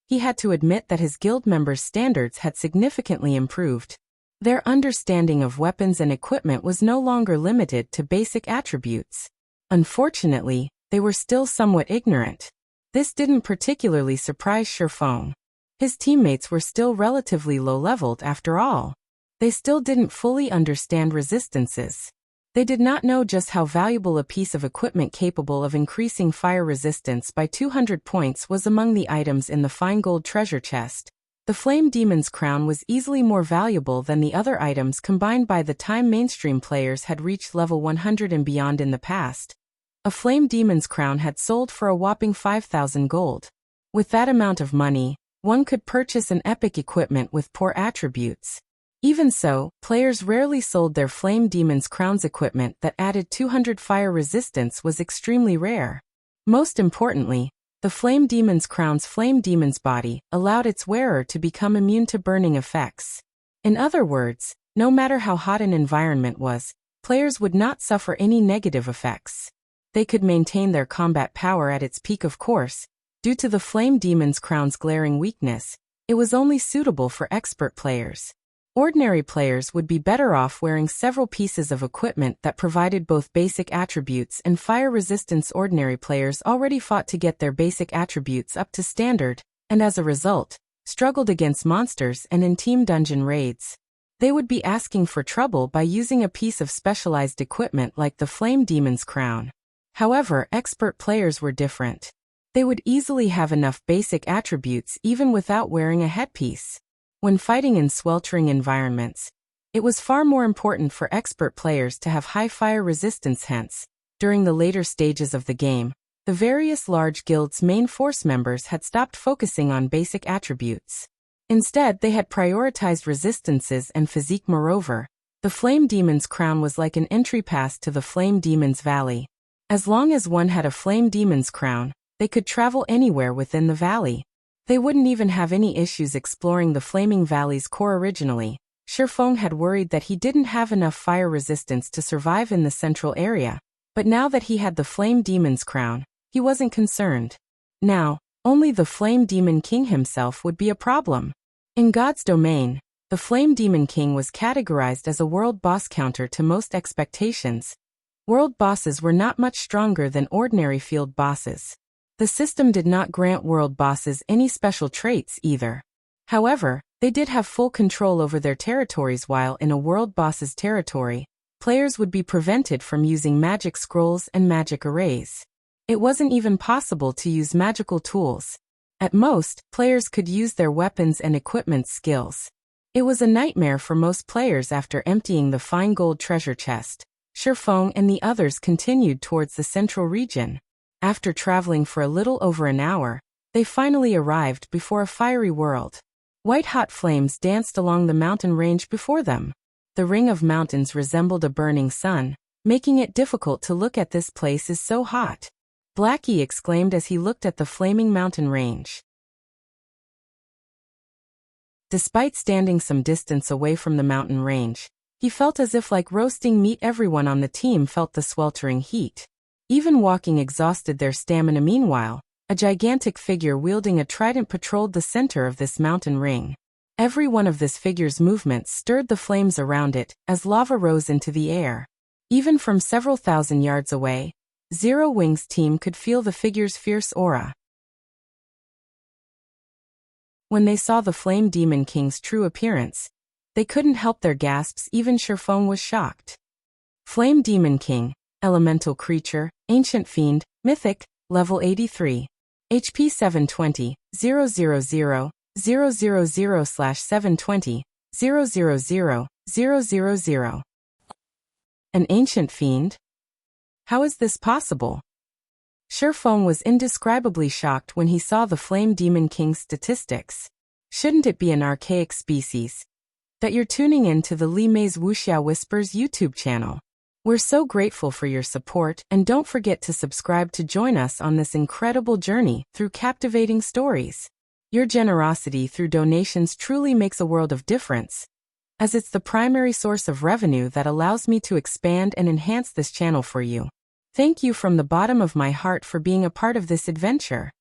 He had to admit that his guild members' standards had significantly improved. Their understanding of weapons and equipment was no longer limited to basic attributes. Unfortunately, they were still somewhat ignorant. This didn't particularly surprise Silverwing. His teammates were still relatively low-leveled after all. They still didn't fully understand resistances. They did not know just how valuable a piece of equipment capable of increasing fire resistance by 200 points was. Among the items in the fine gold treasure chest, the Flame Demon's crown was easily more valuable than the other items combined. By the time mainstream players had reached level 100 and beyond in the past, a Flame Demon's crown had sold for a whopping 5,000 gold. With that amount of money, one could purchase an epic equipment with poor attributes. Even so, players rarely sold their Flame Demon's crown's equipment that added 200 fire resistance was extremely rare. Most importantly, the Flame Demon's crown's Flame Demon's body allowed its wearer to become immune to burning effects. In other words, no matter how hot an environment was, players would not suffer any negative effects. They could maintain their combat power at its peak. Of course, due to the Flame Demon's crown's glaring weakness, it was only suitable for expert players. Ordinary players would be better off wearing several pieces of equipment that provided both basic attributes and fire resistance. Ordinary players already fought to get their basic attributes up to standard, and as a result, struggled against monsters and in team dungeon raids. They would be asking for trouble by using a piece of specialized equipment like the Flame Demon's crown. However, expert players were different. They would easily have enough basic attributes even without wearing a headpiece. When fighting in sweltering environments, it was far more important for expert players to have high fire resistance. Hence, during the later stages of the game, the various large guilds' main force members had stopped focusing on basic attributes. Instead, they had prioritized resistances and physique. Moreover, the Flame Demon's crown was like an entry pass to the Flame Demon's Valley. As long as one had a Flame Demon's crown, they could travel anywhere within the valley. They wouldn't even have any issues exploring the Flaming Valley's core. Originally, Silverwing had worried that he didn't have enough fire resistance to survive in the central area, but now that he had the Flame Demon's crown, he wasn't concerned. Now, only the Flame Demon King himself would be a problem. In God's domain, the Flame Demon King was categorized as a world boss. Counter to most expectations, world bosses were not much stronger than ordinary field bosses. The system did not grant world bosses any special traits either. However, they did have full control over their territories. While in a world boss's territory, players would be prevented from using magic scrolls and magic arrays. It wasn't even possible to use magical tools. At most, players could use their weapons and equipment skills. It was a nightmare for most players. After emptying the fine gold treasure chest, Shifeng and the others continued towards the central region. After traveling for a little over an hour, they finally arrived before a fiery world. White-hot flames danced along the mountain range before them. The ring of mountains resembled a burning sun, making it difficult to look at. This place is so hot, Blackie exclaimed as he looked at the flaming mountain range. Despite standing some distance away from the mountain range, he felt as if like roasting meat. Everyone on the team felt the sweltering heat. Even walking exhausted their stamina. Meanwhile, a gigantic figure wielding a trident patrolled the center of this mountain ring. Every one of this figure's movements stirred the flames around it, as lava rose into the air. Even from several thousand yards away, Zero Wing's team could feel the figure's fierce aura. When they saw the Flame Demon King's true appearance, they couldn't help their gasps. Even Shifeng was shocked. Flame Demon King, elemental creature, ancient fiend, mythic, level 83. HP 720, 000, 000/720, 000, 000. An ancient fiend? How is this possible? Shifeng was indescribably shocked when he saw the Flame Demon King's statistics. Shouldn't it be an archaic species? That you're tuning in to the Li Mei's Wuxia Whispers YouTube channel. We're so grateful for your support, and don't forget to subscribe to join us on this incredible journey through captivating stories. Your generosity through donations truly makes a world of difference, as it's the primary source of revenue that allows me to expand and enhance this channel for you. Thank you from the bottom of my heart for being a part of this adventure.